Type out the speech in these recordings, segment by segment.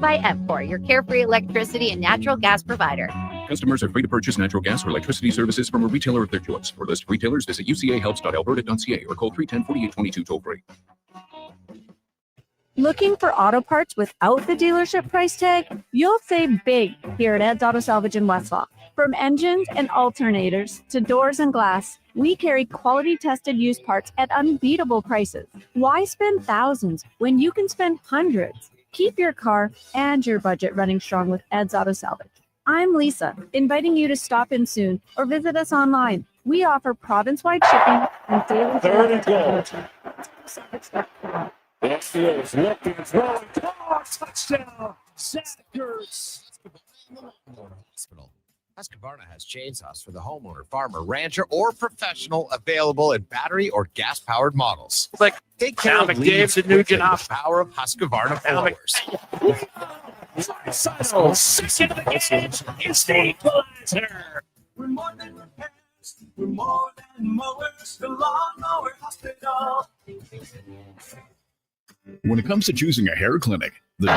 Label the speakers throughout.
Speaker 1: by EPCOR, your carefree electricity and natural gas provider.
Speaker 2: Customers are free to purchase natural gas or electricity services from a retailer of their choice. For a list of retailers, visit ucahelps.alberta.ca or call 310-4822 toll-free.
Speaker 3: Looking for auto parts without the dealership price tag? You'll save big here at Ed's Auto Salvage in Westlaw. From engines and alternators to doors and glass, we carry quality-tested used parts at unbeatable prices. Why spend thousands when you can spend hundreds? Keep your car and your budget running strong with Ed's Auto Salvage. I'm Lisa, inviting you to stop in soon or visit us online. We offer province-wide shipping and daily delivery.
Speaker 4: Touchdown! Sackers!
Speaker 5: Hospital. Husqvarna has chainsaws for the homeowner, farmer, rancher, or professional available in battery or gas-powered models.
Speaker 4: Like,
Speaker 5: Take care of leaves with the power of Husqvarna blowers.
Speaker 4: Second of the game is the equalizer. We're more than repairs. We're more than mowers. The Lawnmower Hospital.
Speaker 6: When it comes to choosing a hair clinic, the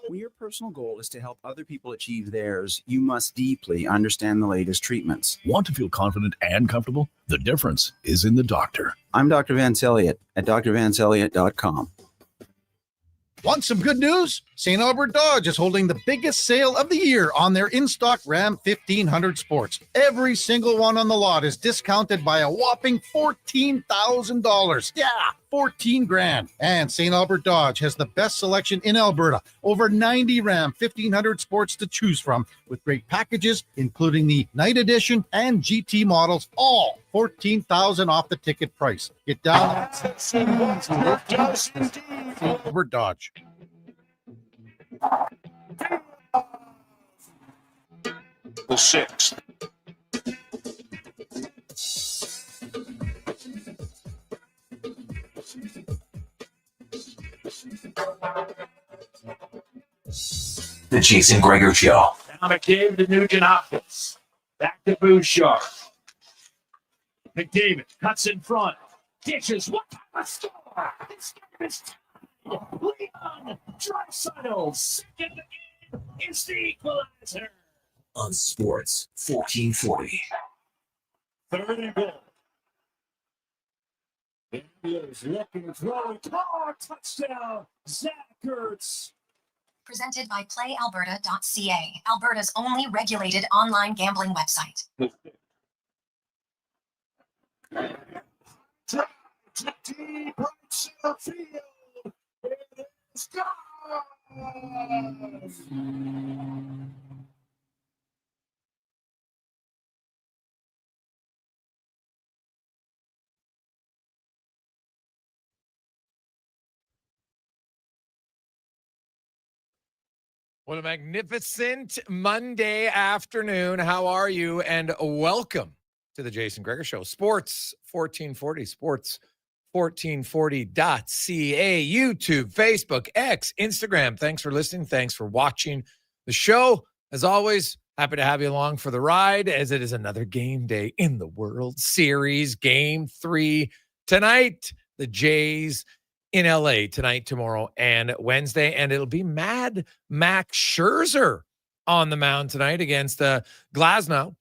Speaker 7: When your personal goal is to help other people achieve theirs, you must deeply understand the latest treatments.
Speaker 6: Want to feel confident and comfortable? The difference is in the doctor.
Speaker 7: I'm Dr. Vance Elliott at drvanceelliott.com.
Speaker 8: Want some good news? St. Albert Dodge is holding the biggest sale of the year on their in-stock Ram 1500 Sports. Every single one on the lot is discounted by a whopping $14,000. Yeah, 14 grand. And St. Albert Dodge has the best selection in Alberta. Over 90 Ram 1500 Sports to choose from with great packages, including the Night Edition and GT models, all $14,000 off the ticket price. Get down there. St. Albert Dodge.
Speaker 4: The sixth.
Speaker 9: The Jason Gregor Show.
Speaker 4: Now McDavid to Nugent Hopkins. Back to Bouchard. McDavid cuts in front. Dishes. What kind of score? This game is tied. Leon Draisaitl. Second of the game is the equalizer.
Speaker 9: On Sports 1440.
Speaker 4: Third and goal. Indians looking, throwing, touchdown. Zach Ertz.
Speaker 10: Presented by PlayAlberta.ca, Alberta's only regulated online gambling website.
Speaker 4: Deep right center field. It is gone.
Speaker 5: What a magnificent Monday afternoon. How are you? And welcome to the Jason Gregor Show. Sports 1440, sports1440.ca, YouTube, Facebook, X, Instagram. Thanks for listening. Thanks for watching the show. As always, happy to have you along for the ride as it is another game day in the World Series. Game 3 tonight. The Jays in LA tonight, tomorrow, and Wednesday. And it'll be Mad Max Scherzer on the mound tonight against Glasnow.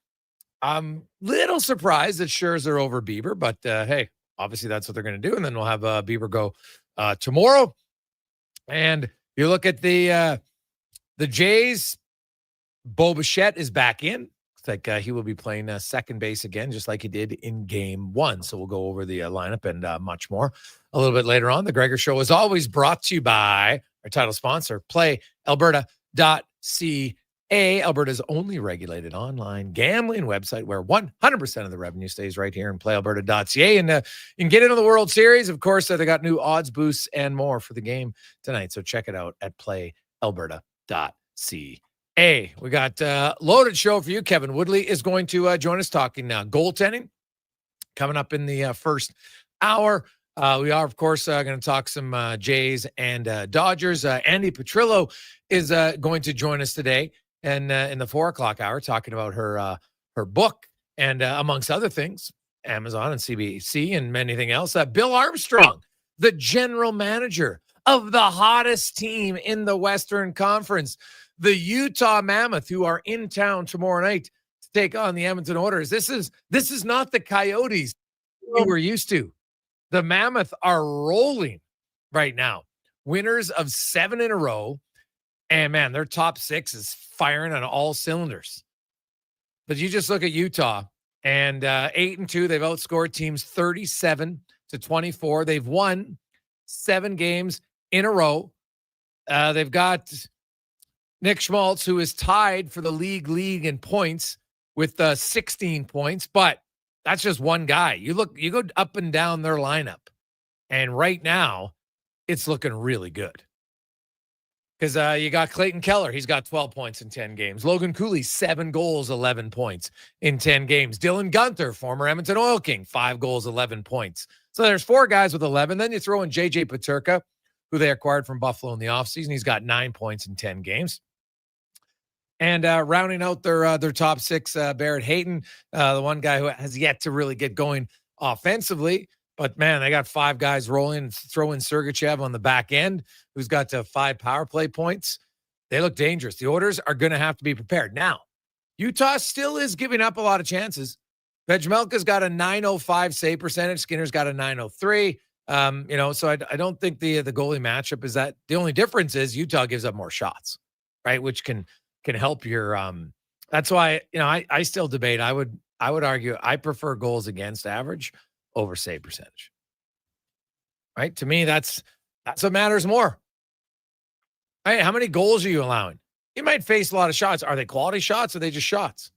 Speaker 5: I'm little surprised that Scherzer over Bieber, but hey, obviously that's what they're going to do. And then we'll have Bieber go tomorrow. And you look at the Jays, Bo Bichette is back in. Looks like he will be playing second base again, just like he did in game 1. So we'll go over the lineup and much more a little bit later on. The Gregor Show is always brought to you by our title sponsor, PlayAlberta.ca, Alberta's only regulated online gambling website where 100% of the revenue stays right here in PlayAlberta.ca. And you can get into the World Series. Of course, they got new odds boosts and more for the game tonight. So check it out at PlayAlberta.ca. We got a loaded show for you. Kevin Woodley is going to join us talking goaltending coming up in the first hour. We are, of course, going to talk some Jays and Dodgers. Andy Petrillo is going to join us today. and in the 4:00 hour, talking about her book and amongst other things, Amazon and CBC and anything else. Bill Armstrong, the general manager of the hottest team in the Western Conference, the Utah Mammoth, who are in town tomorrow night to take on the Edmonton Oilers. This is not the Coyotes we were used to. The Mammoth are rolling right now. Winners of 7 in a row. And, man, their top 6 is firing on all cylinders. But you just look at Utah, and 8-2, they've outscored teams 37-24. They've won 7 games in a row. They've got Nick Schmaltz, who is tied for the league in points with 16 points, but that's just one guy. You go up and down their lineup, and right now it's looking really good. Because you got Clayton Keller. He's got 12 points in 10 games. Logan Cooley, 7 goals, 11 points in 10 games. Dylan Gunther, former Edmonton Oil King, 5 goals, 11 points. So there's 4 guys with 11. Then you throw in J.J. Paterka, who they acquired from Buffalo in the offseason. He's got 9 points in 10 games. And rounding out their top 6, Barrett Hayton, the one guy who has yet to really get going offensively. But, man, they got 5 guys rolling, throw in Sergachev on the back end, who's got 5 power play points. They look dangerous. The Oilers are going to have to be prepared. Now, Utah still is giving up a lot of chances. Vejmelka's got a .905 save percentage. Skinner's got a .903. So I don't think the goalie matchup is that. The only difference is Utah gives up more shots, right? Which can help your that's why, I still debate. I would argue I prefer goals against average over save percentage. Right? To me, that's what matters more. Right? How many goals are you allowing? You might face a lot of shots. Are they quality shots or are they just shots?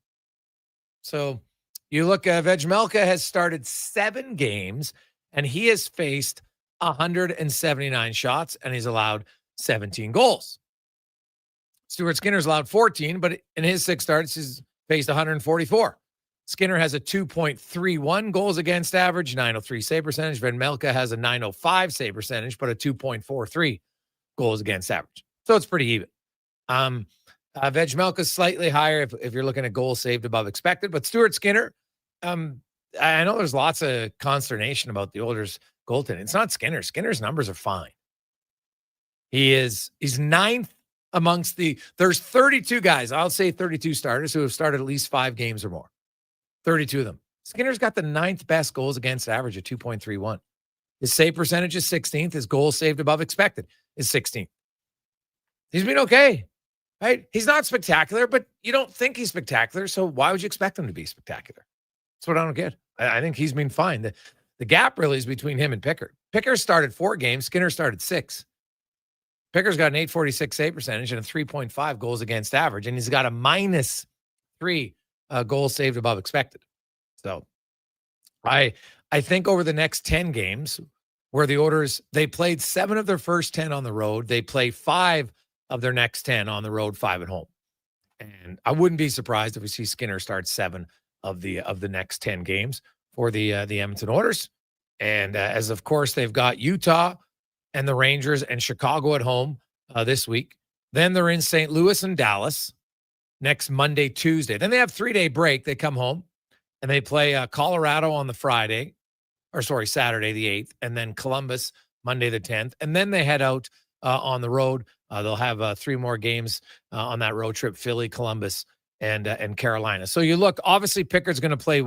Speaker 5: So you look at Vejmelka has started 7 games and he has faced 179 shots and he's allowed 17 goals. Stuart Skinner's allowed 14, but in his 6 starts, he's faced 144. Skinner has a 2.31 goals against average, .903 save percentage. Vejmelka has a .905 save percentage, but a 2.43 goals against average. So it's pretty even. Vejmelka's slightly higher if you're looking at goals saved above expected, but Stuart Skinner, I know there's lots of consternation about the Oilers goaltending. It's not Skinner. Skinner's numbers are fine. He's 9th amongst there's 32 guys, I'll say 32 starters who have started at least 5 games or more. 32 of them. Skinner's got the 9th best goals against average at 2.31. His save percentage is 16th. His goals saved above expected is 16th. He's been okay, right? He's not spectacular, but you don't think he's spectacular, so why would you expect him to be spectacular? That's what I don't get. I think he's been fine. The gap really is between him and Pickard. Pickard started 4 games. Skinner started 6. Pickard's got an .846 save percentage and a 3.5 goals against average, and he's got a -3 goals saved above expected. So I think over the next 10 games where the Oilers, they played 7 of their first 10 on the road. They play 5 of their next 10 on the road, 5 at home. And I wouldn't be surprised if we see Skinner start 7 of the next 10 games for the Edmonton Oilers. And as of course, they've got Utah and the Rangers and Chicago at home this week. Then they're in St. Louis and Dallas next Monday, Tuesday. Then they have 3-day break. They come home and they play Colorado on the Saturday the 8th, and then Columbus Monday the 10th. And then they head out on the road. They'll have 3 more games on that road trip: Philly, Columbus, and Carolina. So you look, obviously Pickard's going to play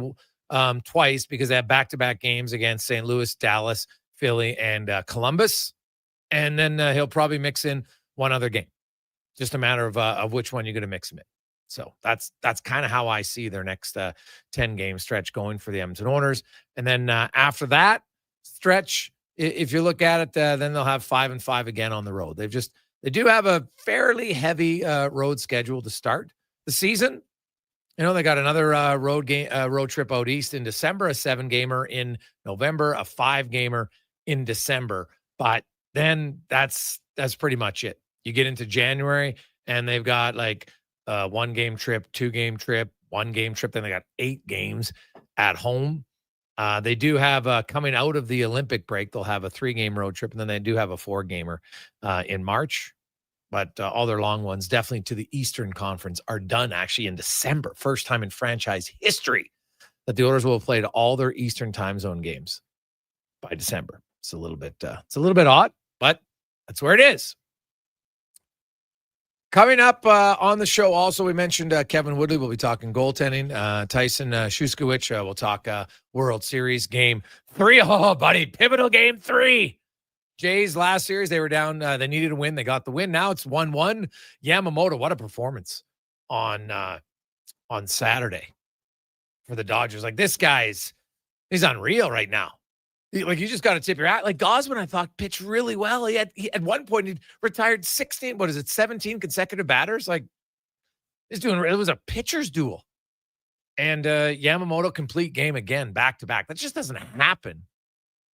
Speaker 5: twice because they have back-to-back games against St. Louis, Dallas, Philly, and Columbus. And then he'll probably mix in 1 other game. Just a matter of which one you're going to mix him in. So that's kind of how I see their next 10-game stretch going for the Edmonton Oilers. And then after that stretch, if you look at it, then they'll have 5-5 again on the road. They do have a fairly heavy road schedule to start the season. They got another road trip out east in December, a 7-gamer in November, a 5-gamer in December. But then that's pretty much it. You get into January and they've got like 1-game trip, 2-game trip, 1-game trip. Then they got 8 games at home. They do have coming out of the Olympic break, they'll have a 3-game road trip, and then they do have a 4-gamer in March. But all their long ones, definitely to the Eastern Conference, are done actually in December. First time in franchise history that the Oilers will have played all their Eastern time zone games by December. It's a little bit odd, but that's where it is. Coming up on the show, also, we mentioned Kevin Woodley. We'll be talking goaltending. Tyson Shuskowicz will talk World Series Game 3. Oh, buddy, pivotal Game 3. Jays last series, they were down. They needed a win. They got the win. Now it's 1-1. Yamamoto, what a performance on Saturday for the Dodgers. Like, this guy's he's unreal right now. You just got to tip your hat. Like, Gosman, I thought, pitched really well. He at one point, he retired 17 consecutive batters. Like, it was a pitcher's duel. And Yamamoto, complete game again, back-to-back. That just doesn't happen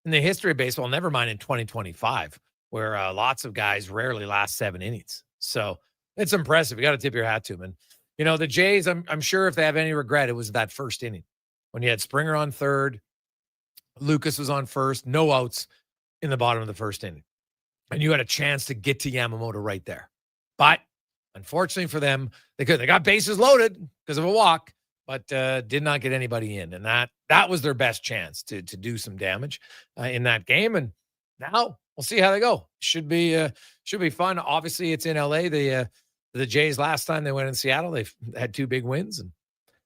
Speaker 5: in the history of baseball, never mind in 2025, where lots of guys rarely last 7 innings. So it's impressive. You got to tip your hat to him. And, the Jays, I'm sure if they have any regret, it was that first inning when you had Springer on third, Lucas was on first, no outs in the bottom of the first inning. And you had a chance to get to Yamamoto right there. But unfortunately for them, they got bases loaded because of a walk, but did not get anybody in. And that was their best chance to do some damage in that game. And now we'll see how they go. Should be fun. Obviously, it's in LA. The Jays, last time they went in Seattle, they had 2 big wins, and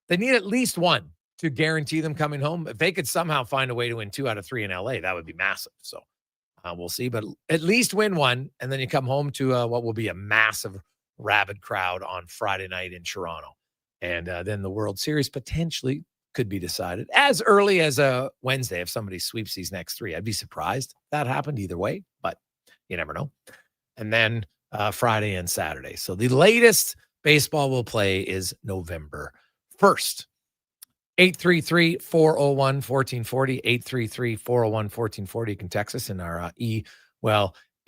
Speaker 5: they need at least one to guarantee them coming home. If they could somehow find a way to win 2 out of 3 in LA, that would be massive. So we'll see, but at least win one, and then you come home to what will be a massive, rabid crowd on Friday night in Toronto. And then the World Series potentially could be decided as early as Wednesday if somebody sweeps these next 3. I'd be surprised if that happened either way, but you never know. And then Friday and Saturday. So the latest baseball will play is November 1st. 833-401-1440, 833-401-1440. You can text us in our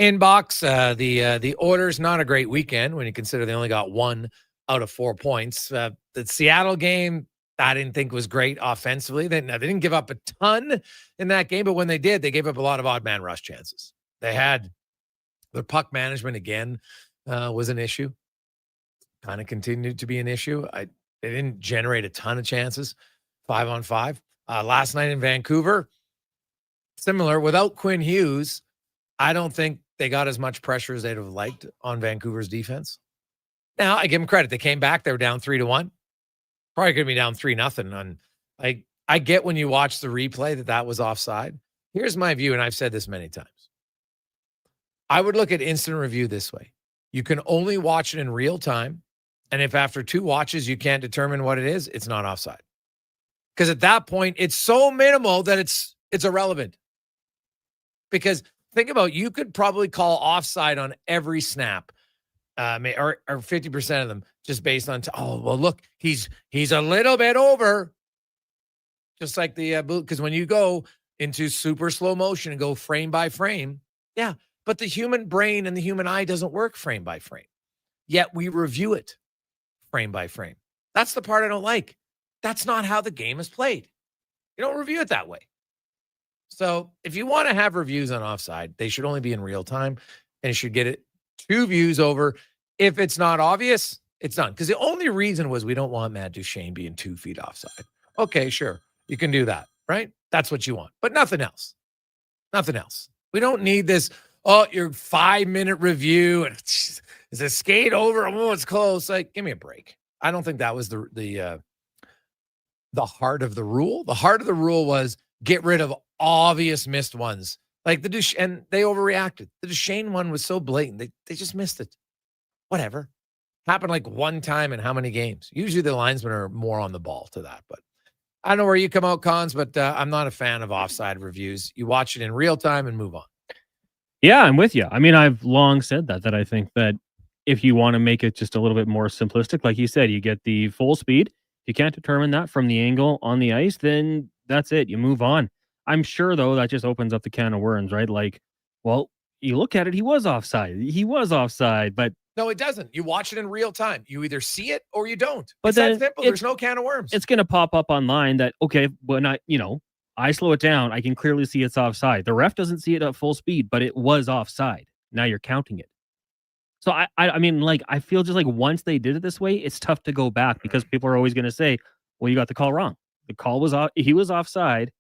Speaker 5: inbox. The Oilers, not a great weekend when you consider they only got 1 out of 4 points. The Seattle game, I didn't think was great offensively. They didn't give up a ton in that game, but when they did, they gave up a lot of odd man rush chances. They had their puck management again was an issue. Kind of continued to be an issue. They didn't generate a ton of chances. 5-on-5. Last night in Vancouver, similar. Without Quinn Hughes, I don't think they got as much pressure as they'd have liked on Vancouver's defense. Now, I give them credit. They came back. They were down 3-1. Probably going to be down 3-0. I get when you watch the replay that was offside. Here's my view, and I've said this many times. I would look at instant review this way. You can only watch it in real time, and if after 2 watches you can't determine what it is, it's not offside. Because at that point, it's so minimal that it's irrelevant. Because think about, you could probably call offside on every snap, or 50% of them, just based on look, he's a little bit over. Just like the because when you go into super slow motion and go frame by frame, yeah, but the human brain and the human eye doesn't work frame by frame. Yet we review it frame by frame. That's the part I don't like. That's not how the game is played. You don't review it that way. So if you want to have reviews on offside, they should only be in real time, and you should get it 2 views over. If it's not obvious, it's done. Because the only reason was we don't want Matt Duchene being 2 feet offside. Okay, sure. You can do that, right? That's what you want. But nothing else. Nothing else. We don't need this, your 5-minute review, and is it skate over? Oh, it's close. Like, give me a break. I don't think that was the heart of the rule. The heart of the rule was get rid of obvious missed ones. Like and they overreacted. The Duchene one was so blatant. They just missed it. Whatever. Happened like 1 time in how many games? Usually the linesmen are more on the ball to that. But I don't know where you come out, Cons, but I'm not a fan of offside reviews. You watch it in real time and move on.
Speaker 11: Yeah, I'm with you. I mean, I've long said that I think that if you want to make it just a little bit more simplistic, like you said, you get the full speed. If you can't determine that from the angle on the ice, then that's it. You move on. I'm sure, though, that just opens up the can of worms, right? Like, well, you look at it, he was offside. But
Speaker 5: no, it doesn't. You watch it in real time. You either see it or you don't.
Speaker 11: But
Speaker 5: it's that simple. There's no can of worms.
Speaker 11: It's going to pop up online that, okay, when I slow it down, I can clearly see it's offside. The ref doesn't see it at full speed, but it was offside. Now you're counting it. So I mean, like, I feel just like once they did it this way, it's tough to go back because people are always going to say, well, you got the call wrong. The call was off. He was offside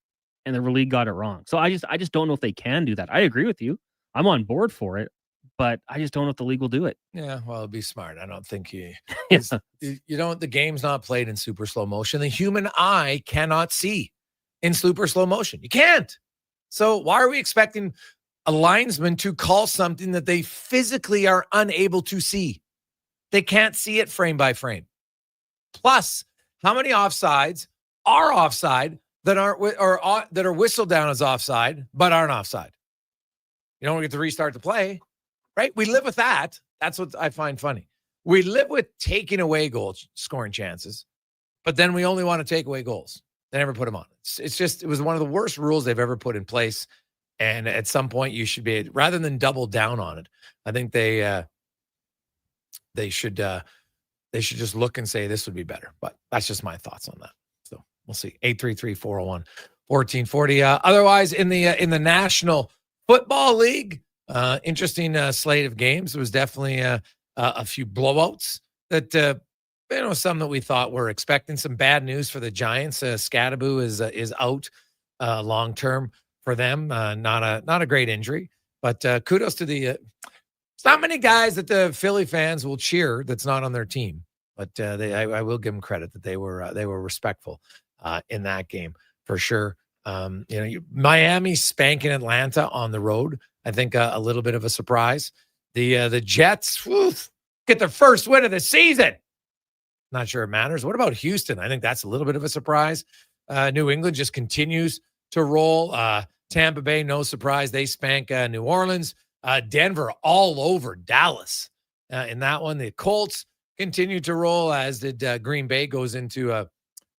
Speaker 11: and the league got it wrong. So I just don't know if they can do that. I agree with you. I'm on board for it, but I just don't know if the league will do it.
Speaker 5: Yeah, well, it'd be smart. I don't think you
Speaker 11: Yeah.
Speaker 5: you don't. The game's not played in super slow motion. The human eye cannot see in super slow motion. You can't. So why are we expecting a linesman to call something that they physically are unable to see? They can't see it frame by frame. Plus, how many offsides are offside that aren't or that are whistled down as offside but aren't offside? You don't get to restart the play, right? We live with that. That's what I find funny. We live with taking away goals, scoring chances, but then we only want to take away goals. They never put them on. It was one of the worst rules they've ever put in place. And at some point you should be, rather than double down on it, I think they should just look and say this would be better. But that's just my thoughts on that. So we'll see. 833-401-1440. Otherwise, in the National Football League, interesting slate of games. There was definitely a few blowouts that some that we thought were expecting. Some bad news for the Giants. Scadaboo is out long term for them. Not a great injury, but kudos to the. It's not many guys that the Philly fans will cheer that's not on their team, but I will give them credit that they were respectful in that game for sure. Miami spanking Atlanta on the road. I think a little bit of a surprise. The Jets get their first win of the season. Not sure it matters. What about Houston? I think that's a little bit of a surprise. New England just continues to roll. Tampa Bay, no surprise. They spank New Orleans. Denver all over Dallas in that one. The Colts continue to roll, as did Green Bay goes into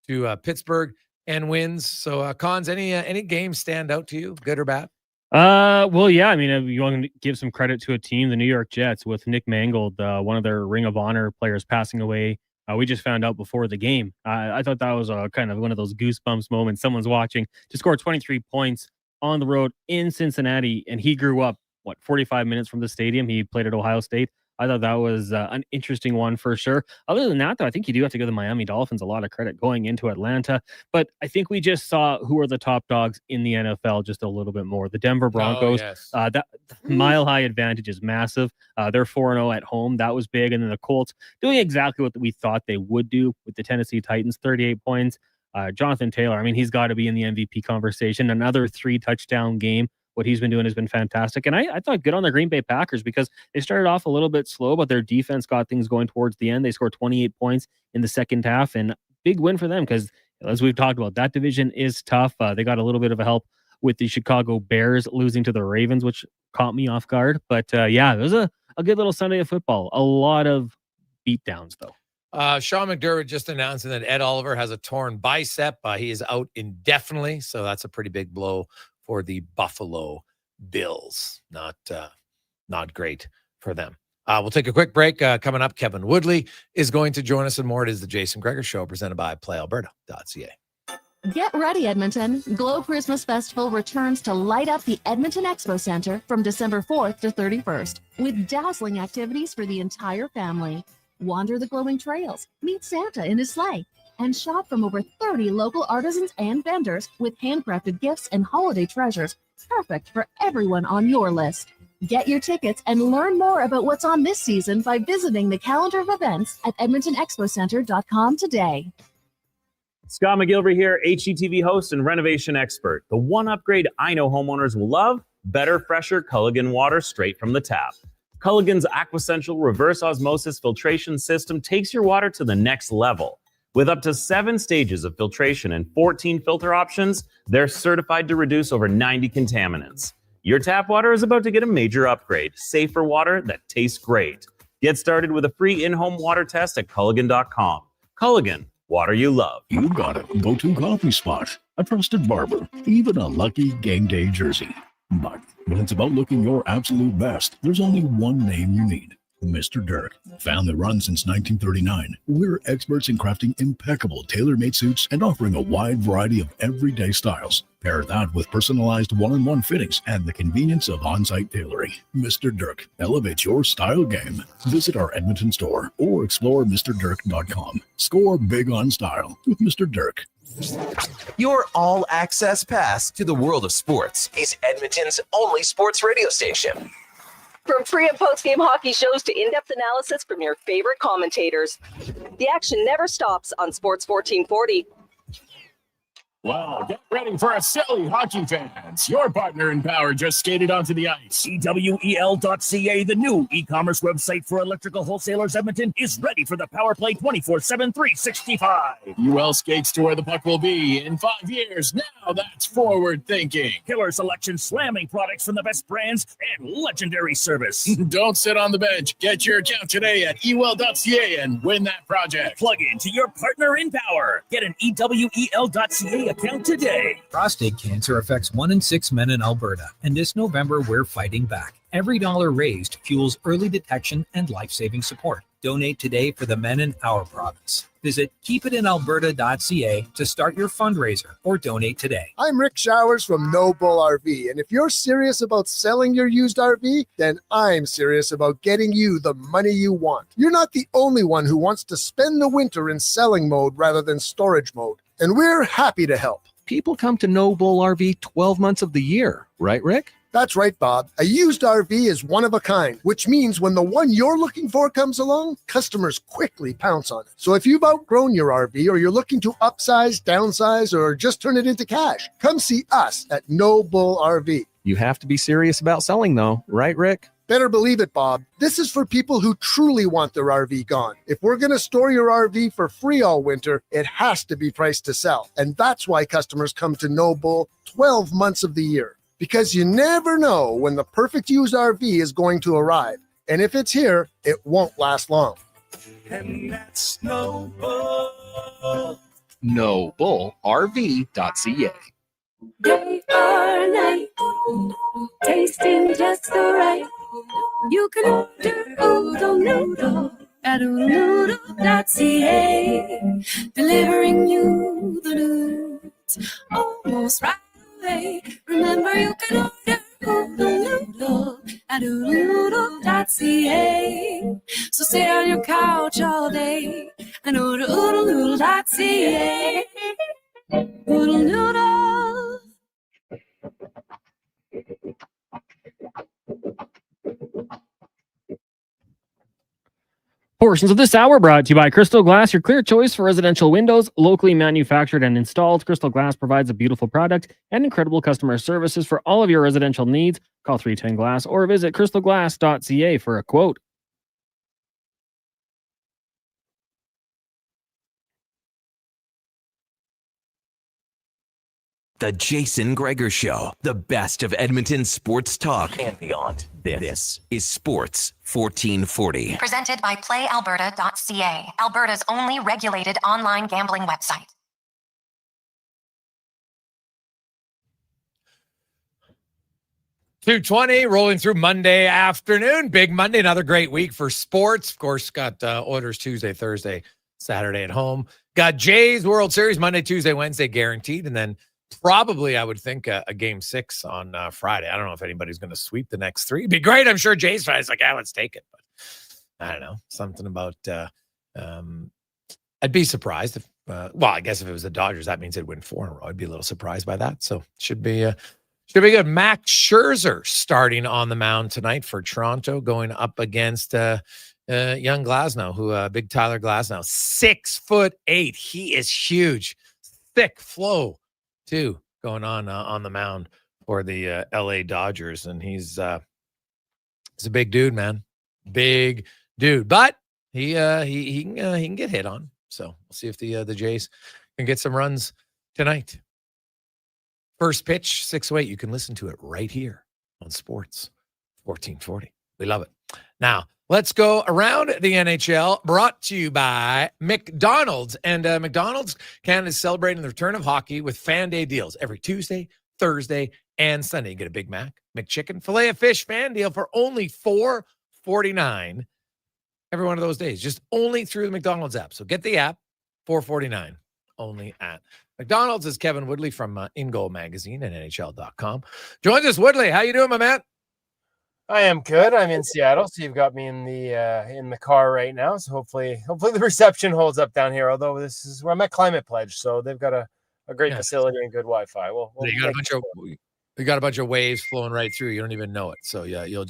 Speaker 5: to Pittsburgh and wins. So, Cons, any games stand out to you, good or bad?
Speaker 11: Well, yeah. I mean, you want to give some credit to a team, the New York Jets, with Nick Mangold, one of their Ring of Honor players, passing away. We just found out before the game. I thought that was kind of one of those goosebumps moments. Someone's watching to score 23 points on the road in Cincinnati, and he grew up 45 minutes from the stadium. He played at Ohio State. I thought that was an interesting one for sure. Other than that, though, I think you do have to give the Miami Dolphins a lot of credit going into Atlanta. But I think we just saw who are the top dogs in the NFL just a little bit more. The Denver Broncos, that mile-high advantage is massive. They're 4-0 at home. That was big. And then the Colts doing exactly what we thought they would do with the Tennessee Titans, 38 points. Jonathan Taylor, I mean, he's got to be in the MVP conversation. Another 3-touchdown game. What he's been doing has been fantastic. And I thought good on the Green Bay Packers because they started off a little bit slow, but their defense got things going towards the end. They scored 28 points in the second half, and big win for them because, as we've talked about, that division is tough. They got a little bit of a help with the Chicago Bears losing to the Ravens, which caught me off guard. But yeah, it was a good little Sunday of football. A lot of beatdowns, though.
Speaker 5: Sean McDermott just announcing that Ed Oliver has a torn bicep. He is out indefinitely, so that's a pretty big blow for the Buffalo Bills. Not great for them. We'll take a quick break. Coming up, Kevin Woodley is going to join us and more. It is the Jason Gregor Show presented by PlayAlberta.ca.
Speaker 12: Get ready, Edmonton. Glow Christmas Festival returns to light up the Edmonton Expo Center from December 4th to 31st with dazzling activities for the entire family. Wander the glowing trails, meet Santa in his sleigh, and shop from over 30 local artisans and vendors with handcrafted gifts and holiday treasures, perfect for everyone on your list. Get your tickets and learn more about what's on this season by visiting the calendar of events at edmontonexpocenter.com today.
Speaker 13: Scott McGilvery here, HGTV host and renovation expert. The one upgrade I know homeowners will love: better, fresher Culligan water straight from the tap. Culligan's Aquacentral reverse osmosis filtration system takes your water to the next level. With up to 7 stages of filtration and 14 filter options, they're certified to reduce over 90 contaminants. Your tap water is about to get a major upgrade. Safer water that tastes great. Get started with a free in-home water test at Culligan.com. Culligan, water you love.
Speaker 6: You got it. Go-to coffee spot, a trusted barber, even a lucky game day jersey. But when it's about looking your absolute best, there's only one name you need. Mr. Dirk. Family run since 1939, we're experts in crafting impeccable tailor-made suits and offering a wide variety of everyday styles. Pair that with personalized one-on-one fittings and the convenience of on-site tailoring. Mr. Dirk elevates your style game. Visit our Edmonton store or explore MrDirk.com. Score big on style with Mr. Dirk.
Speaker 9: Your all-access pass to the world of sports is Edmonton's only sports radio station.
Speaker 14: From pre- and post-game hockey shows to in-depth analysis from your favorite commentators, the action never stops on Sports 1440.
Speaker 4: Well, get ready for a silly hockey fans. Your partner in power just skated onto the ice.
Speaker 15: EWEL.ca, the new e-commerce website for electrical wholesalers Edmonton, is ready for the power play 24/7, 365.
Speaker 4: UL skates to where the puck will be in 5 years. Now that's forward thinking.
Speaker 15: Killer selection, slamming products from the best brands, and legendary service.
Speaker 4: Don't sit on the bench. Get your account today at EWEL.ca and win that project.
Speaker 15: Plug into your partner in power. Get an EWEL.ca account today.
Speaker 16: Prostate cancer affects 1 in 6 men in Alberta, and this November we're fighting back. Every dollar raised fuels early detection and life-saving support. Donate today for the men in our province. Visit keepitinalberta.ca to start your fundraiser or donate today.
Speaker 17: I'm Rick Showers from No Bull RV, and if you're serious about selling your used RV, then I'm serious about getting you the money you want. You're not the only one who wants to spend the winter in selling mode rather than storage mode, and we're happy to help.
Speaker 18: People come to No Bull RV 12 months of the year, right, Rick?
Speaker 17: That's right, Bob. A used RV is one of a kind, which means when the one you're looking for comes along, customers quickly pounce on it. So if you've outgrown your RV or you're looking to upsize, downsize, or just turn it into cash, come see us at No Bull RV.
Speaker 18: You have to be serious about selling, though, right, Rick?
Speaker 17: Better believe it, Bob. This is for people who truly want their RV gone. If we're going to store your RV for free all winter, it has to be priced to sell. And that's why customers come to No Bull 12 months of the year. Because you never know when the perfect used RV is going to arrive. And if it's here, it won't last long.
Speaker 15: And that's No Bull.
Speaker 18: NoBullRV.ca.
Speaker 19: Day or night, tasting just the right. You can order oodle noodle at oodlenoodle.ca, delivering you the news almost right away. Remember, you can order oodle noodle at oodlenoodle.ca. So sit on your couch all day and order oodlenoodle.ca. Oodle noodle.
Speaker 11: Portions of this hour brought to you by Crystal Glass, your clear choice for residential windows, locally manufactured and installed. Crystal Glass provides a beautiful product and incredible customer services for all of your residential needs. Call 310 Glass or visit crystalglass.ca for a quote.
Speaker 9: The Jason Gregor Show, the best of Edmonton sports talk and beyond. This is Sports 1440.
Speaker 10: Presented by PlayAlberta.ca, Alberta's only regulated online gambling website.
Speaker 5: .220 rolling through Monday afternoon. Big Monday, another great week for sports. Of course, got Oilers Tuesday, Thursday, Saturday at home. Got Jays World Series Monday, Tuesday, Wednesday guaranteed, and then probably, I would think, a game 6 on Friday. I don't know if anybody's going to sweep the next 3. It'd be great. I'm sure Jays fans like, let's take it. But I don't know. Something about, I'd be surprised if, I guess if it was the Dodgers, that means they'd win 4 in a row. I'd be a little surprised by that. So should be good. Max Scherzer starting on the mound tonight for Toronto, going up against young Glasnow, big Tyler Glasnow, 6'8". He is huge, thick flow. Too going on the mound for the LA Dodgers, and he's a big dude, man, big dude. But he can get hit on. So we'll see if the Jays can get some runs tonight. First pitch 6:08. You can listen to it right here on Sports 1440. We love it. Now let's go around the NHL, brought to you by McDonald's. And McDonald's Canada is celebrating the return of hockey with Fan Day deals every Tuesday, Thursday, and Sunday. You get a Big Mac, McChicken, filet of fish fan deal for only $4.49. every one of those days, just only through the McDonald's app. So get the app, $4.49 only at McDonald's. Is Kevin Woodley from In Goal Magazine and NHL.com. Joins us. Woodley, how you doing, my man?
Speaker 20: I am good. I'm in Seattle, so you've got me in the car right now. So hopefully the reception holds up down here. Although this is where I'm at Climate Pledge, so they've got a great facility and good Wi-Fi.
Speaker 5: You got a bunch of waves flowing right through. You don't even know it. So yeah, you'll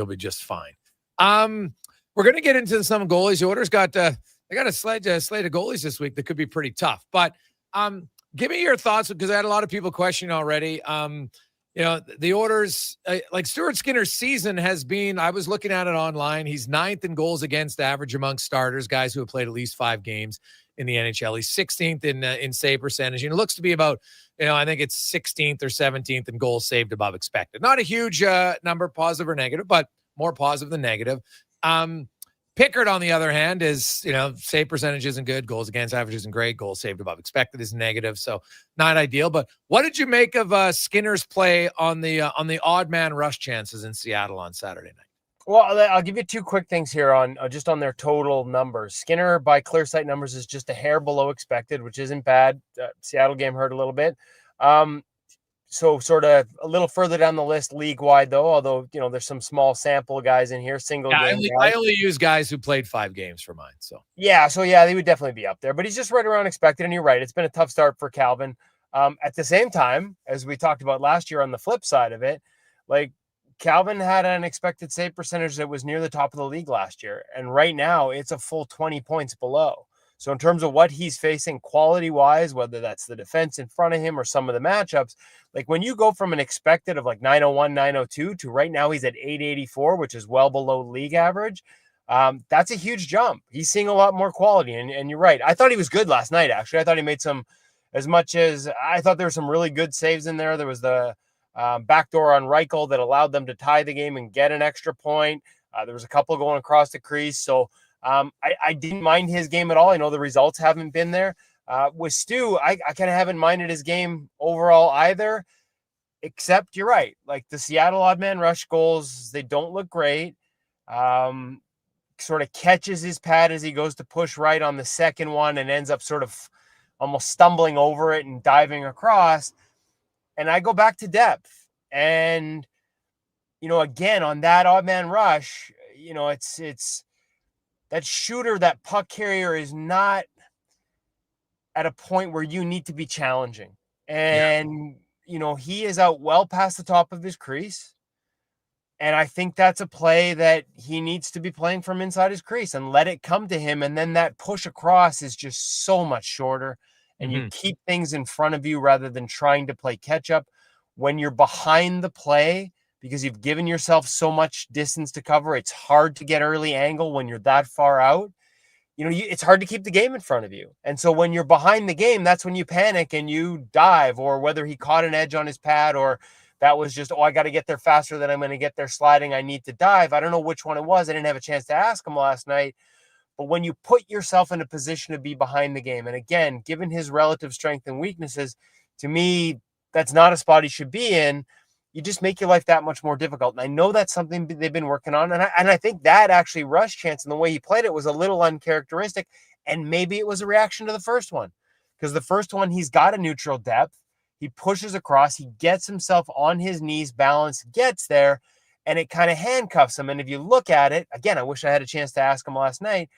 Speaker 5: be just fine. We're gonna get into some goalies. The Oilers got they got a slate of goalies this week that could be pretty tough. But give me your thoughts, because I had a lot of people questioning already. The Oilers, like Stuart Skinner's season has been, I was looking at it online. He's 9th in goals against average among starters, guys who have played at least 5 games in the NHL. He's 16th in save percentage. And it looks to be about, I think it's 16th or 17th in goals saved above expected. Not a huge number, positive or negative, but more positive than negative. Pickard, on the other hand, is, save percentage isn't good. Goals against average isn't great. Goals saved above expected is negative. So not ideal. But what did you make of Skinner's play on the odd man rush chances in Seattle on Saturday night?
Speaker 20: Well, I'll give you 2 quick things here on just on their total numbers. Skinner, by clear sight numbers, is just a hair below expected, which isn't bad. Seattle game hurt a little bit. So sort of a little further down the list league-wide, though, although, there's some small sample guys in here, single game guys.
Speaker 5: I only use guys who played 5 games for mine. So
Speaker 20: they would definitely be up there. But he's just right around expected, and you're right. It's been a tough start for Calvin. At the same time, as we talked about last year on the flip side of it, like Calvin had an expected save percentage that was near the top of the league last year. And right now, it's a full 20 points below. So in terms of what he's facing quality-wise, whether that's the defense in front of him or some of the matchups, like when you go from an expected of like 901, 902 to right now he's at 884, which is well below league average, that's a huge jump. He's seeing a lot more quality. And you're right. I thought he was good last night, actually. I thought he made I thought there were some really good saves in there. There was the backdoor on Reichel that allowed them to tie the game and get an extra point. There was a couple going across the crease. So I didn't mind his game at all. I know the results haven't been there. With Stu, I kind of haven't minded his game overall either, except you're right. Like the Seattle odd man rush goals, they don't look great. Sort of catches his pad as he goes to push right on the second one and ends up sort of almost stumbling over it and diving across. And I go back to depth. And, again, on that odd man rush, it's that shooter, that puck carrier is not at a point where you need to be challenging. And, he is out well past the top of his crease. And I think that's a play that he needs to be playing from inside his crease and let it come to him. And then that push across is just so much shorter. And you keep things in front of you rather than trying to play catch up. When you're behind the play, because you've given yourself so much distance to cover, it's hard to get early angle when you're that far out. It's hard to keep the game in front of you. And so when you're behind the game, that's when you panic and you dive, or whether he caught an edge on his pad, or that was just, I got to get there faster than I'm going to get there sliding. I need to dive. I don't know which one it was. I didn't have a chance to ask him last night. But when you put yourself in a position to be behind the game, and again, given his relative strength and weaknesses, to me, that's not a spot he should be in. You just make your life that much more difficult. And I know that's something they've been working on. And I think that actually rush chance and the way he played it was a little uncharacteristic. And maybe it was a reaction to the first one. Because the first one, he's got a neutral depth. He pushes across. He gets himself on his knees, balance, gets there, and it kind of handcuffs him. And if you look at it, again, I wish I had a chance to ask him last night.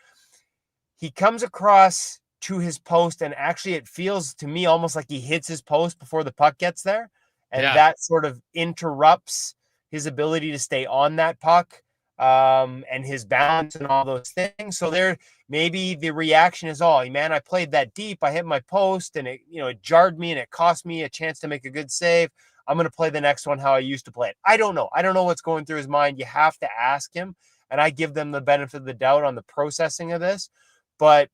Speaker 20: He comes across to his post, and actually it feels to me almost like he hits his post before the puck gets there. And that sort of interrupts his ability to stay on that puck and his balance and all those things. So there, maybe the reaction is, man, I played that deep. I hit my post and it jarred me and it cost me a chance to make a good save. I'm going to play the next one how I used to play it. I don't know. I don't know what's going through his mind. You have to ask him. And I give them the benefit of the doubt on the processing of this. But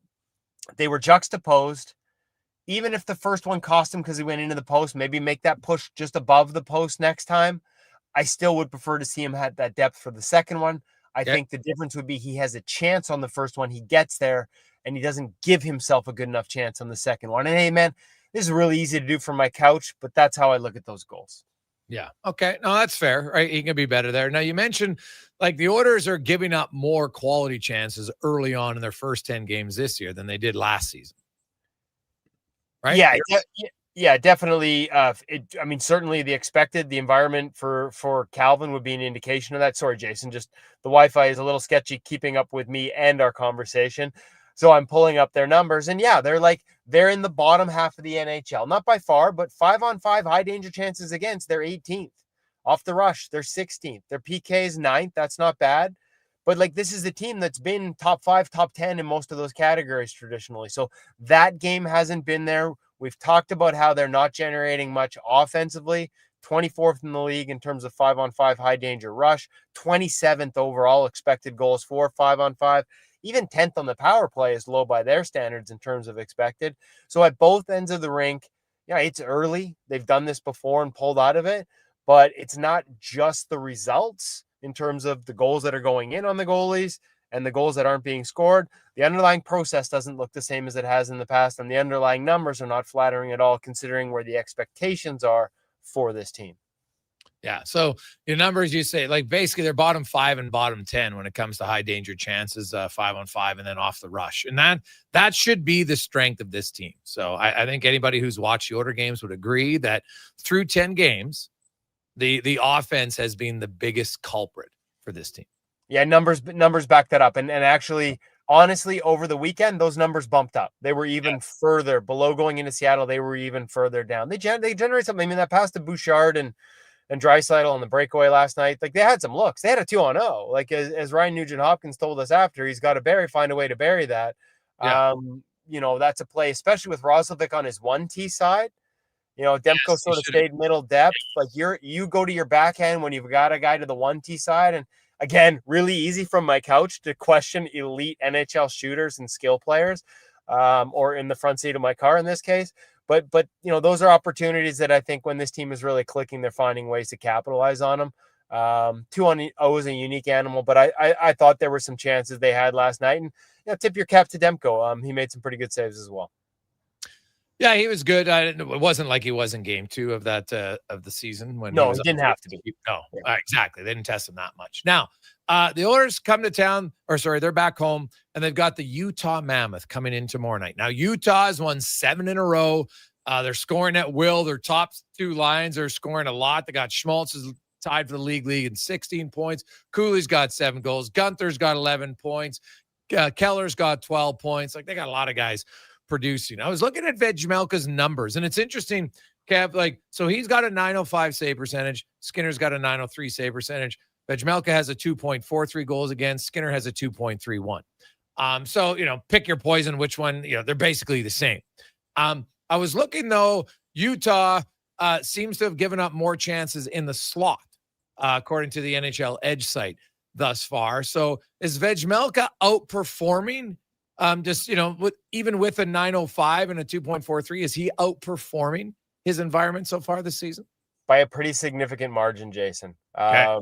Speaker 20: they were juxtaposed. Even if the first one cost him because he went into the post, maybe make that push just above the post next time. I still would prefer to see him have that depth for the second one. I think the difference would be he has a chance on the first one. He gets there, and he doesn't give himself a good enough chance on the second one. And, hey, man, this is really easy to do from my couch, but that's how I look at those goals.
Speaker 5: Yeah. Okay. No, that's fair, right? He can be better there. Now, you mentioned like the Oilers are giving up more quality chances early on in their first 10 games this year than they did last season. Right?
Speaker 20: Yeah, definitely. Certainly the environment for Calvin would be an indication of that. Sorry, Jason, just the Wi-Fi is a little sketchy keeping up with me and our conversation. So I'm pulling up their numbers, and yeah, they're in the bottom half of the NHL. Not by far, but 5-on-5 high danger chances against, they're 18th. Off the rush, they're 16th. Their PK is 9th. That's not bad. But like, this is the team that's been top 5, top 10 in most of those categories traditionally. So that game hasn't been there. We've talked about how they're not generating much offensively. 24th in the league in terms of 5-on-5 high danger rush. 27th overall expected goals for 5-on-5. Even 10th on the power play is low by their standards in terms of expected. So at both ends of the rink, yeah, it's early. They've done this before and pulled out of it. But it's not just the results in terms of the goals that are going in on the goalies and the goals that aren't being scored. The underlying process doesn't look the same as it has in the past, and the underlying numbers are not flattering at all, considering where the expectations are for this team.
Speaker 5: Yeah. So your numbers, you say, like, basically they're bottom 5 and bottom 10 when it comes to high danger chances, 5-on-5 and then off the rush. And that should be the strength of this team. So I think anybody who's watched the Oilers games would agree that through 10 games, the offense has been the biggest culprit for this team.
Speaker 20: Yeah, numbers back that up. And actually, honestly, over the weekend, those numbers bumped up. They were even further below going into Seattle. They were even further down. They generate something. I mean, that pass to Bouchard and Draisaitl on the breakaway last night, like, they had some looks. They had a 2-on-0. Like, as Ryan Nugent-Hopkins told us after, he's got to find a way to bury that. Yeah. That's a play, especially with Roslovic on his 1T side. Demko sort of stayed middle depth. Like, you go to your backhand when you've got a guy to the 1T side. And again, really easy from my couch to question elite NHL shooters and skill players, or in the front seat of my car in this case. But those are opportunities that I think when this team is really clicking, they're finding ways to capitalize on them. 2-on-0 is a unique animal, but I thought there were some chances they had last night. And tip your cap to Demko. He made some pretty good saves as well.
Speaker 5: Yeah, he was good. It wasn't like he was in game 2 of that of the season. He
Speaker 20: didn't have to be.
Speaker 5: No, exactly. They didn't test him that much. Now, the Oilers come to town, they're back home, and they've got the Utah Mammoth coming in tomorrow night. Now, Utah has won 7 in a row. They're scoring at will. Their top 2 lines are scoring a lot. They got Schmaltz is tied for the league in 16 points. Cooley's got 7 goals. Gunther's got 11 points. Keller's got 12 points. Like, they got a lot of guys producing. I was looking at Vejmelka's numbers, and it's interesting, Kev. So he's got a .905 save percentage. Skinner's got a .903 save percentage. Vejmelka has a 2.43 goals against. Skinner has a 2.31. So pick your poison. Which one? They're basically the same. I was looking though. Utah seems to have given up more chances in the slot, according to the NHL Edge site thus far. So is Vejmelka outperforming? Even with a .905 and a 2.43, is he outperforming his environment so far this season?
Speaker 20: By a pretty significant margin, Jason.
Speaker 5: Okay.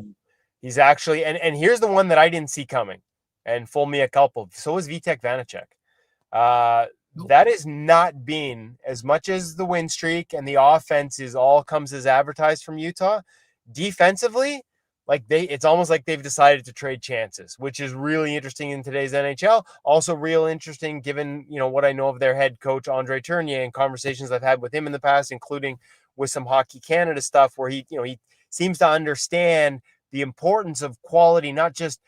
Speaker 20: He's actually, and here's the one that I didn't see coming, and full mea culpa. So is Vitek Vanacek. That has not been, as much as the win streak and the offense comes as advertised from Utah, defensively, it's almost like they've decided to trade chances, which is really interesting in today's NHL. Also real interesting given, what I know of their head coach, Andre Tournier, and conversations I've had with him in the past, including with some Hockey Canada stuff where he seems to understand the importance of quality, not just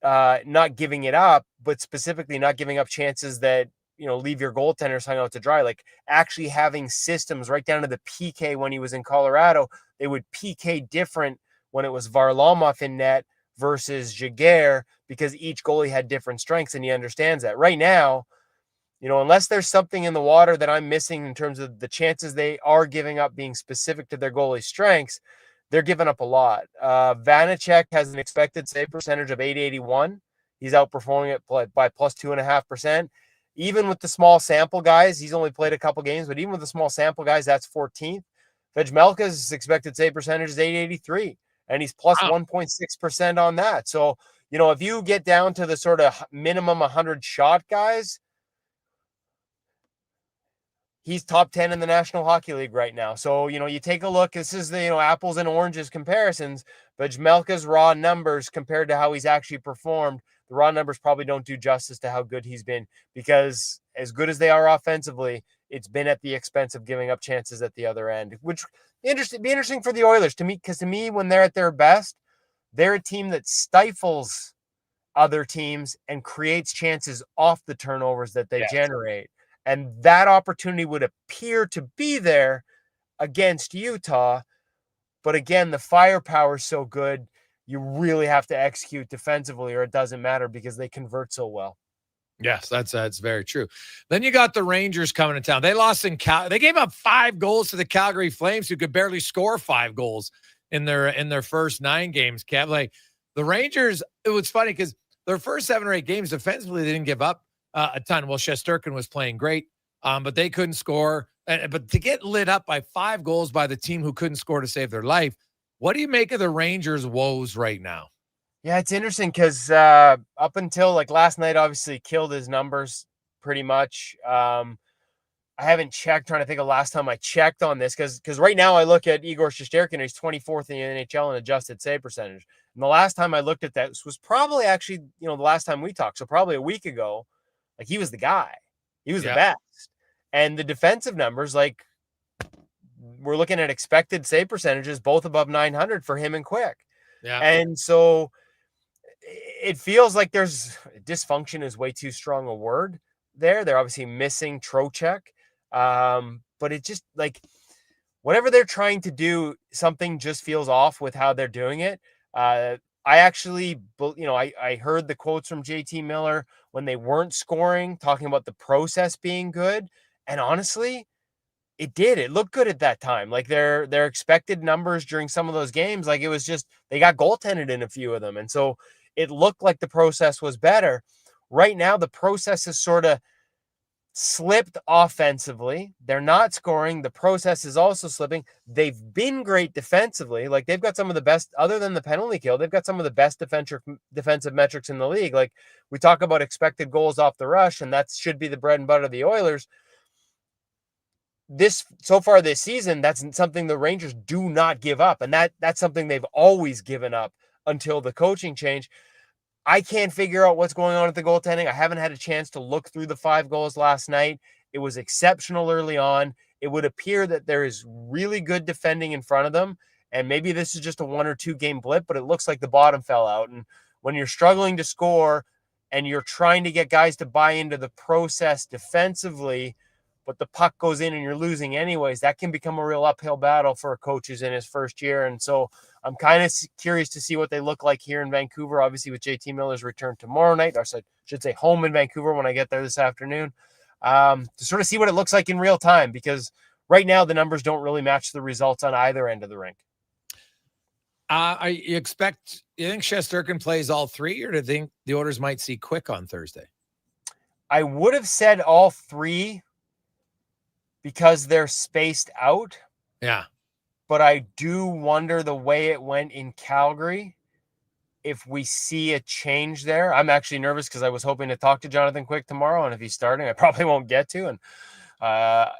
Speaker 20: not giving it up, but specifically not giving up chances that, leave your goaltenders hung out to dry, like actually having systems right down to the PK. When he was in Colorado, they would PK different when it was Varlamov in net versus Jaguar, because each goalie had different strengths, and he understands that. Right now, unless there's something in the water that I'm missing in terms of the chances they are giving up being specific to their goalie's strengths, they're giving up a lot. Vanacek has an expected save percentage of .881. He's outperforming it by plus 2.5%. Even with the small sample guys, he's only played a couple games, but even with the small sample guys, that's 14th. Vejmelka's expected save percentage is .883. And he's plus 1.6% on that. So, if you get down to the sort of minimum 100 shot guys, he's top 10 in the National Hockey League right now. So, you take a look, this is the, apples and oranges comparisons, but Jmelka's raw numbers compared to how he's actually performed, the raw numbers probably don't do justice to how good he's been, because as good as they are offensively, it's been at the expense of giving up chances at the other end, which be interesting for the Oilers to me, because to me, when they're at their best, they're a team that stifles other teams and creates chances off the turnovers that they generate. And that opportunity would appear to be there against Utah. But again, the firepower is so good, you really have to execute defensively or it doesn't matter because they convert so well.
Speaker 5: Yes, that's very true. Then you got the Rangers coming to town. They lost in they gave up 5 goals to the Calgary Flames, who could barely score 5 goals in their first 9 games. Kev, like the Rangers, it was funny because their first 7 or 8 games defensively, they didn't give up a ton. Well, Shesterkin was playing great, but they couldn't score. But to get lit up by 5 goals by the team who couldn't score to save their life, what do you make of the Rangers' woes right now?
Speaker 20: Yeah, it's interesting because up until like last night, obviously killed his numbers pretty much. I haven't checked, trying to think of last time I checked on this, because right now I look at Igor Shesterkin, he's 24th in the NHL in adjusted save percentage. And the last time I looked at that was probably actually, the last time we talked, so probably a week ago. Like, he was the guy. He was the best. And the defensive numbers, like, we're looking at expected save percentages, both above 900 for him and Quick.
Speaker 5: Yeah.
Speaker 20: And so it feels like there's dysfunction is way too strong a word there. They're obviously missing Trocheck. But it just, like, whatever they're trying to do, something just feels off with how they're doing it. I actually, I heard the quotes from JT Miller when they weren't scoring, talking about the process being good. And honestly, it did. It looked good at that time. Like their expected numbers during some of those games, like it was just, they got goaltended in a few of them. And so it looked like the process was better. Right now, the process is sort of slipped offensively. They're not scoring. The process is also slipping. They've been great defensively. Like, they've got some of the best, other than the penalty kill, they've got some of the best defensive metrics in the league. Like, we talk about expected goals off the rush, and that should be the bread and butter of the Oilers. So far this season, that's something the Rangers do not give up. And that's something they've always given up until the coaching change. I can't figure out what's going on at the goaltending. I haven't had a chance to look through the 5 goals last night. It was exceptional early on. It would appear that there is really good defending in front of them. And maybe this is just a 1 or 2 game blip, but it looks like the bottom fell out. And when you're struggling to score and you're trying to get guys to buy into the process defensively, but the puck goes in and you're losing anyways, that can become a real uphill battle for a coach who's in his first year. And so I'm kind of curious to see what they look like here in Vancouver, obviously with JT Miller's return tomorrow night, or I should say home in Vancouver when I get there this afternoon, to sort of see what it looks like in real time, because right now the numbers don't really match the results on either end of the rink.
Speaker 5: You think Shesterkin plays all 3, or do you think the Oilers might see Quick on Thursday?
Speaker 20: I would have said all 3 because they're spaced out.
Speaker 5: Yeah.
Speaker 20: But I do wonder, the way it went in Calgary, if we see a change there. I'm actually nervous because I was hoping to talk to Jonathan Quick tomorrow, and if he's starting, I probably won't get to. And I've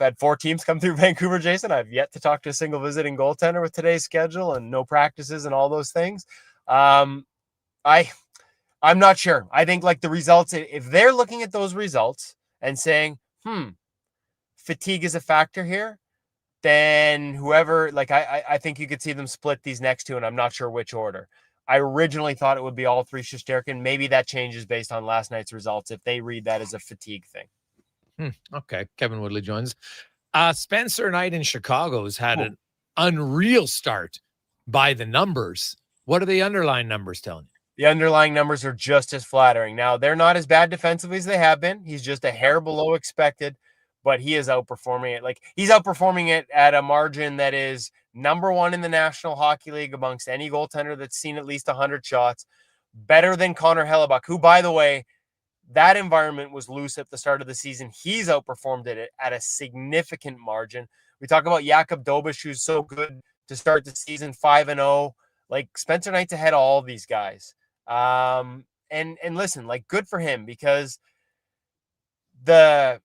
Speaker 20: had 4 teams come through Vancouver, Jason. I've yet to talk to a single visiting goaltender with today's schedule and no practices and all those things. I'm not sure. I think, like, the results, if they're looking at those results and saying, fatigue is a factor here, then whoever, like, I think you could see them split these next 2, and I'm not sure which order. I originally thought it would be all 3 Shesterkin. Maybe that changes based on last night's results if they read that as a fatigue thing.
Speaker 5: Okay. Kevin Woodley joins. Spencer Knight in Chicago has had an unreal start by the numbers. What are the underlying numbers telling you?
Speaker 20: The underlying numbers are just as flattering. Now, they're not as bad defensively as they have been. He's just a hair below expected, but he is outperforming it. Like, he's outperforming it at a margin that is number 1 in the National Hockey League amongst any goaltender that's seen at least 100 shots. Better than Connor Hellebuck, who, by the way, that environment was loose at the start of the season. He's outperformed it at a significant margin. We talk about Jakub Dobiš, who's so good to start the season 5-0. Like, Spencer Knight's ahead of all these guys. And listen, like, good for him, because the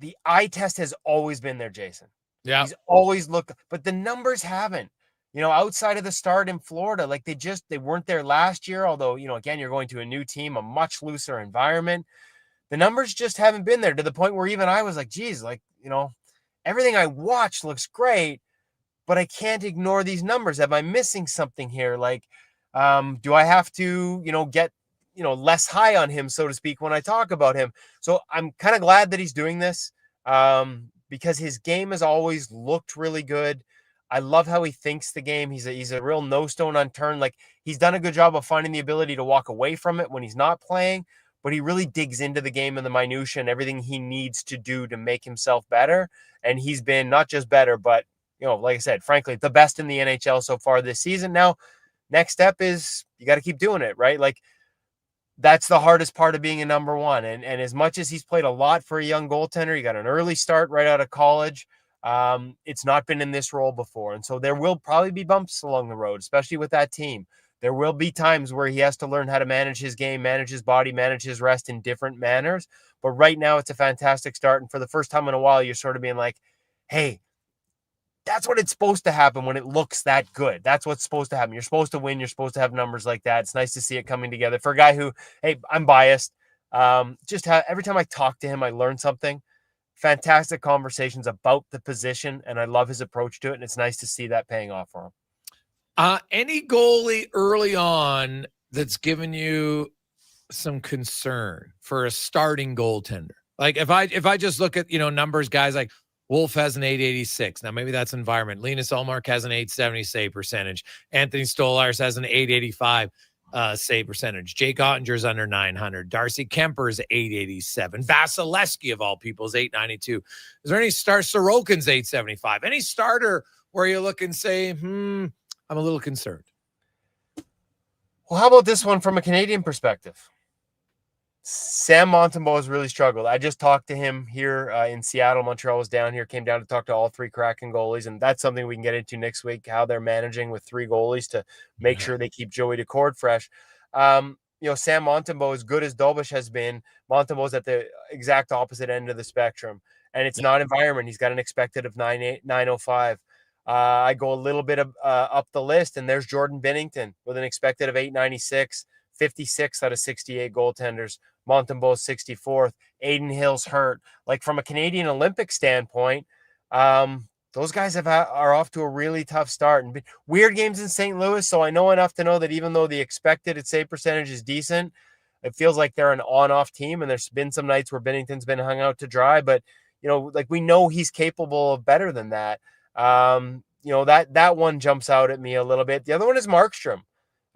Speaker 20: the eye test has always been there, Jason.
Speaker 5: Yeah.
Speaker 20: He's always looked, but the numbers haven't. Outside of the start in Florida, like they weren't there last year. Although, again, you're going to a new team, a much looser environment. The numbers just haven't been there to the point where even I was like, geez, everything I watch looks great, but I can't ignore these numbers. Am I missing something here? Do I have to, get, less high on him, so to speak, when I talk about him? So I'm kind of glad that he's doing this because his game has always looked really good. I love how he thinks the game. He's a real no stone unturned. He's done a good job of finding the ability to walk away from it when he's not playing, but he really digs into the game and the minutia and everything he needs to do to make himself better. And he's been not just better, but, like I said, frankly, the best in the NHL so far this season. Now, next step is you got to keep doing it, right? That's the hardest part of being a number one. And as much as he's played a lot for a young goaltender, he got an early start right out of college. It's not been in this role before. And so there will probably be bumps along the road, especially with that team. There will be times where he has to learn how to manage his game, manage his body, manage his rest in different manners. But right now it's a fantastic start. And for the first time in a while, you're sort of being like, hey, that's what it's supposed to happen when it looks that good. That's what's supposed to happen. You're supposed to win. You're supposed to have numbers like that. It's nice to see it coming together for a guy who, hey, I'm biased. Every time I talk to him, I learn something. Fantastic conversations about the position, and I love his approach to it, and it's nice to see that paying off for him.
Speaker 5: Any goalie early on that's given you some concern for a starting goaltender? If I just look at, numbers, guys like Wolf has an 886. Now, maybe that's environment. Linus Ullmark has an 870 save percentage. Anthony Stolarz has an 885 save percentage. Jake Ottinger's under 900. Darcy Kemper's 887. Vasilevsky, of all people, is 892. Is there any Sorokin's 875? Any starter where you look and say, I'm a little concerned?
Speaker 20: Well, how about this one from a Canadian perspective? Sam Montembeault has really struggled. I just talked to him here in Seattle. Montreal was down here, came down to talk to all three Kraken goalies, and that's something we can get into next week, how they're managing with three goalies to make sure they keep Joey Decord fresh. Sam Montembeault, as good as Dobish has been, Montembeault's at the exact opposite end of the spectrum, and it's not environment. He's got an expected of 905. I go a little bit up the list, and there's Jordan Binnington with an expected of 896, 56 out of 68 goaltenders. Montembeault 64th. Aiden Hill's hurt. From a Canadian Olympic standpoint, those guys are off to a really tough start. And weird games in St. Louis, so I know enough to know that even though the expected save percentage is decent, it feels like they're an on-off team, and there's been some nights where Binnington's been hung out to dry, but, we know he's capable of better than that. That one jumps out at me a little bit. The other one is Markstrom,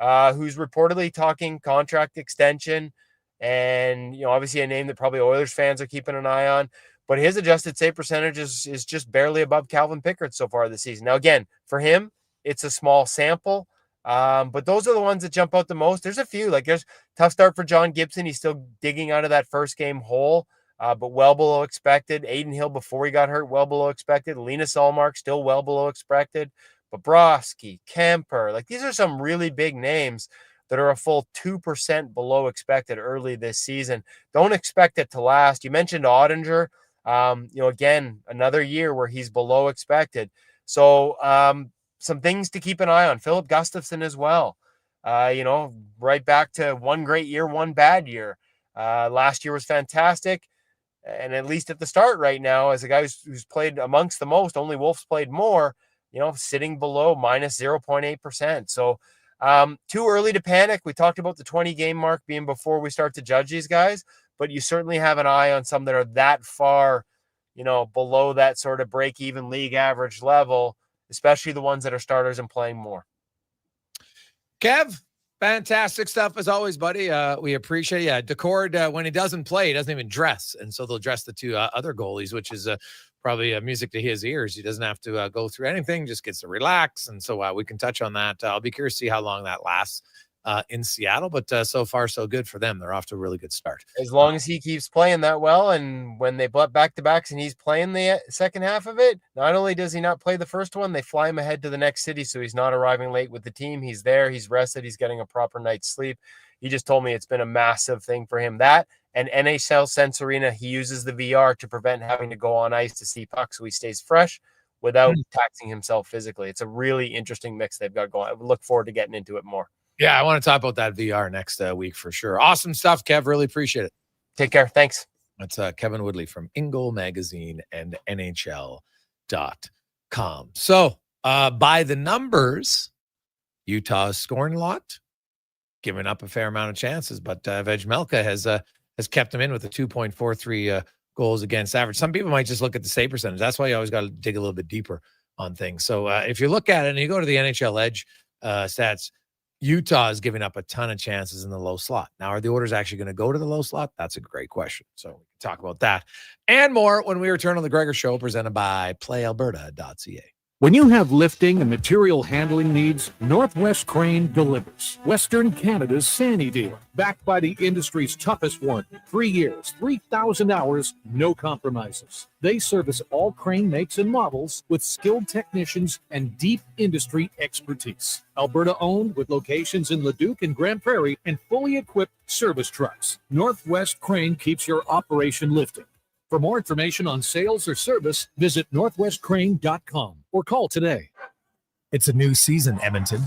Speaker 20: who's reportedly talking contract extension, and obviously a name that probably Oilers fans are keeping an eye on. But his adjusted save percentage is just barely above Calvin Pickard so far this season. Now, again, for him, it's a small sample, but those are the ones that jump out the most. There's a few. There's tough start for John Gibson. He's still digging out of that first game hole, but well below expected. Aiden Hill, before he got hurt, well below expected. Linus Ullmark, still well below expected. Bobrovsky, Kemper, these are some really big names that are a full 2% below expected early this season. Don't expect it to last. You mentioned Ottinger. Again, another year where he's below expected. So some things to keep an eye on. Philip Gustafsson as well. Right back to one great year, one bad year. Last year was fantastic. And at least at the start right now, as a guy who's played amongst the most, only Wolf's played more, sitting below minus 0.8%. So too early to panic. We talked about the 20-game mark being before we start to judge these guys, but you certainly have an eye on some that are that far, below that sort of break-even league average level, especially the ones that are starters and playing more.
Speaker 5: Kev, fantastic stuff as always, buddy. We appreciate it. Yeah, Decord, when he doesn't play, he doesn't even dress, and so they'll dress the two other goalies, which is probably music to his ears. He doesn't have to go through anything, just gets to relax. And so we can touch on that. I'll be curious to see how long that lasts in Seattle, but so far so good for them. They're off to a really good start.
Speaker 20: As long as he keeps playing that well, and when they butt back-to-backs and he's playing the second half of it, not only does he not play the first one, they fly him ahead to the next city, so he's not arriving late with the team. He's there, he's rested, he's getting a proper night's sleep. He just told me it's been a massive thing for him. That And NHL Sense Arena, he uses the VR to prevent having to go on ice to see pucks so he stays fresh without taxing himself physically. It's a really interesting mix they've got going. I look forward to getting into it more.
Speaker 5: Yeah, I want to talk about that VR next week for sure. Awesome stuff, Kev. Really appreciate it.
Speaker 20: Take care. Thanks.
Speaker 5: That's Kevin Woodley from Ingle Magazine and NHL.com. So, by the numbers, Utah is scoring a lot, giving up a fair amount of chances, but Vejmelka has kept them in with a 2.43 goals against average. Some people might just look at the save percentage. That's why you always got to dig a little bit deeper on things. So if you look at it and you go to the NHL Edge stats, Utah is giving up a ton of chances in the low slot. Now, are the Oilers actually going to go to the low slot? That's a great question. So we can talk about that and more when we return on the Gregor Show, presented by PlayAlberta.ca.
Speaker 21: When you have lifting and material handling needs, Northwest Crane delivers. Western Canada's Sani dealer, backed by the industry's toughest one. 3 years, 3,000 hours, no compromises. They service all crane makes and models with skilled technicians and deep industry expertise. Alberta owned with locations in Leduc and Grand Prairie and fully equipped service trucks. Northwest Crane keeps your operation lifting. For more information on sales or service, visit northwestcrane.com or call today.
Speaker 22: It's a new season, Edmonton,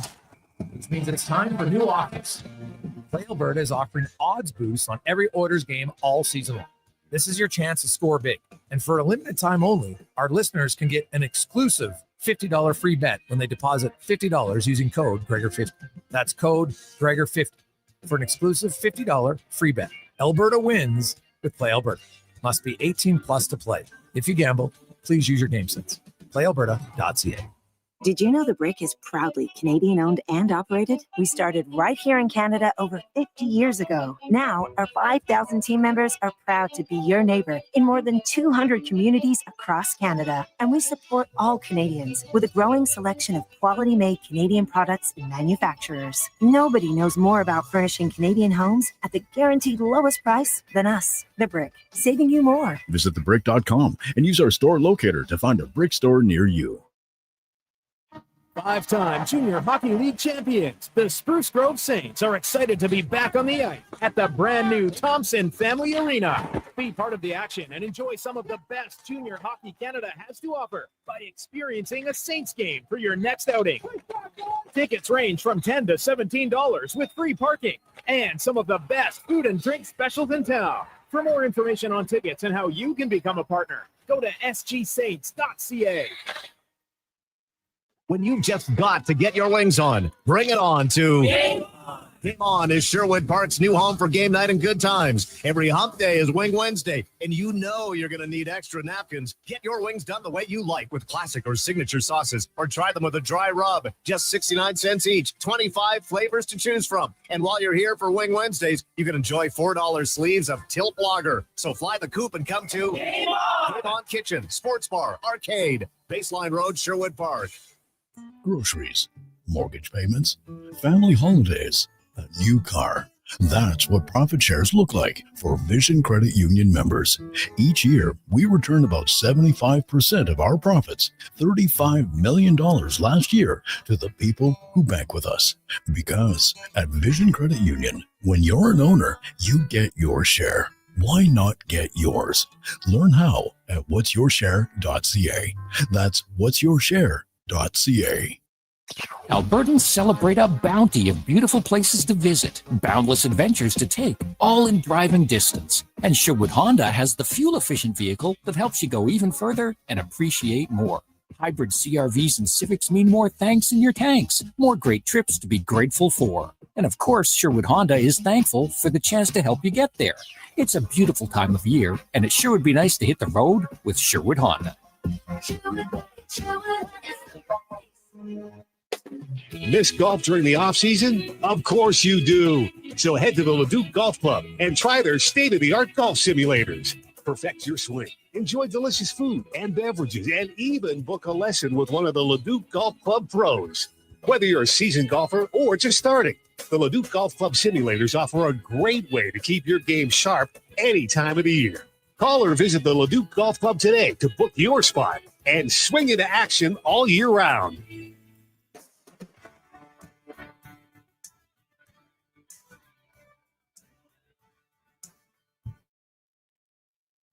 Speaker 22: which means it's time for new offers. Play Alberta is offering odds boosts on every Oilers game all season long. This is your chance to score big. And for a limited time only, our listeners can get an exclusive $50 free bet when they deposit $50 using code Gregor50. That's code Gregor50 for an exclusive $50 free bet. Alberta wins with Play Alberta. Must be 18 plus to play. If you gamble, please use your game sense. PlayAlberta.ca.
Speaker 23: Did you know The Brick is proudly Canadian-owned and operated? We started right here in Canada over 50 years ago. Now, our 5,000 team members are proud to be your neighbor in more than 200 communities across Canada. And we support all Canadians with a growing selection of quality-made Canadian products and manufacturers. Nobody knows more about furnishing Canadian homes at the guaranteed lowest price than us. The Brick, saving you more.
Speaker 6: Visit thebrick.com and use our store locator to find a Brick store near you.
Speaker 15: 5-time Junior Hockey League champions, the Spruce Grove Saints, are excited to be back on the ice at the brand new Thompson Family Arena. Be part of the action and enjoy some of the best Junior Hockey Canada has to offer by experiencing a Saints game for your next outing. Tickets range from $10 to $17 with free parking and some of the best food and drink specials in town. For more information on tickets and how you can become a partner, go to sgsaints.ca.
Speaker 24: When you've just got to get your wings on, bring it on to Game On is Sherwood Park's new home for game night and good times. Every hump day is Wing Wednesday, and you know you're going to need extra napkins. Get your wings done the way you like with classic or signature sauces, or try them with a dry rub. Just 69 cents each, 25 flavors to choose from. And while you're here for Wing Wednesdays, you can enjoy $4 sleeves of Tilt Lager. So fly the coop and come to Game On Kitchen, Sports Bar, Arcade, Baseline Road, Sherwood Park.
Speaker 6: Groceries, mortgage payments, family holidays, a new car. That's what profit shares look like for Vision Credit Union members. Each year, we return about 75% of our profits, $35 million last year, to the people who bank with us. Because at Vision Credit Union, when you're an owner, you get your share. Why not get yours? Learn how at whatsyourshare.ca. That's whatsyourshare.ca.
Speaker 25: Albertans celebrate a bounty of beautiful places to visit, boundless adventures to take, all in driving distance. And Sherwood Honda has the fuel-efficient vehicle that helps you go even further and appreciate more. Hybrid CRVs and Civics mean more thanks in your tanks, more great trips to be grateful for. And of course, Sherwood Honda is thankful for the chance to help you get there. It's a beautiful time of year, and it sure would be nice to hit the road with Sherwood Honda.
Speaker 26: Miss golf during the off-season? Of course you do. So head to the Leduc Golf Club and try their state-of-the-art golf simulators. Perfect your swing, enjoy delicious food and beverages, and even book a lesson with one of the Leduc Golf Club pros. Whether you're a seasoned golfer or just starting, the Leduc Golf Club simulators offer a great way to keep your game sharp any time of the year. Call or visit the Leduc Golf Club today to book your spot and swing into action all year round.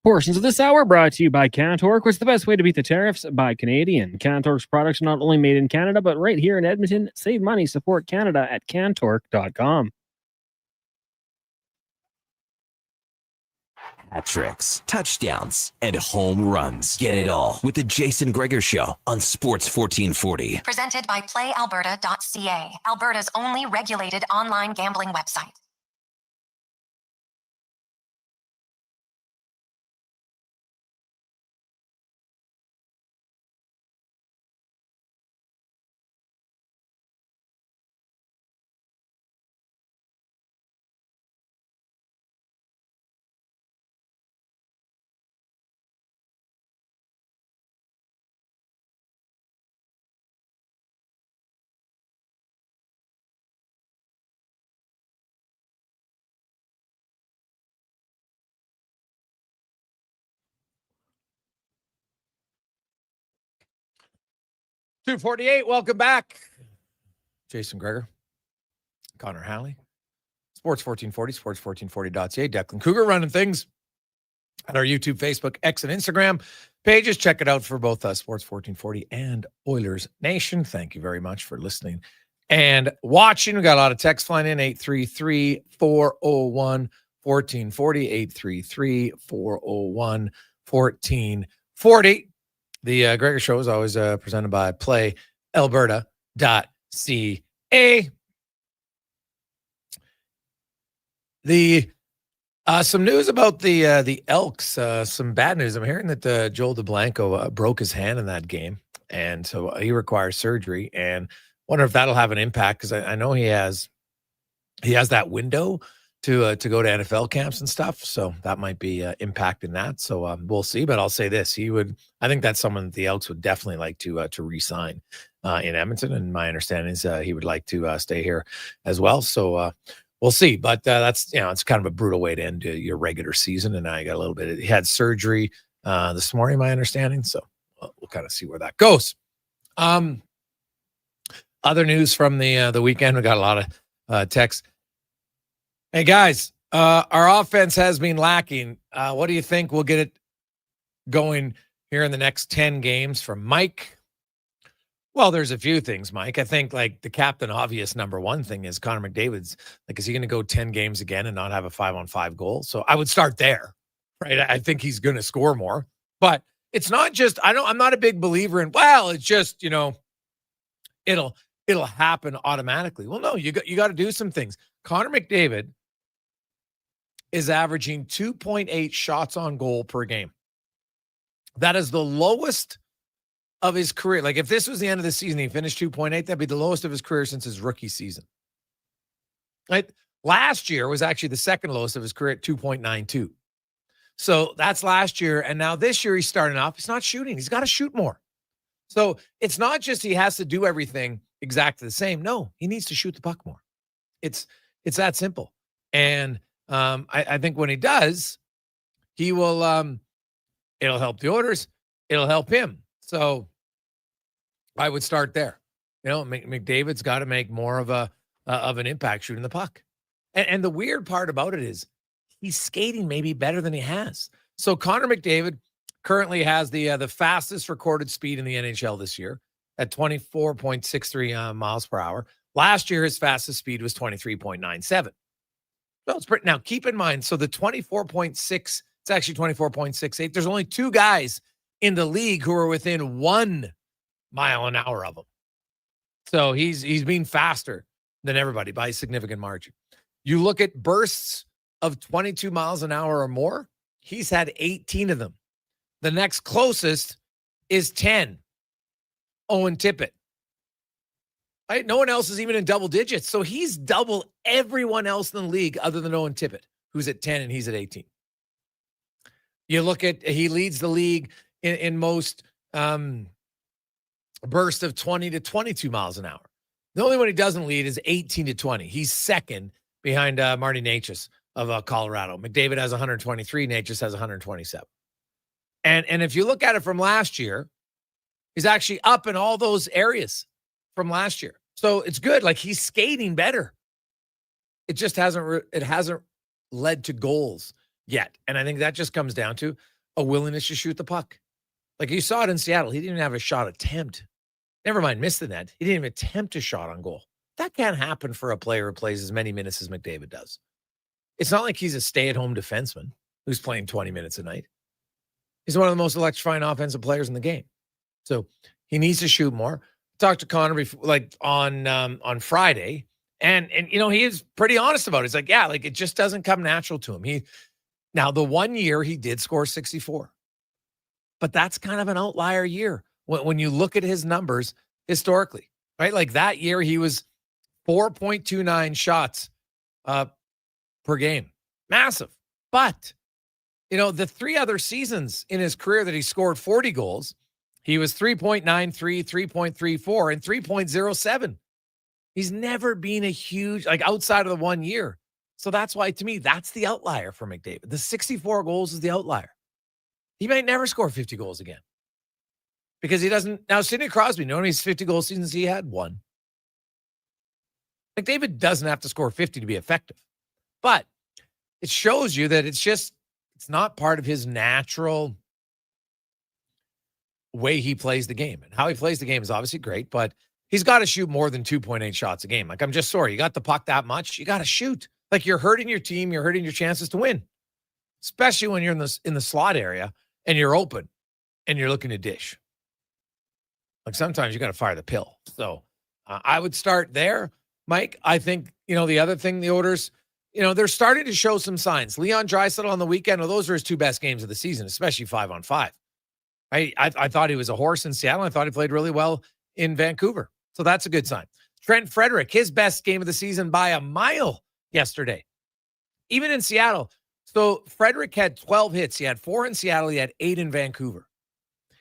Speaker 11: Portions of this hour brought to you by CanTorque. What's the best way to beat the tariffs? By Canadian. CanTorque's products are not only made in Canada, but right here in Edmonton. Save money, support Canada at CanTorque.com.
Speaker 9: Hat tricks, touchdowns, and home runs. Get it all with the Jason Gregor Show on Sports 1440.
Speaker 10: Presented by PlayAlberta.ca, Alberta's only regulated online gambling website.
Speaker 5: .248, welcome back. Jason Gregor, Connor Halley, Sports 1440, sports1440.ca. Declan Cougar running things at our YouTube, Facebook, X, and Instagram pages. Check it out for both Sports 1440 and Oilers Nation. Thank you very much for listening and watching. We got a lot of text flying in, 833-401-1440, 833-401-1440. The Gregor Show is always presented by PlayAlberta.ca. The some news about the Elks. Some bad news. I'm hearing that Joel DeBlanco broke his hand in that game, and so he requires surgery. And wonder if that'll have an impact, because I know he has that window to go to NFL camps and stuff. So that might be impacting that. So we'll see. But I'll say this: I think that's someone that the Elks would definitely like to re-sign in Edmonton. And my understanding is he would like to stay here as well. So we'll see. But that's, it's kind of a brutal way to end your regular season. And now you got a little bit. He had surgery this morning, my understanding. So we'll kind of see where that goes. Other news from the weekend. We got a lot of texts. Hey, guys, our offense has been lacking. What do you think we'll get it going here in the next 10 games from Mike? Well, there's a few things, Mike. I think, like, the captain obvious number one thing is Connor McDavid's. Like, is he going to go 10 games again and not have a 5-on-5 goal? So I would start there, right? I think he's going to score more. But it's not just, I'm not a big believer in, well, it's just, it'll happen automatically. Well, no, you got to do some things. Connor McDavid is averaging 2.8 shots on goal per game. That is the lowest of his career. Like, if this was the end of the season, he finished 2.8, that'd be the lowest of his career since his rookie season. Right? Last year was actually the second lowest of his career at 2.92. So that's last year. And now this year he's starting off. He's not shooting. He's got to shoot more. So it's not just he has to do everything exactly the same. No, he needs to shoot the puck more. It's that simple. And I think when he does, he will, it'll help the Oilers. It'll help him. So I would start there. McDavid's got to make more of an impact shooting the puck. And the weird part about it is he's skating maybe better than he has. So Connor McDavid currently has the fastest recorded speed in the NHL this year at 24.63 miles per hour. Last year, his fastest speed was 23.97. Well, it's pretty. Now, keep in mind, so the 24.6, it's actually 24.68. There's only two guys in the league who are within 1 mile an hour of him. So he's being faster than everybody by a significant margin. You look at bursts of 22 miles an hour or more, he's had 18 of them. The next closest is 10. Owen Tippett. Right? No one else is even in double digits. So he's double everyone else in the league other than Owen Tippett, who's at 10 and he's at 18. You look at, he leads the league in most burst of 20 to 22 miles an hour. The only one he doesn't lead is 18 to 20. He's second behind Marty Necas of Colorado. McDavid has 123. Necas has 127. And if you look at it from last year, he's actually up in all those areas from last year. So it's good. Like, he's skating better. It just hasn't led to goals yet. And I think that just comes down to a willingness to shoot the puck. Like you saw it in Seattle. He didn't even have a shot attempt. Never mind, missed the net. He didn't even attempt a shot on goal. That can't happen for a player who plays as many minutes as McDavid does. It's not like he's a stay-at-home defenseman who's playing 20 minutes a night. He's one of the most electrifying offensive players in the game. So he needs to shoot more. Talked to Connor before, like on Friday, and he is pretty honest about it. He's like, yeah, like it just doesn't come natural to him. Now the 1 year he did score 64, but that's kind of an outlier year when you look at his numbers historically, right? Like that year he was 4.29 shots per game. Massive. But, the 3 other seasons in his career that he scored 40 goals, he was 3.93, 3.34, and 3.07. He's never been a huge, like outside of the 1 year. So that's why, to me, that's the outlier for McDavid. The 64 goals is the outlier. He might never score 50 goals again because he doesn't. Now, Sidney Crosby, how many 50 goal seasons he had? 1. McDavid doesn't have to score 50 to be effective, but it shows you that it's not part of his natural way he plays the game. And how he plays the game is obviously great, but he's got to shoot more than 2.8 shots a game. Like, I'm just sorry. You got the puck that much, you got to shoot. Like, you're hurting your team. You're hurting your chances to win, especially when you're in the slot area and you're open and you're looking to dish. Like, sometimes you got to fire the pill. So I would start there. Mike, I think, the other thing, the Oilers, they're starting to show some signs. Leon Draisaitl on the weekend, those are his 2 best games of the season, especially 5-on-5. I thought he was a horse in Seattle. I thought he played really well in Vancouver. So that's a good sign. Trent Frederick, his best game of the season by a mile yesterday, even in Seattle. So Frederick had 12 hits. He had 4 in Seattle. He had 8 in Vancouver.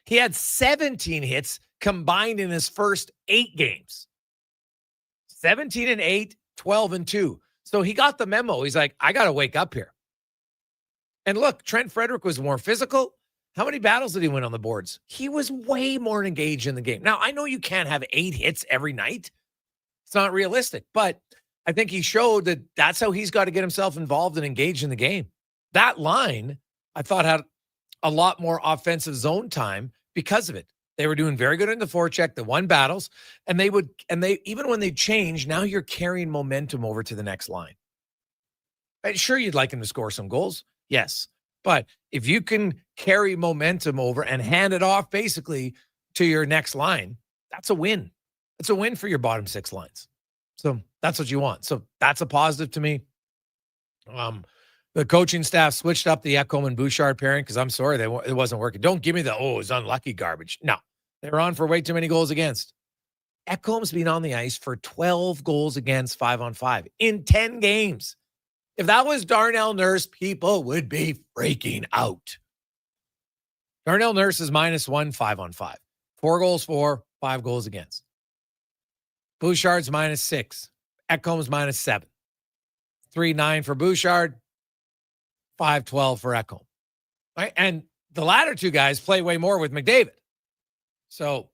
Speaker 5: He had 17 hits combined in his first 8 games. 17 and 8, 12 and 2. So he got the memo. He's like, I got to wake up here. And look, Trent Frederick was more physical. How many battles did he win on the boards? He was way more engaged in the game. Now, I know you can't have 8 hits every night. It's not realistic, but I think he showed that that's how he's got to get himself involved and engaged in the game. That line, I thought, had a lot more offensive zone time because of it. They were doing very good in the forecheck, the won battles, and they even when they change, now you're carrying momentum over to the next line. Sure, you'd like him to score some goals. Yes. But if you can carry momentum over and hand it off basically to your next line, that's a win. It's a win for your bottom 6 lines. So that's what you want. So that's a positive to me. The coaching staff switched up the Ekholm and Bouchard pairing because I'm sorry, it wasn't working. Don't give me the, it's unlucky garbage. No, they were on for way too many goals against. Ekholm's been on the ice for 12 goals against 5-on-5 in 10 games. If that was Darnell Nurse, people would be freaking out. Darnell Nurse is -1, 5-on-5. 4 goals for, 5 goals against. Bouchard's -6. Ekholm's -7. 3-9 for Bouchard. 5-12 for Ekholm. Right? And the latter 2 guys play way more with McDavid. So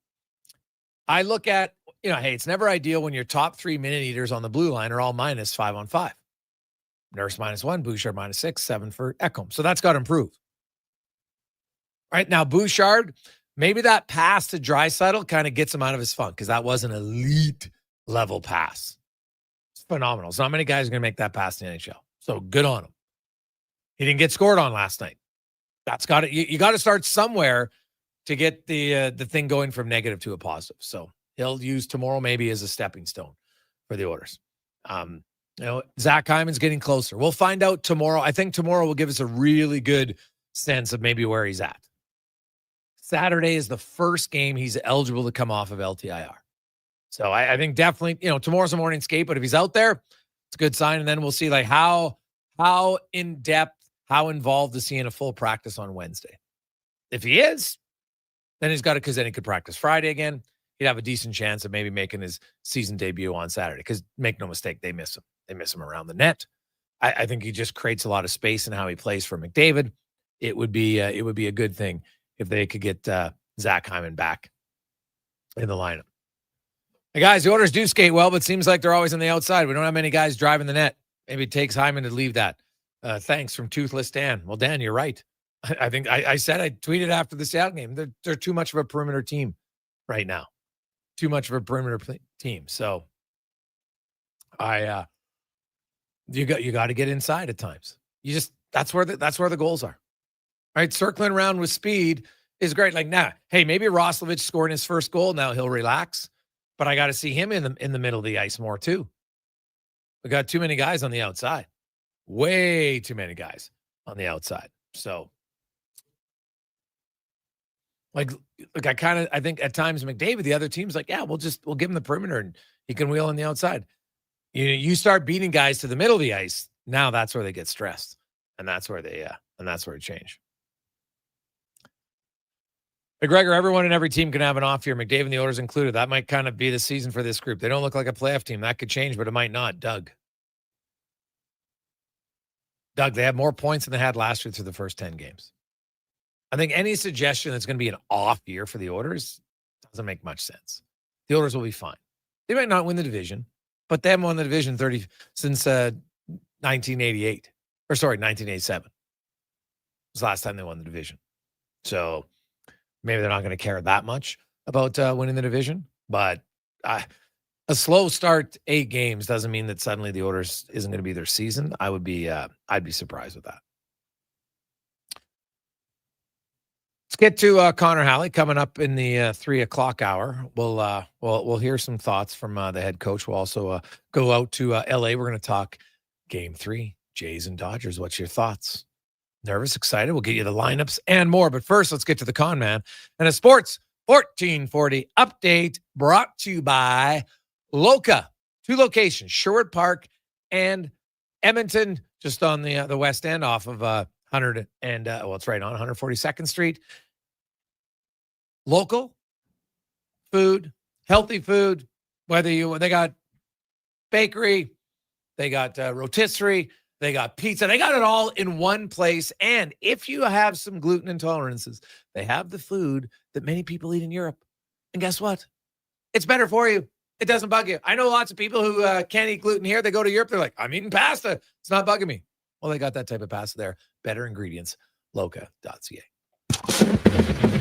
Speaker 5: I look at, hey, it's never ideal when your top 3 minute eaters on the blue line are all -5-on-5. Nurse -1, Bouchard -6, 7 for Ekholm. So that's got to improve. Right now, Bouchard, maybe that pass to Draisaitl kind of gets him out of his funk because that was an elite level pass. It's phenomenal. So not many guys are going to make that pass in the NHL. So good on him. He didn't get scored on last night. That's got to, you got to start somewhere to get the thing going from negative to a positive. So he'll use tomorrow maybe as a stepping stone for the Oilers. Zach Hyman's getting closer. We'll find out tomorrow. I think tomorrow will give us a really good sense of maybe where he's at. Saturday is the first game he's eligible to come off of LTIR. So I think definitely, tomorrow's a morning skate, but if he's out there, it's a good sign. And then we'll see like how in depth, how involved is he in a full practice on Wednesday? If he is, then he's got it because then he could practice Friday again. He'd have a decent chance of maybe making his season debut on Saturday because make no mistake, they miss him. They miss him around the net. I think he just creates a lot of space in how he plays for McDavid. It would be a good thing if they could get Zach Hyman back in the lineup. Hey guys, the Oilers do skate well, but it seems like they're always on the outside. We don't have many guys driving the net. Maybe it takes Hyman to leave that. Thanks from Toothless Dan. Well, Dan, you're right. I think I tweeted after the Seattle game, they're too much of a perimeter team right now. Too much of a perimeter team. So you got to get inside at times. That's where the goals are. Right? Circling around with speed is great. Like, hey, maybe Roslovic scoring his first goal. Now he'll relax. But I got to see him in the middle of the ice more too. We got too many guys on the outside. Way too many guys on the outside. So I think at times McDavid, the other team's like, yeah, we'll give him the perimeter and he can wheel on the outside. You start beating guys to the middle of the ice. Now that's where they get stressed. And that's where they change. But Gregor, everyone in every team can have an off year. McDavid and the Oilers included. That might kind of be the season for this group. They don't look like a playoff team. That could change, but it might not. Doug, they have more points than they had last year through the first 10 games. I think any suggestion that's going to be an off year for the Oilers doesn't make much sense. The Oilers will be fine. They might not win the division, but they haven't won the division since 1988. Or sorry, 1987. It was the last time they won the division. So maybe they're not going to care that much about winning the division. But a slow start, 8 games, doesn't mean that suddenly the Oilers isn't going to be their season. I'd be surprised with that. Let's get to Connor Halley coming up in the 3:00 hour. We'll hear some thoughts from the head coach. We'll also go out to LA. We're going to talk Game 3, Jays and Dodgers. What's your thoughts? Nervous, excited? We'll get you the lineups and more. But first, let's get to the con man and a Sports 1440 update brought to you by Loca. 2 locations, Sherwood Park and Edmonton, just on the west end off of 100 and it's right on 142nd Street. Local food, healthy food. They got bakery, they got rotisserie, they got pizza. They got it all in one place. And if you have some gluten intolerances, they have the food that many people eat in Europe. And guess what? It's better for you. It doesn't bug you. I know lots of people who can't eat gluten here. They go to Europe. They're like, I'm eating pasta. It's not bugging me. Well, they got that type of pasta there. Better ingredients. Loca.ca.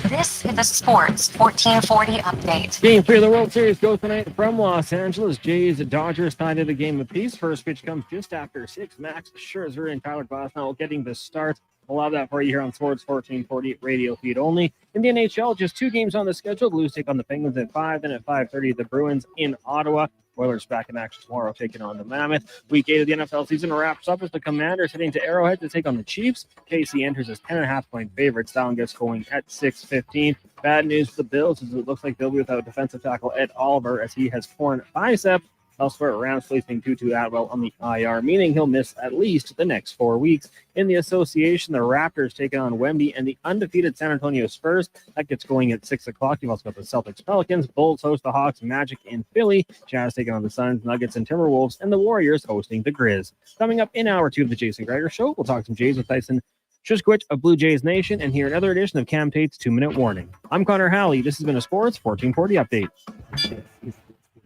Speaker 10: This is a Sports 1440 update.
Speaker 11: Game 3 of the World Series goes tonight from Los Angeles. Jays and Dodgers tied in a game apiece. First pitch comes just after 6. Max Scherzer and Tyler Glasnow getting the start. We'll have that for you here on Sports 1440 radio feed only. In the NHL, just 2 games on the schedule. The Blues take on the Penguins at 5, then at 5:30 the Bruins in Ottawa. Oilers back in action tomorrow, taking on the Mammoth. Week 8 of the NFL season wraps up as the Commanders heading to Arrowhead to take on the Chiefs. KC enters as 10.5-point favorites. Down gets going at 6:15. Bad news for the Bills as it looks like they'll be without defensive tackle Ed Oliver as he has torn bicep. Elsewhere, Rams placing Tutu Atwell on the IR, meaning he'll miss at least the next 4 weeks. In the association, the Raptors taking on Wemby and the undefeated San Antonio Spurs. That gets going at 6 o'clock. You've also got the Celtics Pelicans. Bulls host the Hawks, Magic in Philly. Jazz taking on the Suns, Nuggets and Timberwolves, and the Warriors hosting the Grizz. Coming up in hour 2 of the Jason Gregor Show, we'll talk some Jays with Tyson Shushkwich of Blue Jays Nation and hear another edition of Cam Tait's 2-Minute Warning. I'm Connor Halley. This has been a Sports 1440 update.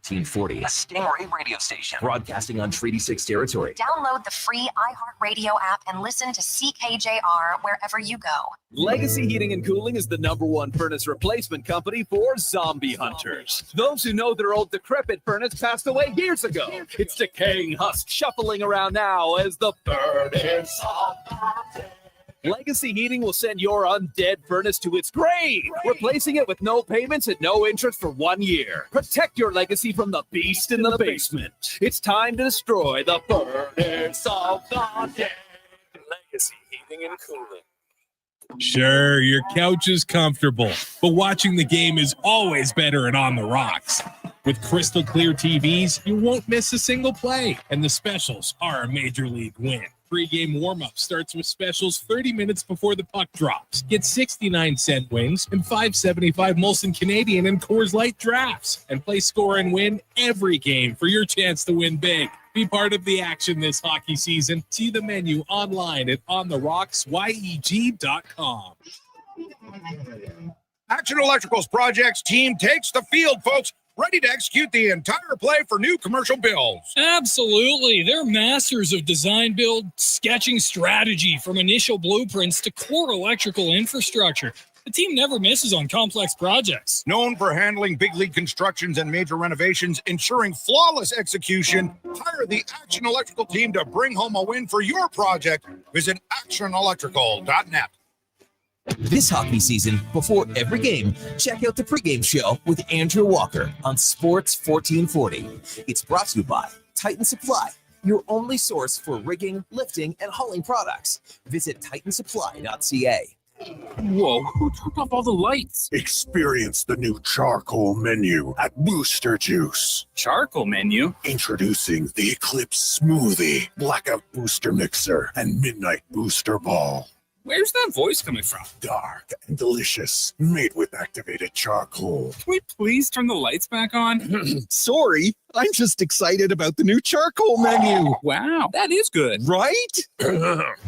Speaker 9: 1440, a Stingray radio station broadcasting on Treaty 6 territory.
Speaker 10: Download the free iHeartRadio app and listen to CKJR wherever you go.
Speaker 1: Legacy Heating and Cooling is the #1 furnace replacement company for zombie hunters. Those who know their old decrepit furnace passed away years ago. Its decaying husk shuffling around now as the furnace of Legacy Heating will send your undead furnace to its grave, replacing it with no payments and no interest for 1 year. Protect your legacy from the beast in the basement. It's time to destroy the furnace of the dead. Legacy Heating and Cooling.
Speaker 2: Sure, your couch is comfortable, but watching the game is always better and on the rocks. With crystal clear TVs, you won't miss a single play, and the specials are a major league win. Pre-game warm-up starts with specials 30 minutes before the puck drops. Get 69-cent wings and $5.75 Molson Canadian and Coors Light drafts. And play score and win every game for your chance to win big. Be part of the action this hockey season. See the menu online at ontherocksyeg.com.
Speaker 3: Action Electrical's projects team takes the field, folks. ready to execute the entire play for new commercial builds.
Speaker 7: Absolutely. They're masters of design, build, sketching strategy from initial blueprints to core electrical infrastructure. The team never misses on complex projects.
Speaker 3: Known for handling big league constructions and major renovations, ensuring flawless execution, hire the Action Electrical team to bring home a win for your project. Visit actionelectrical.net.
Speaker 9: This hockey season, before every game, check out the pregame show with Andrew Walker on Sports 1440. It's brought to you by Titan Supply, your only source for rigging, lifting, and hauling products. Visit titansupply.ca.
Speaker 7: Whoa, who turned off all the lights?
Speaker 8: Experience the new charcoal menu at Booster Juice.
Speaker 7: Charcoal menu?
Speaker 8: Introducing the Eclipse Smoothie, Blackout Booster Mixer, and Midnight Booster Ball.
Speaker 7: Where's that voice coming from?
Speaker 8: Dark and delicious, made with activated charcoal.
Speaker 7: Can we please turn the lights back on?
Speaker 12: Sorry, I'm just excited about the new charcoal menu.
Speaker 7: Wow, that is good.
Speaker 12: Right?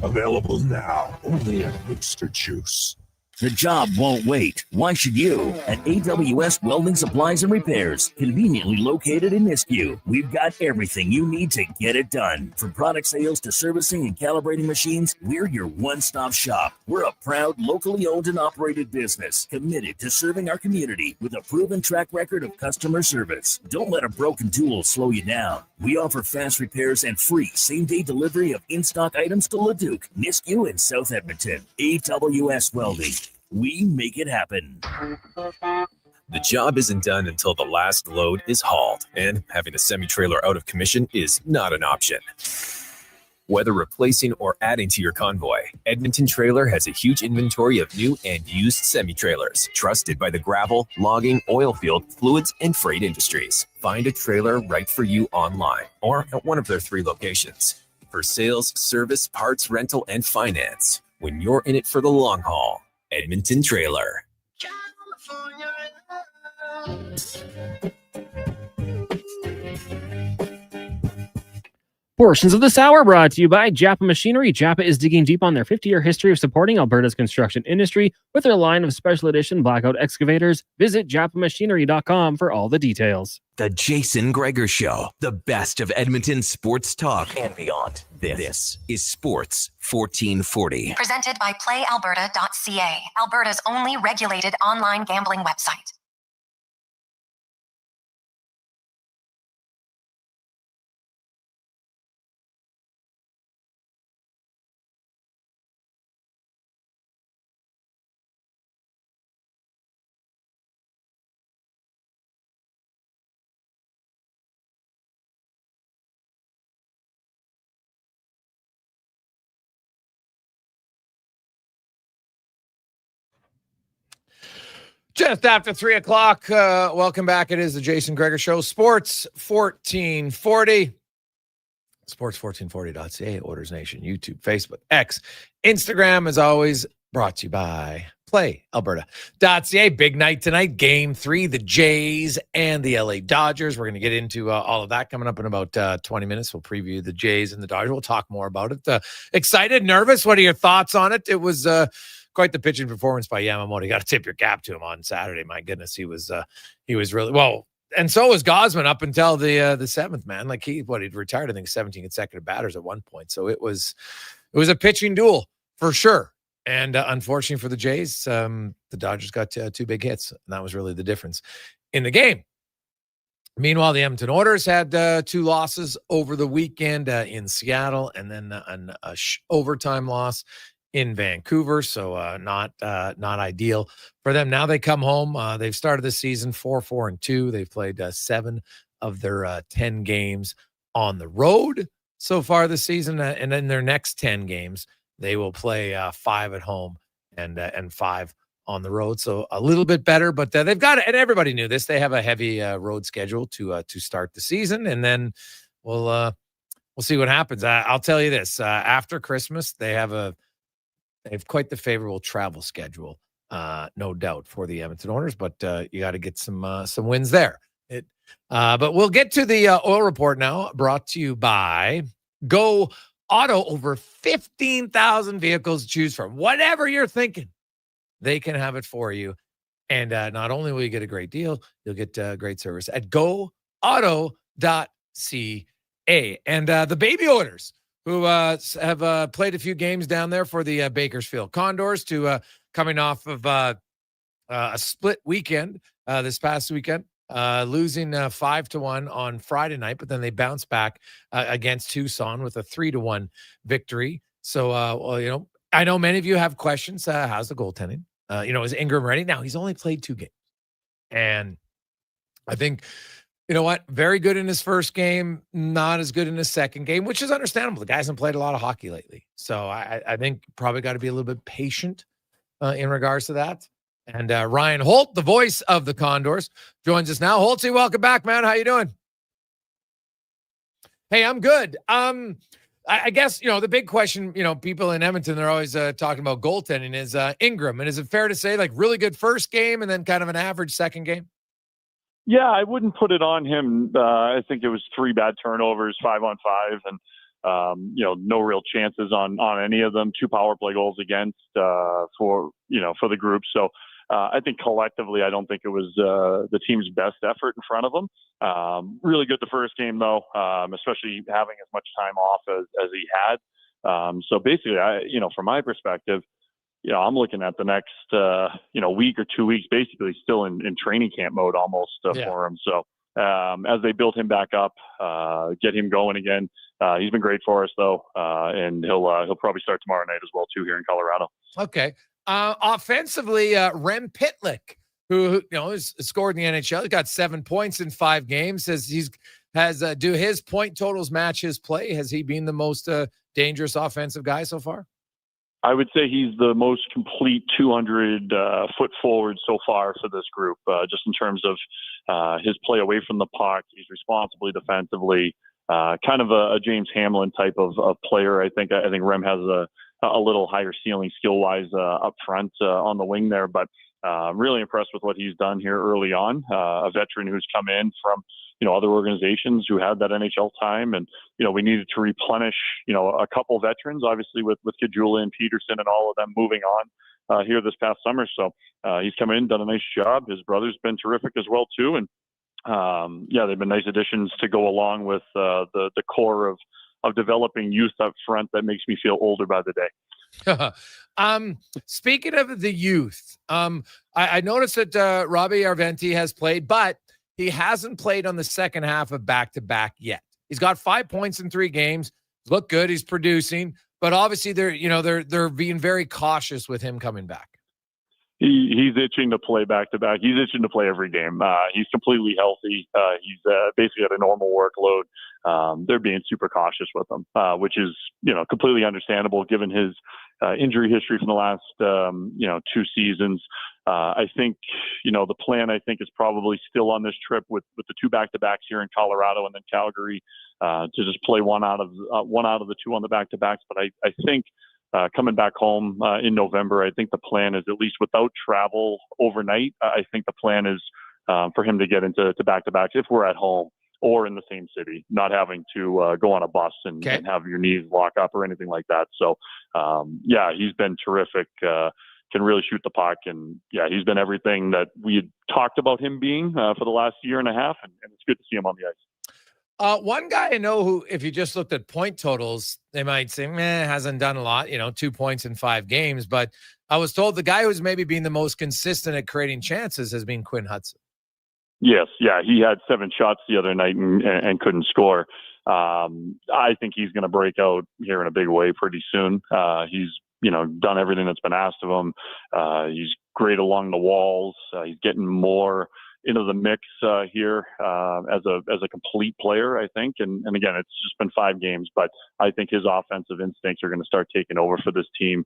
Speaker 8: Available now, only at Booster Juice.
Speaker 13: The job won't wait. Why should you? At AWS Welding Supplies and Repairs, conveniently located in Nisku, we've got everything you need to get it done. From product sales to servicing and calibrating machines, we're your one-stop shop. We're a proud, locally owned and operated business, committed to serving our community with a proven track record of customer service. Don't let a broken tool slow you down. We offer fast repairs and free same-day delivery of in-stock items to Leduc, Nisku, and South Edmonton. AWS Welding. We make it happen.
Speaker 14: The job isn't done until the last load is hauled, and having a semi-trailer out of commission is not an option. Whether replacing or adding to your convoy, Edmonton Trailer has a huge inventory of new and used semi-trailers, trusted by the gravel, logging, oil field, fluids, and freight industries. Find a trailer right for you online or at one of their 3 locations. For sales, service, parts, rental, and finance, when you're in it for the long haul, Edmonton Trailer.
Speaker 11: Portions of this hour brought to you by Japa Machinery. Japa is digging deep on their 50-year history of supporting Alberta's construction industry with their line of special edition blackout excavators. Visit japamachinery.com for all the details.
Speaker 9: The Jason Gregor Show, the best of Edmonton sports talk and beyond. This is Sports 1440.
Speaker 10: Presented by PlayAlberta.ca, Alberta's only regulated online gambling website.
Speaker 5: Just after 3 o'clock, welcome back. It is the Jason Gregor Show, Sports 1440. Sports1440.ca, OilersNation, YouTube, Facebook, X, Instagram, as always, brought to you by PlayAlberta.ca. Big night tonight, Game 3, the Jays and the LA Dodgers. We're going to get into all of that coming up in about 20 minutes. We'll preview the Jays and the Dodgers. We'll talk more about it. Excited, nervous? What are your thoughts on it? It was quite the pitching performance by Yamamoto. You got to tip your cap to him on Saturday. My goodness, he was really well, and so was Gosman up until the seventh, man. Like he'd retired, I think, 17 consecutive batters at one point. So it was a pitching duel for sure. And unfortunately for the Jays, the Dodgers got 2 big hits, and that was really the difference in the game. Meanwhile, the Edmonton Oilers had 2 losses over the weekend in Seattle, and then an overtime loss in Vancouver. So not ideal for them. Now they come home. They've started the season 4-4-2. They've played 7 of their 10 games on the road so far this season. And in their next 10 games, they will play 5 at home and 5 on the road. So a little bit better, but they've got it. And everybody knew this. They have a heavy road schedule to start the season. And then we'll see what happens. I'll tell you this, after Christmas, they have quite the favorable travel schedule, no doubt, for the Edmonton Oilers, but you got to get some wins there. But we'll get to the oil report now, brought to you by Go Auto. Over 15,000 vehicles to choose from. Whatever you're thinking, they can have it for you And not only will you get a great deal, you'll get great service at goauto.ca. And the baby owners who have played a few games down there for the Bakersfield Condors to coming off of a split weekend this past weekend, losing 5-1 on Friday night, but then they bounced back against Tucson with a 3-1 victory. So, I know many of you have questions. How's the goaltending? Is Ingram ready? Now, he's only played 2 games. And I think, you know what? Very good in his first game, not as good in his second game, which is understandable. The guy hasn't played a lot of hockey lately. So I think probably got to be a little bit patient in regards to that. And Ryan Holt, the voice of the Condors, joins us now. Holtzy, welcome back, man. How you doing? Hey, I'm good. I guess, the big question, people in Edmonton, they're always talking about goaltending is Ingram. And is it fair to say, like, really good first game and then kind of an average second game?
Speaker 4: Yeah, I wouldn't put it on him. I think it was 3 bad turnovers, 5-on-5, and no real chances on any of them. 2 power play goals against for the group. So I think collectively, I don't think it was the team's best effort in front of them. Really good the first game, though, especially having as much time off as he had. So basically, from my perspective, I'm looking at the next, week or 2 weeks, basically still in training camp mode almost for him. So as they build him back up, get him going again, he's been great for us, though, and he'll probably start tomorrow night as well, too, here in Colorado.
Speaker 5: Okay. Offensively, Rem Pitlick, who has scored in the NHL, he's got 7 points in 5 games. Do his point totals match his play? Has he been the most dangerous offensive guy so far?
Speaker 4: I would say he's the most complete 200 foot forward so far for this group, just in terms of his play away from the puck. He's responsibly defensively, kind of a James Hamlin type of player. I think Rem has a little higher ceiling skill-wise up front on the wing there, but really impressed with what he's done here early on. A veteran who's come in from other organizations who had that NHL time, and we needed to replenish a couple veterans, obviously with Kajula and Peterson and all of them moving on here this past summer. So he's come in, done a nice job. His brother's been terrific as well too, and they've been nice additions to go along with the core of developing youth up front that makes me feel older by the day.
Speaker 5: Speaking of the youth, I noticed that Robbie Arventi has played, but he hasn't played on the second half of back-to-back yet. He's got 5 points in 3 games. Look good. He's producing, but obviously they're being very cautious with him coming back.
Speaker 4: He's itching to play back-to-back. He's itching to play every game. He's completely healthy. He's basically at a normal workload. They're being super cautious with him, which is, completely understandable given his injury history from the last, 2 seasons. I think, the plan, is probably still on this trip with the 2 back-to-backs here in Colorado and then Calgary to just play one out of the 2 on the back-to-backs. But I think coming back home in November, I think the plan is, at least without travel overnight, I think the plan is for him to get into back-to-backs if we're at home or in the same city, not having to go on a bus and have your knees lock up or anything like that. So, he's been terrific, can really shoot the puck. And, he's been everything that we had talked about him being for the last year and a half, and it's good to see him on the ice.
Speaker 5: One guy I know who, if you just looked at point totals, they might say, hasn't done a lot, 2 points in 5 games. But I was told the guy who's maybe been the most consistent at creating chances has been Quinn Hudson.
Speaker 4: Yes. Yeah. He had 7 shots the other night and couldn't score. I think he's going to break out here in a big way pretty soon. He's, done everything that's been asked of him. He's great along the walls. He's getting more into the mix here as a complete player, I think. And again, it's just been 5 games, but I think his offensive instincts are going to start taking over for this team.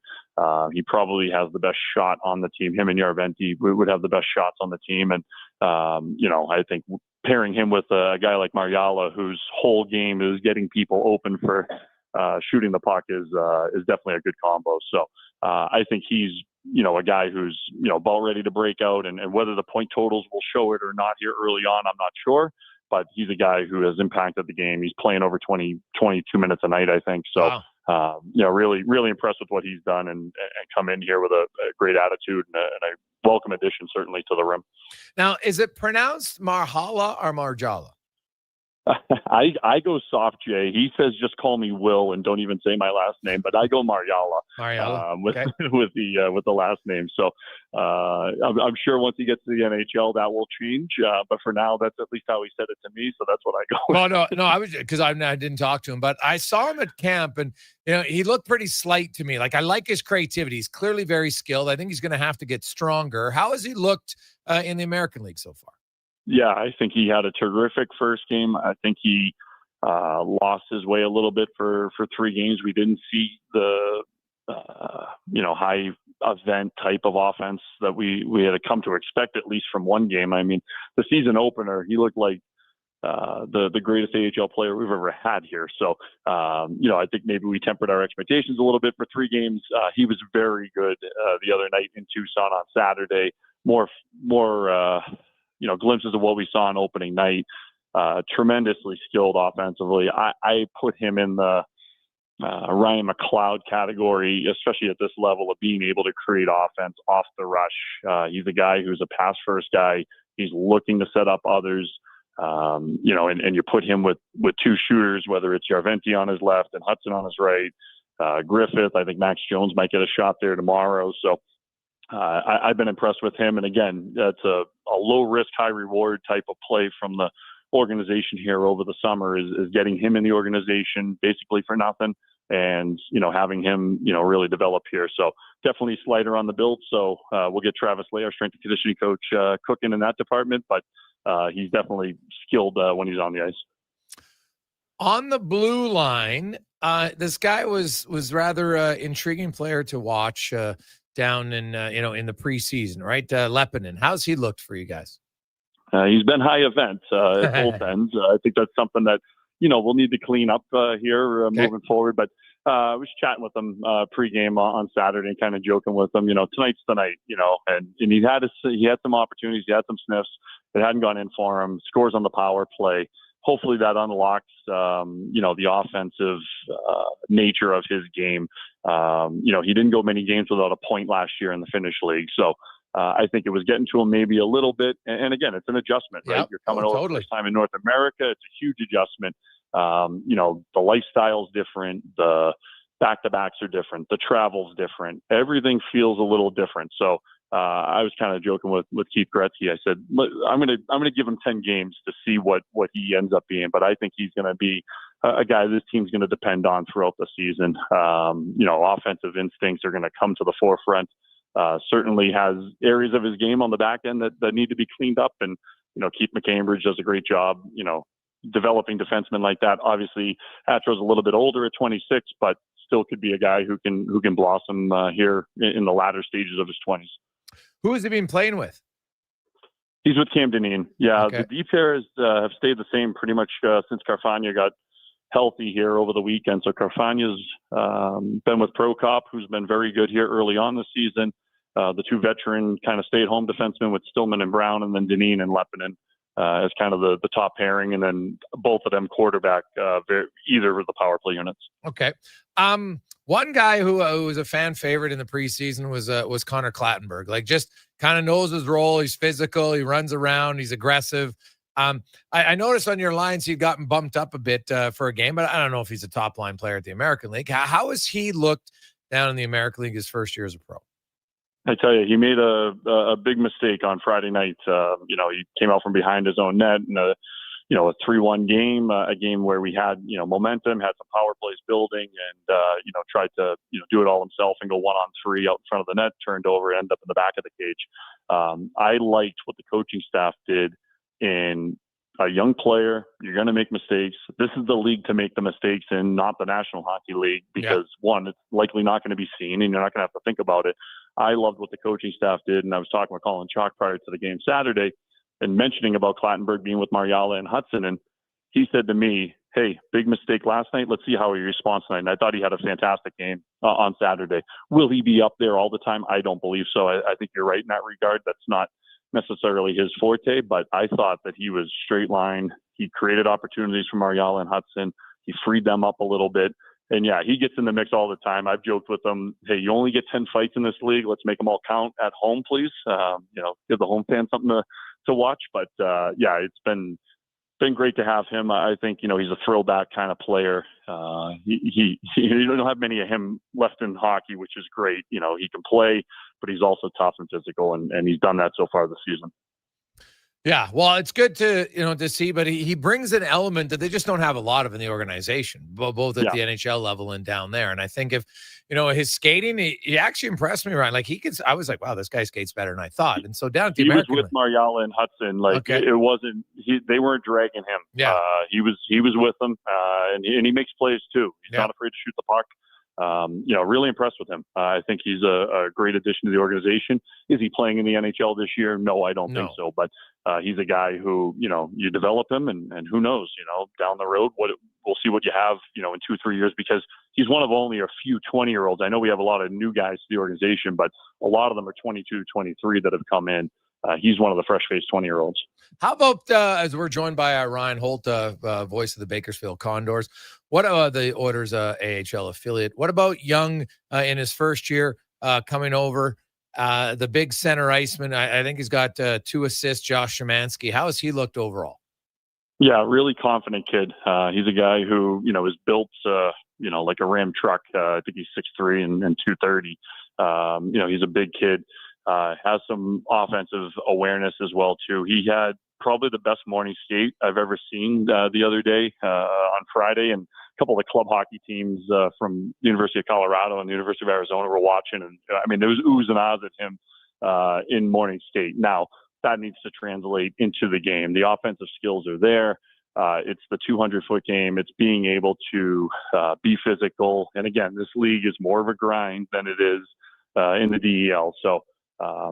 Speaker 4: He probably has the best shot on the team. Him and Yaremchuk would have the best shots on the team. And, I think pairing him with a guy like Mariala, whose whole game is getting people open for shooting the puck, is definitely a good combo. So I think he's, a guy who's, about ready to break out, and whether the point totals will show it or not here early on, I'm not sure, but he's a guy who has impacted the game. He's playing over 22 minutes a night, I think. So, really, really impressed with what he's done and come in here with a great attitude and a welcome addition, certainly, to the rim.
Speaker 5: Now, is it pronounced Marhala or Marjala?
Speaker 4: I go soft, Jay. He says just call me Will and don't even say my last name, but I go Mariala. With the last name. So I'm sure once he gets to the NHL that will change. But for now, that's at least how he said it to me. So that's what I go with.
Speaker 5: No, I was because I didn't talk to him, but I saw him at camp and he looked pretty slight to me. Like I like his creativity. He's clearly very skilled. I think he's going to have to get stronger. How has he looked in the American League so far?
Speaker 4: Yeah, I think he had a terrific first game. I think he lost his way a little bit for 3 games. We didn't see the high event type of offense that we had come to expect, at least from one game. I mean, the season opener, he looked like the greatest AHL player we've ever had here. So, I think maybe we tempered our expectations a little bit for 3 games. He was very good the other night in Tucson on Saturday. More glimpses of what we saw on opening night. Tremendously skilled offensively. I put him in the Ryan McLeod category, especially at this level of being able to create offense off the rush. He's a guy who's a pass-first guy. He's looking to set up others. And you put him with 2 shooters, whether it's Yaremchuk on his left and Hudson on his right. Griffith, I think Max Jones might get a shot there tomorrow. So I've been impressed with him. And again, that's a low risk, high reward type of play from the organization here over the summer is getting him in the organization basically for nothing and, having him, really develop here. So definitely slighter on the build. So we'll get Travis Lay, our strength and conditioning coach, cooking in that department, but he's definitely skilled when he's on the ice.
Speaker 5: On the blue line, this guy was rather intriguing player to watch down in the preseason, right? Lepinen, how's he looked for you guys?
Speaker 4: He's been high event at both ends. I think that's something that we'll need to clean up here moving forward. But I was chatting with him pregame on Saturday and kind of joking with him. Tonight's the night. And he had some opportunities, he had some sniffs. It hadn't gone in for him. Scores on the power play. Hopefully that unlocks, the offensive nature of his game. He didn't go many games without a point last year in the Finnish league. So I think it was getting to him maybe a little bit. And again, it's an adjustment, right?
Speaker 5: Yep.
Speaker 4: You're coming over the first time in North America. It's a huge adjustment. The lifestyle's different. The back-to-backs are different. The travel's different. Everything feels a little different. So I was kind of joking with Keith Gretzky. I said, I'm gonna give him 10 games to see what he ends up being, but I think he's going to be a guy this team's going to depend on throughout the season. Offensive instincts are going to come to the forefront. Certainly has areas of his game on the back end that need to be cleaned up, and Keith McCambridge does a great job. Developing defensemen like that. Obviously, Atro's a little bit older at 26, but still could be a guy who can blossom here in the latter stages of his 20s.
Speaker 5: Who has he been playing with?
Speaker 4: He's with Cam Dineen. Yeah,
Speaker 5: Okay.
Speaker 4: The D pairs have stayed the same pretty much since Carfagna got healthy here over the weekend. So Carfagna's been with Prokop, who's been very good here early on this season. The 2 veteran kind of stay-at-home defensemen with Stillman and Brown, and then Dineen and Lepinen as kind of the top pairing, and then both of them quarterback either of the power play units.
Speaker 5: Okay. One guy who was a fan favorite in the preseason was Connor Clattenburg. Like, just kind of knows his role. He's physical. He runs around. He's aggressive. I noticed on your lines he'd gotten bumped up a bit for a game, but I don't know if he's a top line player at the American League. How has he looked down in the American League his first year as a pro?
Speaker 4: I tell you, he made a big mistake on Friday night. He came out from behind his own net in a 3-1 game, a game where we had, momentum, had some power plays building, and, tried to, do it all himself and go 1-on-3 out in front of the net, turned over, end up in the back of the cage. I liked what the coaching staff did in a young player. You're going to make mistakes. This is the league to make the mistakes in, not the National Hockey League, because one, it's likely not going to be seen and you're not going to have to think about it. I loved what the coaching staff did. And I was talking with Colin prior to the game Saturday and mentioning about Clattenburg being with Mariala and Hudson. And he said to me, hey, big mistake last night. Let's see how he responds tonight. And I thought he had a fantastic game on Saturday. Will he be up there all the time? I don't believe so. I think you're right in that regard. That's not necessarily his forte, but I thought that he was straight line. He created opportunities for Mariala and Hudson. He freed them up a little bit. And yeah, he gets in the mix all the time. I've joked with him, hey, you only get 10 fights in this league. Let's make them all count at home, please. Give the home fans something to watch. But yeah, it's been great to have him. I think, he's a throwback kind of player. You don't have many of him left in hockey, which is great. He can play, but he's also tough and physical, and he's done that so far this season.
Speaker 5: Yeah, well, it's good to see, but he brings an element that they just don't have a lot of in the organization, both at the NHL level and down there. And I think if his skating, he actually impressed me, Ryan. Like I was like, wow, this guy skates better than I thought. And so down at the American,
Speaker 4: was with Mariala and Hudson. It wasn't they weren't dragging him.
Speaker 5: Yeah,
Speaker 4: he was with them, and he makes plays too. He's not afraid to shoot the puck. Really impressed with him. I think he's a great addition to the organization. Is he playing in the NHL this year? No, I don't think so. But he's a guy who, you develop him, and who knows, down the road, we'll see what you have, in 2-3 years, because he's one of only a few 20-year-olds. I know we have a lot of new guys to the organization, but a lot of them are 22, 23 that have come in. He's one of the fresh-faced 20-year-olds.
Speaker 5: How about, as we're joined by Ryan Holt, voice of the Bakersfield Condors, what about the Oilers AHL affiliate? What about Young in his first year coming over? The big center iceman, I think he's got 2 assists, Josh Szymanski. How has he looked overall?
Speaker 4: Yeah, really confident kid. He's a guy who, is built, like a Ram truck. I think he's 6'3" and 230. He's a big kid. Has some offensive awareness as well, too. He had probably the best morning skate I've ever seen the other day on Friday. And a couple of the club hockey teams from the University of Colorado and the University of Arizona were watching. And there was oohs and ahs at him in morning skate. Now, that needs to translate into the game. The offensive skills are there. It's the 200-foot game. It's being able to be physical. And again, this league is more of a grind than it is in the DEL. So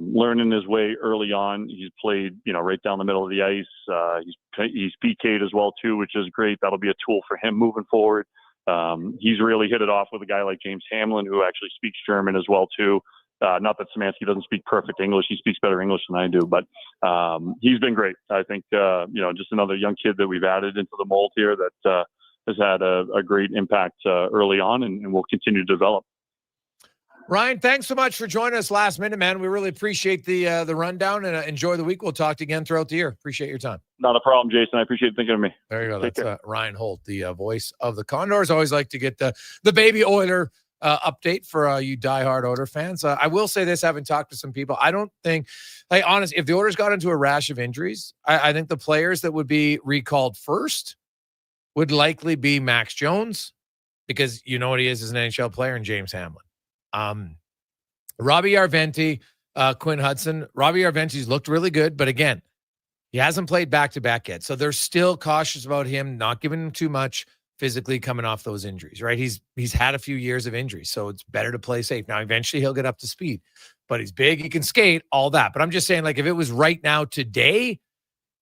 Speaker 4: learning his way early on. He's played, right down the middle of the ice. He's PK'd as well, too, which is great. That'll be a tool for him moving forward. He's really hit it off with a guy like James Hamlin, who actually speaks German as well, too. Not that Szymanski doesn't speak perfect English. He speaks better English than I do, but he's been great. I think, just another young kid that we've added into the mold here that has had a great impact early on and will continue to develop.
Speaker 5: Ryan, thanks so much for joining us last minute, man. We really appreciate the rundown, and enjoy the week. We'll talk to you again throughout the year. Appreciate your time.
Speaker 4: Not a problem, Jason. I appreciate you thinking of me.
Speaker 5: There you go. That's Ryan Holt, the voice of the Condors. Always like to get the baby Oiler update for you diehard Oiler fans. I will say this, having talked to some people, I don't think, honestly, if the Oilers got into a rash of injuries, I think the players that would be recalled first would likely be Max Jones, because you know what he is as an NHL player, and James Hamlin. Robbie Yarventi, Quinn Hudson. Robbie Yarventi's looked really good, but again, he hasn't played back-to-back yet. So they're still cautious about him, not giving him too much physically coming off those injuries, right? He's had a few years of injuries, so it's better to play safe. Now, eventually he'll get up to speed, but he's big, he can skate, all that. But I'm just saying, if it was right now today,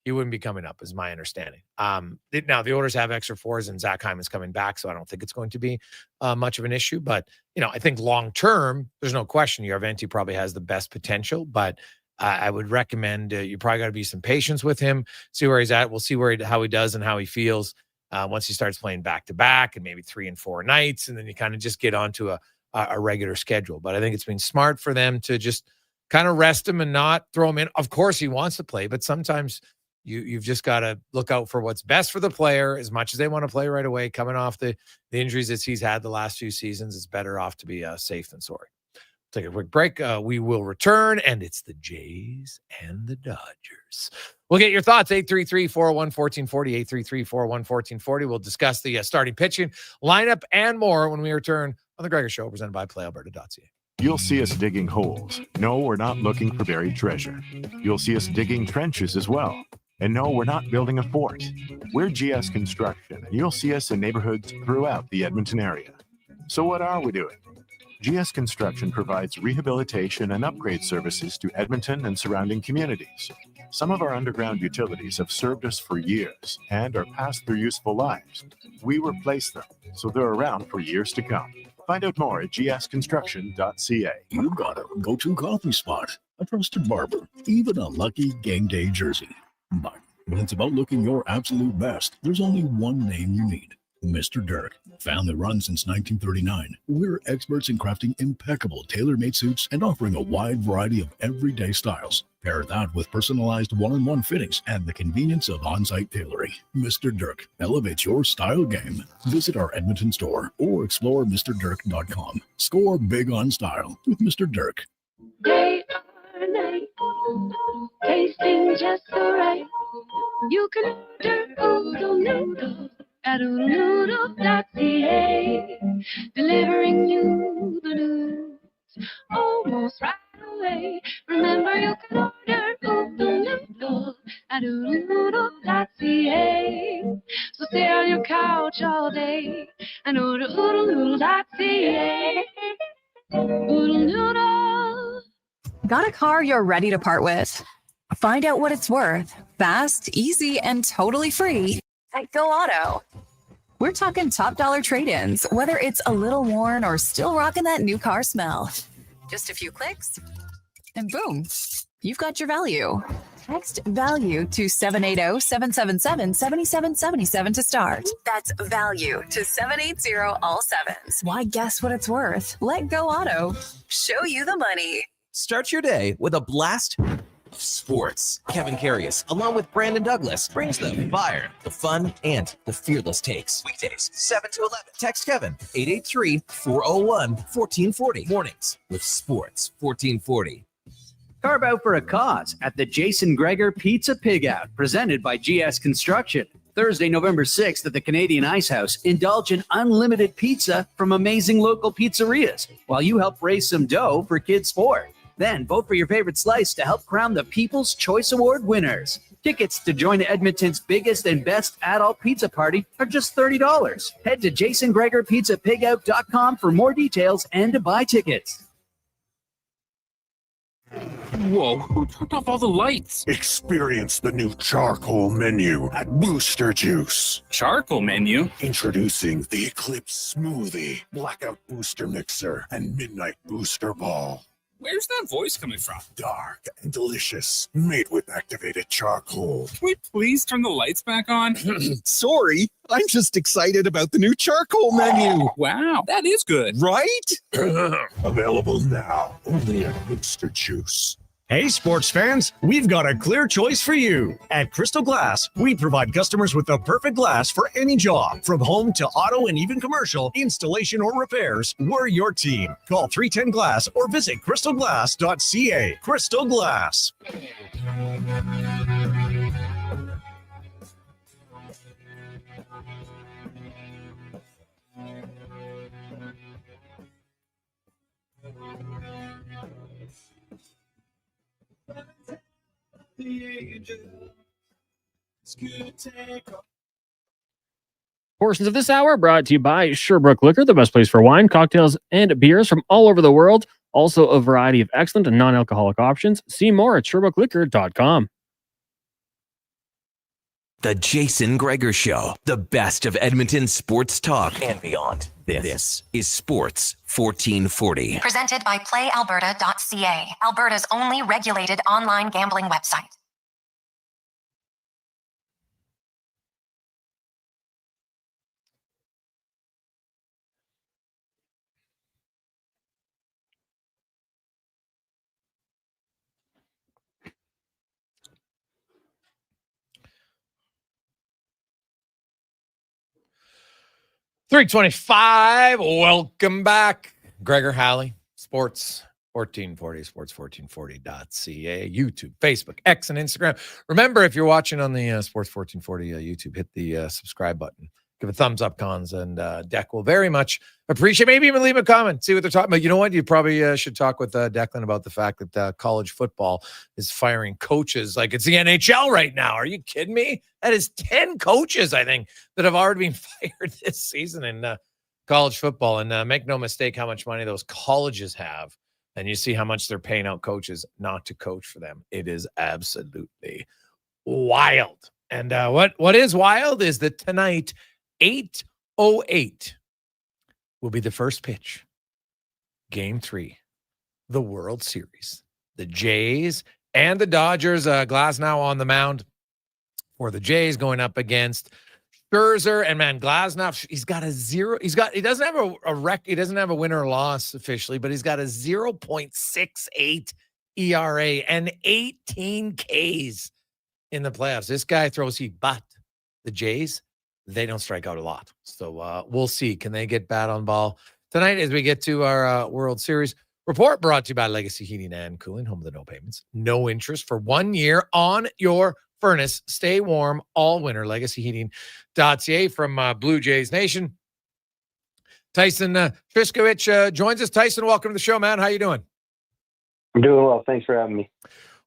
Speaker 5: he wouldn't be coming up, is my understanding. Now, the Oilers have extra fours, and Zach Hyman's coming back, so I don't think it's going to be much of an issue. But, I think long-term, there's no question Yarventi probably has the best potential, but I would recommend you probably got to be some patience with him, see where he's at. We'll see how he does and how he feels once he starts playing back-to-back and maybe 3 and 4 nights, and then you kind of just get onto a regular schedule. But I think it's been smart for them to just kind of rest him and not throw him in. Of course, he wants to play, but sometimes you've just got to look out for what's best for the player. As much as they want to play right away, coming off the injuries that he's had the last few seasons, it's better off to be safe than sorry. Take a quick break. We will return, and it's the Jays and the Dodgers. We'll get your thoughts, 833-401-1440, 833-401-1440. We'll discuss the starting pitching, lineup, and more when we return on The Gregor Show, presented by PlayAlberta.ca.
Speaker 16: You'll see us digging holes. No, we're not looking for buried treasure. You'll see us digging trenches as well. And no, we're not building a fort. We're GS Construction, and you'll see us in neighborhoods throughout the Edmonton area. So what are we doing? GS Construction provides rehabilitation and upgrade services to Edmonton and surrounding communities. Some of our underground utilities have served us for years and are past their useful lives. We replace them, so they're around for years to come. Find out more at gsconstruction.ca.
Speaker 6: You got a go-to coffee spot, a trusted barber, even a lucky game day jersey. But when it's about looking your absolute best, there's only one name you need, Mr. Dirk. Family run since 1939, we're experts in crafting impeccable tailor-made suits and offering a wide variety of everyday styles. Pair that with personalized one-on-one fittings and the convenience of on-site tailoring. Mr. Dirk elevates your style game. Visit our Edmonton store or explore MrDirk.com. Score big on style with Mr. Dirk.
Speaker 17: Day or night, tasting just so right. You can order oodle noodle at oodlenoodle.ca, delivering you the news almost right away. Remember, you can order oodle noodle at oodlenoodle.ca. So stay on your couch all day and order oodlenoodle.ca. Oodle noodle.
Speaker 18: Got a car you're ready to part with? Find out what it's worth, fast, easy, and totally free at Go Auto. We're talking top dollar trade-ins, whether it's a little worn or still rocking that new car smell. Just a few clicks, and boom, you've got your value. Text value to 780-777-7777 to start. That's value to 780 all sevens. Why guess what it's worth? Let Go Auto show you the money.
Speaker 9: Start your day with a blast of sports. Kevin Carius, along with Brandon Douglas, brings the fire, the fun, and the fearless takes. Weekdays, 7 to 11. Text Kevin, 883-401-1440. Mornings with Sports 1440.
Speaker 19: Carve out for a cause at the Jason Gregor Pizza Pig Out, presented by GS Construction. Thursday, November 6th at the Canadian Ice House, indulge in unlimited pizza from amazing local pizzerias while you help raise some dough for kids' sport. Then vote for your favorite slice to help crown the People's Choice Award winners. Tickets to join Edmonton's biggest and best adult pizza party are just $30. Head to jasongregorpizzapigout.com for more details and to buy tickets.
Speaker 8: Whoa, who turned off all the lights? Experience the new charcoal menu at Booster Juice.
Speaker 20: Charcoal menu?
Speaker 8: Introducing the Eclipse Smoothie, Blackout Booster Mixer, and Midnight Booster Ball.
Speaker 20: Where's that voice coming from?
Speaker 8: Dark and delicious, made with activated charcoal.
Speaker 20: Can we please turn the lights back on?
Speaker 12: Sorry, I'm just excited about the new charcoal menu.
Speaker 20: Wow, that is good.
Speaker 12: Right?
Speaker 8: Available now, only at Booster Juice.
Speaker 24: Hey, sports fans, we've got a clear choice for you. At Crystal Glass, we provide customers with the perfect glass for any job. From home to auto and even commercial, installation or repairs, we're your team. Call 310 Glass or visit crystalglass.ca. Crystal Glass.
Speaker 11: Portions of this hour brought to you by Sherbrooke Liquor, the best place for wine, cocktails, and beers from all over the world. Also a variety of excellent and non-alcoholic options. See more at SherbrookeLiquor.com.
Speaker 9: The Jason Gregor Show, the best of Edmonton sports talk and beyond. This is Sports 1440.
Speaker 10: Presented by PlayAlberta.ca, Alberta's only regulated online gambling website.
Speaker 5: .325. Welcome back. Gregor Halley, Sports 1440, sports1440.ca, YouTube, Facebook, X, and Instagram. Remember, if you're watching on the Sports 1440 YouTube, hit the subscribe button. Give a thumbs up, Cons, and Deck will very much appreciate. Maybe even leave a comment, see what they're talking about. You know what? You probably should talk with Declan about the fact that college football is firing coaches like it's the NHL right now. Are you kidding me? That is 10 coaches, I think, that have already been fired this season in college football. And make no mistake how much money those colleges have. And you see how much they're paying out coaches not to coach for them. It is absolutely wild. And what is wild is that tonight, 8:08 will be the first pitch. Game 3, the World Series. The Jays and the Dodgers. Glass now on the mound for the Jays going up against Scherzer and man, Glasnow, he's got a zero. He doesn't have he doesn't have a win or loss officially, but he's got a 0.68 ERA and 18 Ks in the playoffs. This guy throws heat, but the Jays, they don't strike out a lot. So we'll see. Can they get bat on ball tonight as we get to our World Series report? Brought to you by Legacy Heating and Cooling, home of the no payments, no interest for 1 year on your furnace. Stay warm all winter. LegacyHeating.ca from Blue Jays Nation. Tyson Triskowicz joins us. Tyson, welcome to the show, man. How you doing?
Speaker 15: I'm doing well. Thanks for having me.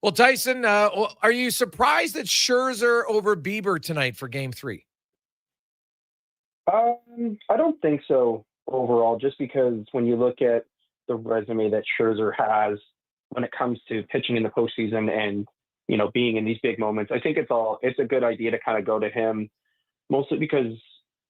Speaker 5: Well, Tyson, are you surprised that Scherzer over Bieber tonight for Game 3?
Speaker 15: I don't think so overall, just because when you look at the resume that Scherzer has when it comes to pitching in the postseason and, you know, being in these big moments, I think it's a good idea to kind of go to him, mostly because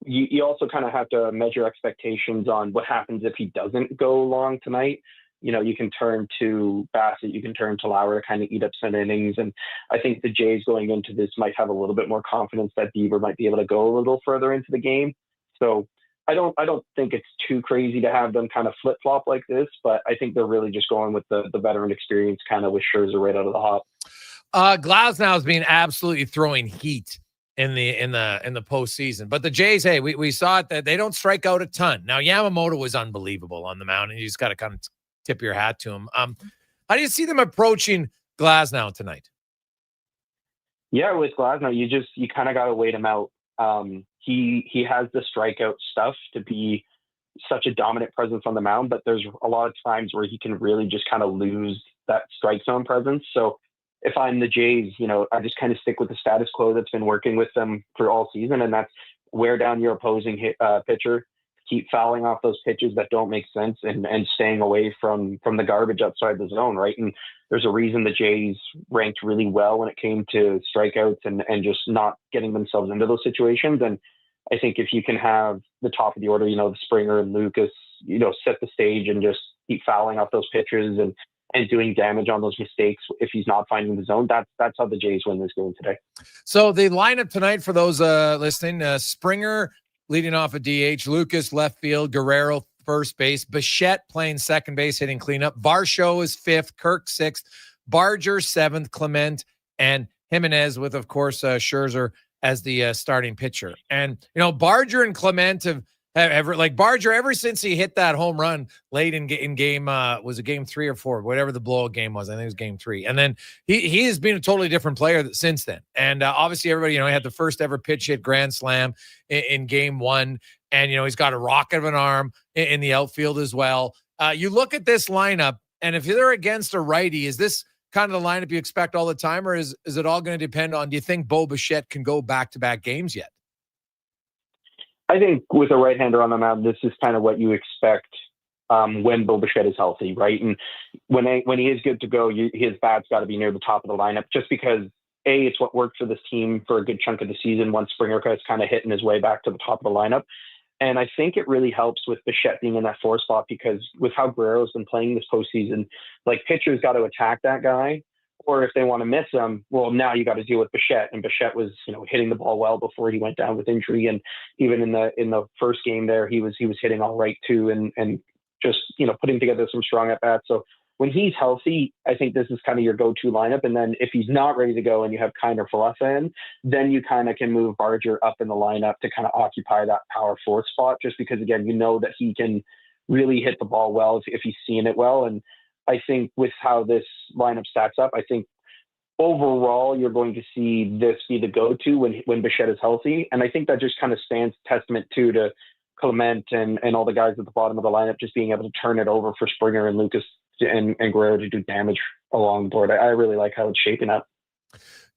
Speaker 15: you also kind of have to measure expectations on what happens if he doesn't go long tonight. You know, you can turn to Bassett, you can turn to Lauer to kind of eat up some innings. And I think the Jays going into this might have a little bit more confidence that Bieber might be able to go a little further into the game. So I don't think it's too crazy to have them kind of flip-flop like this, but I think they're really just going with the veteran experience kind of with Scherzer right out of the hop.
Speaker 5: Glasnow has been absolutely throwing heat in the postseason. But the Jays, hey, we saw it that they don't strike out a ton. Now Yamamoto was unbelievable on the mound, and you just got to kind of tip your hat to him. How do you see them approaching Glasnow tonight?
Speaker 15: Yeah, with Glasnow, you kind of got to wait him out. He has the strikeout stuff to be such a dominant presence on the mound, but there's a lot of times where he can really just kind of lose that strike zone presence. So if I'm the Jays, you know, I just kind of stick with the status quo that's been working with them for all season, and that's wear down your opposing pitcher, keep fouling off those pitches that don't make sense, and staying away from the garbage outside the zone, right? And there's a reason the Jays ranked really well when it came to strikeouts and just not getting themselves into those situations. And I think if you can have the top of the order, you know, the Springer and Lucas, you know, set the stage and just keep fouling off those pitches and doing damage on those mistakes if he's not finding the zone, that's how the Jays win this game today.
Speaker 5: So the lineup tonight for those listening, Springer leading off a DH, Lucas left field, Guerrero first base, Bichette playing second base, hitting cleanup, Varsho is fifth, Kirk sixth, Barger seventh, Clement, and Jimenez with, of course, Scherzer as the starting pitcher. And, you know, Barger and Clement have like Barger, ever since he hit that home run late in game, was it game 3 or 4, whatever the blowout game was. I think it was game 3. And then he has been a totally different player since then. And obviously everybody, you know, he had the first ever pitch hit grand slam in game 1. And, you know, he's got a rocket of an arm in the outfield as well. You look at this lineup, and if they're against a righty, is this kind of the lineup you expect all the time, or is it all going to depend on, do you think Bo Bichette can go back-to-back games yet?
Speaker 15: I think with a right-hander on the mound, this is kind of what you expect when Bo Bichette is healthy, right? And when he is good to go, his bat's got to be near the top of the lineup, just because, A, it's what worked for this team for a good chunk of the season once Springer has kind of hitting his way back to the top of the lineup. And I think it really helps with Bichette being in that 4 spot, because with how Guerrero's been playing this postseason, like, pitchers got to attack that guy, or if they want to miss him, well, now you got to deal with Bichette. And Bichette was, you know, hitting the ball well before he went down with injury. And even in the first game there, he was hitting all right too, and just, you know, putting together some strong at bats. So when he's healthy, I think this is kind of your go-to lineup. And then if he's not ready to go and you have Kiner Falesa in, then you kind of can move Barger up in the lineup to kind of occupy that power 4 spot, just because, again, you know that he can really hit the ball well if he's seeing it well. And I think with how this lineup stacks up, I think overall you're going to see this be the go-to when Bichette is healthy. And I think that just kind of stands testament to Clement and all the guys at the bottom of the lineup just being able to turn it over for Springer and Lucas and Guerrero to do damage along the board. I really like how it's shaping up.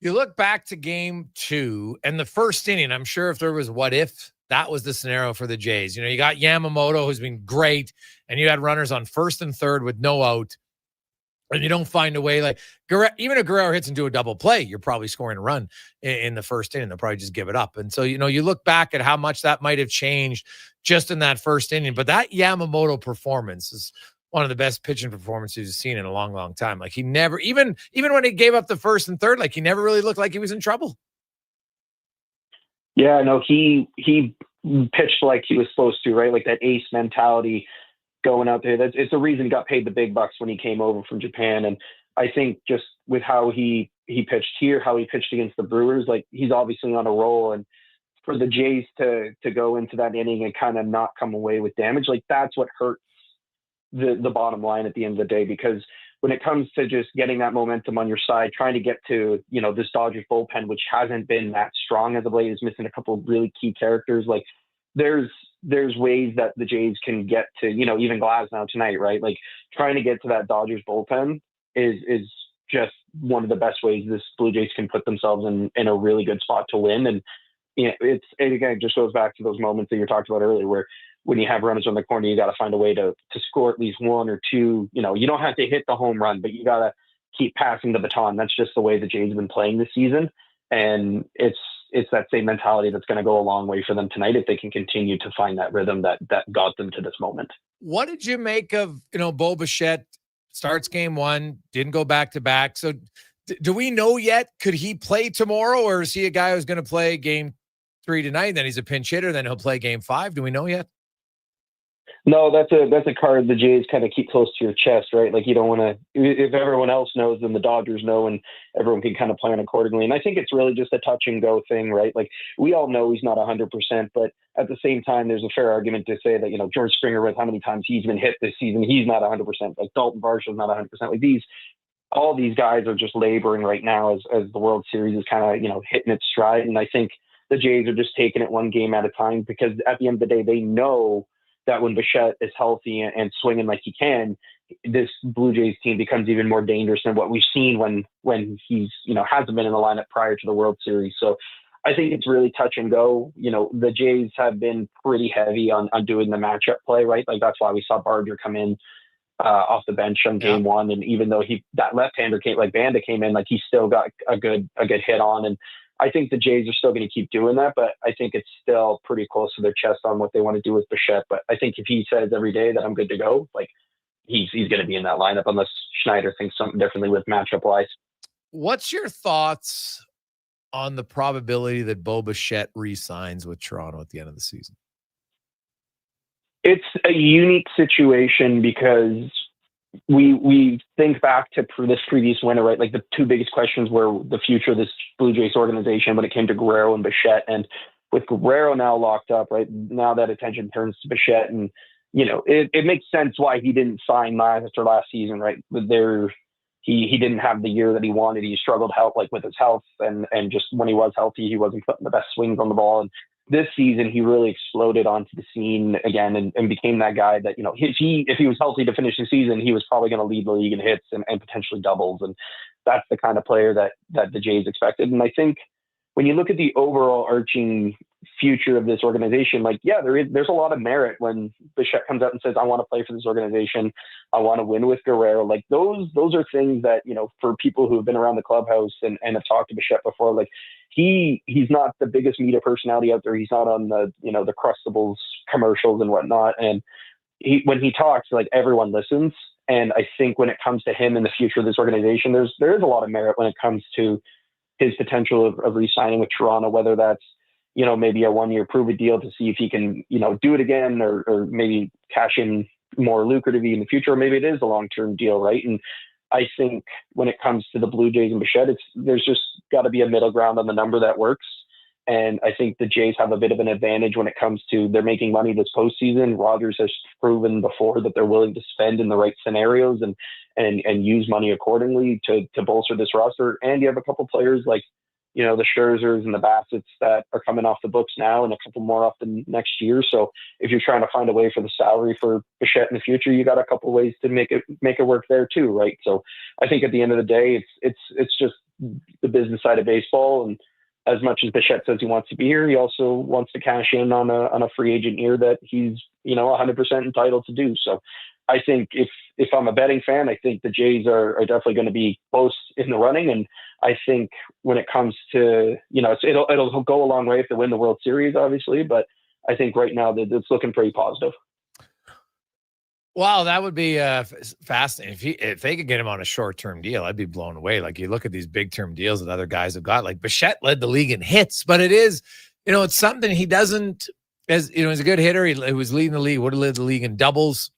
Speaker 5: You look back to game 2 and the first inning, I'm sure if there was what if, that was the scenario for the Jays. You know, you got Yamamoto, who's been great, and you had runners on first and third with no out, and you don't find a way, like, even if Guerrero hits into a double play, you're probably scoring a run in the first inning. They'll probably just give it up. And so, you know, you look back at how much that might have changed just in that first inning. But that Yamamoto performance is one of the best pitching performances you've seen in a long, long time. Like, he never, even when he gave up the first and third, like, he never really looked like he was in trouble.
Speaker 15: Yeah, no, he pitched like he was supposed to, right? Like that ace mentality going out there. It's the reason he got paid the big bucks when he came over from Japan. And I think just with how he pitched here, how he pitched against the Brewers, like he's obviously on a roll. And for the Jays to go into that inning and kind of not come away with damage, like that's what hurts the bottom line at the end of the day. Because when it comes to just getting that momentum on your side, trying to get to, this Dodgers bullpen, which hasn't been that strong as of late, is missing a couple of really key characters. Like there's ways that the Jays can get to, even Glasnow tonight, right? Like trying to get to that Dodgers bullpen is just one of the best ways this Blue Jays can put themselves in a really good spot to win. And it again just goes back to those moments that you talked about earlier, where when you have runners on the corner, you got to find a way to score at least one or two. You don't have to hit the home run, but you got to keep passing the baton. That's just the way the Jays have been playing this season. And it's that same mentality that's going to go a long way for them tonight if they can continue to find that rhythm that got them to this moment.
Speaker 5: What did you make of, Bo Bichette starts game one, didn't go back to back. So do we know yet, could he play tomorrow, or is he a guy who's going to play game 3 tonight? Then he's a pinch hitter. Then he'll play game 5. Do we know yet?
Speaker 15: No, that's a card the Jays kind of keep close to your chest, right? Like you don't want to, if everyone else knows, then the Dodgers know, and everyone can kind of plan accordingly. And I think it's really just a touch and go thing, right? Like we all know he's not 100%, but at the same time, there's a fair argument to say that, George Springer, with how many times he's been hit this season, he's not 100%. Like Dalton Varshaw's not 100%. Like all these guys are just laboring right now as the World Series is kind of, hitting its stride. And I think the Jays are just taking it one game at a time, because at the end of the day, they know that when Bichette is healthy and swinging like he can, this Blue Jays team becomes even more dangerous than what we've seen when he's, hasn't been in the lineup prior to the World Series. So I think it's really touch and go. The Jays have been pretty heavy on doing the matchup play, right? Like that's why we saw Barger come in off the bench on game one. And even though that left-hander Banda came in, like he still got a good hit on. And I think the Jays are still going to keep doing that, but I think it's still pretty close to their chest on what they want to do with Bichette. But I think if he says every day that I'm good to go, like he's going to be in that lineup unless Schneider thinks something differently with matchup wise.
Speaker 5: What's your thoughts on the probability that Bo Bichette re-signs with Toronto at the end of the season?
Speaker 15: It's a unique situation because we think back to this previous winter, right? Like the two biggest questions were the future of this Blue Jays organization when it came to Guerrero and Bichette. And with Guerrero now locked up, right, now that attention turns to Bichette, and it makes sense why he didn't sign after last season, right? He didn't have the year that he wanted. He struggled with his health, and just when he was healthy, he wasn't putting the best swings on the ball. And this season, he really exploded onto the scene again and became that guy that, if he was healthy to finish the season, he was probably going to lead the league in hits and potentially doubles. And that's the kind of player that the Jays expected. And I think when you look at the overall arching future of this organization, there's a lot of merit when Bichette comes out and says, I want to play for this organization. I want to win with Guerrero. Like those are things that, for people who have been around the clubhouse and have talked to Bichette before, like he's not the biggest media personality out there. He's not on the Crustables commercials and whatnot. And when he talks, like everyone listens. And I think when it comes to him and the future of this organization, there is a lot of merit when it comes to his potential of re-signing with Toronto, whether that's, maybe a 1-year prove-it deal to see if he can, do it again, or maybe cash in more lucratively in the future, or maybe it is a long-term deal, right? And I think when it comes to the Blue Jays and Bichette, there's just got to be a middle ground on the number that works. And I think the Jays have a bit of an advantage when it comes to they're making money this postseason. Rogers has proven before that they're willing to spend in the right scenarios and use money accordingly to bolster this roster. And you have a couple players like, the Scherzers and the Bassetts that are coming off the books now, and a couple more off the next year. So if you're trying to find a way for the salary for Bichette in the future, you got a couple ways to make it work there too, right? So I think at the end of the day, it's just the business side of baseball. And as much as Bichette says he wants to be here, he also wants to cash in on a free agent year that he's 100% entitled to do. So I think if I'm a betting fan, I think the Jays are definitely going to be close in the running. And I think when it comes to, it'll go a long way if they win the World Series, obviously. But I think right now that it's looking pretty positive.
Speaker 5: Wow, that would be fascinating. If they could get him on a short-term deal, I'd be blown away. Like you look at these big-term deals that other guys have got. Like Bichette led the league in hits, but it is it's something he doesn't, as he's a good hitter. He was leading the league, would have led the league in doubles,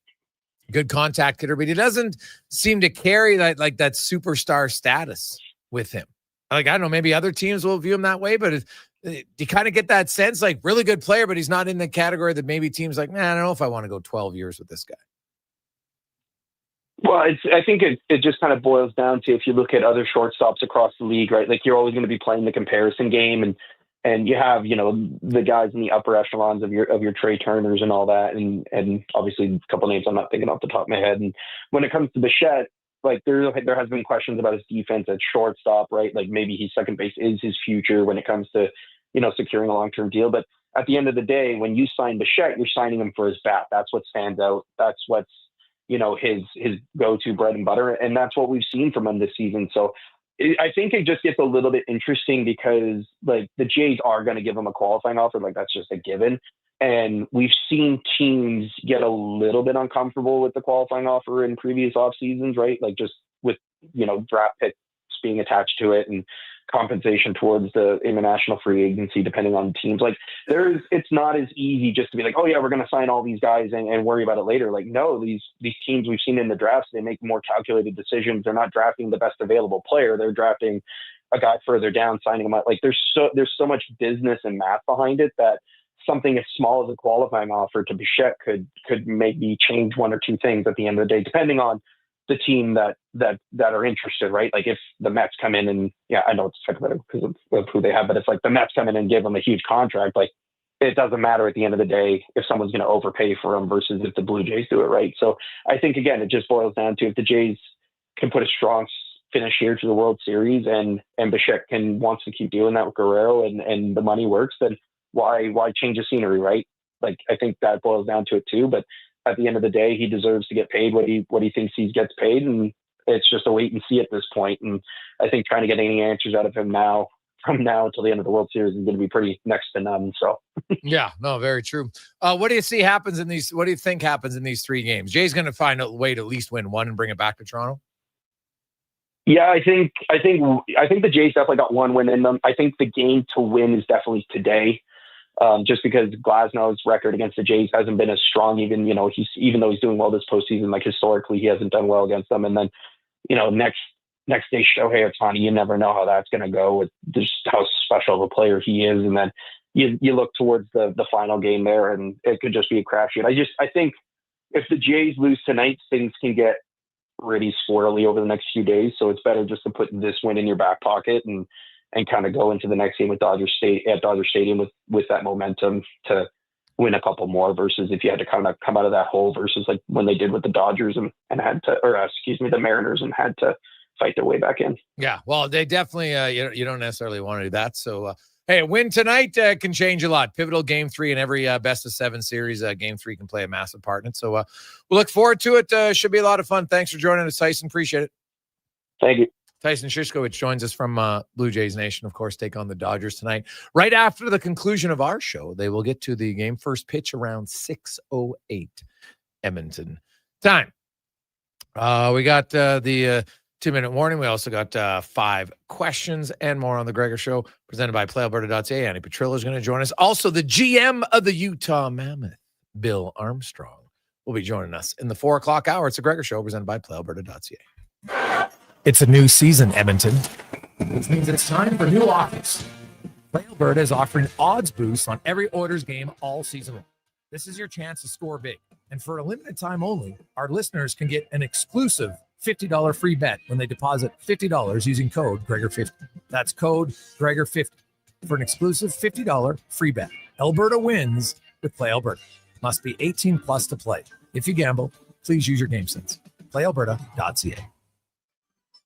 Speaker 5: good contact hitter, but he doesn't seem to carry that superstar status with him. Like, I don't know, maybe other teams will view him that way, but you kind of get that sense, like, really good player, but he's not in the category that maybe teams like, I don't know if I want to go 12 years with this guy.
Speaker 15: Well, I think it just kind of boils down to, if you look at other shortstops across the league, right? Like, you're always going to be playing the comparison game, and you have, the guys in the upper echelons of your Trey Turners and all that, and obviously a couple names I'm not thinking off the top of my head. And when it comes to Bichette, like, there has been questions about his defense at shortstop, right? Like, maybe his second base is his future when it comes to, securing a long-term deal. But at the end of the day, when you sign Bichette, you're signing him for his bat. That's what stands out. That's what's, his go-to bread and butter. And that's what we've seen from him this season. So I think it just gets a little bit interesting because, like, the Jays are going to give him a qualifying offer. Like, that's just a given. And we've seen teams get a little bit uncomfortable with the qualifying offer in previous off seasons, right? Like, just with, draft picks being attached to it and compensation towards the international free agency, depending on teams. Like, it's not as easy just to be like, oh yeah, we're going to sign all these guys and worry about it later. Like, no, these teams we've seen in the drafts, they make more calculated decisions. They're not drafting the best available player. They're drafting a guy further down, signing him out. Like, there's so much business and math behind it that something as small as a qualifying offer to Bichette could maybe change one or two things at the end of the day, depending on the team that are interested, right? Like, if the Mets come in and, I know it's hypothetical because of who they have, but if, like, the Mets come in and give them a huge contract, like, it doesn't matter at the end of the day if someone's going to overpay for them versus if the Blue Jays do it, right? So I think, again, it just boils down to, if the Jays can put a strong finish here to the World Series and Bichette wants to keep doing that with Guerrero and the money works, then why change the scenery, right? Like, I think that boils down to it too. But at the end of the day, he deserves to get paid what he thinks he gets paid, and it's just a wait and see at this point. And I think trying to get any answers out of him from now until the end of the World Series is going to be pretty next to none. So
Speaker 5: yeah, no, very true. What do you see happens in these? What do you think happens in these three games? Jay's going to find a way to at least win one and bring it back to Toronto.
Speaker 15: Yeah, I think the Jays definitely got one win in them. I think the game to win is definitely today. Just because Glasnow's record against the Jays hasn't been as strong, even though he's doing well this postseason, like, historically he hasn't done well against them. And then, next day, Shohei Ohtani, you never know how that's going to go with just how special of a player he is. And then you look towards the final game there, and it could just be a crapshoot. I think if the Jays lose tonight, things can get pretty squirrely over the next few days. So it's better just to put this win in your back pocket and kind of go into the next game with Dodger Stadium with that momentum to win a couple more, versus if you had to kind of come out of that hole versus like when they did with the Dodgers and had to, the Mariners, and had to fight their way back in.
Speaker 5: Yeah, well, they definitely, you don't necessarily want to do that. So, hey, a win tonight can change a lot. Pivotal game 3 in every best of 7 series. Game 3 can play a massive part in it. So we'll look forward to it. Should be a lot of fun. Thanks for joining us, Tyson. Appreciate it.
Speaker 15: Thank you.
Speaker 5: Tyson Shishkowicz joins us from Blue Jays Nation, of course, take on the Dodgers tonight. Right after the conclusion of our show, they will get to the game first pitch around 6:08 Edmonton time. We got the 2-minute warning. We also got 5 questions and more on the Gregor Show, presented by PlayAlberta.ca. Andy Petrillo is going to join us. Also, the GM of the Utah Mammoth, Bill Armstrong, will be joining us in the 4 o'clock hour. It's the Gregor Show, presented by PlayAlberta.ca. It's a new season, Edmonton, which means it's time for new offers. Play Alberta is offering odds boosts on every Oilers game all season long. This is your chance to score big. And for a limited time only, our listeners can get an exclusive $50 free bet when they deposit $50 using code Gregor50. That's code Gregor50 for an exclusive $50 free bet. Alberta wins with Play Alberta. Must be 18 plus to play. If you gamble, please use your game sense. PlayAlberta.ca.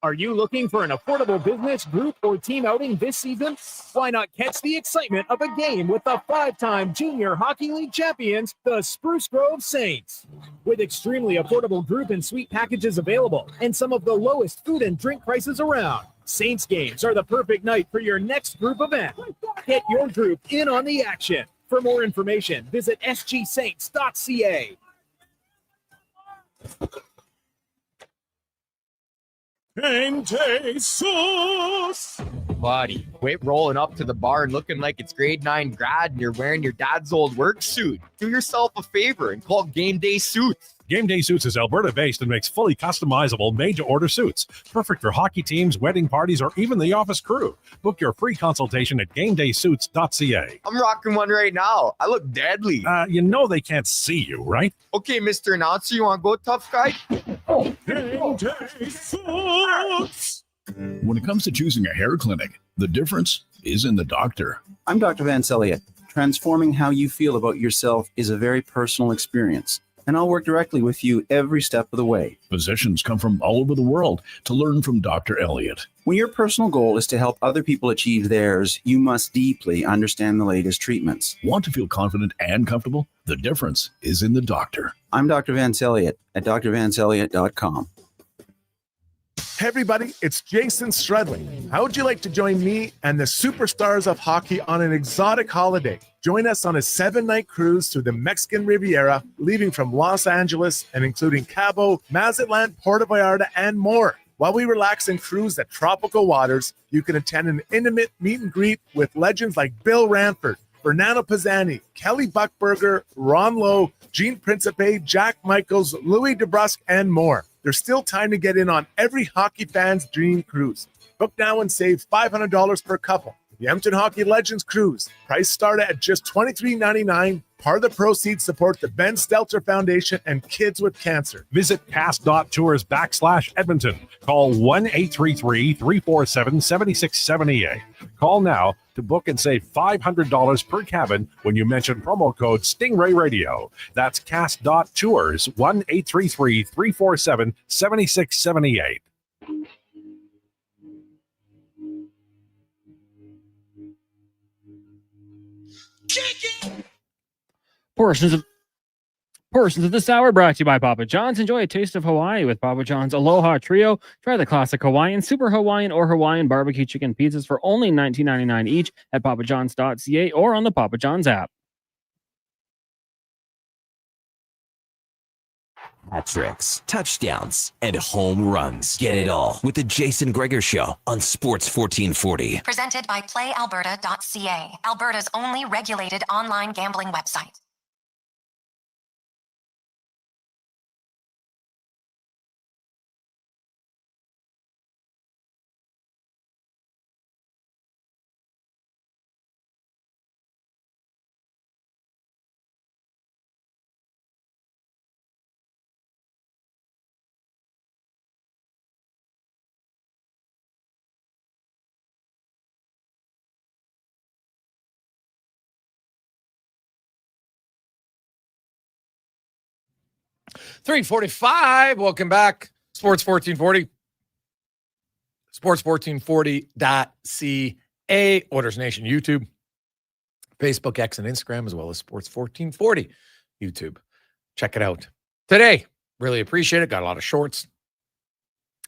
Speaker 1: Are you looking for an affordable business, group, or team outing this season? Why not catch the excitement of a game with the 5-time Junior Hockey League champions, the Spruce Grove Saints? With extremely affordable group and suite packages available and some of the lowest food and drink prices around, Saints games are the perfect night for your next group event. Get your group in on the action. For more information, visit sgsaints.ca.
Speaker 8: Sauce.
Speaker 2: buddy, quit rolling up to the bar and looking like it's grade 9 grad and you're wearing your dad's old work suit. Do yourself a favor and call Game Day Suits.
Speaker 21: Game Day Suits is Alberta-based and makes fully customizable, made-to-order suits. Perfect for hockey teams, wedding parties, or even the office crew. Book your free consultation at GameDaySuits.ca.
Speaker 2: I'm rocking one right now. I look deadly.
Speaker 21: You know they can't see you, right?
Speaker 2: Okay, Mr. Announcer, you want to go, tough guy?
Speaker 21: Game Day Suits!
Speaker 6: When it comes to choosing a hair clinic, the difference is in the doctor.
Speaker 22: I'm Dr. Vance Elliott. Transforming how you feel about yourself is a very personal experience, and I'll work directly with you every step of the way.
Speaker 6: Physicians come from all over the world to learn from Dr. Elliott.
Speaker 22: When your personal goal is to help other people achieve theirs, you must deeply understand the latest treatments.
Speaker 6: Want to feel confident and comfortable? The difference is in the doctor.
Speaker 22: I'm Dr. Vance Elliott at drvanceelliott.com.
Speaker 23: Hey everybody, it's Jason Strudley. How would you like to join me and the superstars of hockey on an exotic holiday? Join us on a 7-night cruise through the Mexican Riviera, leaving from Los Angeles and including Cabo, Mazatlan, Puerto Vallarta, and more. While we relax and cruise the tropical waters, you can attend an intimate meet and greet with legends like Bill Ranford, Fernando Pisani, Kelly Buckberger, Ron Lowe, Gene Principe, Jack Michaels, Louis DeBrusque, and more. There's still time to get in on every hockey fan's dream cruise. Book now and save $500 per couple. The Edmonton Hockey Legends Cruise. Price start at just $23.99. Part of the proceeds support the Ben Stelter Foundation and Kids with Cancer.
Speaker 21: Visit cast.tours/Edmonton. Call 1-833-347-7678. Call now to book and save $500 per cabin when you mention promo code Stingray Radio. That's cast.tours, 1-833-347-7678.
Speaker 11: Portions of this hour brought to you by Papa John's. Enjoy a taste of Hawaii with Papa John's Aloha Trio. Try the classic Hawaiian, Super Hawaiian, or Hawaiian barbecue chicken pizzas for only $19.99 each at papajohns.ca or on the Papa John's app.
Speaker 9: Hat tricks, touchdowns, and home runs. Get it all with the Jason Gregor Show on Sports 1440.
Speaker 10: Presented by PlayAlberta.ca, Alberta's only regulated online gambling website.
Speaker 5: $3:45. Welcome back. Sports 1440. Sports1440.ca. OilersNation YouTube, Facebook, X, and Instagram, as well as Sports 1440 YouTube. Check it out today. Really appreciate it. Got a lot of shorts.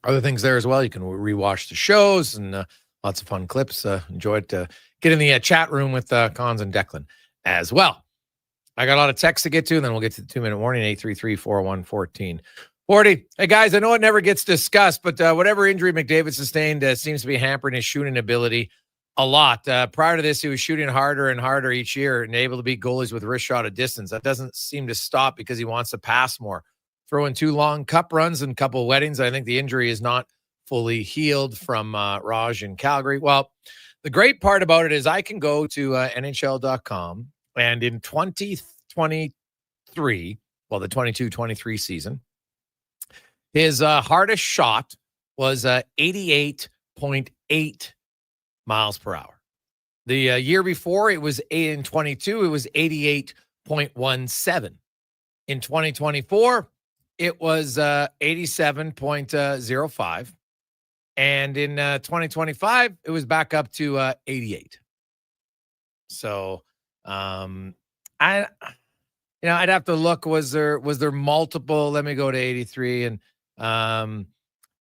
Speaker 5: Other things there as well. You can rewatch the shows and lots of fun clips. Enjoy it. Get in the chat room with Cons and Declan as well. I got a lot of texts to get to, and then we'll get to the 2-minute warning, 833-401-1440. Hey, guys, I know it never gets discussed, but whatever injury McDavid sustained seems to be hampering his shooting ability a lot. Prior to this, he was shooting harder and harder each year and able to beat goalies with wrist shot at distance. That doesn't seem to stop because he wants to pass more. Throwing 2 long cup runs and a couple of weddings. I think the injury is not fully healed from Raj in Calgary. Well, the great part about it is I can go to NHL.com, and in 2023, well, the 22-23 season, his hardest shot was 88.8 miles per hour. The year before, it was 8-22. It was 88.17. In 2024, it was 87.05. And in 2025, it was back up to 88. So I'd have to look. Was there multiple? Let me go to 83. And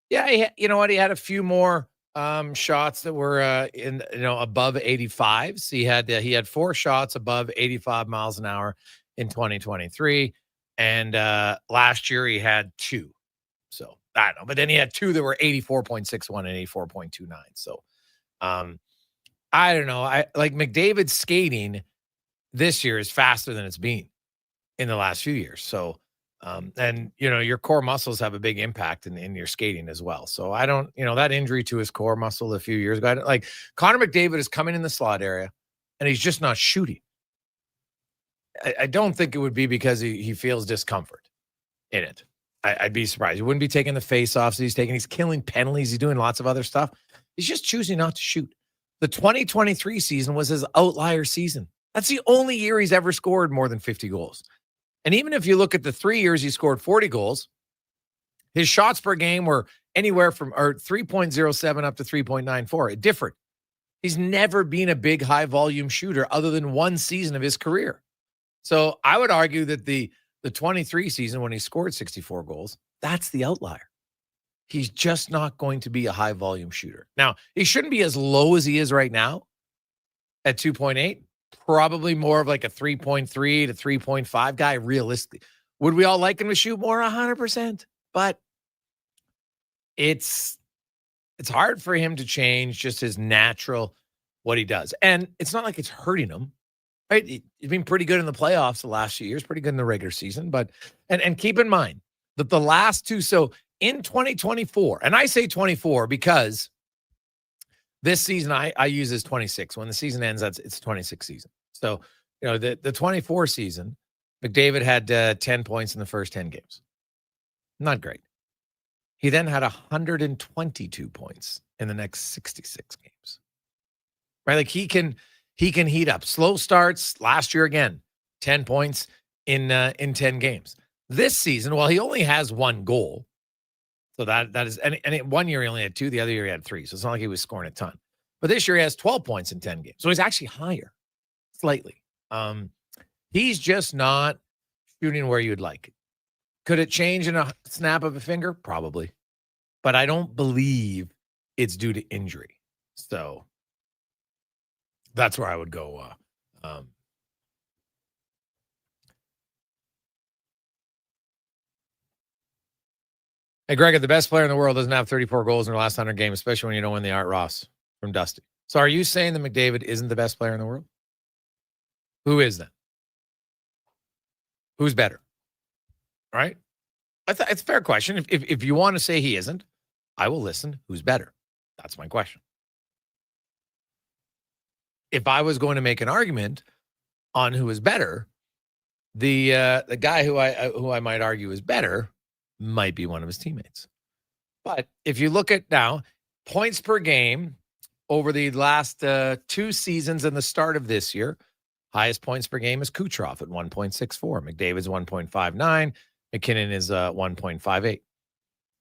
Speaker 5: he had a few more shots that were above 85s. He had 4 shots above 85 miles an hour in 2023, and last year he had 2. So I don't know, but then he had 2 that were 84.61 and 84.29. So I don't know. I like McDavid's skating this year is faster than it's been in the last few years. So, and your core muscles have a big impact in your skating as well. So I don't, that injury to his core muscle a few years ago, like Connor McDavid is coming in the slot area and he's just not shooting. I don't think it would be because he feels discomfort in it. I'd be surprised. He wouldn't be taking the face-offs that he's taking. He's killing penalties. He's doing lots of other stuff. He's just choosing not to shoot. The 2023 season was his outlier season. That's the only year he's ever scored more than 50 goals. And even if you look at the 3 years he scored 40 goals, his shots per game were anywhere from 3.07 up to 3.94. It differed. He's never been a big high-volume shooter other than one season of his career. So I would argue that the 23 season when he scored 64 goals, that's the outlier. He's just not going to be a high volume shooter. Now, he shouldn't be as low as he is right now at 2.8, probably more of like a 3.3 to 3.5 guy realistically. Would we all like him to shoot more? 100%. But it's hard for him to change just his natural, what he does. And it's not like it's hurting him. Right, he's been pretty good in the playoffs the last few years, pretty good in the regular season. But and keep in mind that the last two, so in 2024, and I say 24 because this season I use as 26. When the season ends, it's 26 season. So the 24 season, McDavid had 10 points in the first 10 games. Not great. He then had 122 points in the next 66 games. Right, like he can heat up. Slow starts last year again, 10 points in 10 games. This season, well, he only has one goal. So that is, and 1 year he only had 2, the other year he had 3. So it's not like he was scoring a ton. But this year he has 12 points in 10 games. So he's actually higher, slightly. He's just not shooting where you'd like. Could it change in a snap of a finger? Probably. But I don't believe it's due to injury. So that's where I would go. Hey, Gregor, the best player in the world doesn't have 34 goals in their last 100 games, especially when you don't win the Art Ross from Dusty. So are you saying that McDavid isn't the best player in the world? Who is then? Who's better? Right? It's a fair question. If you want to say he isn't, I will listen. Who's better? That's my question. If I was going to make an argument on who is better, the guy who I might argue is better might be one of his teammates. But if you look at now points per game over the last 2 seasons and the start of this year, highest points per game is Kucherov at 1.64. McDavid's 1.59. McKinnon is 1.58.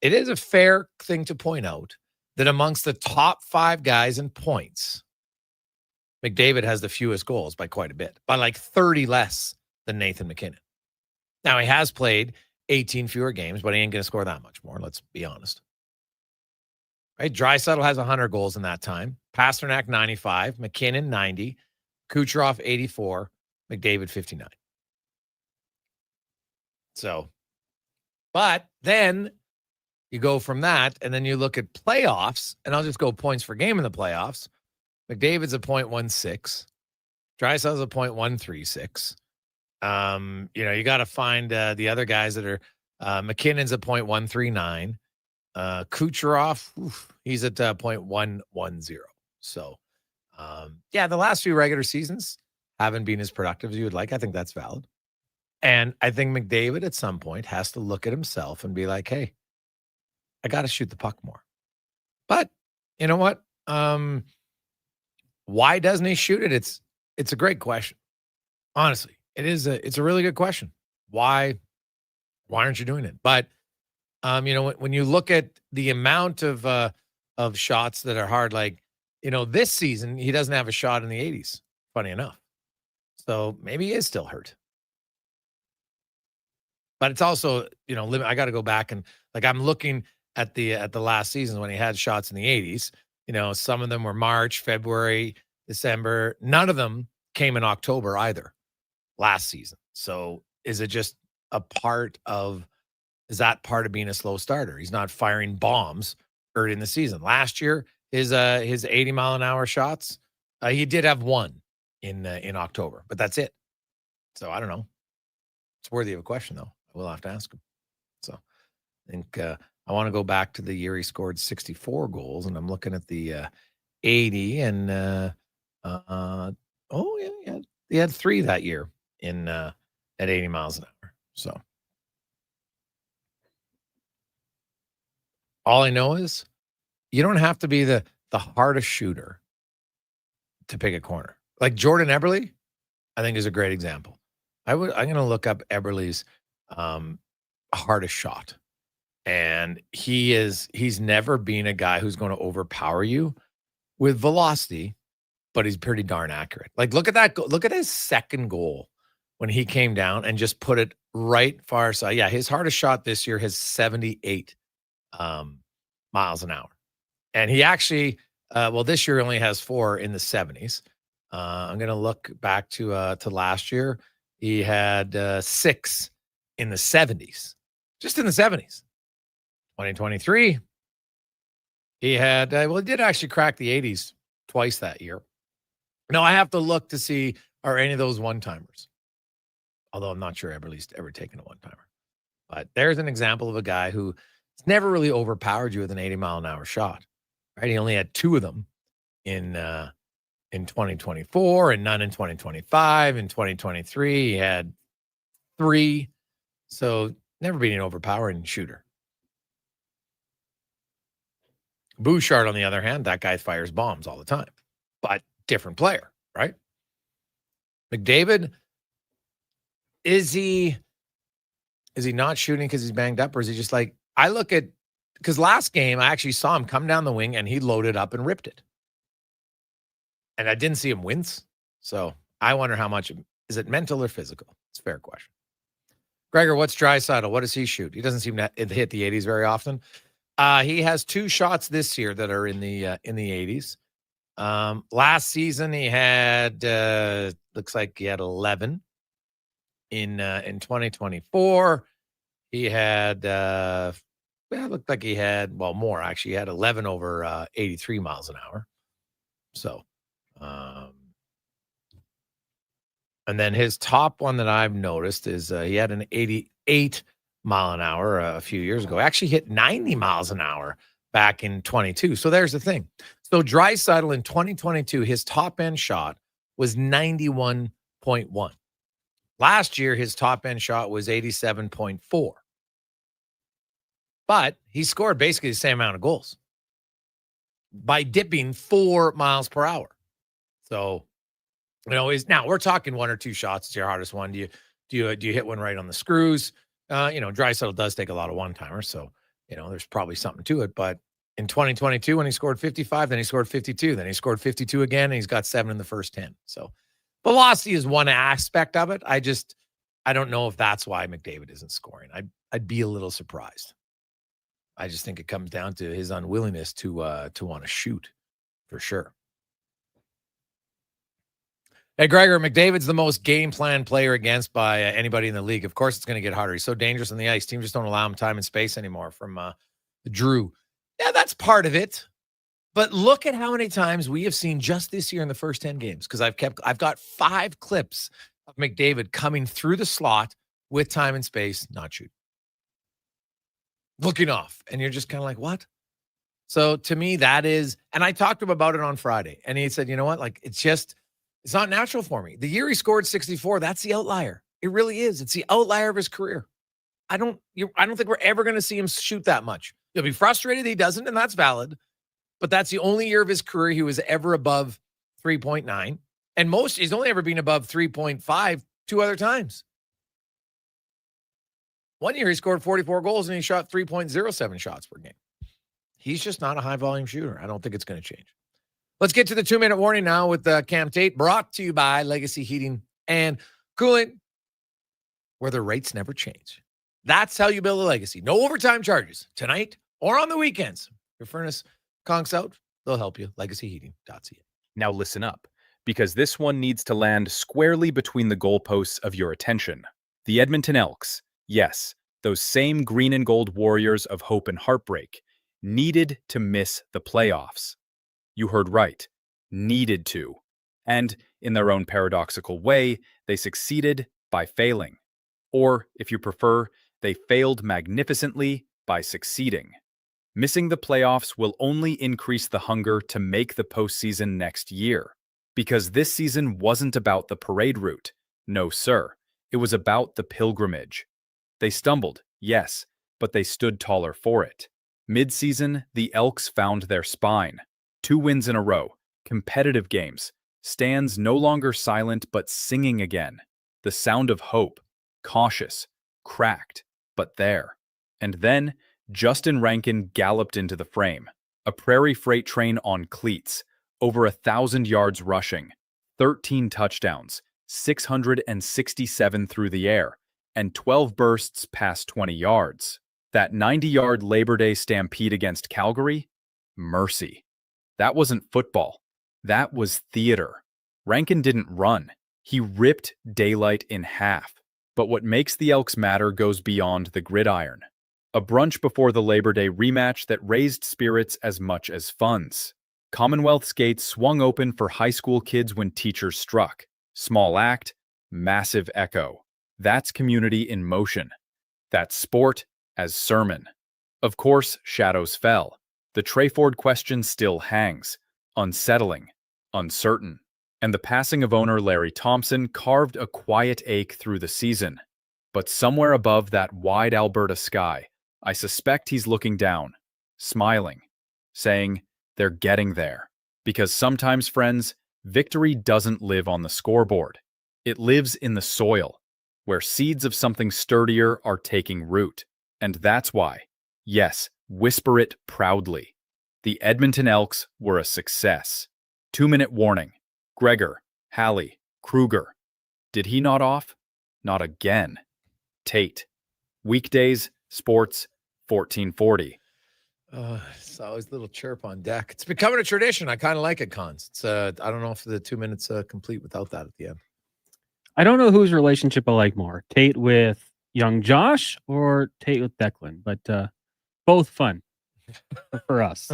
Speaker 5: It is a fair thing to point out that amongst the top 5 guys in points, McDavid has the fewest goals by quite a bit, by like 30 less than Nathan McKinnon. Now, he has played 18 fewer games, but he ain't going to score that much more. Let's be honest. Right? Draisaitl has 100 goals in that time. Pasternak, 95. McKinnon, 90. Kucherov, 84. McDavid, 59. So, but then you go from that, and then you look at playoffs, and I'll just go points per game in the playoffs. McDavid's a 0.16. Draisaitl's a 0.136. You got to find the other guys that are McKinnon's a 0.139. Kucherov, he's at 0.110. So, the last few regular seasons haven't been as productive as you would like. I think that's valid. And I think McDavid at some point has to look at himself and be like, hey, I got to shoot the puck more. But you know what? Why doesn't he shoot it? It's a great question. Honestly, it's a really good question. Why aren't you doing it? But when you look at the amount of shots that are hard, like, this season he doesn't have a shot in the 80s, funny enough. So maybe he is still hurt. But it's also, I got to go back and I'm looking at the last season when he had shots in the 80s. Some of them were March, February, December. None of them came in October either last season. So is it just is that part of being a slow starter? He's not firing bombs early in the season. Last year, his 80-mile-an-hour shots. He did have one in October, but that's it. So I don't know. It's worthy of a question, though. I will have to ask him. So I think I want to go back to the year he scored 64 goals, and I'm looking at the 80, and he had 3 that year in at 80 miles an hour. So all I know is you don't have to be the hardest shooter to pick a corner. Like Jordan Eberle, I think is a great example. I'm going to look up Eberle's hardest shot. And he's never been a guy who's going to overpower you with velocity, but he's pretty darn accurate. Like, look at that. Look at his second goal when he came down and just put it right far side. Yeah, his hardest shot this year has 78 miles an hour. And he actually, this year only has 4 in the 70s. I'm going to look back to last year. He had 6 in the 70s, just in the 70s. 2023, he had, he did actually crack the 80s twice that year. Now, I have to look to see, are any of those one-timers? Although I'm not sure Eberle's ever taken a one-timer. But there's an example of a guy who's never really overpowered you with an 80-mile-an-hour shot. Right? He only had 2 of them in 2024 and none in 2025. In 2023, he had 3. So never been an overpowering shooter. Bouchard, on the other hand, that guy fires bombs all the time, but different player, right? McDavid, is he not shooting because he's banged up, or is he just like, I look at, because last game I actually saw him come down the wing and he loaded up and ripped it. And I didn't see him wince. So I wonder how much, is it mental or physical? It's a fair question. Gregor, what's Draisaitl? What does he shoot? He doesn't seem to hit the 80s very often. He has 2 shots this year that are in the 80s. Last season he had looks like he had 11. In 2024, he had it looked like he had more actually. He had 11 over 83 miles an hour. So, and then his top one that I've noticed is he had an 88 mile an hour a few years ago. Actually hit 90 miles an hour back in 22. So there's the thing. So Draisaitl in 2022, his top end shot was 91.1. Last year, his top end shot was 87.4. But he scored basically the same amount of goals by dipping 4 miles per hour. So, now we're talking 1 or 2 shots. It's your hardest one. Do you hit one right on the screws? Draisaitl does take a lot of one-timers, so, there's probably something to it. But in 2022, when he scored 55, then he scored 52, then he scored 52 again, and he's got 7 in the first 10. So velocity is one aspect of it. I don't know if that's why McDavid isn't scoring. I'd be a little surprised. I just think it comes down to his unwillingness to want to shoot, for sure. Hey, Gregor, McDavid's the most game plan player against by anybody in the league. Of course, it's going to get harder. He's so dangerous on the ice. Teams just don't allow him time and space anymore. From Drew. Yeah, that's part of it. But look at how many times we have seen just this year in the first 10 games, because I've got 5 clips of McDavid coming through the slot with time and space, not shooting. Looking off. And you're just kind of like, what? So to me, that is, and I talked to him about it on Friday, and he said, you know what? Like, it's not natural for me. The year he scored 64, that's the outlier. It really is. It's the outlier of his career. I don't think we're ever going to see him shoot that much. He'll be frustrated he doesn't, and that's valid. But that's the only year of his career he was ever above 3.9. And he's only ever been above 3.5 2 other times. One year he scored 44 goals and he shot 3.07 shots per game. He's just not a high volume shooter. I don't think it's going to change. Let's get to the 2-minute warning now with Cam Tait, brought to you by Legacy Heating and Cooling, where the rates never change. That's how you build a legacy. No overtime charges tonight or on the weekends. Your furnace conks out, they'll help you. LegacyHeating.ca.
Speaker 3: Now listen up, because this one needs to land squarely between the goalposts of your attention. The Edmonton Elks, yes, those same green and gold warriors of hope and heartbreak, needed to miss the playoffs. You heard right. Needed to. And, in their own paradoxical way, they succeeded by failing. Or, if you prefer, they failed magnificently by succeeding. Missing the playoffs will only increase the hunger to make the postseason next year. Because this season wasn't about the parade route. No, sir. It was about the pilgrimage. They stumbled, yes, but they stood taller for it. Mid-season, the Elks found their spine. 2 wins in a row, competitive games, stands no longer silent but singing again. The sound of hope, cautious, cracked, but there. And then, Justin Rankin galloped into the frame. A prairie freight train on cleats, over 1,000 yards rushing, 13 touchdowns, 667 through the air, and 12 bursts past 20 yards. That 90-yard Labor Day stampede against Calgary? Mercy. That wasn't football. That was theater. Rankin didn't run. He ripped daylight in half. But what makes the Elks matter goes beyond the gridiron. A brunch before the Labor Day rematch that raised spirits as much as funds. Commonwealth's gates swung open for high school kids when teachers struck. Small act, massive echo. That's community in motion. That's sport as sermon. Of course, shadows fell. The Treyford question still hangs. Unsettling, uncertain. And the passing of owner Larry Thompson carved a quiet ache through the season. But somewhere above that wide Alberta sky, I suspect he's looking down, smiling, saying, they're getting there. Because sometimes, friends, victory doesn't live on the scoreboard. It lives in the soil, where seeds of something sturdier are taking root. And that's why, yes, whisper it proudly, the Edmonton Elks were a success. 2-minute warning. Gregor, Halley, Kruger. Did he not off? Not again. Tait. Weekdays, sports, 1440.
Speaker 5: It's always a little chirp on deck. It's becoming a tradition. I kind of like it, Cons. It's I don't know if the 2 minutes complete without that at the end.
Speaker 11: I don't know whose relationship I like more, Tait with young Josh or Tait with Declan, but both fun for us.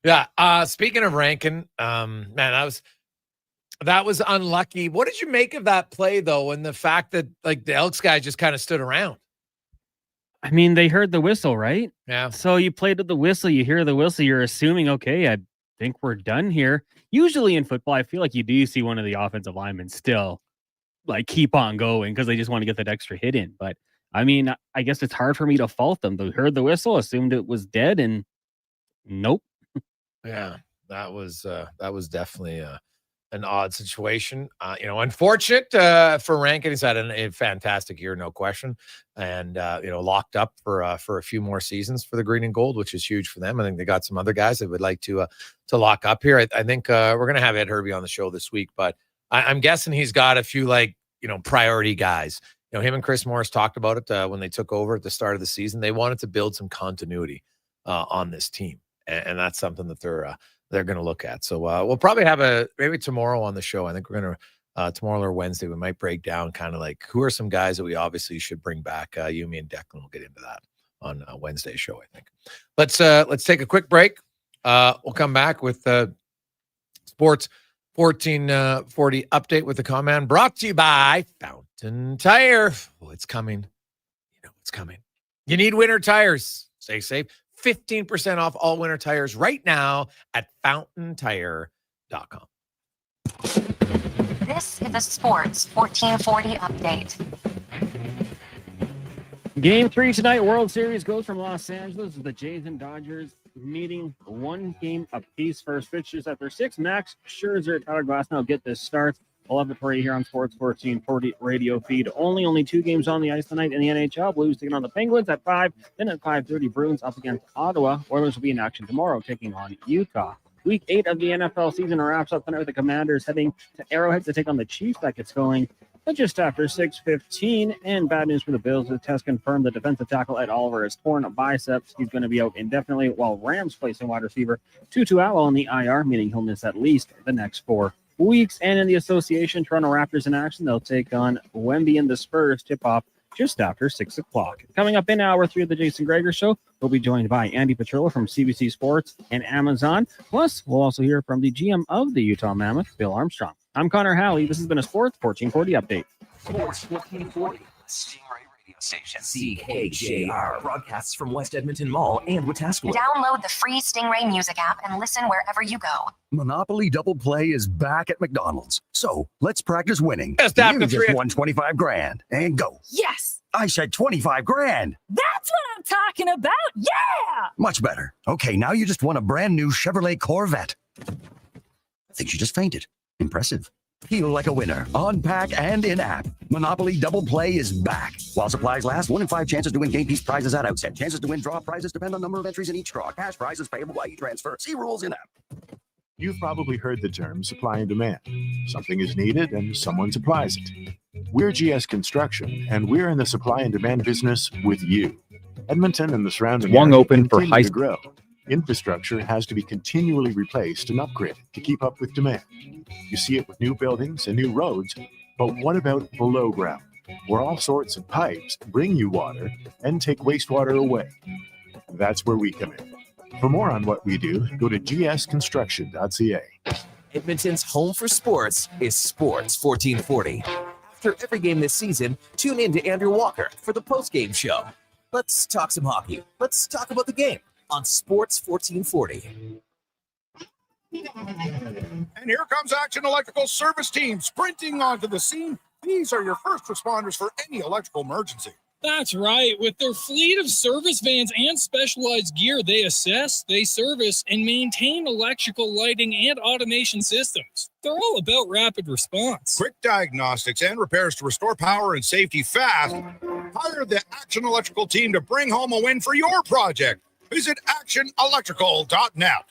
Speaker 5: Yeah. Speaking of Rankin, man, that was unlucky. What did you make of that play though, and the fact that like the Elks guy just kind of stood around?
Speaker 11: I mean, they heard the whistle, right?
Speaker 5: Yeah.
Speaker 11: So you played with the whistle, you hear the whistle, you're assuming, okay, I think we're done here. Usually in football, I feel like you do see one of the offensive linemen still like keep on going because they just want to get that extra hit in. But I mean, I guess it's hard for me to fault them. They heard the whistle, assumed it was dead, and nope.
Speaker 5: Yeah, that was definitely an odd situation. Unfortunate for Rankin. He's had a fantastic year, no question, and locked up for a few more seasons for the Green and Gold, which is huge for them. I think they got some other guys that would like to lock up here. I think we're gonna have Ed Hervey on the show this week, but I'm guessing he's got a few priority guys. Him and Chris Morris talked about it when they took over at the start of the season. They wanted to build some continuity on this team, and that's something that they're going to look at. So we'll probably have maybe tomorrow on the show. I think we're going to tomorrow or Wednesday, we might break down kind of like who are some guys that we obviously should bring back. You, me, and Declan will get into that on Wednesday's show, I think. Let's take a quick break. We'll come back with Sports 1440 update with the comment brought to you by Fountain Tire. Oh, it's coming. It's coming. You need winter tires. Stay safe. 15% off all winter tires right now at fountaintire.com.
Speaker 10: This is the Sports 1440 update.
Speaker 11: Game 3 tonight, World Series goes from Los Angeles with the Jays and Dodgers meeting 1 game apiece. First pitchers after 6. Max Scherzer, Tyler Glasnow get this start. 11 for you here on Sports 1440 radio feed. Only 2 games on the ice tonight in the NHL. Blues taking on the Penguins at 5. Then at 5:30, Bruins up against Ottawa. Oilers will be in action tomorrow, taking on Utah. Week 8 of the NFL season wraps up tonight with the Commanders heading to Arrowhead to take on the Chiefs. That gets going but just after 6:15. And bad news for the Bills. The test confirmed the defensive tackle Ed Oliver has torn biceps. He's going to be out indefinitely, while Rams placing wide receiver Tutu Atwell on the IR, meaning he'll miss at least the next 4 weeks. And in the association, Toronto Raptors in action. They'll take on Wemby and the Spurs. Tip-off just after 6 o'clock. Coming up in hour 3 of the Jason Gregor Show, we'll be joined by Andy Petrillo from CBC Sports and Amazon. Plus, we'll also hear from the GM of the Utah Mammoth, Bill Armstrong. I'm Connor Halley. This has been a Sports 1440 update.
Speaker 9: Sports 1440, Stingray Radio Station. CKJR broadcasts from West Edmonton Mall and Wetaskiwin.
Speaker 10: Download the free Stingray Music app and listen wherever you go.
Speaker 4: Monopoly Double Play is back at McDonald's. So let's practice winning.
Speaker 5: Just after
Speaker 4: You just
Speaker 5: 3
Speaker 4: won 25 grand. And go.
Speaker 7: Yes!
Speaker 4: I said 25 grand.
Speaker 7: That's what I'm talking about! Yeah!
Speaker 4: Much better. Okay, now you just won a brand new Chevrolet Corvette. I think she just fainted. Impressive. Feel like a winner on pack and in-app. Monopoly Double Play is back. While supplies last, 1 in 5 chances to win game piece prizes at outset. Chances to win draw prizes depend on number of entries in each draw. Cash prizes payable by e-transfer. See rules in-app.
Speaker 16: You've probably heard the term supply and demand. Something is needed and someone supplies it. We're GS Construction, and we're in the supply and demand business with you. Edmonton and the surrounding
Speaker 3: Swung
Speaker 16: area
Speaker 3: open for
Speaker 16: continue
Speaker 3: high
Speaker 16: to grow. Infrastructure has to be continually replaced and upgraded to keep up with demand. You see it with new buildings and new roads, but what about below ground, where all sorts of pipes bring you water and take wastewater away? That's where we come in. For more on what we do, go to gsconstruction.ca.
Speaker 9: Edmonton's home for sports is Sports 1440. After every game this season, tune in to Andrew Walker for the post-game show. Let's talk some hockey. Let's talk about the game on Sports 1440.
Speaker 8: And here comes Action Electrical Service Team sprinting onto the scene. These are your first responders for any electrical emergency.
Speaker 13: That's right. With their fleet of service vans and specialized gear, they assess, they service, and maintain electrical lighting and automation systems. They're all about rapid response.
Speaker 8: Quick diagnostics and repairs to restore power and safety fast. Hire the Action Electrical team to bring home a win for your project. Visit actionelectrical.net.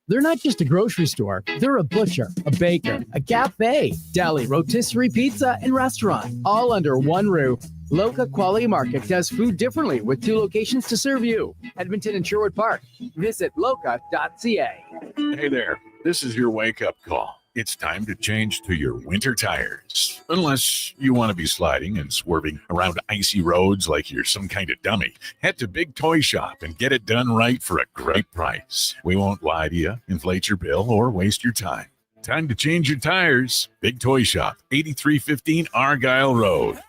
Speaker 14: They're not just a grocery store. They're a butcher, a baker, a cafe, deli, rotisserie pizza, and restaurant, all under one roof. Loca Quality Market does food differently with 2 locations to serve you. Edmonton and Sherwood Park. Visit loca.ca.
Speaker 8: Hey there, this is your wake-up call. It's time to change to your winter tires. Unless you want to be sliding and swerving around icy roads like you're some kind of dummy. Head to Big Toy Shop and get it done right for a great price. We won't lie to you, inflate your bill, or waste your time. Time to change your tires. Big Toy Shop, 8315 Argyle Road.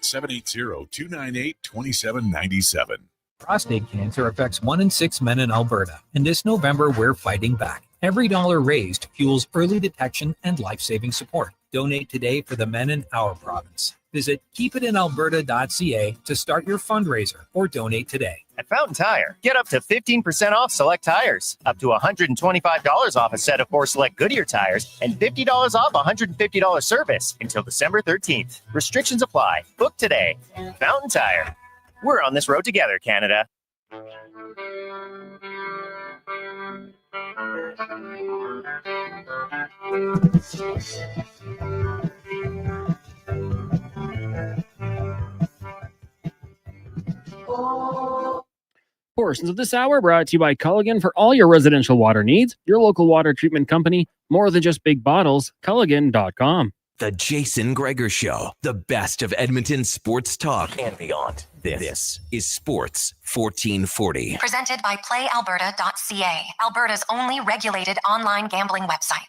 Speaker 8: 780-298-2797.
Speaker 25: Prostate cancer affects 1 in 6 men in Alberta, and this November we're fighting back. Every dollar raised fuels early detection and life-saving support. Donate today for the men in our province. Visit keepitinalberta.ca to start your fundraiser or donate today.
Speaker 26: At Fountain Tire, get up to 15% off select tires, up to $125 off a set of 4 select Goodyear tires, and $50 off $150 service until December 13th. Restrictions apply. Book today. Fountain Tire. We're on this road together, Canada.
Speaker 11: Portions of this hour brought to you by Culligan for all your residential water needs. Your local water treatment company, more than just big bottles, Culligan.com.
Speaker 9: The Jason Gregor Show, the best of Edmonton sports talk and beyond. This is Sports 1440.
Speaker 10: Presented by PlayAlberta.ca, Alberta's only regulated online gambling website.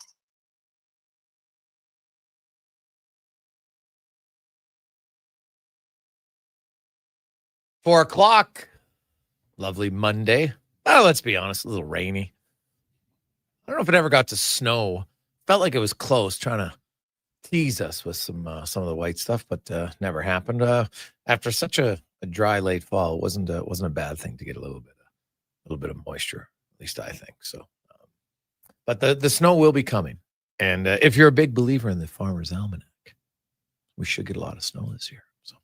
Speaker 5: Four o'clock. Lovely Monday. Oh, let's be honest, a little rainy. I don't know if it ever got to snow. Felt like it was close, trying to tease us with some of the white stuff, but never happened. After such a dry late fall, it wasn't a bad thing to get a little bit of moisture. At least I think so. But the snow will be coming, and if you're a big believer in the Farmer's Almanac, we should get a lot of snow this year. So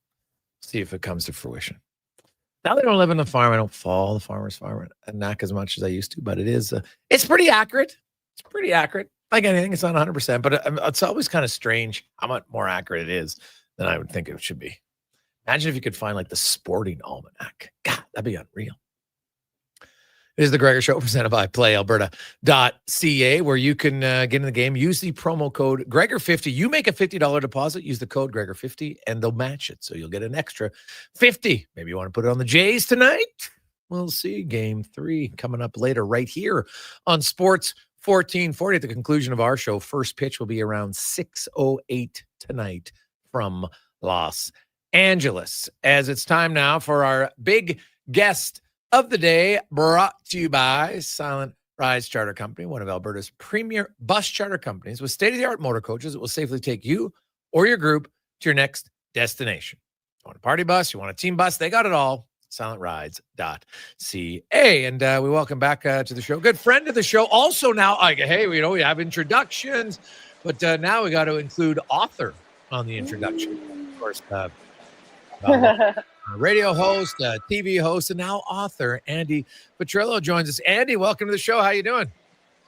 Speaker 5: see if it comes to fruition. Now that I don't live in the farm, I don't follow the Farmer's Almanac as much as I used to, but it's pretty accurate. It's pretty accurate. Like anything, it's not 100%, but it's always kind of strange how much more accurate it is than I would think it should be. Imagine if you could find like the Sporting Almanac. God, that'd be unreal. This is the Gregor Show presented by PlayAlberta.ca, where you can get in the game. Use the promo code Gregor50. You make a $50 deposit. Use the code Gregor50, and they'll match it. So you'll get an extra 50. Maybe you want to put it on the Jays tonight. We'll see. Game 3 coming up later right here on Sports 1440 at the conclusion of our show. First pitch will be around 6:08 tonight from Los Angeles. As it's time now for our big guest of the day, brought to you by Silent Rise Charter Company, one of Alberta's premier bus charter companies with state-of-the-art motor coaches that will safely take you or your group to your next destination. You want a party bus? You want a team bus? They got it all. SilentRides.ca. And we welcome back to the show. Good friend of the show. Also now, hey, we have introductions, but now we got to include author on the introduction. Of course, radio host, TV host, and now author Andy Petrillo joins us. Andy, welcome to the show. How you doing?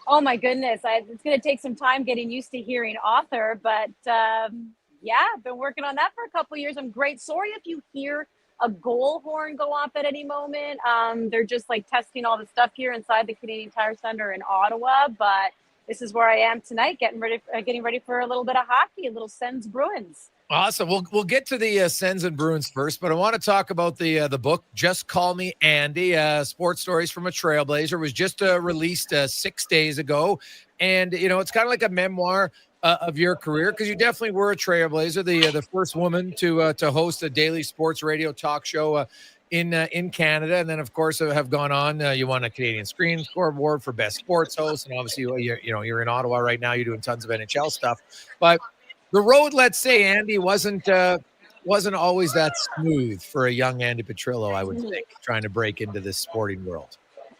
Speaker 12: Oh my goodness, it's going to take some time getting used to hearing author, but yeah, I've been working on that for a couple of years. I'm great. Sorry if you hear a goal horn go off at any moment. They're just like testing all the stuff here inside the Canadian Tire Center in Ottawa, but this is where I am tonight, getting ready for a little bit of hockey, a little Sens Bruins.
Speaker 5: Awesome. We'll get to the Sens and Bruins first, but I want to talk about the book, Just Call Me Andy, Sports Stories from a Trailblazer. It was just released 6 days ago, and it's kind of like a memoir of your career, because you definitely were a Trailblazer, the first woman to host a daily sports radio talk show in Canada, and then of course have gone on. You won a Canadian Screen Score Award for Best Sports Host, and obviously you're in Ottawa right now. You're doing tons of NHL stuff, but the road, let's say, Andy, wasn't always that smooth for a young Andy Petrillo, I would think, trying to break into this sporting world.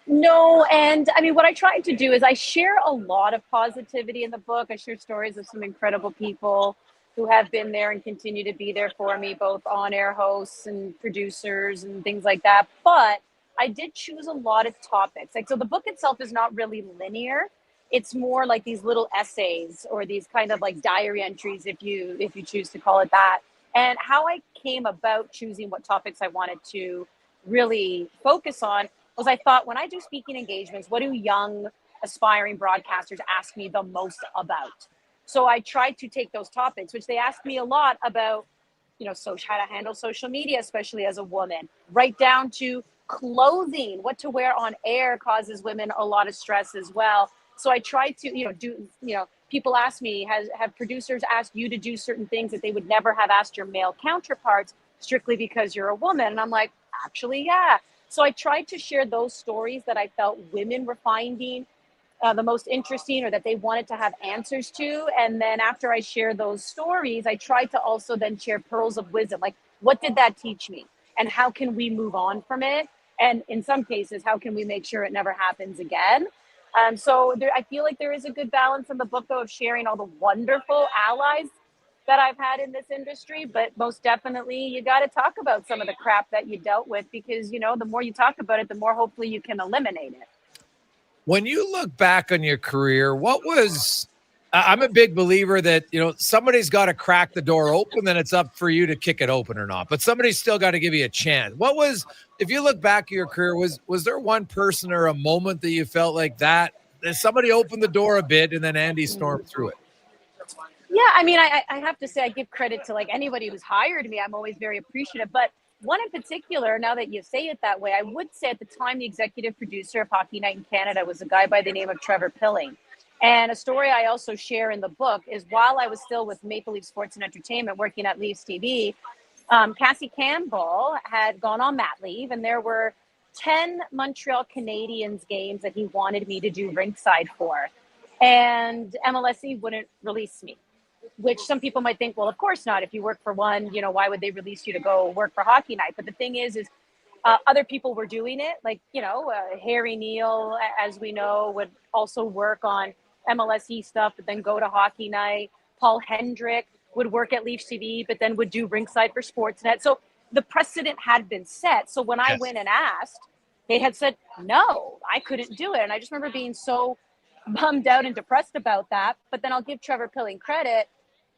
Speaker 12: No, and I mean, what I tried to do is I share a lot of positivity in the book. I share stories of some incredible people who have been there and continue to be there for me, both on-air hosts and producers and things like that. But I did choose a lot of topics. So the book itself is not really linear. It's more like these little essays or these kind of like diary entries, if you choose to call it that. And how I came about choosing what topics I wanted to really focus on was I thought, when I do speaking engagements, what do young aspiring broadcasters ask me the most about? So I tried to take those topics, which they asked me a lot about, how to handle social media, especially as a woman, right down to clothing. What to wear on air causes women a lot of stress as well. So I tried to, people ask me, have producers asked you to do certain things that they would never have asked your male counterparts strictly because you're a woman? And I'm like, actually, yeah. So I tried to share those stories that I felt women were finding the most interesting, or that they wanted to have answers to. And then after I share those stories, I tried to also then share pearls of wisdom. Like, what did that teach me? And how can we move on from it? And in some cases, how can we make sure it never happens again? So I feel like there is a good balance in the book, though, of sharing all the wonderful allies that I've had in this industry. But most definitely, you got to talk about some of the crap that you dealt with, because, the more you talk about it, the more hopefully you can eliminate it.
Speaker 5: When you look back on your career, I'm a big believer that, somebody's got to crack the door open, then it's up for you to kick it open or not. But somebody's still got to give you a chance. If you look back at your career, was there one person or a moment that you felt like that somebody opened the door a bit and then Andy stormed through it?
Speaker 12: Yeah, I mean, I have to say, I give credit to like anybody who's hired me. I'm always very appreciative. But one in particular, now that you say it that way, I would say at the time the executive producer of Hockey Night in Canada was a guy by the name of Trevor Pilling. And a story I also share in the book is, while I was still with Maple Leaf Sports and Entertainment working at Leafs TV, Cassie Campbell had gone on mat leave, and there were 10 Montreal Canadiens games that he wanted me to do rinkside for. And MLSE wouldn't release me, which some people might think, well, of course not. If you work for one, why would they release you to go work for Hockey Night? But the thing is other people were doing it. Like, Harry Neal, as we know, would also work on MLSE stuff, but then go to Hockey Night. Paul Hendrick would work at Leafs TV, but then would do rinkside for Sportsnet. So the precedent had been set. So when I went and asked, they had said, no, I couldn't do it. And I just remember being so bummed out and depressed about that. But then I'll give Trevor Pilling credit.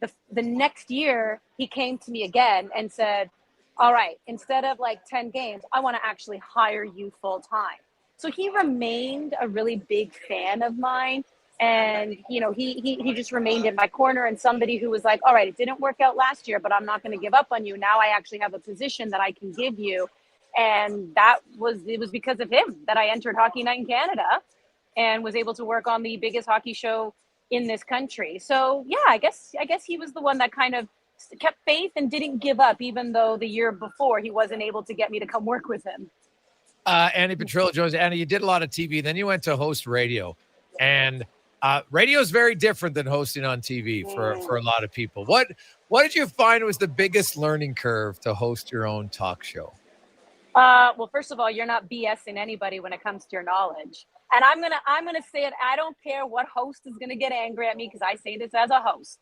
Speaker 12: The next year, he came to me again and said, all right, instead of like 10 games, I want to actually hire you full time. So he remained a really big fan of mine. And, you know, he just remained in my corner, and somebody who was like, all right, it didn't work out last year, but I'm not going to give up on you. Now I actually have a position that I can give you. And it was because of him that I entered Hockey Night in Canada and was able to work on the biggest hockey show in this country. So yeah, I guess he was the one that kind of kept faith and didn't give up, even though the year before he wasn't able to get me to come work with him.
Speaker 5: Annie Petrillo Jones. Annie, you did a lot of TV, then you went to host radio, and radio is very different than hosting on TV for a lot of people. What did you find was the biggest learning curve to host your own talk show?
Speaker 12: Well, first of all, you're not BSing anybody when it comes to your knowledge. And I'm gonna say it. I don't care what host is gonna get angry at me, because I say this as a host.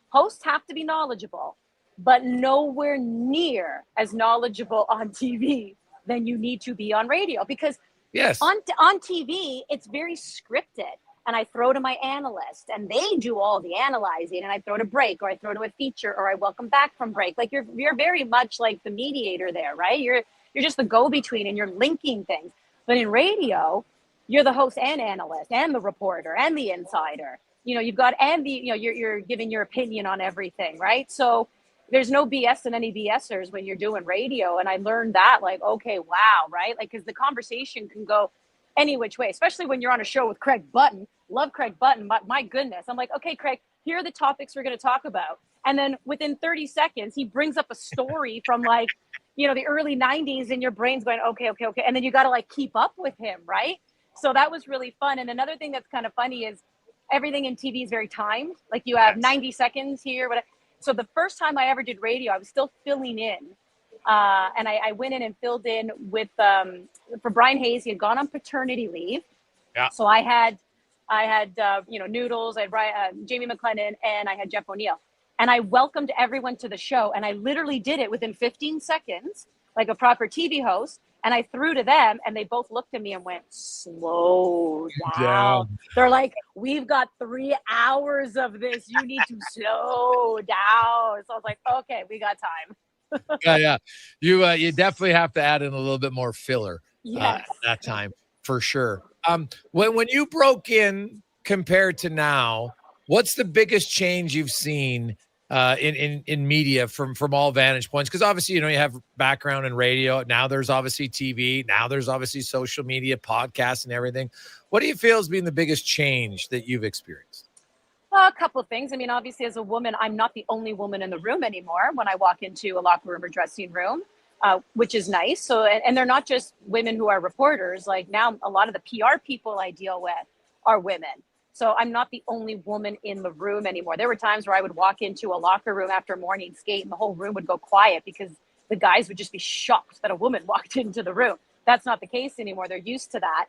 Speaker 12: Hosts have to be knowledgeable, but nowhere near as knowledgeable on TV than you need to be on radio. Because
Speaker 5: yes,
Speaker 12: on TV, it's very scripted. And I throw to my analyst, and they do all the analyzing, and I throw to break, or I throw to a feature, or I welcome back from break. Like you're very much like the mediator there, right? You're just the go-between, and you're linking things. But in radio, you're the host and analyst and the reporter and the insider. You know, you're giving your opinion on everything, right? So there's no BS in any BSers when you're doing radio. And I learned that, like, okay, wow, right? Like, because the conversation can go any which way, especially when you're on a show with Craig Button. Love Craig Button. My goodness. I'm like, okay, Craig, here are the topics we're going to talk about. And then within 30 seconds, he brings up a story from like, you know, the early 90s, and your brain's going, okay. And then you got to like keep up with him, right? So that was really fun. And another thing that's kind of funny is everything in TV is very timed. Like you have 90 seconds here. So the first time I ever did radio, I was still filling in. And I went in and filled in with, for Brian Hayes. He had gone on paternity leave.
Speaker 5: Yeah.
Speaker 12: So I had Noodles, I had Jamie McLennan, and I had Jeff O'Neill. And I welcomed everyone to the show. And I literally did it within 15 seconds, like a proper TV host. And I threw to them, and they both looked at me and went, slow down. They're like, we've got 3 hours of this. You need to slow down. So I was like, okay, we got time.
Speaker 5: Yeah. You definitely have to add in a little bit more filler
Speaker 12: Yes.
Speaker 5: that time, for sure. When you broke in compared to now, what's the biggest change you've seen in media from all vantage points? Because obviously, you have background in radio. Now there's obviously TV. Now there's obviously social media, podcasts, and everything. What do you feel has been the biggest change that you've experienced?
Speaker 12: A couple of things. I mean, obviously, as a woman, I'm not the only woman in the room anymore when I walk into a locker room or dressing room, which is nice. So, and they're not just women who are reporters. Like now, a lot of the PR people I deal with are women. So I'm not the only woman in the room anymore. There were times where I would walk into a locker room after morning skate, and the whole room would go quiet because the guys would just be shocked that a woman walked into the room. That's not the case anymore. They're used to that.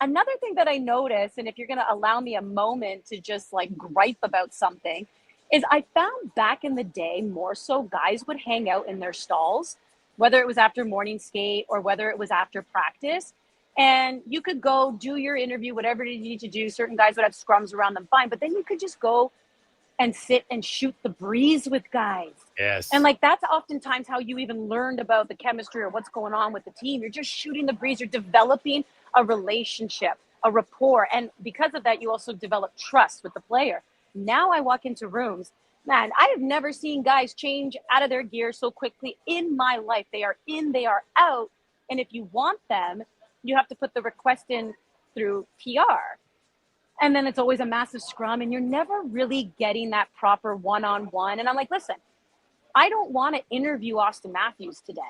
Speaker 12: Another thing that I noticed, and if you're going to allow me a moment to just like gripe about something, is I found back in the day more so guys would hang out in their stalls, whether it was after morning skate or whether it was after practice. And you could go do your interview, whatever you need to do. Certain guys would have scrums around them, fine. But then you could just go and sit and shoot the breeze with guys.
Speaker 5: Yes.
Speaker 12: And like that's oftentimes how you even learned about the chemistry or what's going on with the team. You're just shooting the breeze. You're developing a relationship, a rapport. And because of that, you also develop trust with the player. Now I walk into rooms, man, I have never seen guys change out of their gear so quickly in my life. They are in, they are out. And if you want them, you have to put the request in through PR. And then it's always a massive scrum, and you're never really getting that proper one-on-one. And I'm like, listen, I don't want to interview Austin Matthews today,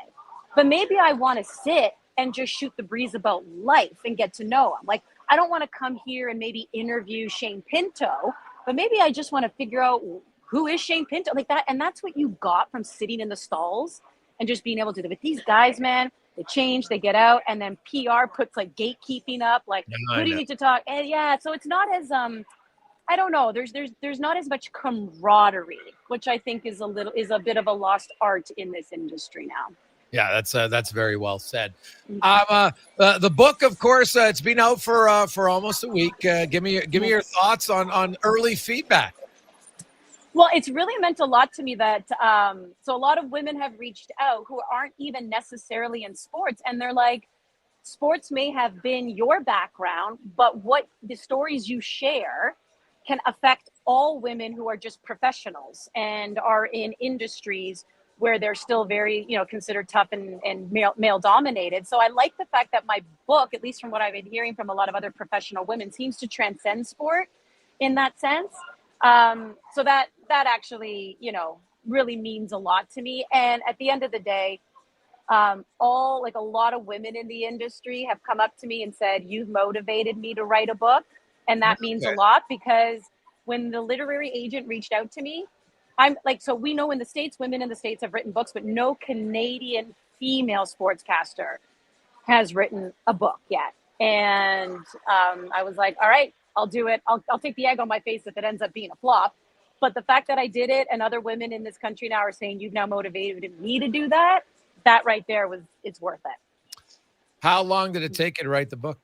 Speaker 12: but maybe I want to sit and just shoot the breeze about life and get to know him. Like, I don't want to come here and maybe interview Shane Pinto, but maybe I just want to figure out who is Shane Pinto, like that. And that's what you got from sitting in the stalls and just being able to do it. But these guys, man, they change, they get out, and then PR puts like gatekeeping up, like who do you need to talk? And yeah, so it's not as I don't know. There's not as much camaraderie, which I think is a bit of a lost art in this industry now.
Speaker 5: Yeah, that's very well said. The book, of course, it's been out for almost a week. Give me your thoughts on early feedback.
Speaker 12: Well, it's really meant a lot to me that so a lot of women have reached out who aren't even necessarily in sports, and they're like, sports may have been your background, but what the stories you share can affect all women who are just professionals and are in industries where they're still very, considered tough and male dominated. So I like the fact that my book, at least from what I've been hearing from a lot of other professional women, seems to transcend sport in that sense. So that actually, really means a lot to me. And at the end of the day, a lot of women in the industry have come up to me and said, "You've motivated me to write a book." And that means a lot, because when the literary agent reached out to me, I'm like, so we know in the States, women in the States have written books, but no Canadian female sportscaster has written a book yet. And I was like, all right, I'll do it. I'll take the egg on my face if it ends up being a flop. But the fact that I did it, and other women in this country now are saying, "You've now motivated me to do that," that right there it's worth it.
Speaker 5: How long did it take you to write the book?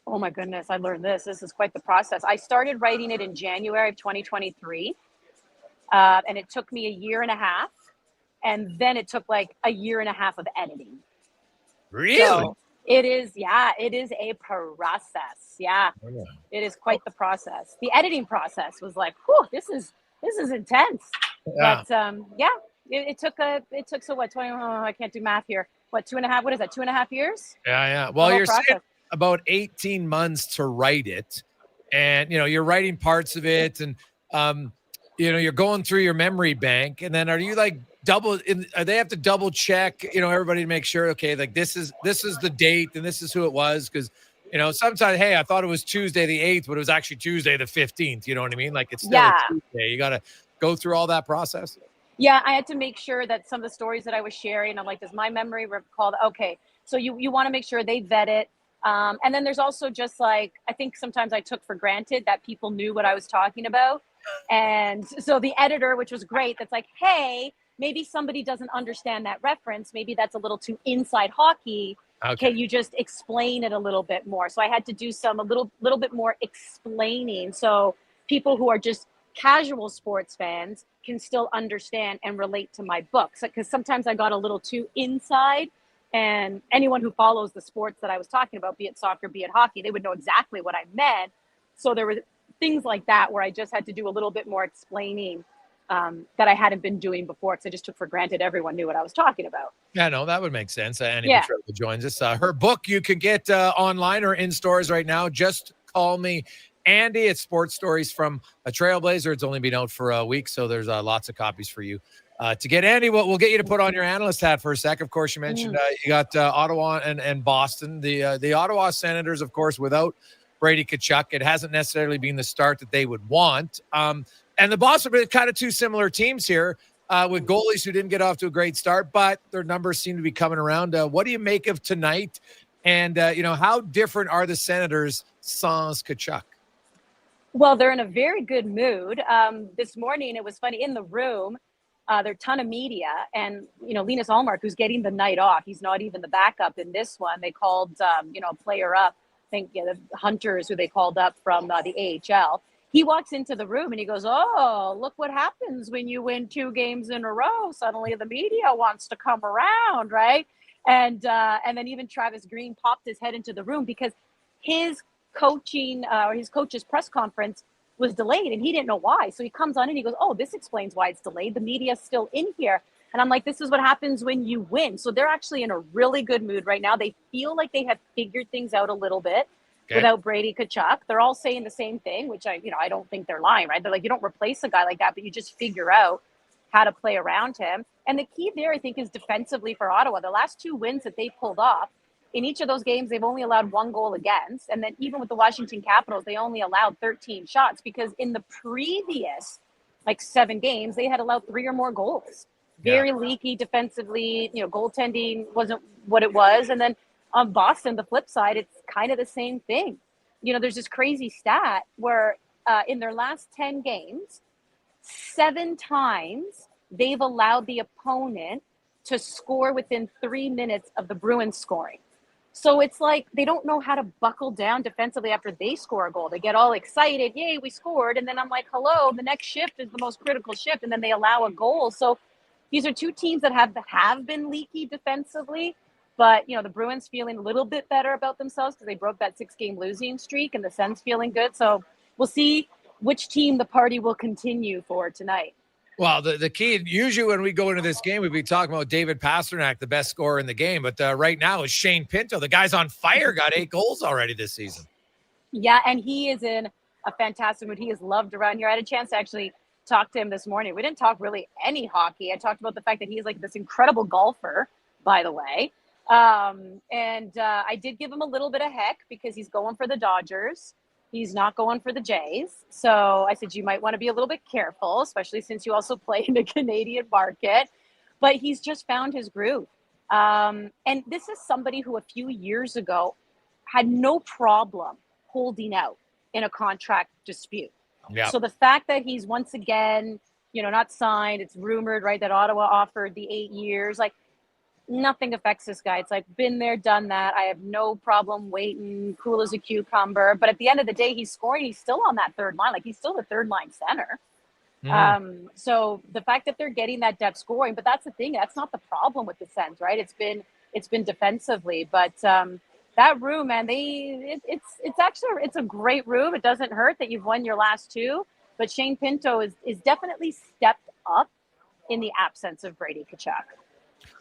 Speaker 12: Oh my goodness, I learned this. This is quite the process. I started writing it in January of 2023. And it took me a year and a half. And then it took like a year and a half of editing.
Speaker 5: Really?
Speaker 12: So it is a process. Yeah.
Speaker 5: Oh,
Speaker 12: it is quite the process. The editing process was like, whew, this is intense.
Speaker 5: Yeah.
Speaker 12: But it took so what, 20, I can't do math here. What, 2.5, what is that, 2.5 years?
Speaker 5: Yeah. Well, you're
Speaker 12: process.
Speaker 5: saying about 18 months to write it. And, you're writing parts of it, and, you're going through your memory bank. And then are you like they have to double check, everybody to make sure, okay, like this is the date and this is who it was. Cause sometimes, hey, I thought it was Tuesday the 8th, but it was actually Tuesday the 15th. You know what I mean? Like it's still a Tuesday. You got to go through all that process.
Speaker 12: Yeah, I had to make sure that some of the stories that I was sharing, I'm like, does my memory recall? Okay, so you want to make sure they vet it. And then there's also just like, I think sometimes I took for granted that people knew what I was talking about. And so the editor, which was great, that's like, hey, maybe somebody doesn't understand that reference. Maybe that's a little too inside hockey.
Speaker 5: Okay.
Speaker 12: Can you just explain it a little bit more? So I had to do a little bit more explaining. So people who are just casual sports fans can still understand and relate to my books. Because sometimes I got a little too inside, and anyone who follows the sports that I was talking about, be it soccer, be it hockey, they would know exactly what I meant. So there were things like that where I just had to do a little bit more explaining that I hadn't been doing before, because I just took for granted everyone knew what I was talking about.
Speaker 5: Yeah, no, that would make sense. Annie Petrella joins us. Her book you can get online or in stores right now. Just Call Me Andy. It's sports stories from a Trailblazer. It's only been out for a week, so there's lots of copies for you to get. Andy, we'll get you to put on your analyst hat for a sec. Of course, you mentioned you got Ottawa and Boston. The Ottawa Senators, of course, without Brady Tkachuk, it hasn't necessarily been the start that they would want. And the Boston are kind of two similar teams here with goalies who didn't get off to a great start, but their numbers seem to be coming around. What do you make of tonight? And, how different are the Senators sans Tkachuk?
Speaker 12: Well, they're in a very good mood. This morning, it was funny in the room. There are a ton of media, and Linus Ullmark, who's getting the night off. He's not even the backup in this one. They called a player up. I think the Hunters, who they called up from the AHL. He walks into the room and he goes, "Oh, look what happens when you win 2 games in a row. Suddenly the media wants to come around, right?" And then even Travis Green popped his head into the room because his coach's press conference was delayed and he didn't know why. So he comes on and he goes, "Oh, this explains why it's delayed. The media's still in here." And I'm like, this is what happens when you win. So they're actually in a really good mood right now. They feel like they have figured things out a little bit without Brady Tkachuk. They're all saying the same thing, which I don't think they're lying, right? They're like, you don't replace a guy like that, but you just figure out how to play around him. And the key there, I think, is defensively for Ottawa. The last 2 wins that they pulled off, in each of those games, they've only allowed 1 goal against. And then even with the Washington Capitals, they only allowed 13 shots because in the previous 7 games, they had allowed 3 or more goals. Very leaky defensively, goaltending wasn't what it was. And then on Boston, the flip side, it's kind of the same thing. There's this crazy stat where in their last 10 games, 7 times they've allowed the opponent to score within 3 minutes of the Bruins scoring. So it's like they don't know how to buckle down defensively after they score a goal. They get all excited, yay, we scored. And then I'm like, hello, the next shift is the most critical shift. And then they allow a goal. So these are 2 teams that have been leaky defensively. But, the Bruins feeling a little bit better about themselves because they broke that 6-game losing streak, and the Sens feeling good. So we'll see which team the party will continue for tonight.
Speaker 5: Well, the key, usually when we go into this game, we'd be talking about David Pastrnak, the best scorer in the game. But right now is Shane Pinto. The guy's on fire, got 8 goals already this season.
Speaker 12: Yeah, and he is in a fantastic mood. He is loved around here. I had a chance to actually talk to him this morning. We didn't talk really any hockey. I talked about the fact that he's like this incredible golfer, by the way. I did give him a little bit of heck because he's going for the Dodgers. He's not going for the Jays. So I said, you might want to be a little bit careful, especially since you also play in the Canadian market. But he's just found his groove. And this is somebody who a few years ago had no problem holding out in a contract dispute.
Speaker 5: Yep.
Speaker 12: So the fact that he's once again, not signed, it's rumored, right, that Ottawa offered the 8 years, like nothing affects this guy. It's like, been there, done that. I have no problem waiting, cool as a cucumber. But at the end of the day, he's scoring. He's still on that third line. Like, he's still the third line center. So the fact that they're getting that depth scoring, but that's the thing. That's not the problem with the Sens, right? It's been defensively, but that room, man, it's a great room. It doesn't hurt that you've won your last 2, but Shane Pinto is definitely stepped up in the absence of Brady Tkachuk.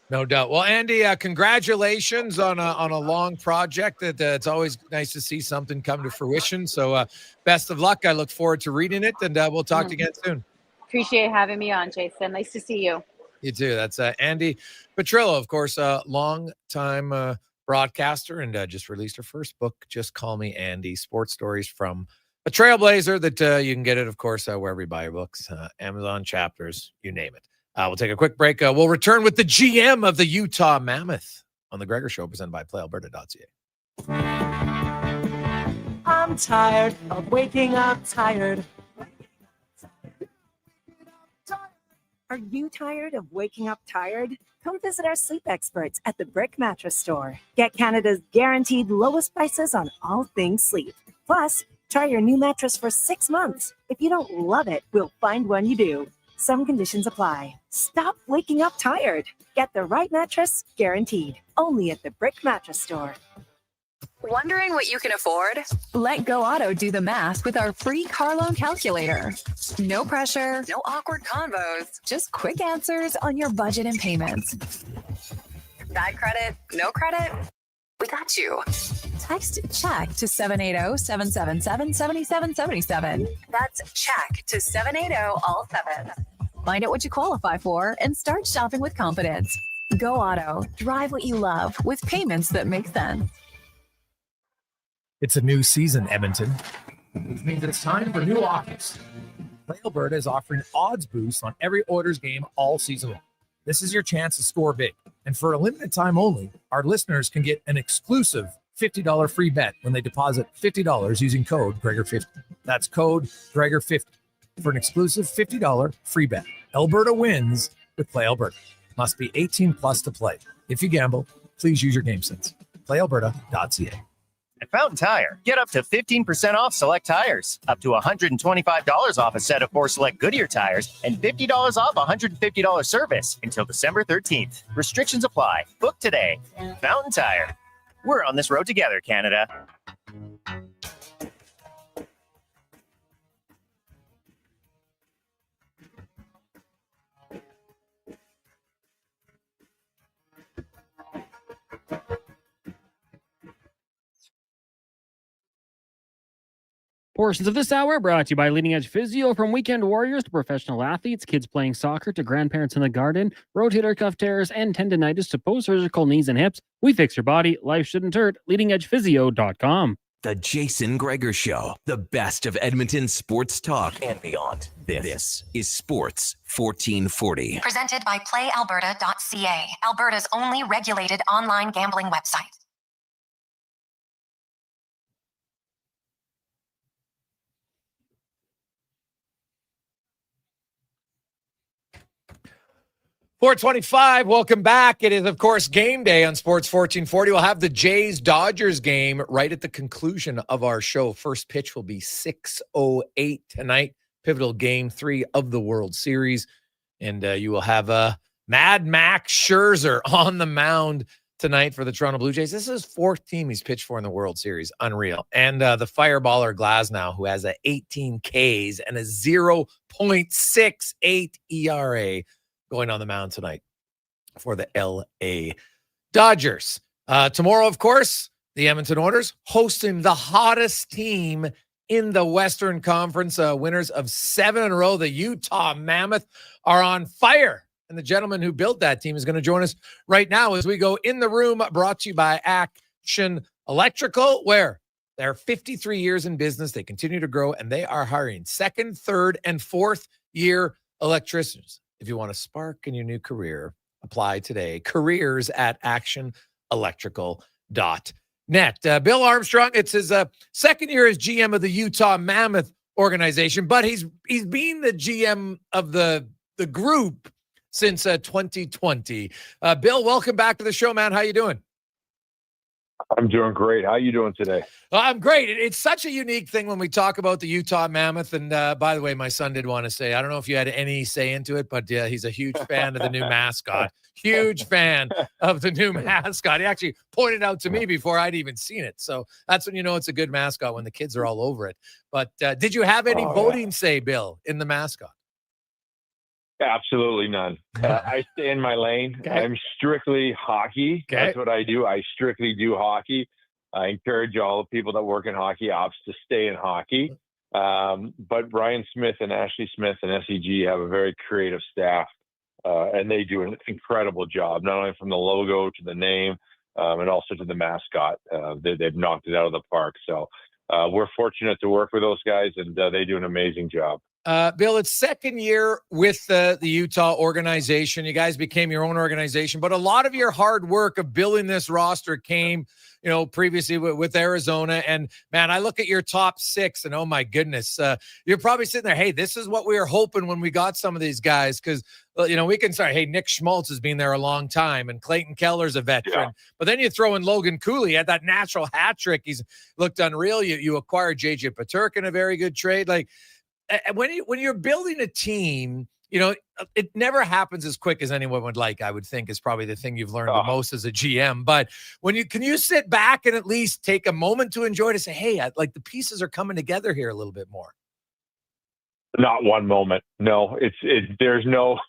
Speaker 5: No doubt. Well, Andy, congratulations on a long project. It's always nice to see something come to fruition. So best of luck. I look forward to reading it, and we'll talk again soon.
Speaker 12: Appreciate having me on, Jason. Nice to see you.
Speaker 5: You too. That's Andy Petrillo, of course, long-time broadcaster, and just released her first book, Just Call Me Andy, sports stories from a trailblazer that you can get it, of course, wherever you buy your books, Amazon, Chapters, you name it. We'll take a quick break. We'll return with the GM of the Utah Mammoth on the Gregor Show, presented by PlayAlberta.ca.
Speaker 15: I'm tired of waking up tired. Are you tired of waking up tired? Come visit our sleep experts at the Brick Mattress Store. Get Canada's guaranteed lowest prices on all things sleep. Plus, try your new mattress for 6 months. If you don't love it, we'll find one you do. Some conditions apply. Stop waking up tired. Get the right mattress, guaranteed. Only at the Brick Mattress Store.
Speaker 17: Wondering what you can afford? Let Go Auto do the math with our free car loan calculator. No pressure, no awkward convos, just quick answers on your budget and payments. Bad credit? No credit? We got you. Text CHECK to 780-777-7777. That's CHECK to 780 all 7. Find out what you qualify for and start shopping with confidence. Go Auto. Drive what you love with payments that make sense.
Speaker 18: It's a new season, Edmonton, which means it's time for new offers. Play Alberta is offering odds boosts on every Oilers game all season long. This is your chance to score big. And for a limited time only, our listeners can get an exclusive $50 free bet when they deposit $50 using code Gregor50. That's code Gregor50 for an exclusive $50 free bet. Alberta wins with Play Alberta. Must be 18 plus to play. If you gamble, please use your game sense. PlayAlberta.ca.
Speaker 26: At Fountain Tire, get up to 15% off select tires, up to $125 off a set of 4 select Goodyear tires, and $50 off $150 service until December 13th. Restrictions apply. Book today. Fountain Tire. We're on this road together, Canada.
Speaker 11: Portions of this hour brought to you by Leading Edge Physio. From weekend warriors to professional athletes, kids playing soccer to grandparents in the garden, rotator cuff tears and tendonitis to post-surgical knees and hips. We fix your body. Life shouldn't hurt. LeadingEdgePhysio.com.
Speaker 9: The Jason Gregor Show, the best of Edmonton sports talk and beyond. This is Sports 1440.
Speaker 10: Presented by PlayAlberta.ca, Alberta's only regulated online gambling website.
Speaker 5: .425, welcome back. It is, of course, game day on Sports 1440. We'll have the Jays-Dodgers game right at the conclusion of our show. First pitch will be 6:08 tonight, pivotal game 3 of the World Series. And you will have Mad Max Scherzer on the mound tonight for the Toronto Blue Jays. This is his fourth team he's pitched for in the World Series. Unreal. And the fireballer Glasnow, who has 18 Ks and a 0.68 ERA going on the mound tonight for the LA Dodgers. Tomorrow, of course, the Edmonton Oilers hosting the hottest team in the Western Conference. Winners of 7 in a row. The Utah Mammoth are on fire. And the gentleman who built that team is going to join us right now as we go in the room, brought to you by Action Electrical, where they're 53 years in business. They continue to grow, and they are hiring second, third, and fourth year electricians. If you want to spark in your new career, apply today. Careers at actionelectrical.net. Bill Armstrong, it's his second year as GM of the Utah Mammoth organization, but he's been the GM of the group since 2020. Bill, welcome back to the show, man. How you doing?
Speaker 1: I'm doing great. How you doing today?
Speaker 5: I'm great. It's such a unique thing when we talk about the Utah Mammoth. And by the way, my son did want to say, I don't know if you had any say into it, but he's a huge fan of the new mascot. Huge fan of the new mascot. He actually pointed out to me before I'd even seen it. So that's when you know it's a good mascot, when the kids are all over it. But did you have any voting say, Bill, in the mascot?
Speaker 1: Absolutely none. I stay in my lane.
Speaker 5: Okay.
Speaker 1: I'm strictly hockey.
Speaker 5: Okay.
Speaker 1: That's what I do. I strictly do hockey. I encourage all the people that work in hockey ops to stay in hockey. But Brian Smith and Ashley Smith and SEG have a very creative staff, and they do an incredible job, not only from the logo to the name, and also to the mascot. They've knocked it out of the park. So we're fortunate to work with those guys, and they do an amazing job.
Speaker 5: Bill, it's second year with the Utah organization. You guys became your own organization, but a lot of your hard work of building this roster came, previously with Arizona. And man, I look at your top 6 and oh my goodness, you're probably sitting there, hey, this is what we were hoping when we got some of these guys. Cause we can start, hey, Nick Schmaltz has been there a long time and Clayton Keller's a veteran, but then you throw in Logan Cooley at that natural hat trick. He's looked unreal. You acquired JJ Paterk in a very good trade. Like, when you're building a team, it never happens as quick as anyone would like, I would think, is probably the thing you've learned the most as a GM. But can you sit back and at least take a moment to enjoy, to say, hey, the pieces are coming together here a little bit more?
Speaker 1: Not one moment. No, there's no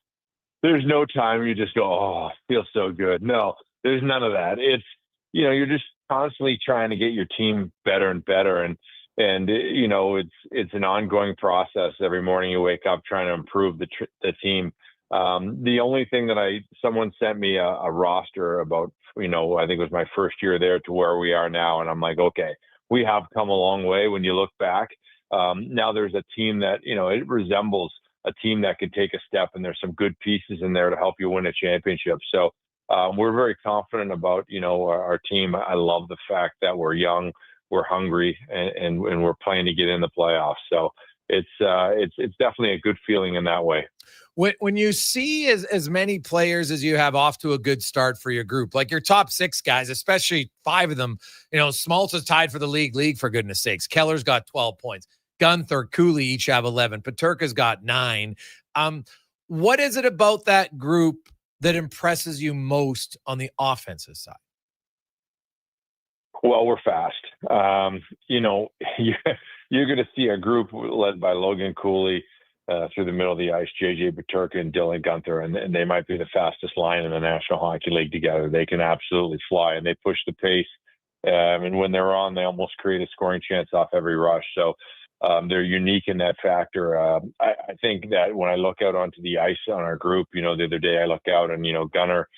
Speaker 1: time you just go, oh, it feels so good. No, there's none of that. It's, you're just constantly trying to get your team better and better. And it's an ongoing process. Every morning you wake up trying to improve the team. The only thing that someone sent me a roster about, I think it was my first year there to where we are now. And I'm like, okay, we have come a long way when you look back. Now there's a team that, it resembles a team that could take a step, and there's some good pieces in there to help you win a championship. So we're very confident about, our team. I love the fact that we're young, we're hungry, and we're playing to get in the playoffs. So it's definitely a good feeling in that way.
Speaker 5: When you see as many players as you have off to a good start for your group, like your top 6 guys, especially 5 of them, Schmaltz is tied for the league for goodness sakes. Keller's got 12 points. Gunther, Cooley each have 11. Paterka's got 9. What is it about that group that impresses you most on the offensive side?
Speaker 1: Well, we're fast. You're going to see a group led by Logan Cooley through the middle of the ice, JJ Paterka and Dylan Gunther, and they might be the fastest line in the National Hockey League together. They can absolutely fly, and they push the pace. And when they're on, they almost create a scoring chance off every rush. So they're unique in that factor. I think that when I look out onto the ice on our group, the other day I look out and, Gunner,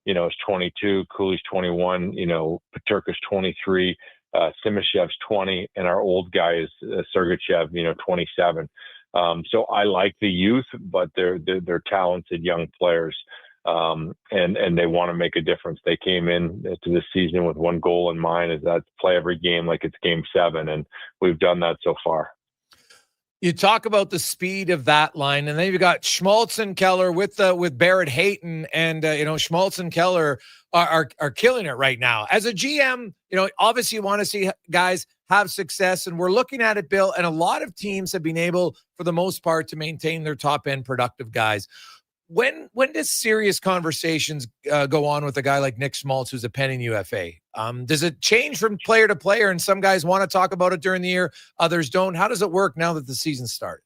Speaker 1: is 22, Cooley's 21, Paterka's 23, Simashev's 20, and our old guy is Sergachev, 27. So I like the youth, but they're talented young players, and they want to make a difference. They came in to this season with one goal in mind, is that play every game like it's game 7, and we've done that so far.
Speaker 5: You talk about the speed of that line, and then you've got Schmaltz and Keller with Barrett Hayton, and Schmaltz and Keller are killing it right now. As a GM, obviously you want to see guys have success, and we're looking at it, Bill, and a lot of teams have been able, for the most part, to maintain their top end productive guys. when does serious conversations go on with a guy like Nick Schmaltz, who's a pending UFA? Does it change from player to player, and some guys want to talk about it during the year, others don't? How does it work now that the season started?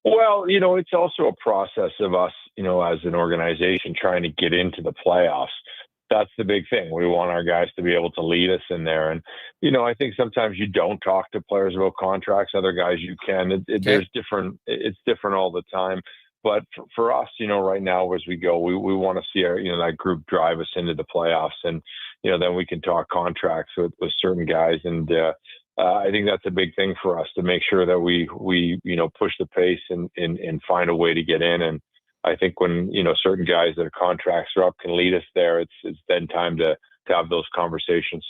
Speaker 1: Well, it's also a process of us, as an organization trying to get into the playoffs. That's the big thing. We want our guys to be able to lead us in there. And, I think sometimes you don't talk to players about contracts. Other guys you can. It's different all the time. But for us, right now as we go, we want to see our, that group drive us into the playoffs, and then we can talk contracts with certain guys. And I think that's a big thing for us to make sure that we push the pace and find a way to get in. And I think when certain guys that contracts are up can lead us there, it's then time to have those conversations.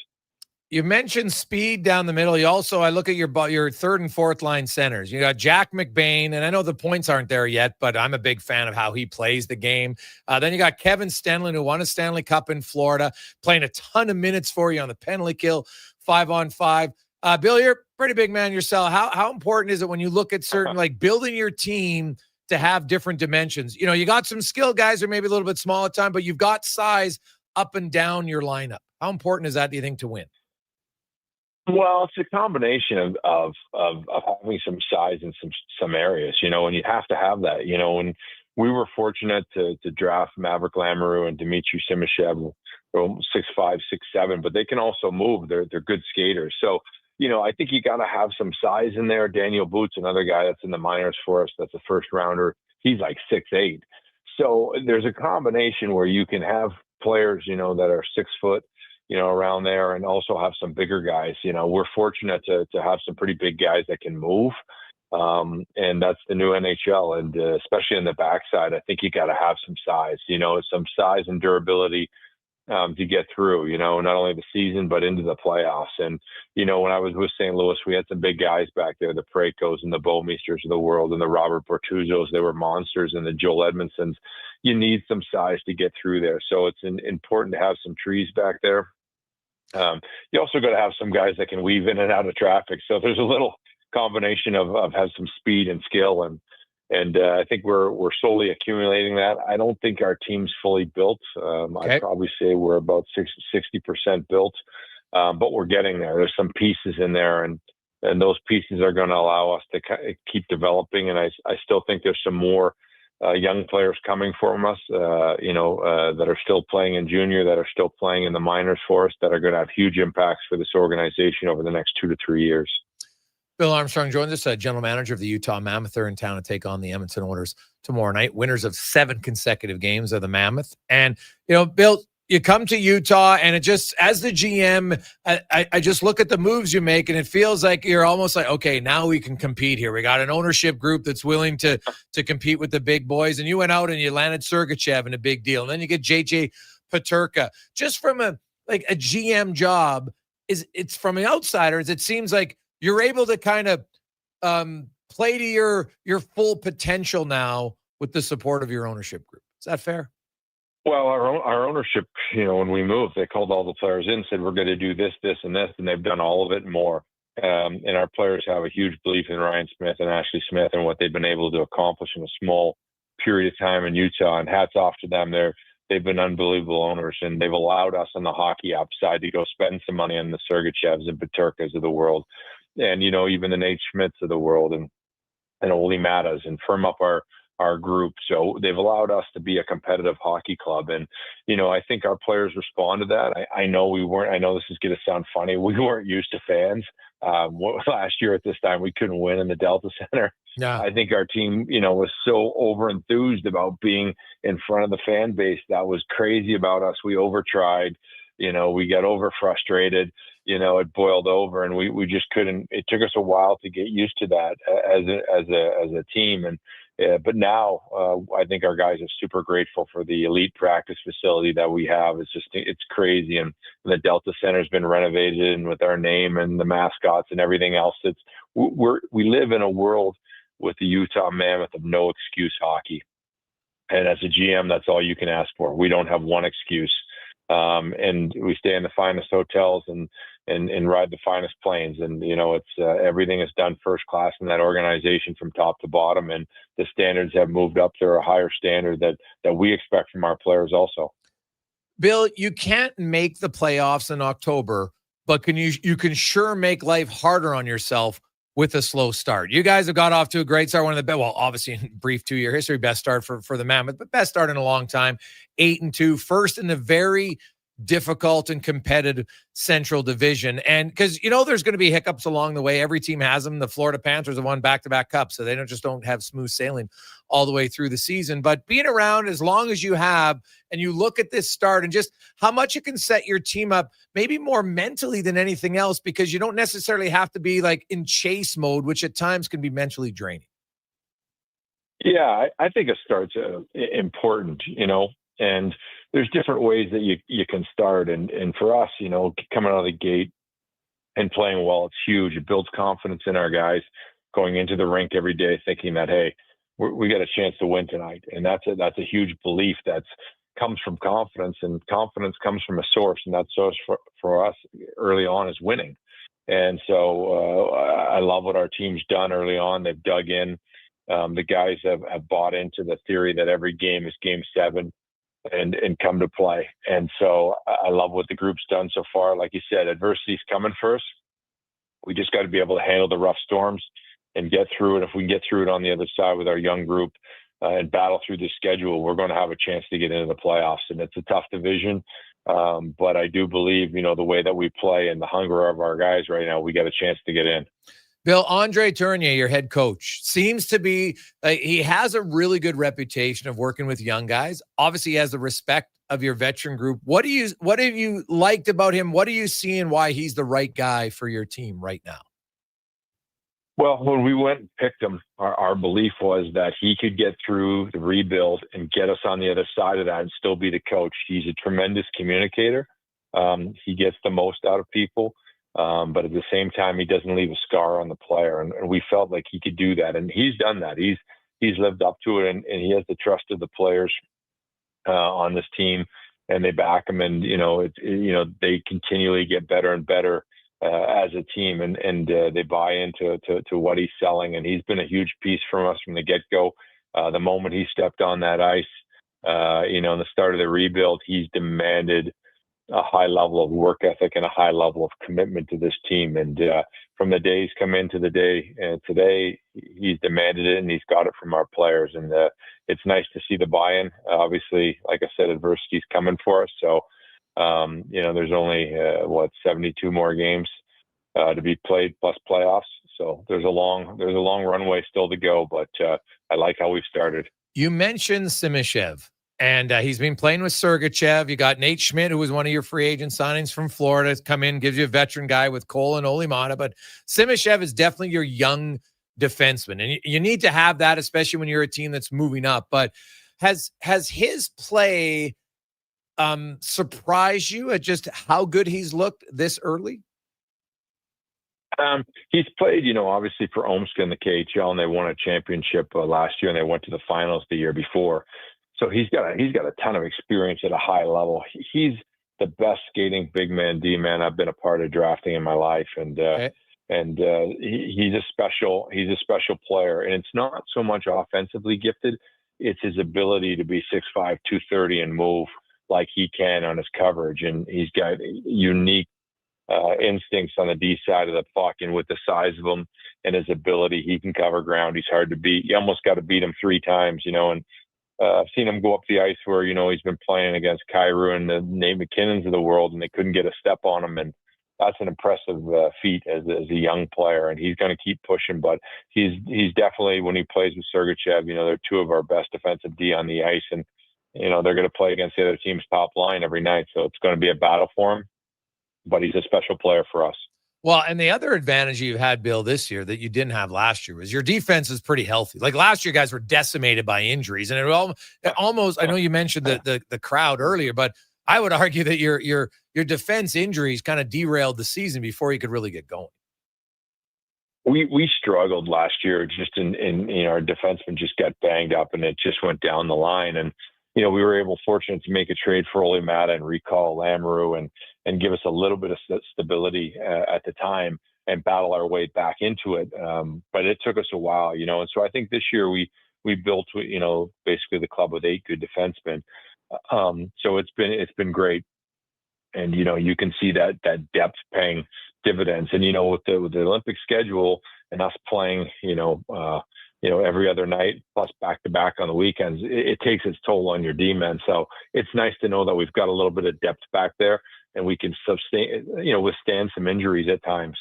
Speaker 5: You mentioned speed down the middle. You also, I look at your third and fourth line centers. You got Jack McBain, and I know the points aren't there yet, but I'm a big fan of how he plays the game. Then you got Kevin Stenlund, who won a Stanley Cup in Florida, playing a ton of minutes for you on the penalty kill, 5-on-5. Bill, you're a pretty big man yourself. How important is it when you look at certain, like building your team to have different dimensions? You got some skilled guys who are maybe a little bit small at time, but you've got size up and down your lineup. How important is that, do you think, to win?
Speaker 1: Well, it's a combination of having some size in some areas, and you have to have that, and we were fortunate to draft Maverick Lamoureux and Dmitry Simashev, 6'5", 6'7", but they can also move. They're good skaters. So, I think you got to have some size in there. Daniel Boots, another guy that's in the minors for us, that's a first rounder. He's like 6'8". So there's a combination where you can have players, that are 6 foot, around there, and also have some bigger guys. We're fortunate to have some pretty big guys that can move. And that's the new NHL. And especially in the backside, I think you got to have some size, some size and durability to get through, not only the season, but into the playoffs. And, when I was with St. Louis, we had some big guys back there, the Prekos and the Bouwmeesters of the world and the Robert Bortuzos. They were monsters, and the Joel Edmondsons. You need some size to get through there. So it's important to have some trees back there. You also got to have some guys that can weave in and out of traffic. So there's a little combination of have some speed and skill, and I think we're slowly accumulating that. I don't think our team's fully built. I'd probably say we're about 60% built, but we're getting there. There's some pieces in there, and those pieces are going to allow us to keep developing. And I still think there's some more young players coming from us, that are still playing in junior, that are still playing in the minors for us, that are going to have huge impacts for this organization over the next 2 to 3 years.
Speaker 5: Bill Armstrong joins us, general manager of the Utah Mammoth. They're in town to take on the Edmonton Oilers tomorrow night. Winners of 7 consecutive games of the Mammoth. And, Bill, you come to Utah, and it just, as the GM, I just look at the moves you make, and it feels like you're almost like, okay, now we can compete here. We got an ownership group that's willing to compete with the big boys. And you went out and you landed Sergachev in a big deal. And then you get JJ Peterka. Just from a GM job, it's from the outsiders, it seems like you're able to kind of play to your full potential now with the support of your ownership group. Is that fair?
Speaker 1: Well, our ownership, when we moved, they called all the players in, said, we're going to do this, this, and this, and they've done all of it and more. And our players have a huge belief in Ryan Smith and Ashley Smith and what they've been able to accomplish in a small period of time in Utah. And hats off to them. They've been unbelievable owners, and they've allowed us on the hockey app side to go spend some money on the Sergachevs and Peterkas of the world. And, even the Nate Schmitz of the world and Oli Matas, and firm up our group. So they've allowed us to be a competitive hockey club. And, I think our players respond to that. I know this is going to sound funny. We weren't used to fans. Last year at this time, we couldn't win in the Delta Center.
Speaker 5: Yeah.
Speaker 1: I think our team, was so over enthused about being in front of the fan base. That was crazy about us. We overtried, we got over frustrated, it boiled over, and we just couldn't. It took us a while to get used to that as a team. And but now I think our guys are super grateful for the elite practice facility that we have. It's crazy. And the Delta Center's been renovated, and with our name and the mascots and everything else, we live in a world with the Utah Mammoth of no excuse hockey. And as a GM, that's all you can ask for. We don't have one excuse. and we stay in the finest hotels and ride the finest planes. And, it's everything is done first class in that organization from top to bottom. And the standards have moved up to a higher standard that we expect from our players also.
Speaker 5: Bill, you can't make the playoffs in October, but you can sure make life harder on yourself with a slow start. You guys have got off to a great start. One of the best, well, obviously in brief 2-year history, best start for the Mammoth, but best start in a long time. 8-2, first in a very difficult and competitive Central Division. And because, there's going to be hiccups along the way. Every team has them. The Florida Panthers have won back-to-back cups, so they don't have smooth sailing all the way through the season. But being around as long as you have, and you look at this start and just how much it can set your team up, maybe more mentally than anything else, because you don't necessarily have to be like in chase mode, which at times can be mentally draining.
Speaker 1: Yeah, I think a start's important, and there's different ways that you can start. And for us, coming out of the gate and playing well, it's huge. It builds confidence in our guys going into the rink every day, thinking that, hey, we got a chance to win tonight. And that's a huge belief that comes from confidence, and confidence comes from a source. And that source for us early on is winning. And so I love what our team's done early on. They've dug in. The guys have bought into the theory that every game is game 7. And come to play. And so I love what the group's done so far. Like you said, adversity's coming first. We just got to be able to handle the rough storms and get through it. If we can get through it on the other side with our young group and battle through the schedule, we're going to have a chance to get into the playoffs. And it's a tough division. But I do believe, the way that we play and the hunger of our guys right now, we got a chance to get in.
Speaker 5: Bill, Andre Tournier, your head coach, seems to be, he has a really good reputation of working with young guys. Obviously, he has the respect of your veteran group. What have you liked about him? What are you seeing why he's the right guy for your team right now?
Speaker 1: Well, when we went and picked him, our belief was that he could get through the rebuild and get us on the other side of that and still be the coach. He's a tremendous communicator. He gets the most out of people. But at the same time, he doesn't leave a scar on the player. And we felt like he could do that. And he's done that. He's lived up to it. And he has the trust of the players on this team, and they back him. And, they continually get better and better as a team. And they buy into what he's selling. And he's been a huge piece from us from the get-go. The moment he stepped on that ice, in the start of the rebuild, he's demanded a high level of work ethic and a high level of commitment to this team. And from the day he's come into the day today, he's demanded it, and he's got it from our players. And it's nice to see the buy-in. Obviously, like I said, adversity is coming for us. So, there's only 72 more games to be played plus playoffs. So there's a long runway still to go. But I like how we've started.
Speaker 5: You mentioned Simishev. And he's been playing with Sergachev. You got Nate Schmidt, who was one of your free agent signings from Florida, come in, gives you a veteran guy with Colin Olimata. But Simishev is definitely your young defenseman. And you need to have that, especially when you're a team that's moving up. But has his play surprised you at just how good he's looked this early?
Speaker 1: He's played, obviously for Omska in the KHL, and they won a championship last year, and they went to the finals the year before. So he's got a ton of experience at a high level. He's the best skating big man, D man I've been a part of drafting in my life, and he's a special player. And it's not so much offensively gifted; it's his ability to be 6'5", 230 and move like he can on his coverage. And he's got unique instincts on the D side of the puck, and with the size of him and his ability, he can cover ground. He's hard to beat. You almost got to beat him 3 times, and. I've seen him go up the ice where, he's been playing against Kyrou and the Nate McKinnons of the world, and they couldn't get a step on him. And that's an impressive feat as a young player, and he's going to keep pushing. But he's definitely, when he plays with Sergachev, they're 2 of our best defensive D on the ice, and, they're going to play against the other team's top line every night. So it's going to be a battle for him, but he's a special player for us.
Speaker 5: Well, and the other advantage you've had, Bill, this year that you didn't have last year was your defense is pretty healthy. Like last year, guys were decimated by injuries, and it almost. I know you mentioned the crowd earlier, but I would argue that your defense injuries kind of derailed the season before you could really get going.
Speaker 1: We struggled last year, just in our defensemen just got banged up, and it just went down the line. And we were fortunate to make a trade for Ole Mata and recall Lamoureux and give us a little bit of stability at the time and battle our way back into it. But it took us a while, and so I think this year we built, basically the club with 8 good defensemen. So it's been great. And, you can see that depth paying dividends. And, with the Olympic schedule and us playing, every other night plus back to back on the weekends, it takes its toll on your D-men. So it's nice to know that we've got a little bit of depth back there and we can withstand some injuries at times.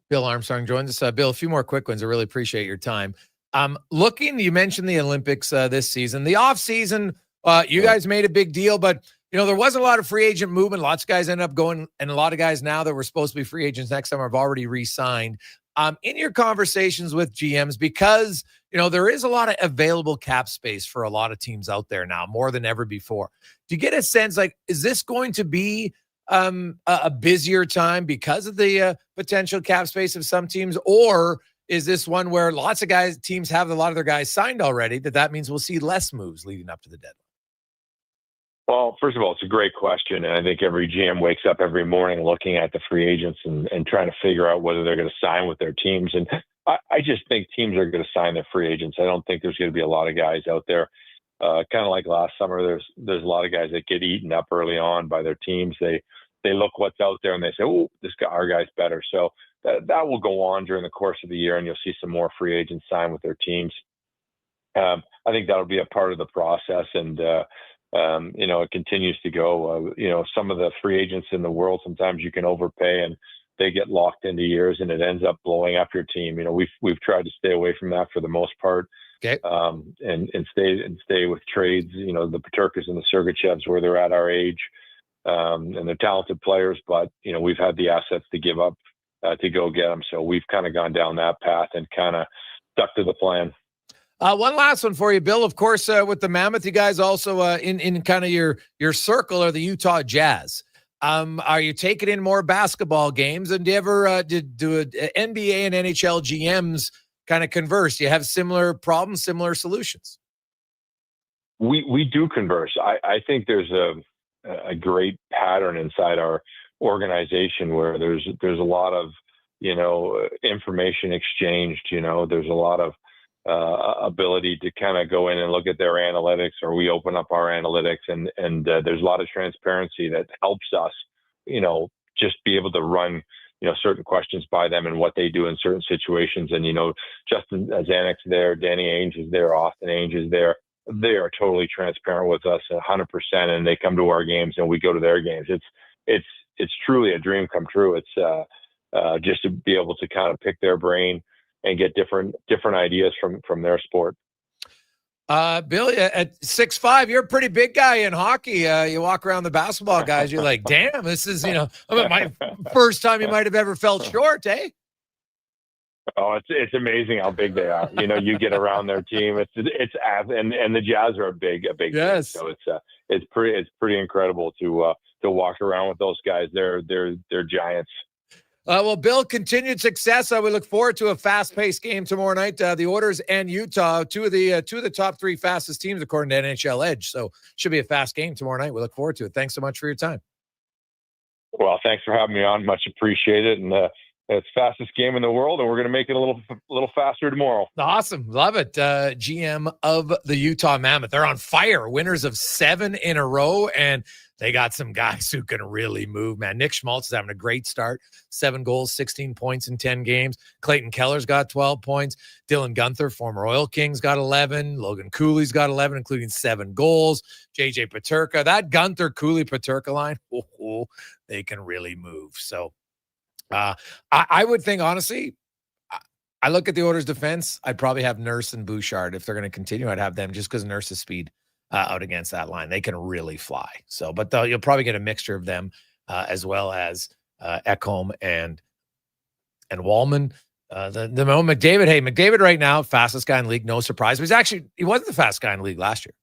Speaker 5: Bill Armstrong joins us. Bill, a few more quick ones. I really appreciate your time. You mentioned the Olympics this season. The off season, you guys made a big deal, but there wasn't a lot of free agent movement. Lots of guys end up going, and a lot of guys now that were supposed to be free agents next summer have already re-signed. In your conversations with GMs, because there is a lot of available cap space for a lot of teams out there now, more than ever before. Do you get a sense is this going to be a busier time because of the potential cap space of some teams, or is this one where lots of teams have a lot of their guys signed already? That means we'll see less moves leading up to the deadline.
Speaker 1: Well, first of all, it's a great question. And I think every GM wakes up every morning looking at the free agents and trying to figure out whether they're going to sign with their teams. And I just think teams are going to sign their free agents. I don't think there's going to be a lot of guys out there, kind of like last summer. There's a lot of guys that get eaten up early on by their teams. They look what's out there and they say, oh, our guy's better. So that will go on during the course of the year, and you'll see some more free agents sign with their teams. I think that'll be a part of the process. And, it continues to go. Some of the free agents in the world, sometimes you can overpay and they get locked into years and it ends up blowing up your team. We've tried to stay away from that for the most part.
Speaker 5: Okay.
Speaker 1: And stay with trades, the Peterkas and the Sergachevs where they're at our age. And they're talented players, but, we've had the assets to give up to go get them. So we've kind of gone down that path and kind of stuck to the plan.
Speaker 5: One last one for you, Bill. Of course, with the Mammoth, you guys also in kind of your circle are the Utah Jazz. Are you taking in more basketball games? And do you ever do NBA and NHL GMs kind of converse? Do you have similar problems, similar solutions?
Speaker 1: We do converse. I think there's a great pattern inside our organization where there's a lot of information exchanged. There's a lot of ability to kind of go in and look at their analytics, or we open up our analytics, and there's a lot of transparency that helps us, just be able to run, certain questions by them and what they do in certain situations. And, Justin Zanek's there, Danny Ainge is there, Austin Ainge is there. They are totally transparent with us 100%, and they come to our games and we go to their games. It's truly a dream come true. It's just to be able to kind of pick their brain and get different ideas from their sport.
Speaker 5: Bill, at 6'5", you're a pretty big guy in hockey. You walk around the basketball guys, you're like, damn, this is, my first time you might have ever felt short, eh?
Speaker 1: Oh, it's amazing how big they are. You get around their team. And the Jazz are a big
Speaker 5: yes.
Speaker 1: Team. So it's pretty incredible to walk around with those guys. They're giants.
Speaker 5: Well, Bill, continued success. We look forward to a fast-paced game tomorrow night. The Oilers and Utah, two of the top 3 fastest teams according to NHL Edge. So should be a fast game tomorrow night. We look forward to it. Thanks so much for your time.
Speaker 1: Well, thanks for having me on. Much appreciated. And it's fastest game in the world, and we're going to make it a little faster tomorrow.
Speaker 5: Awesome. Love it. GM of the Utah Mammoth. They're on fire. Winners of 7 in a row, and they got some guys who can really move, man. Nick Schmaltz is having a great start. 7 goals, 16 points in 10 games. Clayton Keller's got 12 points. Dylan Gunther, former Oil Kings, got 11. Logan Cooley's got 11, including 7 goals. JJ Peterka. That Gunther, Cooley, Peterka line, they can really move. So I would think, honestly, I look at the Oilers' defense, I'd probably have Nurse and Bouchard. If they're going to continue, I'd have them just because Nurse's speed out against that line. They can really fly. So, but you'll probably get a mixture of them as well as Ekholm and Wallman. The McDavid. Hey, McDavid right now, fastest guy in the league. No surprise. But he wasn't the fastest guy in the league last year.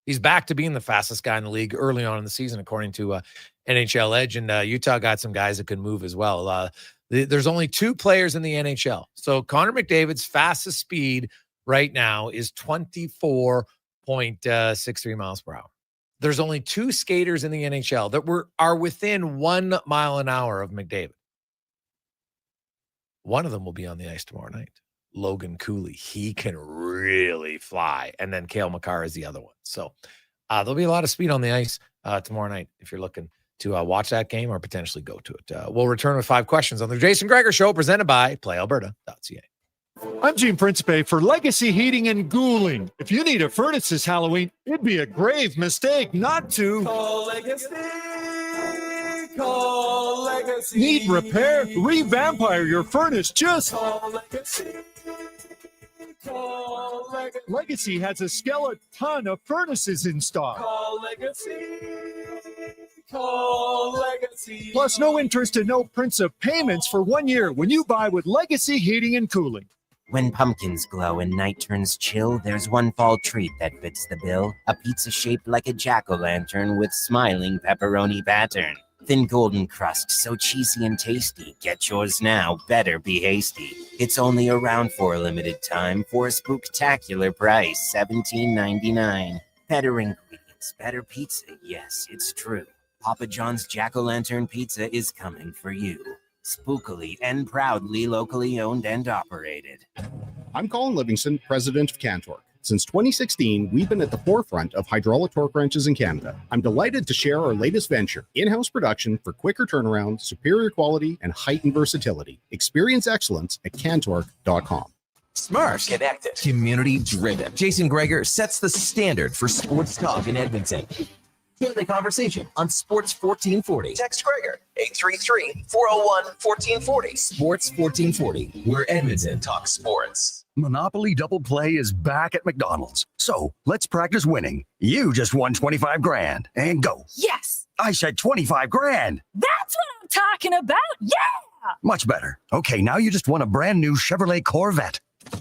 Speaker 5: He's back to being the fastest guy in the league early on in the season, according to NHL Edge. And Utah got some guys that can move as well. There's only 2 players in the NHL. So Connor McDavid's fastest speed right now is 24.4 0.63 miles per hour. There's only 2 skaters in the NHL that are within 1 mile an hour of McDavid. One of them will be on the ice tomorrow night. Logan Cooley. He can really fly. And then Cale Makar is the other one. So there'll be a lot of speed on the ice tomorrow night if you're looking to watch that game or potentially go to it. We'll return with 5 questions on the Jason Gregor Show, presented by PlayAlberta.ca.
Speaker 2: I'm Gene Principe for Legacy Heating and Cooling. If you need a furnace this Halloween, it'd be a grave mistake not to call Legacy. Call Legacy. Need repair? Revampire your furnace. Just call Legacy. Call Legacy. Legacy has a skeleton of furnaces in stock. Call Legacy. Call Legacy. Plus, no interest and no prints of payments for 1 year when you buy with Legacy Heating and Cooling.
Speaker 6: When pumpkins glow and night turns chill, there's one fall treat that fits the bill. A pizza shaped like a jack-o'-lantern with smiling pepperoni pattern. Thin golden crust, so cheesy and tasty. Get yours now, better be hasty. It's only around for a limited time for a spooktacular price, $17.99. Better ingredients, better pizza, yes, it's true. Papa John's Jack-o'-lantern Pizza is coming for you. Spookily and proudly locally owned and operated.
Speaker 19: I'm Colin Livingston, president of CanTorque. Since 2016, we've been at the forefront of hydraulic torque wrenches in Canada. I'm delighted to share our latest venture, in-house production for quicker turnaround, superior quality, and heightened versatility. Experience excellence at CanTorque.com.
Speaker 9: Smart, connected, community driven. Jason Gregor sets the standard for sports talk in Edmonton. Join the conversation on Sports 1440. Text Gregor, 833-401-1440. Sports 1440, where Edmonton talks sports.
Speaker 4: Monopoly Double Play is back at McDonald's. So let's practice winning. You just won 25 grand. And go.
Speaker 7: Yes.
Speaker 4: I said 25 grand.
Speaker 7: That's what I'm talking about. Yeah.
Speaker 4: Much better. Okay, now you just won a brand new Chevrolet Corvette. I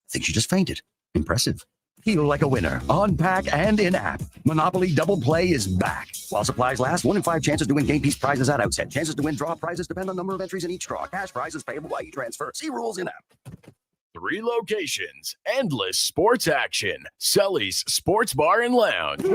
Speaker 4: think you just fainted. Impressive. Feel like a winner on pack and in-app. Monopoly Double Play is back. While supplies last, 1 in 5 chances to win game piece prizes at outset. Chances to win draw prizes depend on number of entries in each draw. Cash prizes payable by e-transfer. See rules in-app.
Speaker 20: 3 locations, endless sports action. Sully's Sports Bar and Lounge.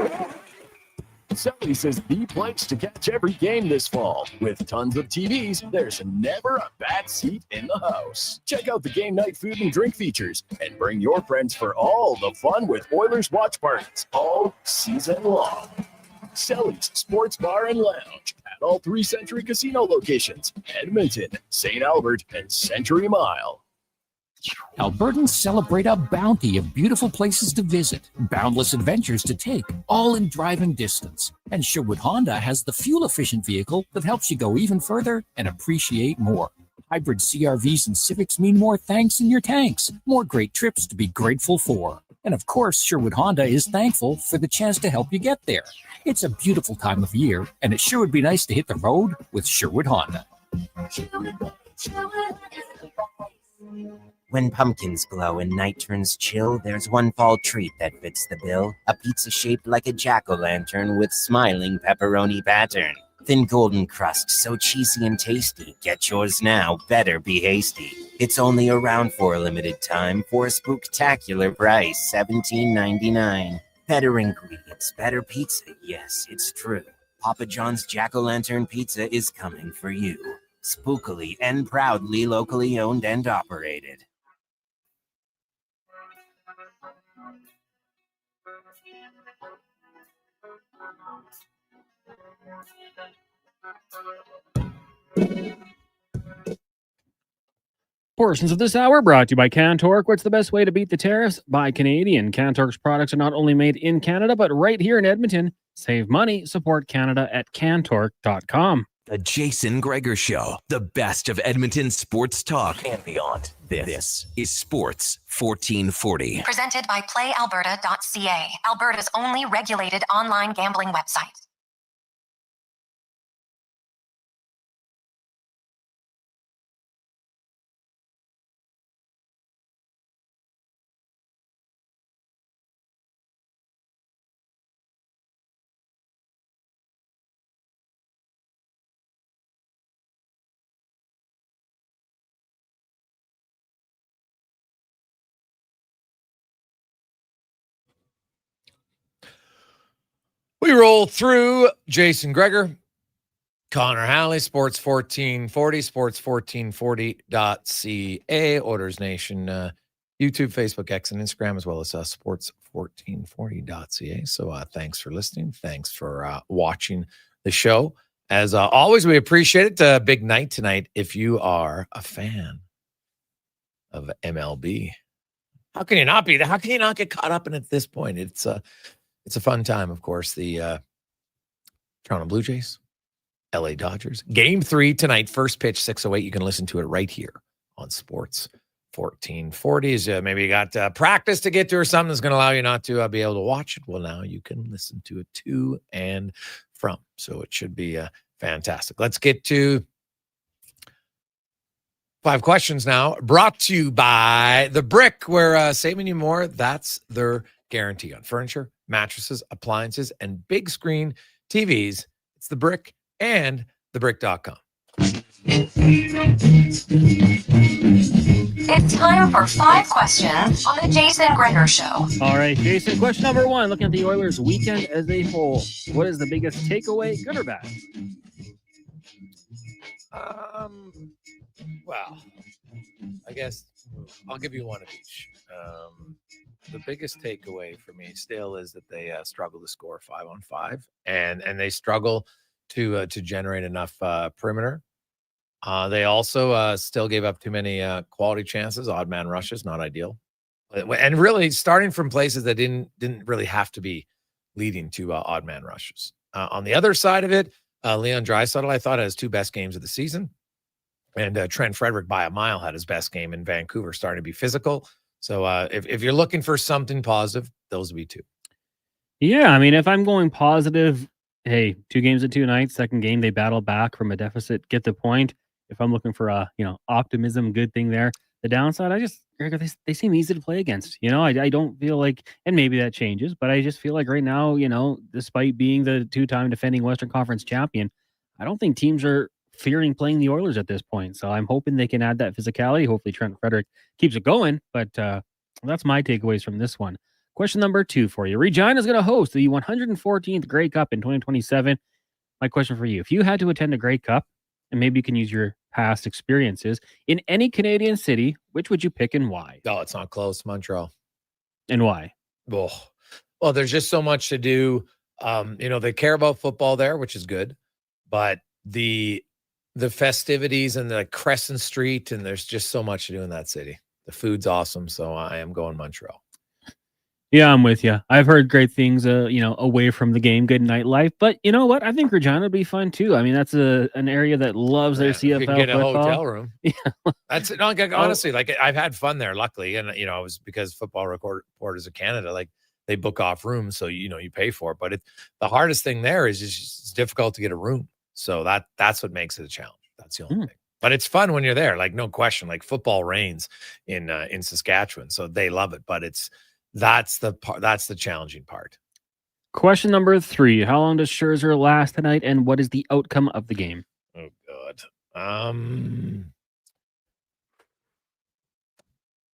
Speaker 20: Sully's is the place to catch every game this fall. With tons of TVs, there's never a bad seat in the house. Check out the game night food and drink features and bring your friends for all the fun with Oilers watch parties all season long. Sully's Sports Bar and Lounge at all 3 Century Casino locations, Edmonton, St. Albert, and Century Mile.
Speaker 22: Albertans celebrate a bounty of beautiful places to visit, boundless adventures to take, all in driving distance. And Sherwood Honda has the fuel-efficient vehicle that helps you go even further and appreciate more. Hybrid CRVs and Civics mean more thanks in your tanks, more great trips to be grateful for. And of course, Sherwood Honda is thankful for the chance to help you get there. It's a beautiful time of year, and it sure would be nice to hit the road with Sherwood Honda.
Speaker 6: When pumpkins glow and night turns chill, there's one fall treat that fits the bill. A pizza shaped like a jack-o'-lantern with smiling pepperoni pattern. Thin golden crust, so cheesy and tasty. Get yours now, better be hasty. It's only around for a limited time for a spooktacular price, $17.99. Better ingredients, better pizza, yes, it's true. Papa John's Jack-o'-lantern Pizza is coming for you. Spookily and proudly locally owned and operated.
Speaker 11: Portions of this hour brought to you by CanTorque. What's the best way to beat the tariffs? Buy Canadian. CanTorque's products are not only made in Canada, but right here in Edmonton. Save money. Support Canada at CanTorque.com.
Speaker 9: The Jason Gregor Show. The best of Edmonton sports talk and beyond. This is Sports 1440.
Speaker 10: Presented by PlayAlberta.ca, Alberta's only regulated online gambling website.
Speaker 5: We roll through Jason Gregor, Connor Halley, Sports 1440, sports1440.ca, Oilers Nation, YouTube, Facebook, X, and Instagram, as well as sports1440.ca. So thanks for listening. Thanks for watching the show. As always, we appreciate it. Big night tonight if you are a fan of MLB. How can you not be? How can you not get caught up in it at this point? It's a fun time, of course. The Toronto Blue Jays, LA Dodgers. Game 3 tonight, first pitch, 6:08. You can listen to it right here on Sports 1440. Maybe you got practice to get to or something that's going to allow you not to be able to watch it. Well, now you can listen to it to and from. So it should be fantastic. Let's get to 5 questions now, brought to you by The Brick, where saving you more, that's their guarantee on furniture, mattresses, appliances, and big screen TVs. It's The Brick and thebrick.com.
Speaker 10: It's time for 5 questions on the Jason Gregor Show.
Speaker 11: All right, Jason, question number 1. Looking at the Oilers' weekend as a whole, what is the biggest takeaway, good or bad?
Speaker 5: Well, I guess I'll give you one of each. The biggest takeaway for me still is that they struggle to score 5-on-5, and they struggle to generate enough perimeter. They also still gave up too many quality chances, odd man rushes, not ideal, and really starting from places that didn't really have to be leading to odd man rushes. On the other side of it, Leon Draisaitl, I thought, had his 2 best games of the season. And Trent Frederick, by a mile, had his best game in Vancouver, starting to be physical. So if you're looking for something positive, those would be 2.
Speaker 11: Yeah, I mean, if I'm going positive, hey, 2 games in 2 nights, second game, they battle back from a deficit, get the point. If I'm looking for optimism, good thing there. The downside, they seem easy to play against. I don't feel like, and maybe that changes, but I just feel like right now, despite being the 2-time defending Western Conference champion, I don't think teams are fearing playing the Oilers at this point. So I'm hoping they can add that physicality. Hopefully Trent Frederick keeps it going, but that's my takeaways from this one. Question number 2 for you. Regina is going to host the 114th Grey Cup in 2027. My question for you, if you had to attend a Grey Cup, and maybe you can use your past experiences in any Canadian city, which would you pick and why?
Speaker 5: Oh, it's not close. Montreal.
Speaker 11: And why?
Speaker 5: Well, there's just so much to do. They care about football there, which is good, but the festivities and the Crescent Street, and there's just so much to do in that city. The food's awesome, so I am going Montreal.
Speaker 11: Yeah, I'm with you. I've heard great things, away from the game, good nightlife. But you know what? I think Regina would be fun too. I mean, that's an area that loves their CFL
Speaker 5: you can get
Speaker 11: football.
Speaker 5: a hotel room. Yeah, that's it. No, honestly, like I've had fun there. Luckily, and it was because Football Reporters of Canada, like they book off rooms, so you pay for it. But the hardest thing there is just, it's difficult to get a room. So that's what makes it a challenge. That's the only thing. But it's fun when you're there. Like no question. Like football reigns in Saskatchewan, so they love it. But that's the challenging part.
Speaker 11: Question number 3: how long does Scherzer last tonight, and what is the outcome of the game?
Speaker 5: Oh God.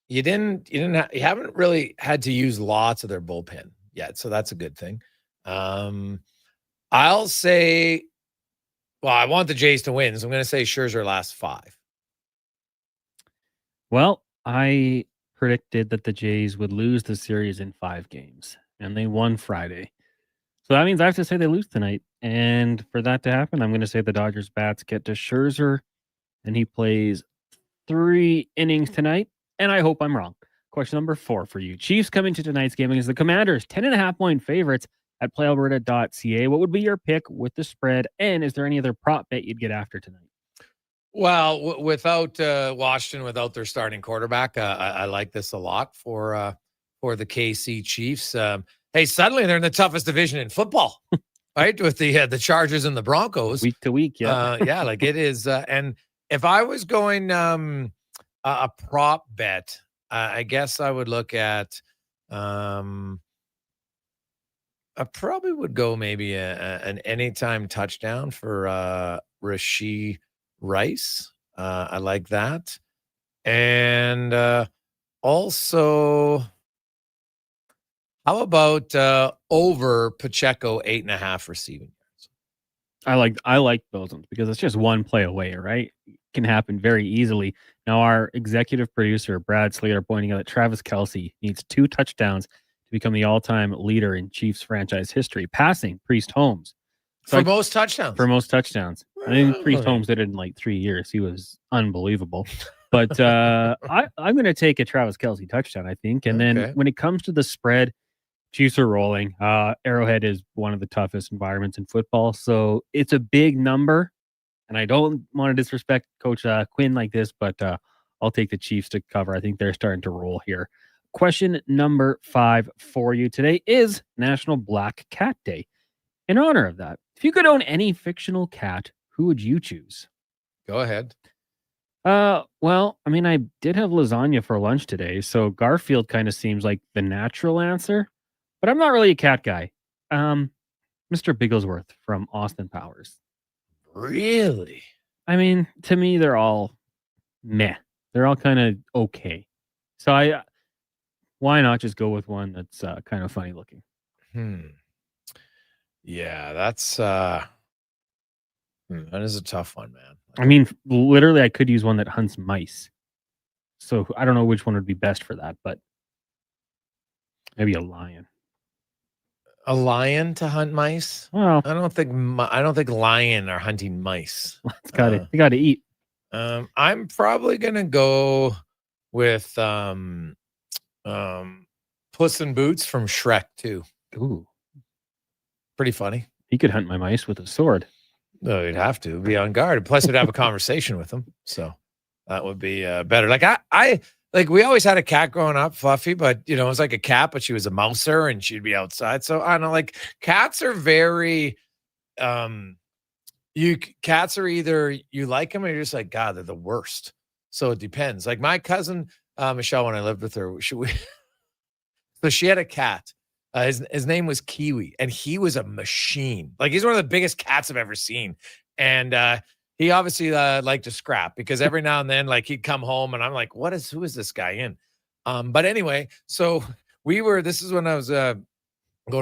Speaker 5: You haven't really had to use lots of their bullpen yet, so that's a good thing. I'll say, well, I want the Jays to win, so I'm going to say Scherzer lasts 5.
Speaker 11: Well, I predicted that the Jays would lose the series in 5 games, and they won Friday. So that means I have to say they lose tonight. And for that to happen, I'm going to say the Dodgers bats get to Scherzer, and he plays 3 innings tonight, and I hope I'm wrong. Question number 4 for you. Chiefs coming to tonight's game against the Commanders, 10.5-point favorites at playalberta.ca. What would be your pick with the spread, and is there any other prop bet you'd get after tonight?
Speaker 5: Well, without Washington, without their starting quarterback, I like this a lot for the KC Chiefs. Hey, suddenly they're in the toughest division in football, right? With the Chargers and the Broncos,
Speaker 11: week to week, yeah,
Speaker 5: yeah, like it is. And if I was going a prop bet, I guess I would look at. I probably would go maybe an anytime touchdown for Rashee Rice. I like that. And also, How about over Pacheco 8.5 receiving yards?
Speaker 11: I like those ones because it's just one play away, right? It can happen very easily. Now, our executive producer, Brad Slater, pointing out that Travis Kelce needs 2 touchdowns to become the all-time leader in Chiefs franchise history, passing Priest Holmes.
Speaker 5: For most touchdowns.
Speaker 11: For most touchdowns. I think Priest
Speaker 5: Okay.
Speaker 11: Holmes did it in like 3 years. He was unbelievable. But I'm going to take a Travis Kelce touchdown, I think. And
Speaker 5: Okay.
Speaker 11: then when it comes to the spread, Chiefs are rolling. Arrowhead is one of the toughest environments in football. So it's a big number. And I don't want to disrespect Coach Quinn like this, but I'll take the Chiefs to cover. I think they're starting to roll here. Question number 5 for you today is National Black Cat Day. In honor of that, if you could own any fictional cat, who would you choose?
Speaker 5: Go ahead.
Speaker 11: Well, I mean, I did have lasagna for lunch today, so Garfield kind of seems like the natural answer, but I'm not really a cat guy. Mr. Bigglesworth from Austin Powers.
Speaker 5: Really?
Speaker 11: I mean, to me, they're all meh. They're all kind of okay. So why not just go with one that's kind of funny looking?
Speaker 5: Yeah, that is a tough one, man.
Speaker 11: I mean, literally, I could use one that hunts mice. So I don't know which one would be best for that, but maybe a lion.
Speaker 5: A lion to hunt mice?
Speaker 11: Well,
Speaker 5: I don't think lion are hunting mice.
Speaker 11: They got to eat.
Speaker 5: I'm probably gonna go with Puss in Boots from Shrek 2.
Speaker 11: Ooh,
Speaker 5: pretty funny.
Speaker 11: He could hunt my mice with a sword.
Speaker 5: No, you'd have to be on guard. Plus, we'd have a conversation with them, so that would be better. Like I we always had a cat growing up, Fluffy, but it was like a cat, but she was a mouser and she'd be outside. So I don't know, like cats are very, cats are either you like them or you're just like, God, they're the worst. So it depends. Like my cousin Michelle, when I lived with her, so she had a cat. His name was Kiwi, and he was a machine. Like he's one of the biggest cats I've ever seen, and he obviously liked to scrap because every now and then, like he'd come home, and I'm like, who is this guy in? But anyway, so this is when I was going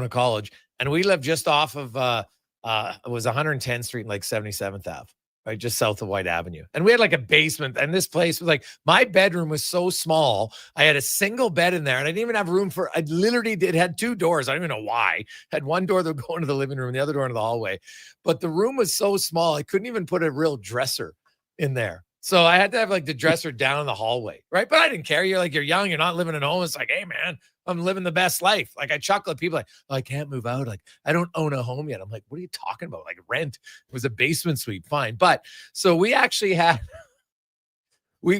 Speaker 5: to college, and we lived just off of it was 110th Street and like 77th Ave. Right, just south of White Avenue. And we had like a basement, and this place was like, my bedroom was so small. I had a single bed in there, and I didn't even have room it had 2 doors. I don't even know why. Had one door that would go into the living room, the other door into the hallway. But the room was so small, I couldn't even put a real dresser in there. So I had to have like the dresser down in the hallway, right? But I didn't care. You're young, you're not living at home. It's like, hey man, I'm living the best life. Like I chuckle at people like, oh, I can't move out. Like I don't own a home yet. I'm like, what are you talking about? Like rent. It was a basement suite. Fine. But so we actually had,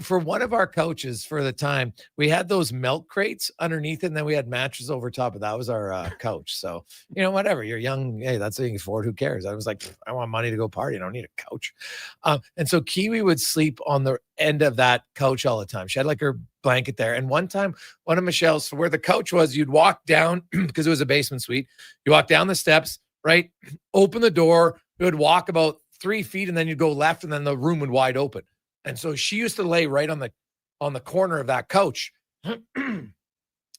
Speaker 5: for one of our couches for the time, we had those milk crates underneath it, and then we had mattresses over top of that. Was our couch. So, whatever, you're young. Hey, that's what you can afford. Who cares? I was like, I want money to go party. I don't need a couch. And so Kiwi would sleep on the end of that couch all the time. She had like her blanket there. And one time, one of Michelle's, where the couch was, you'd walk down because it was a basement suite. You walk down the steps, right? Open the door. You would walk about 3 feet, and then you'd go left, and then the room would wide open. And so she used to lay right on the corner of that couch,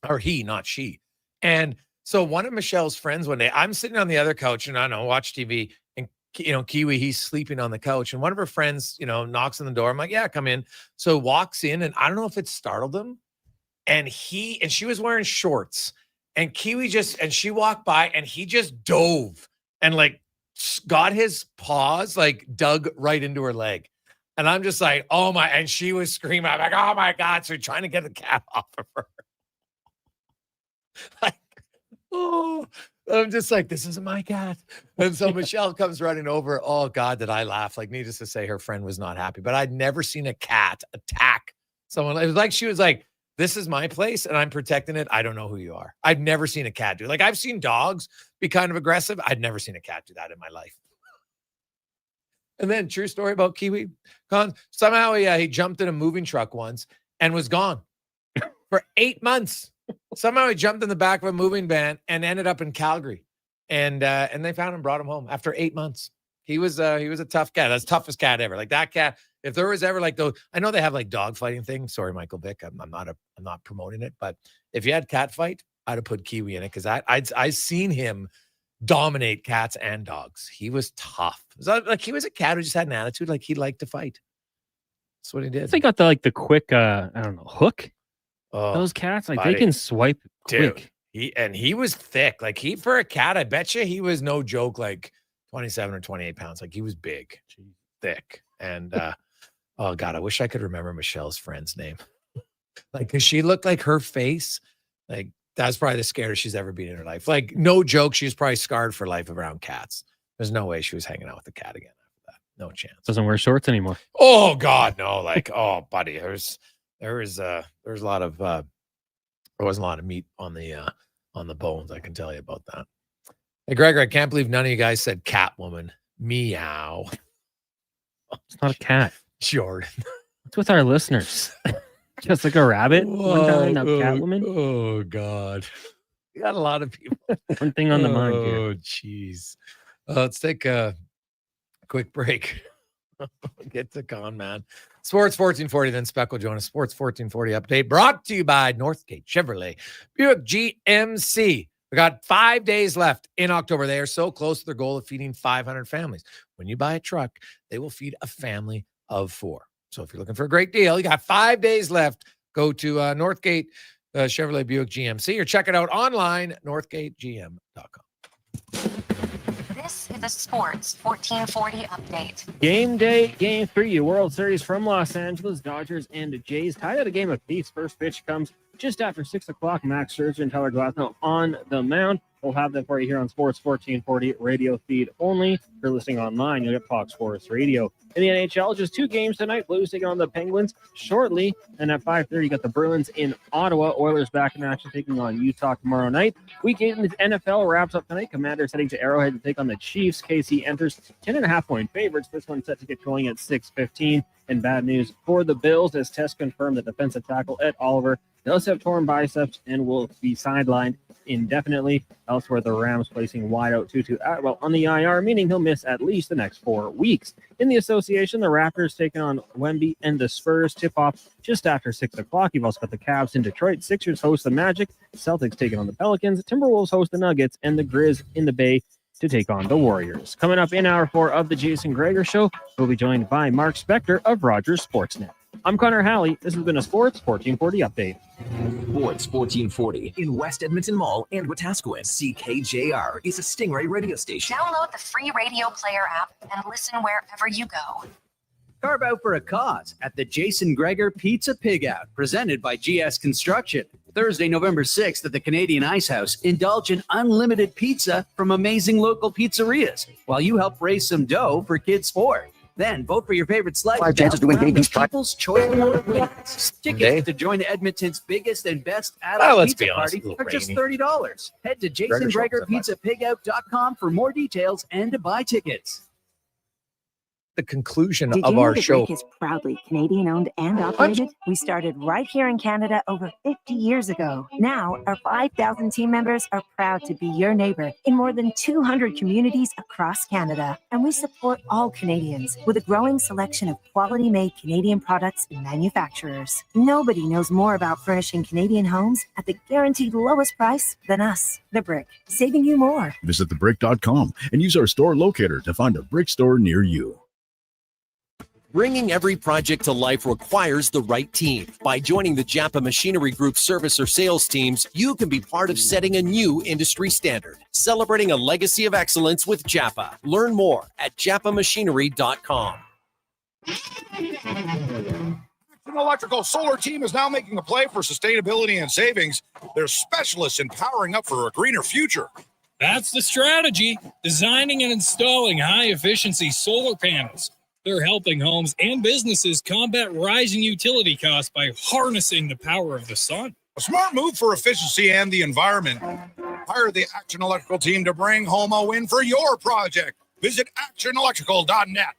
Speaker 5: or he, not she. And so one of Michelle's friends one day, I'm sitting on the other couch, and I don't know, watch TV, and Kiwi, he's sleeping on the couch, and one of her friends, knocks on the door. I'm like, yeah, come in. So walks in, and I don't know if it startled him, and she was wearing shorts, and Kiwi she walked by, and he just dove and like got his paws like dug right into her leg. And I'm just like, oh my, and she was screaming. I'm like, oh my God. So trying to get the cat off of her. Like, oh, I'm just like, this isn't my cat. And so Michelle comes running over. Oh God, did I laugh? Like, needless to say, her friend was not happy, but I'd never seen a cat attack someone. It was like, she was like, this is my place and I'm protecting it. I don't know who you are. I've never seen a cat do. Like, I've seen dogs be kind of aggressive. I'd never seen a cat do that in my life. And then, true story about Kiwi. Somehow he jumped in a moving truck once and was gone for 8 months. Somehow he jumped in the back of a moving van and ended up in Calgary. And they found him, brought him home after 8 months. He was a tough cat. That's the toughest cat ever. Like that cat, if there was ever like those, I know they have like dog fighting things. Sorry, Michael Vick. I'm not promoting it, but if you had cat fight, I'd have put Kiwi in it because I've seen him dominate cats and dogs. He was tough. Like he was a cat who just had an attitude. Like he liked to fight. That's what he did.
Speaker 11: They got the quick I don't know, hook.
Speaker 5: Oh,
Speaker 11: those cats, like
Speaker 5: buddy.
Speaker 11: they can swipe quick.
Speaker 5: Dude, he was thick. Like for a cat, I bet you he was no joke, like 27 or 28 pounds. Like he was big, thick. And oh God, I wish I could remember Michelle's friend's name. Like, cause she looked like her face. Like that's probably the scariest she's ever been in her life. Like no joke, she was probably scarred for life around cats. There's no way she was hanging out with a cat again after that. No chance.
Speaker 11: Doesn't wear shorts anymore.
Speaker 5: Oh God, no! Like, oh, buddy, there was a lot of there wasn't a lot of meat on the bones. I can tell you about that. Hey, Gregor, I can't believe none of you guys said Catwoman. Meow.
Speaker 11: It's not a cat,
Speaker 5: Jordan.
Speaker 11: What's with our listeners? Just like a rabbit. One time, now Catwoman.
Speaker 5: Oh God, we got a lot of people.
Speaker 11: One thing on the mind here.
Speaker 5: Oh jeez. Let's take a quick break. Get to Con Man. Sports 1440, then Spec will join us. Sports 1440 update brought to you by Northgate Chevrolet Buick GMC. We got 5 days left in October. They are so close to their goal of feeding 500 families. When you buy a truck, they will feed a family of 4. So if you're looking for a great deal, you got 5 days left. Go to Northgate Chevrolet Buick GMC or check it out online, northgategm.com.
Speaker 10: This is a Sports 1440 update.
Speaker 11: Game day, game 3, World Series from Los Angeles. Dodgers and Jays tied at a game apiece. First pitch comes just after 6 o'clock. Max Scherzer and Tyler Glasnow on the mound. We'll have that for you here on Sports 1440 radio feed only. If you're listening online, you'll get Fox Sports Radio. In the NHL, just 2 games tonight. Blues taking on the Penguins shortly. And at 5:30, you got the Bruins in Ottawa. Oilers back in action taking on Utah tomorrow night. Week 8 in the NFL wraps up tonight. Commanders heading to Arrowhead to take on the Chiefs. KC enters 10.5-point favorites. This one set to get going at 6:15. And bad news for the Bills as tests confirm that defensive tackle Ed Oliver does have torn biceps and will be sidelined indefinitely. Elsewhere, the Rams placing wideout Tutu Atwell on the IR, meaning he'll miss at least the next 4 weeks. In the association, the Raptors taking on Wemby and the Spurs. Tip-off just after 6 o'clock. You've also got the Cavs in Detroit. Sixers host the Magic. Celtics taking on the Pelicans. Timberwolves host the Nuggets. And the Grizz in the Bay to take on the Warriors. Coming up in hour 4 of the Jason Gregor Show, we'll be joined by Mark Spector of Rogers Sportsnet. I'm Connor Halley. This has been a Sports 1440 update.
Speaker 9: Sports 1440 in West Edmonton Mall and Wetaskiwin. CKJR is a Stingray radio station.
Speaker 10: Download the free radio player app and listen wherever you go.
Speaker 14: Carve out for a cause at the Jason Gregor Pizza Pig Out, presented by GS Construction. Thursday, November 6th at the Canadian Ice House. Indulge in unlimited pizza from amazing local pizzerias while you help raise some dough for kids' sport. Then vote for your favorite slice.
Speaker 4: 5 chances to win baby's truck.
Speaker 14: People's Choice Award winners. Tickets to join Edmonton's biggest and best adult
Speaker 5: let's
Speaker 14: pizza
Speaker 5: be honest,
Speaker 14: party
Speaker 5: a
Speaker 14: are
Speaker 5: little
Speaker 14: just
Speaker 5: rainy.
Speaker 14: $30. Head to JasonGregorPizzaPigout.com for more details and to buy tickets.
Speaker 5: The conclusion
Speaker 15: Did
Speaker 5: of
Speaker 15: you know
Speaker 5: our
Speaker 15: the
Speaker 5: show.
Speaker 15: Brick is proudly Canadian-owned and operated? We started right here in Canada over 50 years ago. Now, our 5,000 team members are proud to be your neighbor in more than 200 communities across Canada. And we support all Canadians with a growing selection of quality-made Canadian products and manufacturers. Nobody knows more about furnishing Canadian homes at the guaranteed lowest price than us, The Brick, saving you more.
Speaker 8: Visit thebrick.com and use our store locator to find a brick store near you.
Speaker 9: Bringing every project to life requires the right team. By joining the Japa Machinery Group service or sales teams, you can be part of setting a new industry standard. Celebrating a legacy of excellence with Japa. Learn more at japamachinery.com.
Speaker 3: An electrical solar team is now making a play for sustainability and savings. They're specialists in powering up for a greener future.
Speaker 13: That's the strategy, designing and installing high-efficiency solar panels. They're helping homes and businesses combat rising utility costs by harnessing the power of the sun.
Speaker 3: A smart move for efficiency and the environment. Hire the Action Electrical team to bring home a win for your project. Visit actionelectrical.net.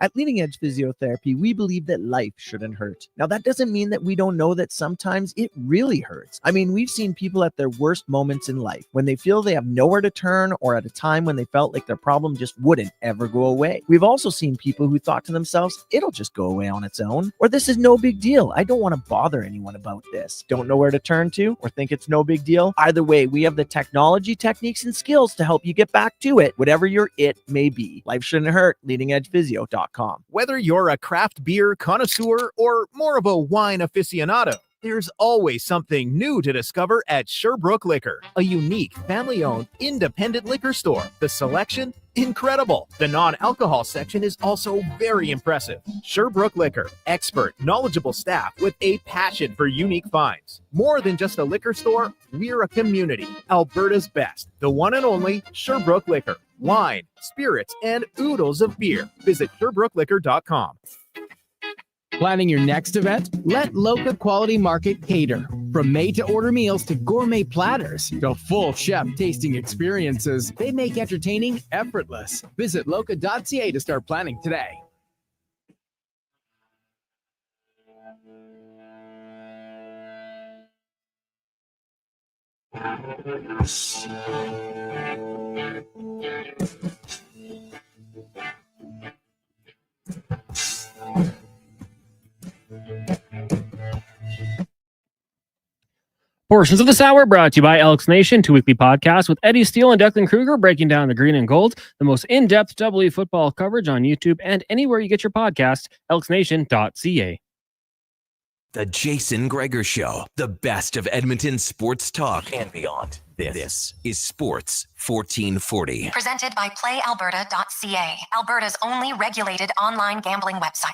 Speaker 12: At Leading Edge Physiotherapy, we believe that life shouldn't hurt. Now, that doesn't mean that we don't know that sometimes it really hurts. I mean, we've seen people at their worst moments in life, when they feel they have nowhere to turn, or at a time when they felt like their problem just wouldn't ever go away. We've also seen people who thought to themselves, it'll just go away on its own, or this is no big deal. I don't want to bother anyone about this. Don't know where to turn to, or think it's no big deal? Either way, we have the technology, techniques, and skills to help you get back to it, whatever your it may be. Life shouldn't hurt. LeadingEdgePhysio.com.
Speaker 16: Whether you're a craft beer connoisseur or more of a wine aficionado, there's always something new to discover at Sherbrooke Liquor, a unique, family-owned, independent liquor store. The selection? Incredible. The non-alcohol section is also very impressive. Sherbrooke Liquor, expert, knowledgeable staff with a passion for unique finds. More than just a liquor store, we're a community. Alberta's best, the one and only Sherbrooke Liquor. Wine, spirits, and oodles of beer. Visit SherbrookeLiquor.com.
Speaker 14: Planning your next event? Let Loca Quality Market cater. From made-to-order meals to gourmet platters to full chef tasting experiences, they make entertaining effortless. Visit loca.ca to start planning today.
Speaker 11: Portions of this hour brought to you by Elks Nation, 2 weekly podcasts with Eddie Steele and Declan Kruger breaking down the green and gold, the most in-depth WE football coverage on YouTube and anywhere you get your podcast, elksnation.ca.
Speaker 9: The Jason Gregor Show, the best of Edmonton sports talk and beyond. This is Sports 1440.
Speaker 10: Presented by PlayAlberta.ca, Alberta's only regulated online gambling website.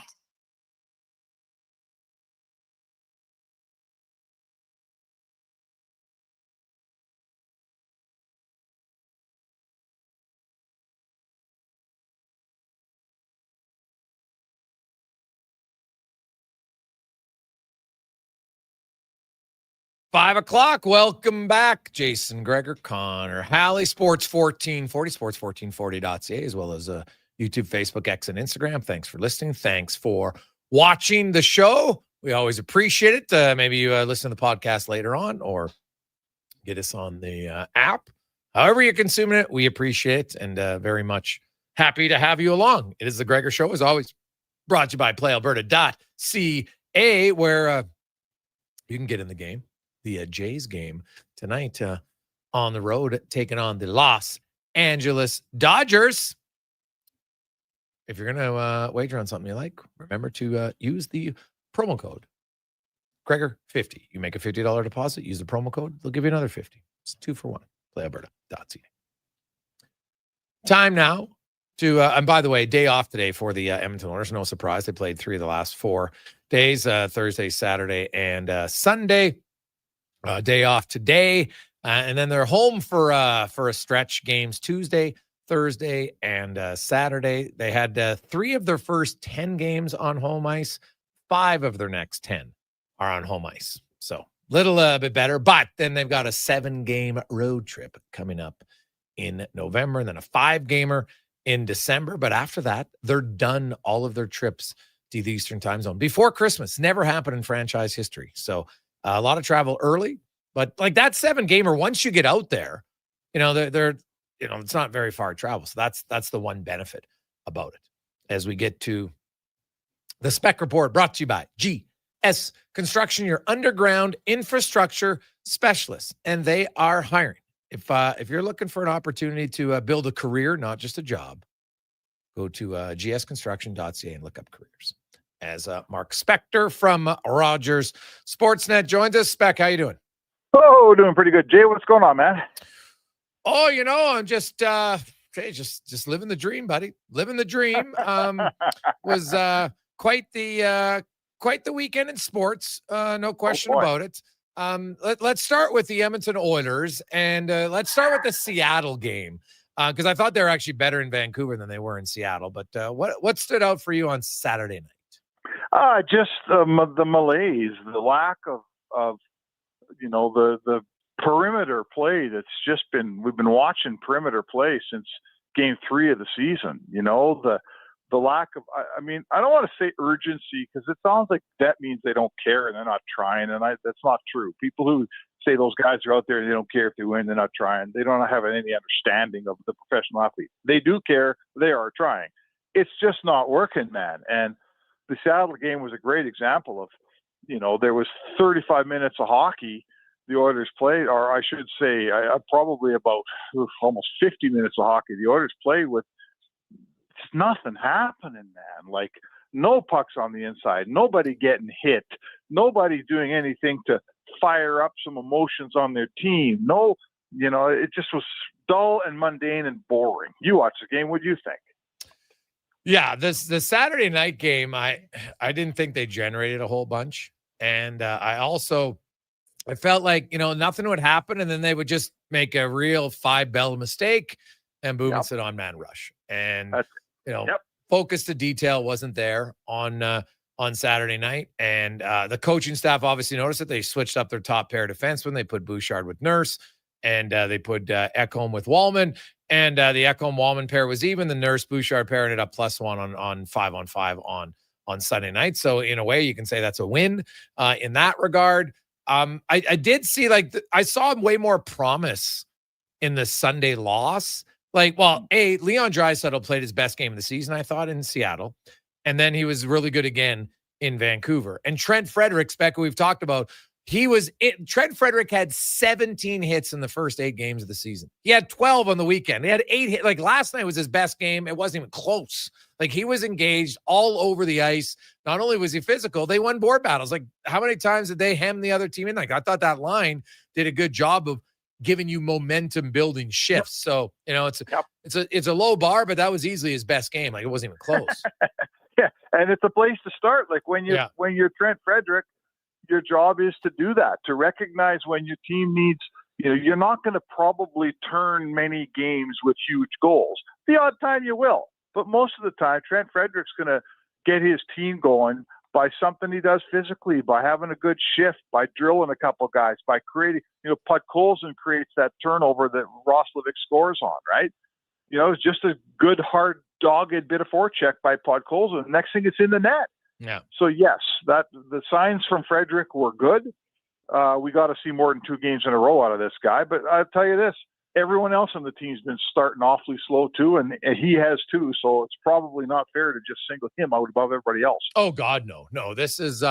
Speaker 5: Five o'clock. Welcome back. Jason Gregor, Connor Halley, Sports 1440, sports1440.ca, as well as YouTube, Facebook, X, and Instagram. Thanks for listening. Thanks for watching the show. We always appreciate it. Maybe you listen to the podcast later on or get us on the app. However you're consuming it, we appreciate it and very much happy to have you along. It is the Gregor Show, as always, brought to you by PlayAlberta.ca, where you can get in the game. The Jays game tonight on the road, taking on the Los Angeles Dodgers. If you're going to wager on something you like, remember to use the promo code Gregor50. You make a $50 deposit, use the promo code, they'll give you another 50. It's 2 for 1. PlayAlberta.ca. Time now to, and by the way, day off today for the Edmonton Oilers. No surprise, they played 3 of the last 4 days, Thursday, Saturday, and Sunday. Day off today, and then they're home for a stretch. Games Tuesday, Thursday, and Saturday. They had 3 of their first 10 games on home ice. 5 of their next 10 are on home ice. So little bit better, but then they've got a 7-game road trip coming up in November, and then a 5-gamer in December. But after that, they're done all of their trips to the Eastern time zone before Christmas. Never happened in franchise history. So a lot of travel early, but like that 7-gamer, once you get out there, they're it's not very far travel. So that's the one benefit about it. As we get to the Spec Report, brought to you by GS Construction, your underground infrastructure specialists, and they are hiring. If you're looking for an opportunity to build a career, not just a job, go to gsconstruction.ca and look up careers. As Mark Spector from Rogers Sportsnet joins us. Spec, how you doing?
Speaker 21: Oh, doing pretty good. Jay, what's going on, man?
Speaker 5: Oh, I'm just living the dream, buddy. Living the dream. Was quite the weekend in sports. No question about it. Let's start with the Edmonton Oilers, and let's start with the Seattle game. Because I thought they were actually better in Vancouver than they were in Seattle. But what stood out for you on Saturday night?
Speaker 21: Just the malaise, the lack of the perimeter play that's just been. We've been watching perimeter play since Game 3 of the season. The the lack of, I mean, I don't want to say urgency because it sounds like that means they don't care and they're not trying. And that's not true. People who say those guys are out there, they don't care if they win, they're not trying. They don't have any understanding of the professional athlete. They do care. They are trying. It's just not working, man. And the Seattle game was a great example of, there was 35 minutes of hockey the Oilers played, or I should say, probably about almost 50 minutes of hockey the Oilers played with. It's nothing happening, man. Like, no pucks on the inside, nobody getting hit, nobody doing anything to fire up some emotions on their team. No, it just was dull and mundane and boring. You watched the game. What do you think?
Speaker 5: Yeah, the Saturday night game, I didn't think they generated a whole bunch. And I felt like, nothing would happen. And then they would just make a real 5-bell mistake and boom, and sit on man rush. And, focus to detail wasn't there on Saturday night. And the coaching staff obviously noticed that they switched up their top pair of defensemen. They put Bouchard with Nurse, and they put Ekholm with Wallman. And the Ekholm-Wallman pair was even. The Nurse-Bouchard pair ended up +1 on 5-on-5 on Sunday night. So in a way, you can say that's a win in that regard. I did see, I saw way more promise in the Sunday loss. Leon Draisaitl played his best game of the season, I thought, in Seattle. And then he was really good again in Vancouver. And Trent Frederick, Spector, we've talked about, Trent Frederick had 17 hits in the first 8 games of the season. He had 12 on the weekend. He had 8 hits. Last night was his best game. It wasn't even close. He was engaged all over the ice. Not only was he physical, they won board battles. How many times did they hem the other team in? I thought that line did a good job of giving you momentum building shifts. So, it's a low bar, but that was easily his best game. It wasn't even close.
Speaker 21: Yeah. And it's a place to start. When you're Trent Frederick, your job is to do that, to recognize when your team needs, you're not going to probably turn many games with huge goals. The odd time you will, but most of the time, Trent Frederick's going to get his team going by something he does physically, by having a good shift, by drilling a couple guys, by creating, Podkolzin creates that turnover that Roslovic scores on, right? It's just a good, hard, dogged bit of forecheck by Podkolzin. Next thing, it's in the net.
Speaker 5: Yeah.
Speaker 21: So yes, the signs from Frederick were good. We got to see more than 2 games in a row out of this guy. But I'll tell you this: everyone else on the team's been starting awfully slow too, and he has too. So it's probably not fair to just single him out above everybody else.
Speaker 5: Oh God, no. This is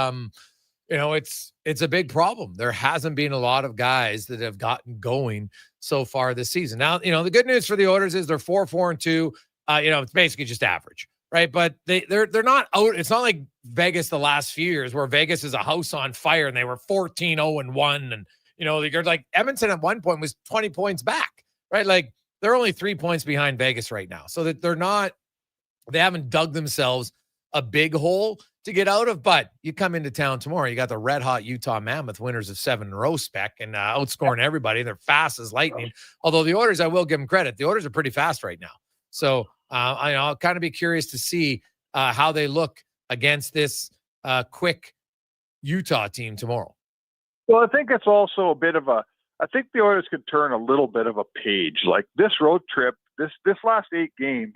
Speaker 5: it's a big problem. There hasn't been a lot of guys that have gotten going so far this season. Now, the good news for the Oilers is they're 4-4-2. It's basically just average. Right. But they're not out. It's not like Vegas the last few years where Vegas is a house on fire and they were 14-0-1. And, you're Edmonton at one point was 20 points back. Right. They're only 3 points behind Vegas right now. So that they haven't dug themselves a big hole to get out of. But you come into town tomorrow, you got the red hot Utah Mammoth, winners of 7 in a row, Spec, and outscoring everybody. They're fast as lightning. Although the Oilers, I will give them credit. The Oilers are pretty fast right now. So I'll kind of be curious to see how they look against this quick Utah team tomorrow.
Speaker 21: Well, I think it's also a bit of I think the Oilers could turn a little bit of a page. This road trip, this last 8 games,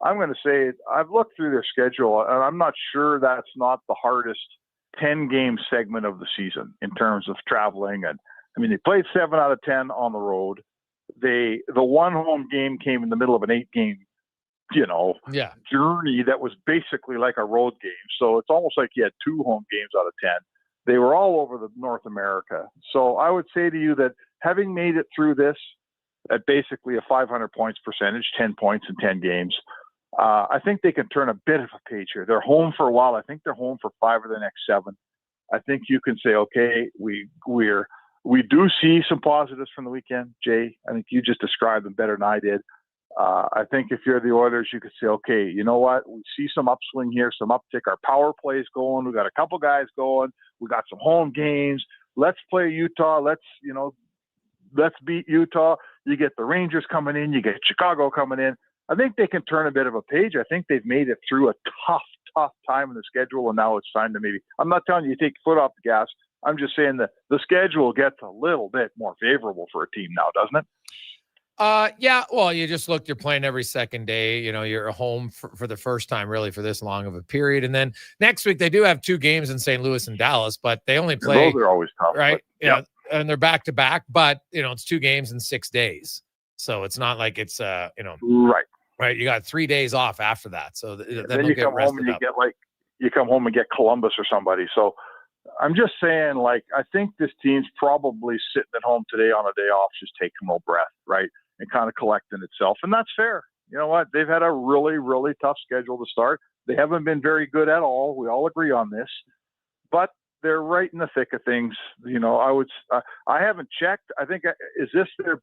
Speaker 21: I'm going to say I've looked through their schedule, and I'm not sure that's not the hardest 10-game segment of the season in terms of traveling. And I mean, they played 7 out of 10 on the road. The one home game came in the middle of an 8-game journey that was basically like a road game. So it's almost like you had 2 home games out of 10. They were all over the North America. So I would say to you that having made it through this at basically a 500 points percentage, 10 points in 10 games, I think they can turn a bit of a page here. They're home for a while. I think they're home for 5 of the next 7. I think you can say, okay, we do see some positives from the weekend, Jay. I think you just described them better than I did. I think if you're the Oilers, you could say, okay, you know what? We see some upswing here, some uptick. Our power play's going. We got a couple guys going. We got some home games. Let's play Utah. Let's beat Utah. You get the Rangers coming in. You get Chicago coming in. I think they can turn a bit of a page. I think they've made it through a tough time in the schedule, and now it's time to maybe – I'm not telling you take your foot off the gas. I'm just saying that the schedule gets a little bit more favorable for a team now, doesn't it?
Speaker 5: Yeah. Well, you just looked, you're playing every second day. You're home for the first time really for this long of a period. And then next week they do have 2 games in St. Louis and Dallas, but they only play.
Speaker 21: Those are always tough.
Speaker 5: Right.
Speaker 21: But,
Speaker 5: Yeah. And they're back to back, but it's 2 games in 6 days. So it's not like it's,
Speaker 21: Right.
Speaker 5: Right. You got 3 days off after that. So
Speaker 21: then you come home and you come home and get Columbus or somebody. So I'm just saying, I think this team's probably sitting at home today on a day off, just taking no breath, right? And kind of collecting itself. And that's fair. You know what? They've had a really, really tough schedule to start. They haven't been very good at all. We all agree on this. But they're right in the thick of things. I haven't checked. I think, is this their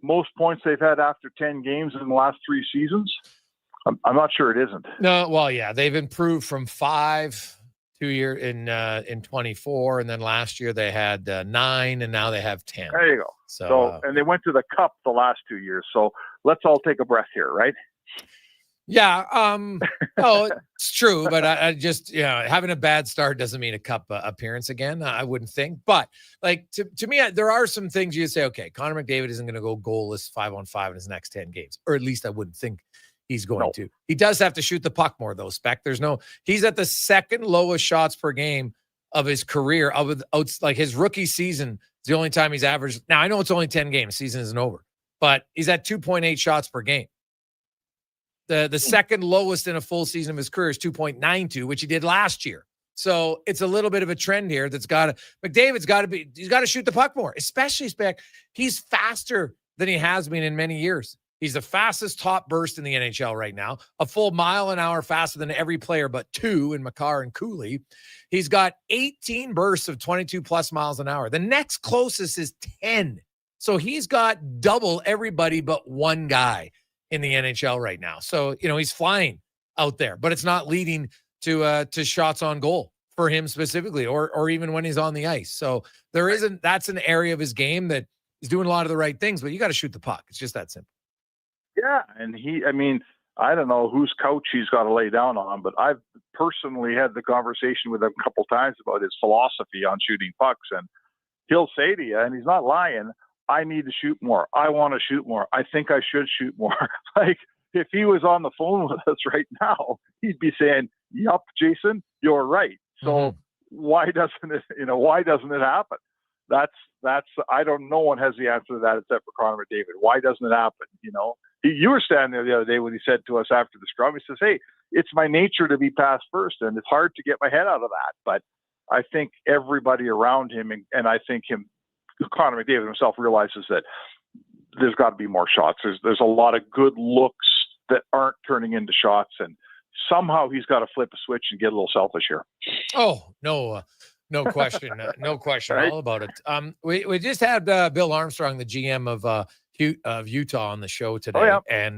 Speaker 21: most points they've had after 10 games in the last 3 seasons? I'm not sure it isn't.
Speaker 5: No, well, yeah, they've improved from 5 2 year in 24, and then last year they had 9, and now they have 10.
Speaker 21: There you go. So and they went to the Cup the last 2 years. So let's all take a breath here, right?
Speaker 5: Yeah. No, it's true, but I just having a bad start doesn't mean a Cup appearance again. I wouldn't think, but to me, there are some things you say. Okay, Connor McDavid isn't going to go goalless 5-on-5 in his next 10 games, or at least I wouldn't think he's going to. He does have to shoot the puck more, though, Spec. He's at the second lowest shots per game of his career. His rookie season is the only time he's averaged. Now, I know it's only 10 games. Season isn't over. But he's at 2.8 shots per game. The second lowest in a full season of his career is 2.92, which he did last year. So it's a little bit of a trend here he's got to shoot the puck more, especially Spec. He's faster than he has been in many years. He's the fastest top burst in the NHL right now, a full mile an hour faster than every player but 2 in Makar and Cooley. He's got 18 bursts of 22 plus miles an hour. The next closest is 10. So he's got double everybody but one guy in the NHL right now. So, he's flying out there, but it's not leading to shots on goal for him specifically, or even when he's on the ice. So that's an area of his game that he's doing a lot of the right things, but you got to shoot the puck. It's just that simple.
Speaker 21: Yeah, and I don't know whose couch he's got to lay down on, but I've personally had the conversation with him a couple times about his philosophy on shooting pucks, and he'll say to you, and he's not lying, I need to shoot more. I want to shoot more. I think I should shoot more. If he was on the phone with us right now, he'd be saying, yup, Jason, you're right. So why doesn't it happen? No one has the answer to that except for Connor McDavid. Why doesn't it happen? You were standing there the other day when he said to us after the scrum, he says, hey, it's my nature to be passed first, and it's hard to get my head out of that. But I think everybody around him, and I think Connor McDavid himself realizes that there's got to be more shots. There's a lot of good looks that aren't turning into shots, and somehow he's got to flip a switch and get a little selfish here.
Speaker 5: Oh, no. No question. No question
Speaker 21: Right?
Speaker 5: all about it. We just had Bill Armstrong, the GM of Utah, on the show today.
Speaker 21: Oh, yeah.
Speaker 5: And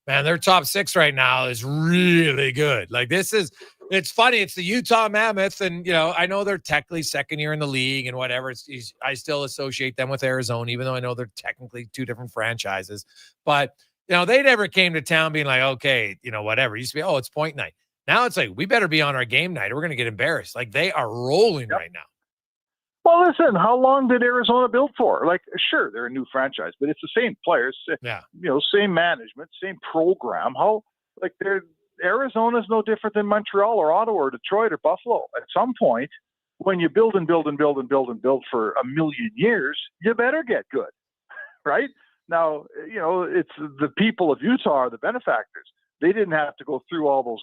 Speaker 5: man, their top 6 right now is really good. It's funny. It's the Utah Mammoth. And, I know they're technically second year in the league and whatever. I still associate them with Arizona, even though I know they're technically 2 different franchises. But, they never came to town being like, okay, whatever. It used to be, it's point night. Now it's like, we better be on our game night or we're going to get embarrassed. They are rolling right now.
Speaker 21: Well, listen, how long did Arizona build for? Sure, they're a new franchise, but it's the same players, same management, same program. Arizona's no different than Montreal or Ottawa or Detroit or Buffalo. At some point, when you build and build and build and build and build for a million years, you better get good, right? Now, it's the people of Utah are the benefactors. They didn't have to go through all those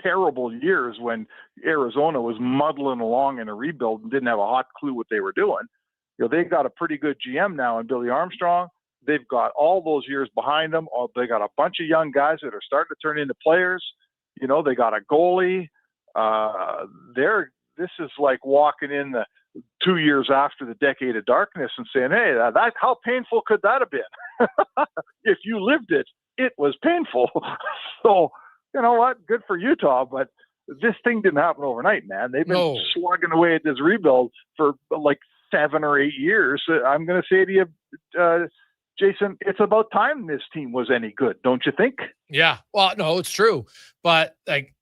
Speaker 21: terrible years when Arizona was muddling along in a rebuild and didn't have a hot clue what they were doing. They've got a pretty good GM now in Billy Armstrong. They've got all those years behind them. They got a bunch of young guys that are starting to turn into players. They got a goalie. This is like walking in the 2 years after the decade of darkness and saying, hey, how painful could that have been? If you lived it, it was painful. So, you know what? Good for Utah, but this thing didn't happen overnight, man. They've been slugging away at this rebuild for 7 or 8 years. I'm going to say to you, Jason, it's about time this team was any good, don't you think?
Speaker 5: Yeah. Well, no, it's true. But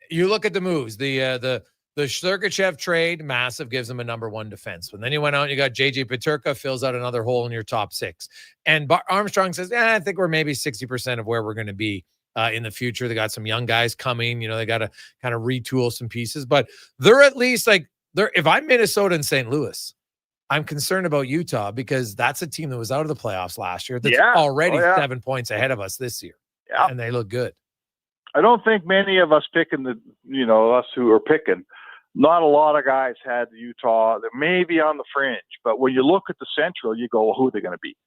Speaker 5: you look at the moves, the The Sergachev trade, massive, gives them a number one defenseman. Then you went out and you got JJ Peterka, fills out another hole in your top six. And Armstrong says, I think we're maybe 60% of where we're going to be in the future. They got some young guys coming. They got to kind of retool some pieces. But they're at least if I'm Minnesota and St. Louis, I'm concerned about Utah because that's a team that was out of the playoffs last year that's already 7 points ahead of us this year. Yeah. And they look good.
Speaker 21: I don't think many of us picking us who are picking, not a lot of guys had Utah. They're maybe on the fringe, but when you look at the Central, you go, well, who are they going to beat?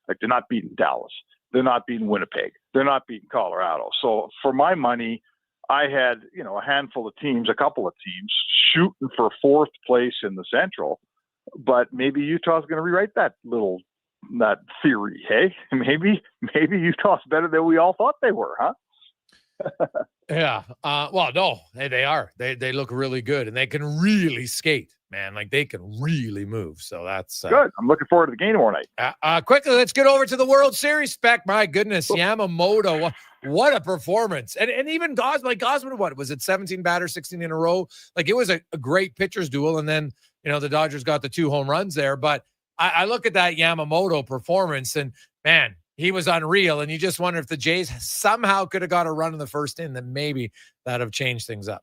Speaker 21: They're not beating Dallas. They're not beating Winnipeg. They're not beating Colorado. So for my money, I had, a handful of teams, a couple of teams shooting for fourth place in the Central, but maybe Utah's going to rewrite that theory. Hey, maybe Utah's better than we all thought they were, huh?
Speaker 5: Yeah. Well, no, they are. They look really good, and they can really skate, man. They can really move. So that's
Speaker 21: good. I'm looking forward to the game tomorrow night.
Speaker 5: Quickly, let's get over to the World Series spec. My goodness, Yamamoto, what a performance. And even Gosman, what was it, 17 batters, 16 in a row? It was a great pitcher's duel. And then, the Dodgers got the 2 home runs there. But I look at that Yamamoto performance, and man, he was unreal, and you just wonder if the Jays somehow could have got a run in the first inning, then maybe that have changed things up.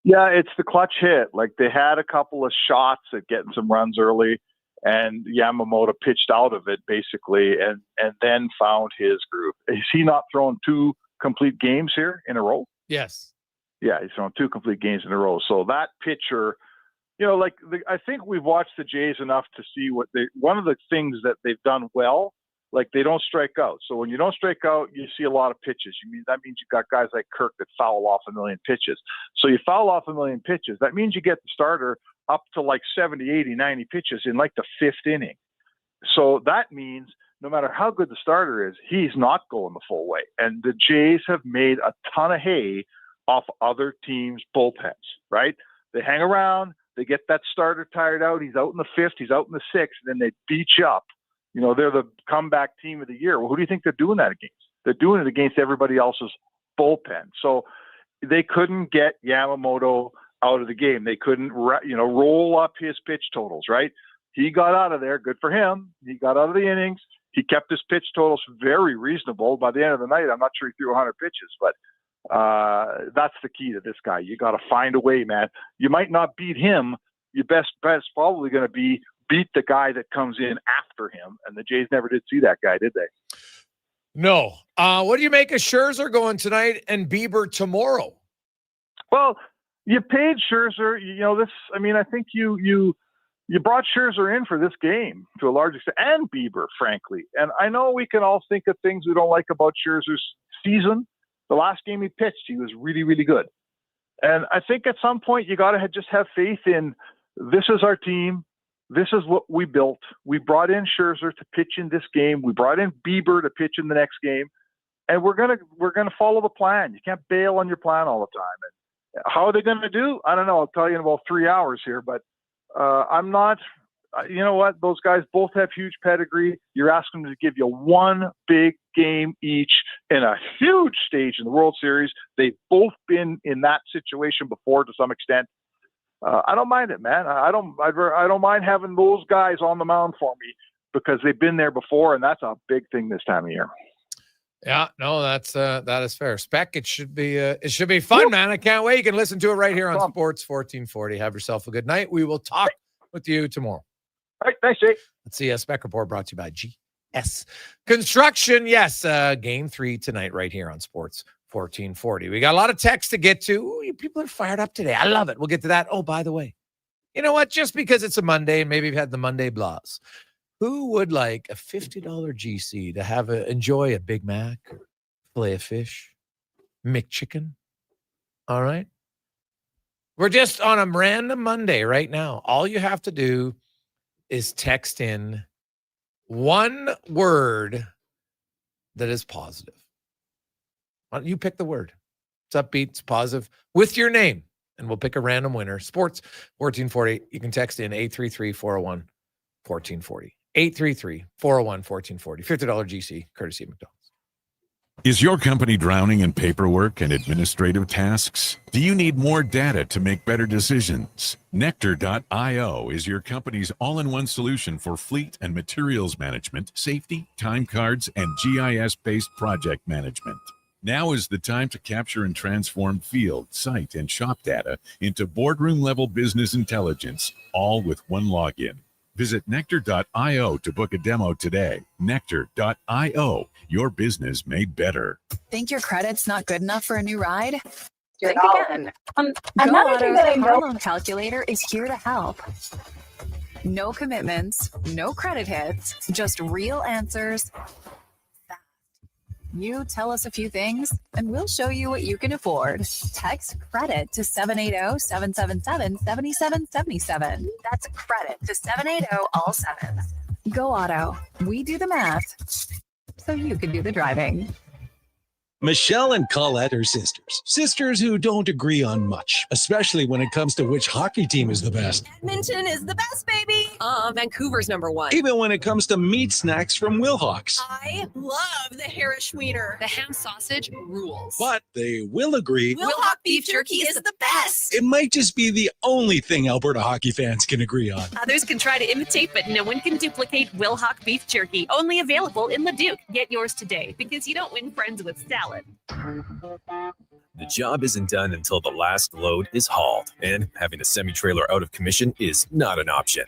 Speaker 21: Yeah, it's the clutch hit. They had a couple of shots at getting some runs early, and Yamamoto pitched out of it basically, and then found his groove. Has he not thrown 2 complete games here in a row?
Speaker 5: Yes.
Speaker 21: Yeah, he's thrown 2 complete games in a row. So that pitcher, I think we've watched the Jays enough to see one of the things that they've done well. They don't strike out. So when you don't strike out, you see a lot of pitches. That means you've got guys like Kirk that foul off a million pitches. So you foul off a million pitches. That means you get the starter up to 70, 80, 90 pitches in the 5th inning. So that means no matter how good the starter is, he's not going the full way. And the Jays have made a ton of hay off other teams' bullpens, right? They hang around. They get that starter tired out. He's out in the 5th. He's out in the 6th. And then they beat you up. They're the comeback team of the year. Well, who do you think they're doing that against? They're doing it against everybody else's bullpen. So they couldn't get Yamamoto out of the game. They couldn't, roll up his pitch totals, right? He got out of there. Good for him. He got out of the innings. He kept his pitch totals very reasonable. By the end of the night, I'm not sure he threw 100 pitches, but that's the key to this guy. You got to find a way, man. You might not beat him. Your best bet is probably going to be beat the guy that comes in after him, and the Jays never did see that guy, did they?
Speaker 5: No. What do you make of Scherzer going tonight and Bieber tomorrow?
Speaker 21: Well, you paid Scherzer. I think you brought Scherzer in for this game to a large extent, and Bieber, frankly. And I know we can all think of things we don't like about Scherzer's season. The last game he pitched, he was really, really good. And I think at some point you got to just have faith in this is our team. This is what we built. We brought in Scherzer to pitch in this game. We brought in Bieber to pitch in the next game, and we're gonna follow the plan. You can't bail on your plan all the time. And how are they going to do? I don't know. I'll tell you in about 3 hours here. But I'm not. You know what? Those guys both have huge pedigree. You're asking them to give you one big game each in a huge stage in the World Series. They've both been in that situation before to some extent. I don't mind it, man. I don't mind having those guys on the mound for me because they've been there before, and that's a big thing this time of year.
Speaker 5: Yeah, no, that is fair. Spec, it should be fun, man. I can't wait. You can listen to it right here on Sports 1440. Have yourself a good night. We will talk with you tomorrow.
Speaker 21: All right, thanks, Jake.
Speaker 5: Let's see. Spec Report brought to you by GS Construction. Yes, Game 3 tonight right here on Sports 1440. We got a lot of text to get to. Ooh, people are fired up today. I love it. We'll get to that. Oh, by the way, you know what? Just because it's a Monday and maybe you've had the Monday blahs, who would like a $50 GC to enjoy a Big Mac, or fillet of fish, McChicken? All right. We're just on a random Monday right now. All you have to do is text in one word that is positive. Why don't you pick the word? It's upbeat, it's positive, with your name, and we'll pick a random winner. Sports 1440. You can text in 833-401-1440. 833-401-1440. $50 GC, courtesy of McDonald's.
Speaker 8: Is your company drowning in paperwork and administrative tasks? Do you need more data to make better decisions? Nectar.io is your company's all-in-one solution for fleet and materials management, safety, time cards, and GIS-based project management. Now is the time to capture and transform field, site, and shop data into boardroom-level business intelligence, all with one login. Visit Nectar.io to book a demo today. Nectar.io, your business made better.
Speaker 17: Think your credit's not good enough for a new ride?
Speaker 7: Think
Speaker 17: again.
Speaker 7: another thing that I
Speaker 17: Car
Speaker 7: know-
Speaker 17: Loan Calculator is here to help. No commitments, no credit hits, just real answers. You tell us a few things, and we'll show you what you can afford. Text credit to 780-777-7777. That's credit to 780 all sevens. Go Auto. We do the math, so you can do the driving.
Speaker 18: Michelle and Colette are sisters. Sisters who don't agree on much, especially when it comes to which hockey team is the best.
Speaker 23: Edmonton is the best, baby. Vancouver's number one.
Speaker 18: Even when it comes to meat snacks from Wilhawks.
Speaker 23: I love the Harris Schweiner. The ham sausage rules.
Speaker 18: But they will agree
Speaker 23: Wilhawk beef jerky is the best.
Speaker 18: it might just be the only thing Alberta hockey fans can agree on.
Speaker 23: Others can try to imitate, but no one can duplicate Wilhawk beef jerky. Only available in Leduc. Get yours today, because you don't win friends with salad.
Speaker 24: The job isn't done until the last load is hauled, and having a semi-trailer out of commission is not an option.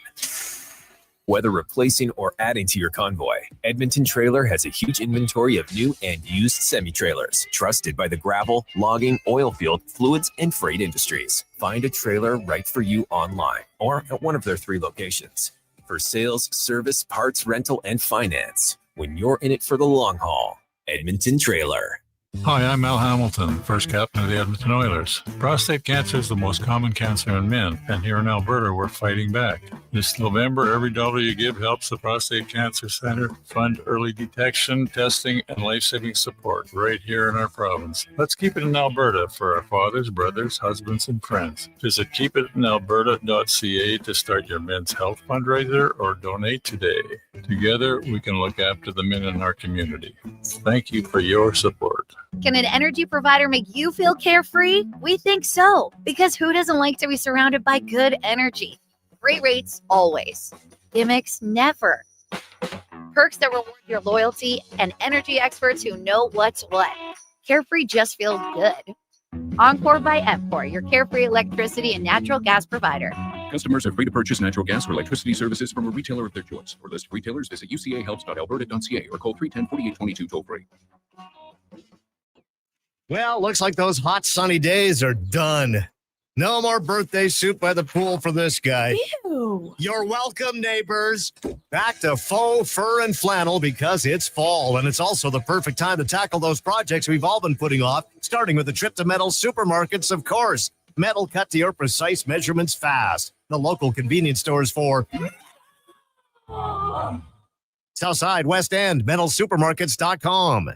Speaker 24: Whether replacing or adding to your convoy, Edmonton Trailer has a huge inventory of new and used semi-trailers, trusted by the gravel, logging, oil field, fluids, and freight industries. Find a trailer right for you online or at one of their 3 locations. For sales, service, parts, rental, and finance, when you're in it for the long haul, Edmonton Trailer.
Speaker 25: Hi, I'm Al Hamilton, first captain of the Edmonton Oilers. Prostate cancer is the most common cancer in men, and here in Alberta, we're fighting back. This November, every dollar you give helps the Prostate Cancer Center fund early detection, testing, and life-saving support right here in our province. Let's keep it in Alberta for our fathers, brothers, husbands, and friends. Visit keepitinalberta.ca to start your men's health fundraiser or donate today. Together, we can look after the men in our community. Thank you for your support.
Speaker 26: Can an energy provider make you feel carefree? We think so, because who doesn't like to be surrounded by good energy? Great rates always. Gimmicks never. Perks that reward your loyalty and energy experts who know what's what. Carefree just feels good. Encore by Emcor, your carefree electricity and natural gas provider.
Speaker 27: Customers are free to purchase natural gas or electricity services from a retailer of their choice. For list of retailers, visit ucahelps.alberta.ca or call 310-4822 toll-free.
Speaker 28: Well, looks like those hot sunny days are done. No more birthday soup by the pool for this guy.
Speaker 23: Ew.
Speaker 28: You're welcome, neighbors. Back to faux fur and flannel because it's fall, and it's also the perfect time to tackle those projects we've all been putting off, starting with the trip to Metal Supermarkets, of course. Metal cut to your precise measurements fast. The local convenience stores for Southside, West End, metalsupermarkets.com.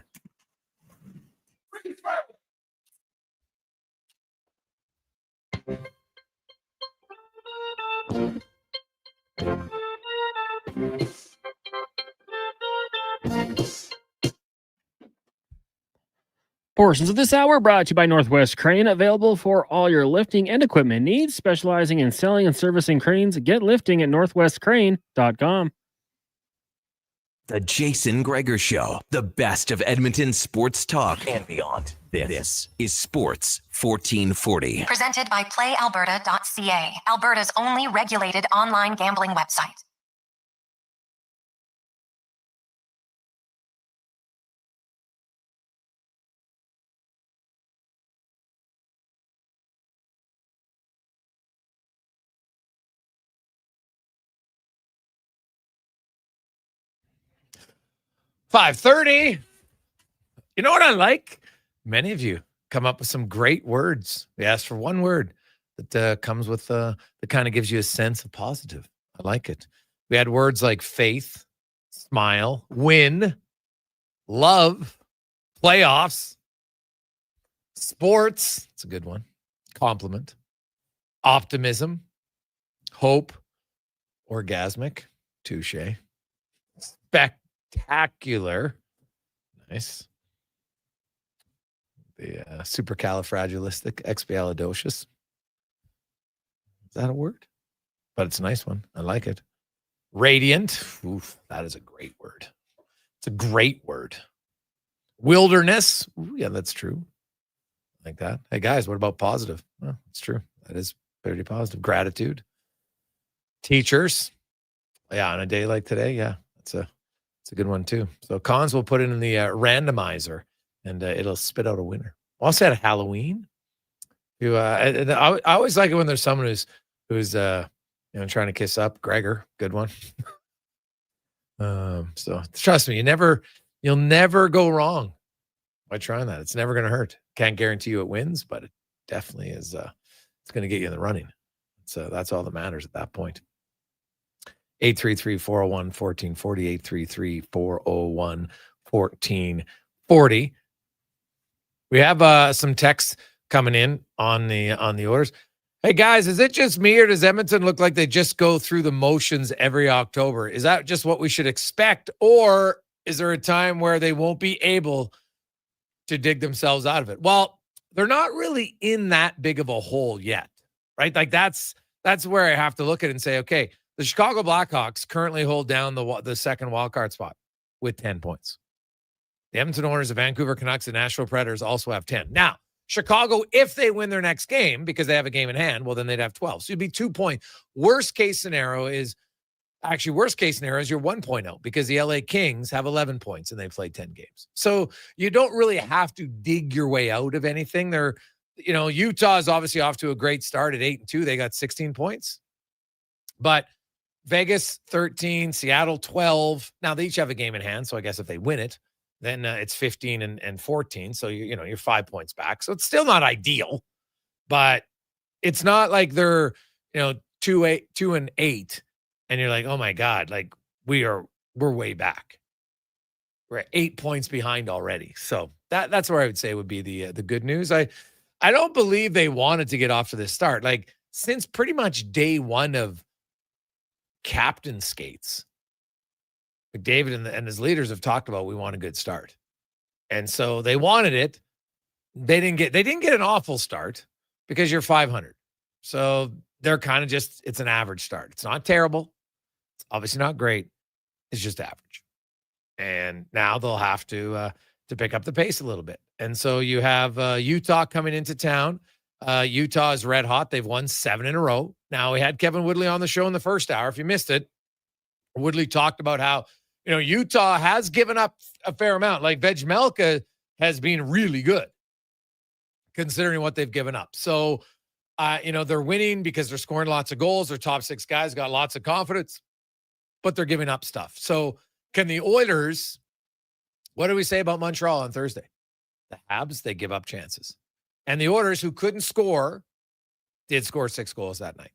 Speaker 11: Portions of this hour brought to you by Northwest Crane, available for all your lifting and equipment needs, specializing in selling and servicing cranes. Get lifting at northwestcrane.com.
Speaker 9: The Jason Gregor Show, the best of Edmonton sports talk and beyond. This is Sports 1440.
Speaker 10: Presented by PlayAlberta.ca, Alberta's only regulated online gambling website.
Speaker 5: $5:30. You know what I like? Many of you come up with some great words. We asked for one word that comes with that kind of gives you a sense of positive. I like it. We had words like faith, smile, win, love, playoffs, sports. It's a good one. Compliment, optimism, hope, orgasmic, touche, spectacular, nice, The supercalifragilisticexpialidocious. Is that a word? But it's a nice one. I like it. Radiant. Oof, that is a great word. It's a great word. Wilderness. Ooh, yeah, that's true. Like that. Hey, guys, what about positive? Oh, it's true. That is pretty positive. Gratitude. Teachers. Yeah, on a day like today, yeah, it's a good one too. So cons will put it in the randomizer, and it'll spit out a winner. Also had a Halloween. I always like it when there's someone who's trying to kiss up. Gregor, good one. So trust me, you'll never go wrong by trying that. It's never going to hurt. Can't guarantee you it wins, but it definitely is. It's going to get you in the running. So that's all that matters at that point. 833-401-1440, 833-401-1440. We have some texts coming in on the orders. Hey guys, is it just me or does Edmonton look like they just go through the motions every October? Is that just what we should expect, or is there a time where they won't be able to dig themselves out of it? Well, they're not really in that big of a hole yet, right? Like that's where I have to look at it and say, okay, the Chicago Blackhawks currently hold down the second wildcard spot with 10 points. The Edmonton Oilers, the Vancouver Canucks, and Nashville Predators also have 10. Now, Chicago, if they win their next game because they have a game in hand, well, then they'd have 12. So it'd be 2 points. Worst case scenario is you're 1 point out because the LA Kings have 11 points and they played 10 games. So you don't really have to dig your way out of anything. Utah is obviously off to a great start at 8-2. They got 16 points. But Vegas 13, Seattle 12. Now they each have a game in hand, so I guess if they win it, then it's 15 and 14. So you're 5 points back. So it's still not ideal, but it's not like they're 2-8, and you're like, oh my God, like we're way back. We're at 8 points behind already. So that's where I would say would be the good news. I don't believe they wanted to get off to this start. Like since pretty much day one of captain skates, McDavid and his leaders have talked about we want a good start, and so they wanted it. They didn't get an awful start because you're 500, so they're kind of just it's an average start. It's not terrible, it's obviously not great. It's just average, and now they'll have to pick up the pace a little bit. And so you have Utah coming into town. Utah is red hot. They've won 7 in a row. Now, we had Kevin Woodley on the show in the first hour. If you missed it, Woodley talked about how, Utah has given up a fair amount. Like Vejmelka has been really good considering what they've given up. So, they're winning because they're scoring lots of goals. Their top 6 guys got lots of confidence, but they're giving up stuff. So can the Oilers, what do we say about Montreal on Thursday? The Habs, they give up chances. And the Oilers, who couldn't score, did score 6 goals that night.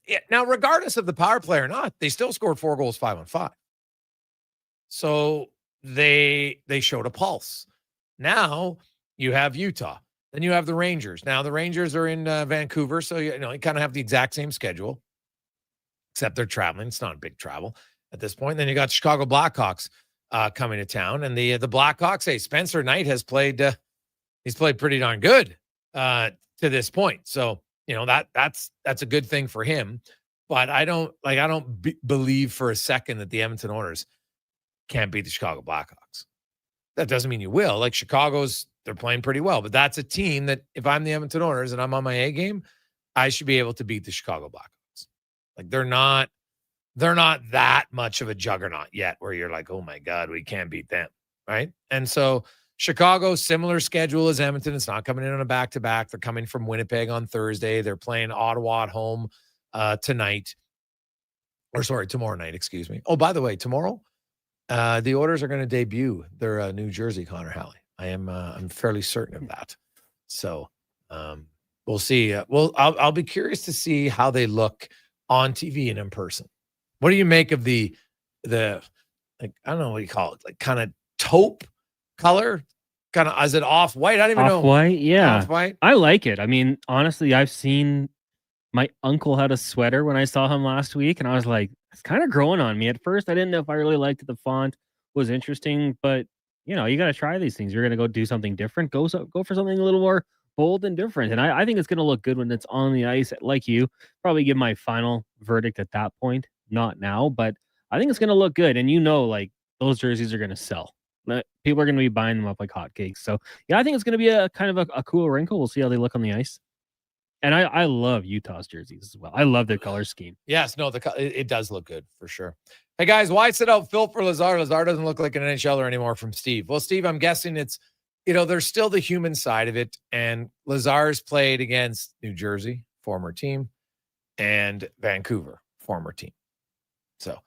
Speaker 5: Yeah, now, regardless of the power play or not, they still scored 4 goals 5-on-5. So they showed a pulse. Now you have Utah. Then you have the Rangers. Now the Rangers are in Vancouver, so you kind of have the exact same schedule, except they're traveling. It's not a big travel at this point. Then you got Chicago Blackhawks coming to town, and the Blackhawks. Hey, Spencer Knight has played. He's played pretty darn good to this point. So that's a good thing for him. But I don't believe for a second that the Edmonton Oilers can't beat the Chicago Blackhawks. That doesn't mean you will. Like they're playing pretty well, but that's a team that if I'm the Edmonton Oilers and I'm on my A game, I should be able to beat the Chicago Blackhawks. Like they're not that much of a juggernaut yet where you're like, oh my God, we can't beat them. Right. And so Chicago, similar schedule as Edmonton. It's not coming in on a back-to-back. They're coming from Winnipeg on Thursday. They're playing Ottawa at home tomorrow night, excuse me. Oh, by the way, tomorrow, the Oilers are going to debut their new jersey, Connor Halley. I'm fairly certain of that. So we'll see. I'll be curious to see how they look on TV and in person. What do you make of the like, I don't know what you call it, like kind of taupe color? Kind of, is it off-white? I don't even know.
Speaker 11: Off-white, yeah.
Speaker 5: Off-white.
Speaker 11: I like it. I mean, honestly, I've seen my uncle had a sweater when I saw him last week, and I was like, it's kind of growing on me. At first, I didn't know if I really liked it. The font was interesting, but, you got to try these things. You're going to go do something different. Go for something a little more bold and different. And I think it's going to look good when it's on the ice. Like you, probably give my final verdict at that point. Not now, but I think it's going to look good. And like those jerseys are going to sell. People are going to be buying them up like hotcakes. So yeah, I think it's going to be a kind of a cool wrinkle. We'll see how they look on the ice. And I love Utah's jerseys as well. I love their color scheme.
Speaker 5: Yes, no, it does look good for sure. Hey guys, why sit out Phil for Lazar? Lazar doesn't look like an NHL'er anymore from Steve. Well, Steve, I'm guessing it's, there's still the human side of it. And Lazar's played against New Jersey, former team, and Vancouver, former team. So,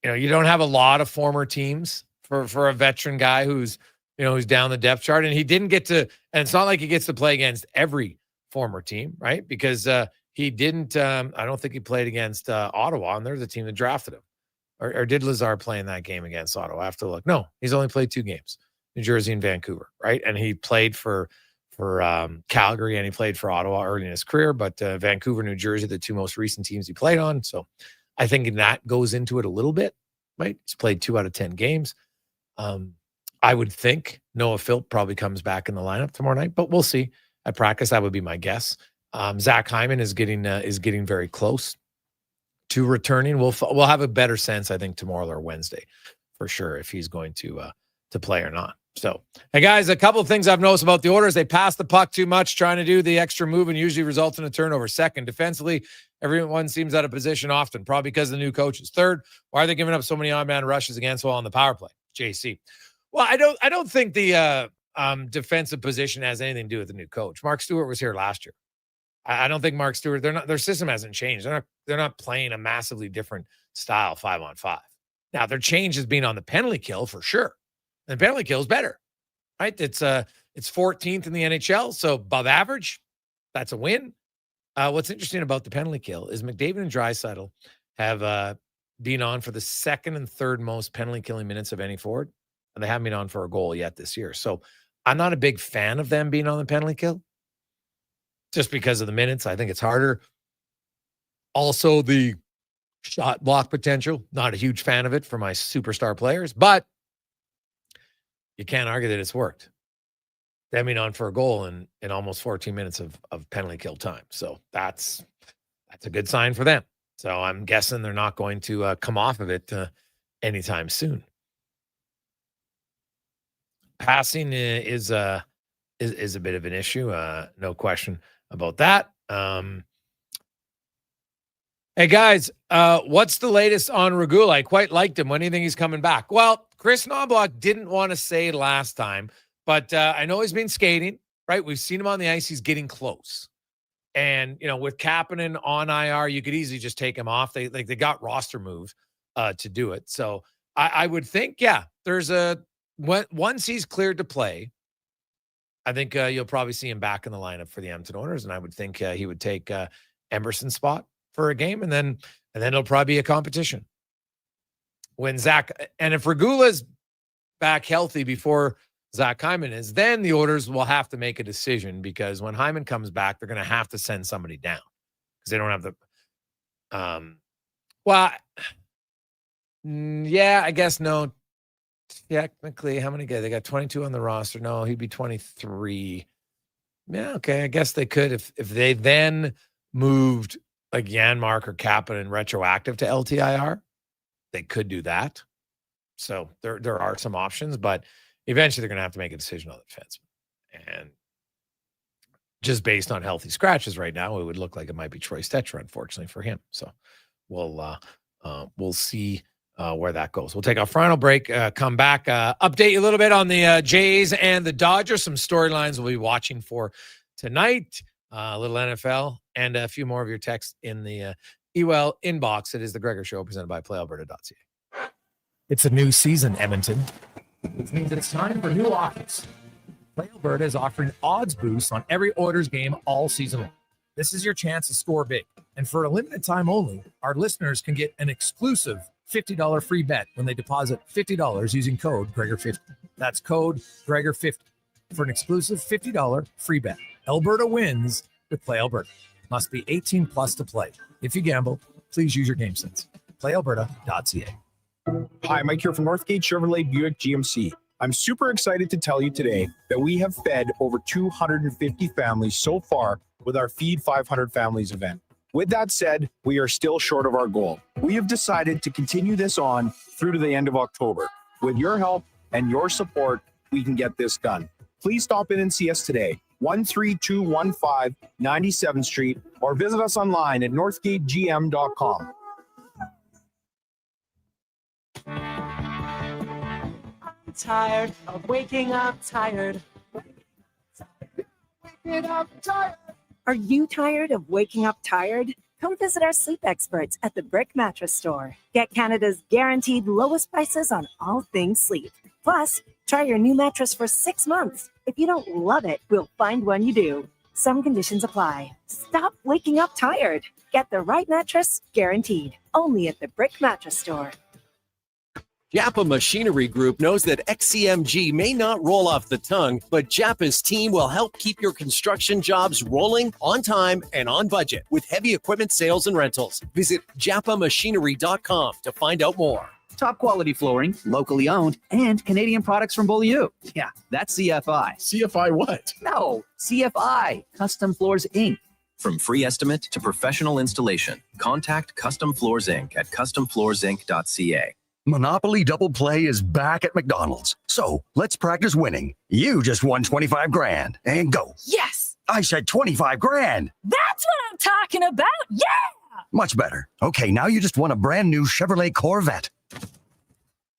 Speaker 5: you don't have a lot of former teams for a veteran guy who's down the depth chart, and he didn't get to, and it's not like he gets to play against every former team, right? Because he didn't, I don't think he played against Ottawa, and they're the team that drafted him. Or did Lazar play in that game against Ottawa? I have to look. No, he's only played 2 games, New Jersey and Vancouver, right? And he played for Calgary, and he played for Ottawa early in his career, but Vancouver, New Jersey, the 2 most recent teams he played on. So I think that goes into it a little bit, right? He's played 2 out of 10 games. I would think Noah Philp probably comes back in the lineup tomorrow night, but we'll see at practice. That would be my guess. Zach Hyman is getting very close to returning. We'll have a better sense, I think, tomorrow or Wednesday for sure if he's going to play or not. So, hey guys, a couple of things I've noticed about the Oilers: they pass the puck too much, trying to do the extra move, and usually results in a turnover. Second, defensively, everyone seems out of position often, probably because of the new coaches. Third, why are they giving up so many on-man rushes against while on the power play? JC. Well, I don't think the defensive position has anything to do with the new coach. Mark Stewart was here last year. I don't think Mark Stewart, their system hasn't changed. They're not playing a massively different style 5-on-5. Now, their change has been on the penalty kill for sure. And the penalty kill is better, right? It's 14th in the NHL, so above average. That's a win. What's interesting about the penalty kill is McDavid and Draisaitl have been on for the second and third most penalty killing minutes of any forward, and they haven't been on for a goal yet this year. So I'm not a big fan of them being on the penalty kill just because of the minutes. I think it's harder. Also, the shot block potential, not a huge fan of it for my superstar players, but you can't argue that it's worked. Them being on for a goal in almost 14 minutes of penalty kill time. So that's a good sign for them. So I'm guessing they're not going to come off of it anytime soon. Passing is a bit of an issue. No question about that. Hey guys, what's the latest on Regula? I quite liked him. When do you think he's coming back? Well, Chris Knobloch didn't want to say last time, but I know he's been skating, right? We've seen him on the ice. He's getting close. And, with Kapanen on IR, you could easily just take him off. They got roster move to do it. So I would think, yeah, there's once he's cleared to play, I think you'll probably see him back in the lineup for the Edmonton Oilers. And I would think he would take Emerson's spot for a game, and then it'll probably be a competition. When if Regula's back healthy before Zach Hyman is, then the Oilers will have to make a decision, because when Hyman comes back, they're going to have to send somebody down because they don't have the. Yeah, I guess no. Technically, how many guys? They got 22 on the roster. No, he'd be 23. Yeah, okay. I guess they could if they then moved like Janmark or Kapanen retroactive to LTIR. They could do that. So there are some options, but eventually they're going to have to make a decision on the defenseman. And just based on healthy scratches right now, it would look like it might be Troy Stecher, unfortunately for him. So we'll see where that goes. We'll take our final break, come back, update you a little bit on the Jays and the Dodgers, some storylines we'll be watching for tonight, a little NFL, and a few more of your texts in the Ewell inbox. It is the Gregor Show, presented by PlayAlberta.ca. It's a new season, Edmonton, which means that it's time for new offers. Play Alberta is offering odds boosts on every Oilers game all season long. This is your chance to score big. And for a limited time only, our listeners can get an exclusive $50 free bet when they deposit $50 using code Gregor50. That's code Gregor50 for an exclusive $50 free bet. Alberta wins with Play Alberta. Must be 18 plus to play. If you gamble, please use your game sense. PlayAlberta.ca.
Speaker 1: Hi, Mike here from Northgate Chevrolet Buick GMC. I'm super excited to tell you today that we have fed over 250 families so far with our Feed 500 Families event. With that said, we are still short of our goal. We have decided to continue this on through to the end of October. With your help and your support, we can get this done. Please stop in and see us today, 13215 97th Street, or visit us online at northgategm.com.
Speaker 2: I'm tired of waking up tired. Waking up tired.
Speaker 4: Are you tired of waking up tired? Come visit our sleep experts at the Brick Mattress Store. Get Canada's guaranteed lowest prices on all things sleep. Plus, try your new mattress for 6 months. If you don't love it, we'll find one you do. Some conditions apply. Stop waking up tired. Get the right mattress guaranteed. Only at the Brick Mattress Store.
Speaker 6: Japa Machinery Group knows that XCMG may not roll off the tongue, but Japa's team will help keep your construction jobs rolling on time and on budget with heavy equipment sales and rentals. Visit japamachinery.com to find out more.
Speaker 15: Top quality flooring, locally owned, and Canadian products from Beaulieu. Yeah, that's CFI.
Speaker 19: CFI what?
Speaker 15: No, CFI, Custom Floors Inc.
Speaker 24: From free estimate to professional installation, contact Custom Floors Inc. at customfloorsinc.ca.
Speaker 20: Monopoly Double Play is back at McDonald's. So let's practice winning. You just won 25 grand and go.
Speaker 4: Yes!
Speaker 20: I said 25 grand.
Speaker 4: That's what I'm talking about! Yeah!
Speaker 20: Much better. Okay, now you just won a brand new Chevrolet Corvette. I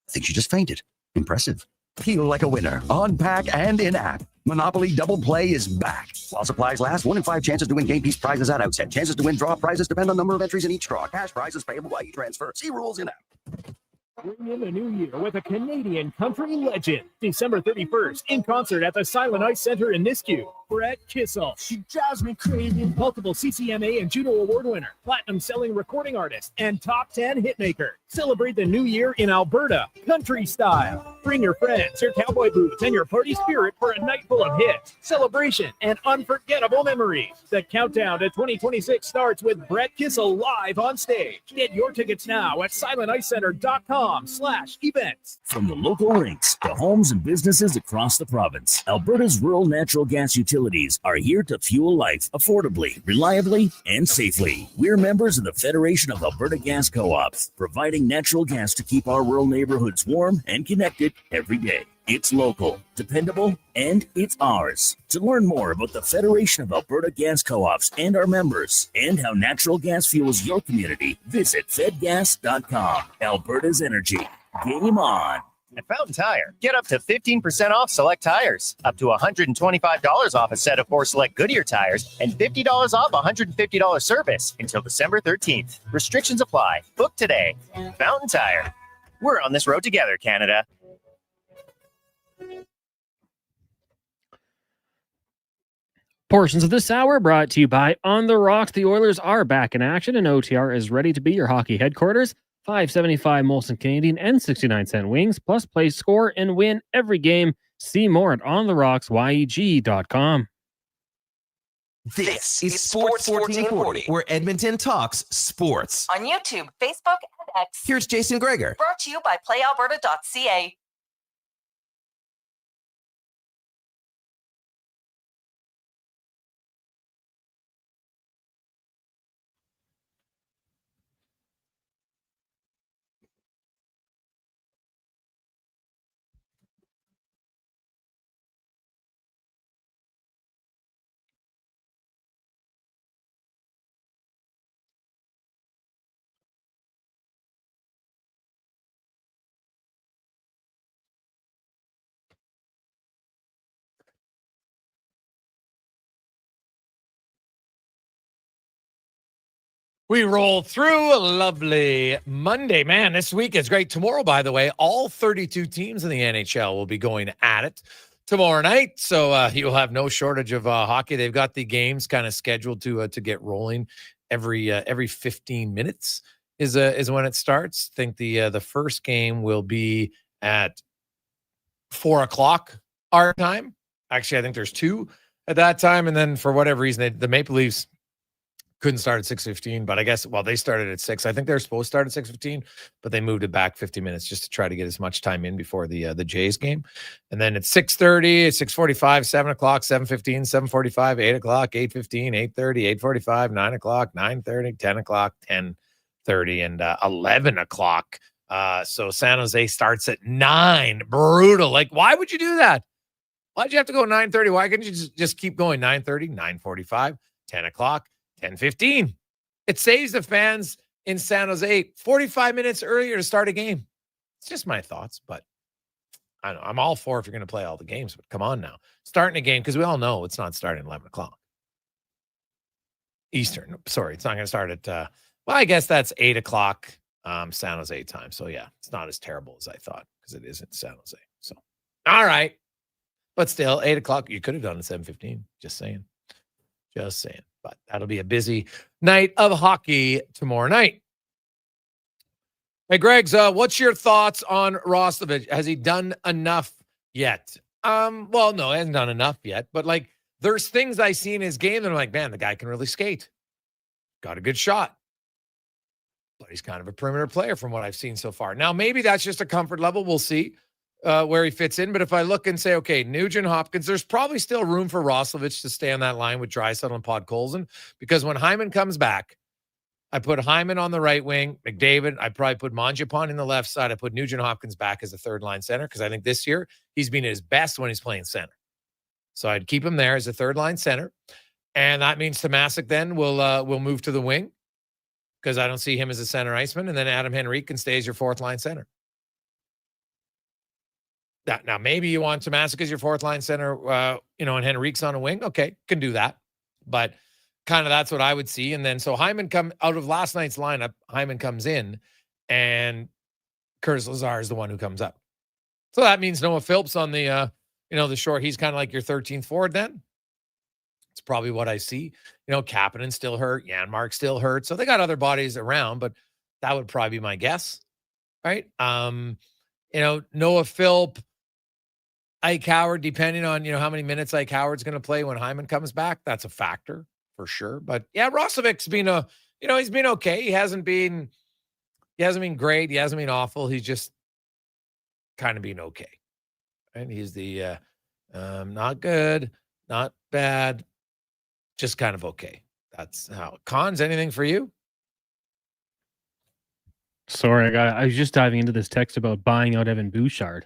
Speaker 20: think she just fainted. Impressive. Feel like a winner on pack and in app. Monopoly Double Play is back. While supplies last, 1 in 5 chances to win game piece prizes at outset. Chances to win draw prizes depend on number of entries in each draw. Cash prizes payable by e-transfer. See rules in app.
Speaker 16: Bring in the new year with a Canadian country legend. December 31st, in concert at the Silent Ice Center in Nisku. Brett Kissel. She drives me crazy. Multiple CCMA and Juno Award winner, platinum-selling recording artist, and top 10 hitmaker. Celebrate the new year in Alberta, country style. Bring your friends, your cowboy boots, and your party spirit for a night full of hits, celebration, and unforgettable memories. The countdown to 2026 starts with Brett Kissel live on stage. Get your tickets now at silenticecenter.com/events.
Speaker 22: From the local rinks to homes and businesses across the province, Alberta's rural natural gas utilities are here to fuel life affordably, reliably, and safely. We're members of the Federation of Alberta Gas Co-ops, providing natural gas to keep our rural neighborhoods warm and connected every day. It's local, dependable, and it's ours. To learn more about the Federation of Alberta Gas Co-ops and our members, and how natural gas fuels your community, visit fedgas.com. Alberta's energy. Game on.
Speaker 29: At Fountain Tire, get up to 15% off select tires, up to $125 off a set of 4 select Goodyear tires, and $50 off $150 service until December 13th. Restrictions apply. Book today. Fountain Tire. We're on this road together, Canada.
Speaker 11: Portions of this hour brought to you by On the Rocks. The Oilers are back in action, and OTR is ready to be your hockey headquarters. $5.75 Molson Canadian and 69-cent wings, plus play, score, and win every game. See more at ontherocksyeg.com.
Speaker 9: This is Sports 1440, where Edmonton talks sports.
Speaker 17: On YouTube, Facebook, and X.
Speaker 9: Here's Jason Gregor.
Speaker 17: Brought to you by playalberta.ca.
Speaker 5: We roll through a lovely Monday. Man, this week is great. Tomorrow, by the way, all 32 teams in the NHL will be going at it tomorrow night. So you'll have no shortage of hockey. They've got the games kind of scheduled to get rolling every 15 minutes is when it starts. I think the first game will be at 4:00 our time. Actually, I think there's 2 at that time. And then for whatever reason, the Maple Leafs couldn't start at 6:15, but I guess, well, they started at 6. I think they were supposed to start at 6:15, but they moved it back 50 minutes just to try to get as much time in before the Jays game. And then it's 6:30, 6:45, 7 o'clock, 7:15, 7:45, 8 o'clock, 8:15, 8:30, 8:45, 9 o'clock, 9:30, 10 o'clock, 10:30, and 11 o'clock. So San Jose starts at 9. Brutal. Like, why would you do that? Why'd you have to go 9:30? Why couldn't you just keep going? 9:30, 9:45, 10 o'clock, 10:15. It saves the fans in San Jose 45 minutes earlier to start a game. It's just my thoughts, but I don't know. I'm all for if you're going to play all the games, but come on now. Starting a game, because we all know it's not starting at 11 o'clock. Eastern. Sorry, it's not going to start at, well, I guess that's 8 o'clock San Jose time. So, yeah, it's not as terrible as I thought because it isn't San Jose. So, all right. But still, 8 o'clock, you could have done it 7:15. Just saying. Just saying. But that'll be a busy night of hockey tomorrow night. Hey, Greg's, what's your thoughts on Roslovic? Has he done enough yet? Well, no, he hasn't done enough yet. But, like, there's things I see in his game that I'm like, man, the guy can really skate. Got a good shot. But he's kind of a perimeter player from what I've seen so far. Now, maybe that's just a comfort level. We'll see where he fits in. But if I look and say, okay, Nugent Hopkins, there's probably still room for Roslovic to stay on that line with Draisaitl and Podkolzin, because when Hyman comes back, I put Hyman on the right wing, McDavid. I probably put Mangiapane in the left side. I put Nugent Hopkins back as a third line center because I think this year he's been at his best when he's playing center. So I'd keep him there as a third line center. And that means Tomasic then will move to the wing because I don't see him as a center iceman. And then Adam Henrique can stay as your fourth line center. Now, maybe you want Tomasic as your fourth line center, and Henrique's on a wing. Okay, can do that. But kind of that's what I would see. And then so Hyman come out of last night's lineup, Hyman comes in and Curtis Lazar is the one who comes up. So that means Noah Phillips on the, the short. He's kind of like your 13th forward then. It's probably what I see. Kapanen still hurt. Janmark still hurt. So they got other bodies around, but that would probably be my guess. Right. Noah Philp, Ike Howard, depending on, how many minutes Ike Howard's going to play when Hyman comes back. That's a factor for sure. But yeah, Roslovic's been he's been okay. He hasn't been great. He hasn't been awful. He's just kind of been okay. Right. He's the, not good, not bad, just kind of okay. That's how. Cons, anything for you?
Speaker 11: Sorry, I was just diving into this text about buying out Evan Bouchard.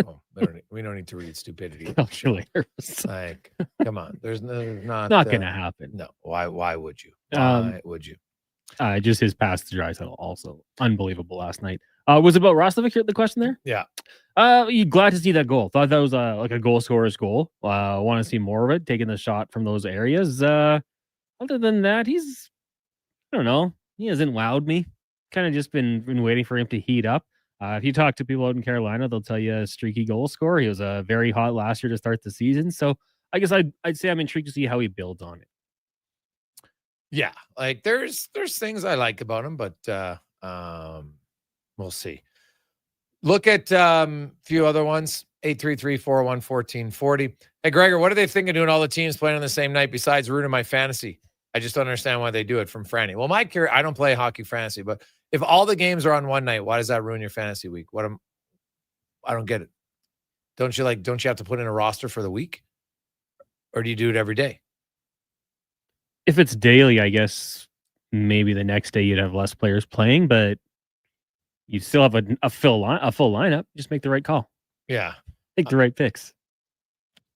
Speaker 5: Oh, we don't need to read stupidity.
Speaker 11: Oh, surely.
Speaker 5: Like, come on. There's not
Speaker 11: going to happen.
Speaker 5: No. Why would you? Why would you?
Speaker 11: Just his pass to Draisaitl also unbelievable last night. Was it about Roslovic here, the question there?
Speaker 5: Yeah.
Speaker 11: You glad to see that goal? Thought that was like a goal scorer's goal. Want to see more of it, taking the shot from those areas. Other than that, I don't know. He hasn't wowed me. Kind of just been waiting for him to heat up. If you talk to people out in Carolina, they'll tell you a streaky goal scorer. He was very hot last year to start the season. So I guess I'd say I'm intrigued to see how he builds on it.
Speaker 5: Yeah, like there's things I like about him, but we'll see. Look at a few other ones. 833-401-1440. Hey, Gregor, what do they think of doing all the teams playing on the same night besides ruining my fantasy? I just don't understand why they do it. From Franny. Well, I don't play hockey fantasy, but if all the games are on one night, why does that ruin your fantasy week? I don't get it. Don't you have to put in a roster for the week? Or do you do it every day?
Speaker 11: If it's daily, I guess maybe the next day you'd have less players playing, but you still have a full lineup. Just make the right call.
Speaker 5: Yeah.
Speaker 11: Take the right picks.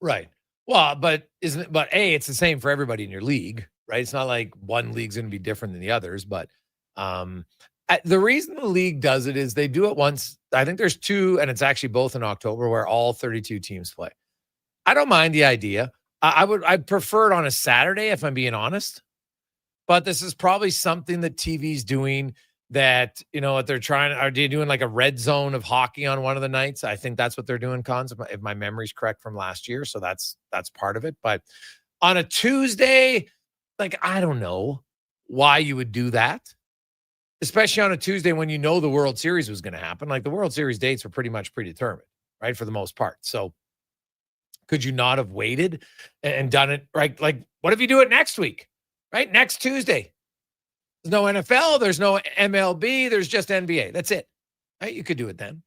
Speaker 5: Right. Well, but it's the same for everybody in your league, right? It's not like one league's going to be different than the others, but the reason the league does it is they do it once. I think there's 2, and it's actually both in October, where all 32 teams play. I don't mind the idea. I'd prefer it on a Saturday, if I'm being honest. But this is probably something that TV's doing that, what they're trying. Are they doing like a red zone of hockey on one of the nights? I think that's what they're doing, Cons, if my memory's correct from last year. So that's part of it. But on a Tuesday, like, I don't know why you would do that. Especially on a Tuesday when the World Series was going to happen. Like, the World Series dates were pretty much predetermined, right, for the most part. So could you not have waited and done it, right? Like, what if you do it next week, right? Next Tuesday. There's no NFL. There's no MLB. There's just NBA. That's it. Right? You could do it then.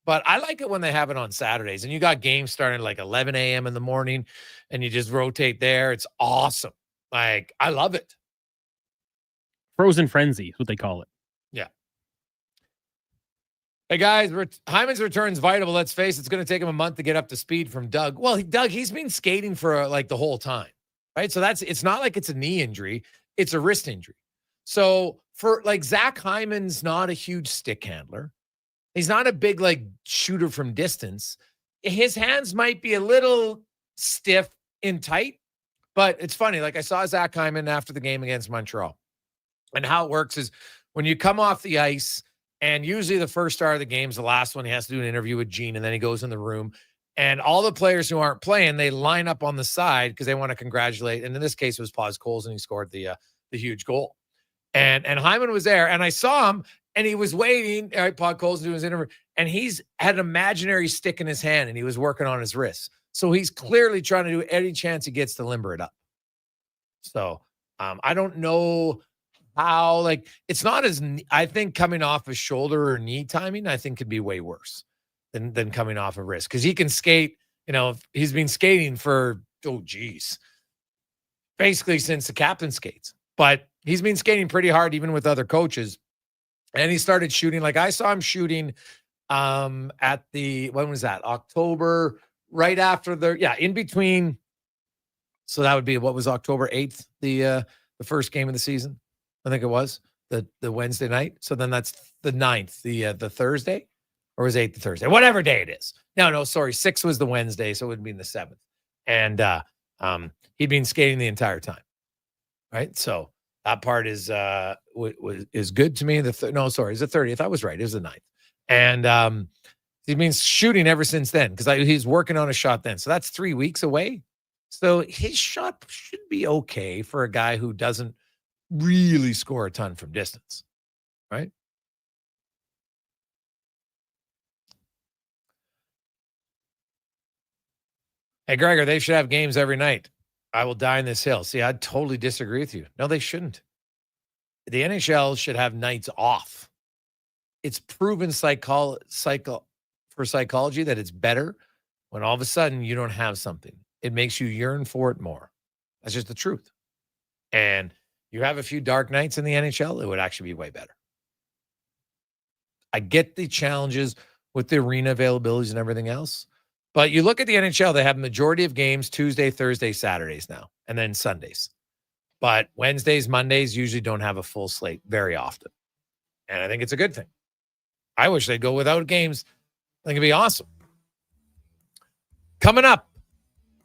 Speaker 5: But I like it when they have it on Saturdays. And you got games starting at like 11 a.m. in the morning, and you just rotate there. It's awesome. Like, I love it.
Speaker 11: Frozen frenzy is what they call it.
Speaker 5: Yeah. Hey, guys, Hyman's return's vital, but let's face it, it's going to take him a month to get up to speed from Doug. Well, Doug, he's been skating for like the whole time, right? So it's not like it's a knee injury. It's a wrist injury. So for like Zach Hyman's not a huge stick handler. He's not a big like shooter from distance. His hands might be a little stiff and tight, but it's funny. Like I saw Zach Hyman after the game against Montreal, and how it works is when you come off the ice, and usually the first star of the game is the last one. He has to do an interview with Gene, and then he goes in the room, and all the players who aren't playing, they line up on the side because they want to congratulate. And in this case, it was Paz Coles, and he scored the huge goal. And Hyman was there, and I saw him, and he was waiting. All right, Paz Coles doing his interview, and he's had an imaginary stick in his hand, and he was working on his wrist. So he's clearly trying to do any chance he gets to limber it up. So I don't know how, like, it's not as, I think coming off a shoulder or knee timing, I think could be way worse than coming off a wrist. Because he can skate, he's been skating for, basically since the captain skates. But he's been skating pretty hard, even with other coaches. And he started shooting. Like I saw him shooting at when was that? October, right after in between. So that would be, what was October 8th, the first game of the season? I think it was the Wednesday night. So then that's the 9th, the Thursday, or was 8th the Thursday? Whatever day it is. No, sorry. 6th was the Wednesday, so it would be the 7th. And he'd been skating the entire time. Right? So that part is good to me. It's the 30th. I was right. It was the 9th. And he's been shooting ever since then because he's working on a shot then. So that's 3 weeks away. So his shot should be okay for a guy who doesn't really score a ton from distance, right? Hey, Gregor, they should have games every night. I will die in this hill. See, I totally disagree with you. No, they shouldn't. The NHL should have nights off. It's proven for psychology that it's better when all of a sudden you don't have something. It makes you yearn for it more. That's just the truth. And you have a few dark nights in the NHL, it would actually be way better. I get the challenges with the arena availabilities and everything else. But you look at the NHL, they have a majority of games Tuesday, Thursday, Saturdays now, and then Sundays. But Wednesdays, Mondays usually don't have a full slate very often. And I think it's a good thing. I wish they'd go without games. I think it'd be awesome. Coming up,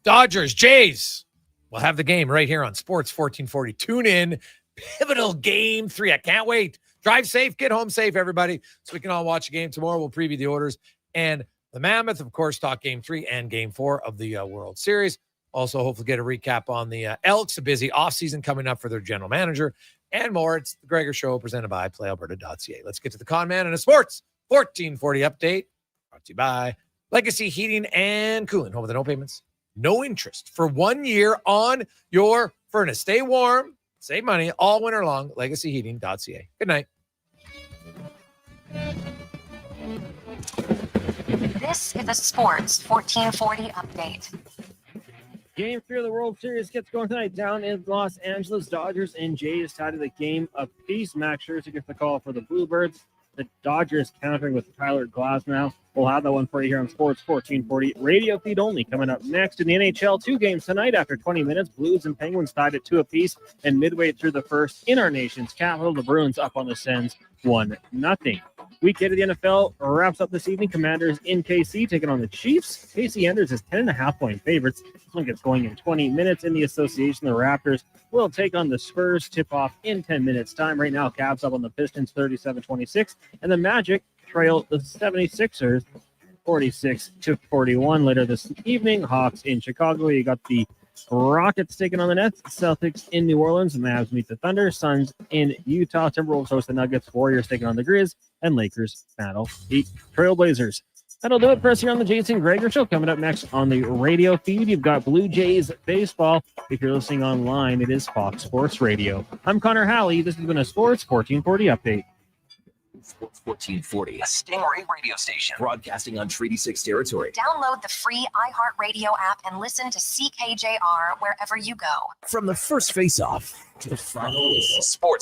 Speaker 5: Dodgers, Jays. We'll have the game right here on Sports 1440. Tune in. Pivotal game 3. I can't wait. Drive safe. Get home safe, everybody, so we can all watch a game tomorrow. We'll preview the orders and the Mammoth, of course, talk game 3 and game 4 of the World Series. Also, hopefully get a recap on the Elks, a busy offseason coming up for their general manager, and more. It's the Gregor Show presented by PlayAlberta.ca. Let's get to the Con Man and a Sports 1440 update brought to you by Legacy Heating and Cooling. Home with the no payments, no interest for 1 year on your furnace. Stay warm, save money all winter long. LegacyHeating.ca. Good night.
Speaker 10: This is a Sports 1440 update.
Speaker 11: Game 3 of the World Series gets going tonight down in Los Angeles. Dodgers and Jays tied at the game apiece. Max Scherzer gets the call for the Bluebirds. The Dodgers countering with Tyler Glasnow. We'll have that one for you here on Sports 1440. Radio feed only coming up next in the NHL. 2 games tonight after 20 minutes. Blues and Penguins tied at 2 apiece. And midway through the first in our nation's capital, the Bruins up on the Sens 1-0. Week 8 of the NFL wraps up this evening. Commanders in KC taking on the Chiefs. KC enters as 10.5-point favorites. This one gets going in 20 minutes. In the association, the Raptors will take on the Spurs. Tip-off in 10 minutes time. Right now, Cavs up on the Pistons 37-26. And the Magic trail the 76ers 46-41. Later this evening, Hawks in Chicago. You got the Rockets taking on the Nets, Celtics in New Orleans, the Mavs meet the Thunder, Suns in Utah, Timberwolves host the Nuggets, Warriors taking on the Grizz, and Lakers battle the Trailblazers. That'll do it for us here on the Jason Gregor Show. Coming up next on the radio feed, you've got Blue Jays baseball. If you're listening online, it is Fox Sports Radio. I'm Connor Halley. This has been a Sports 1440 update.
Speaker 9: Sports 1440, a Stingray radio station broadcasting on Treaty 6 territory.
Speaker 10: Download the free iHeartRadio app and listen to CKJR wherever you go.
Speaker 9: From the first face-off to the final whistle, Sports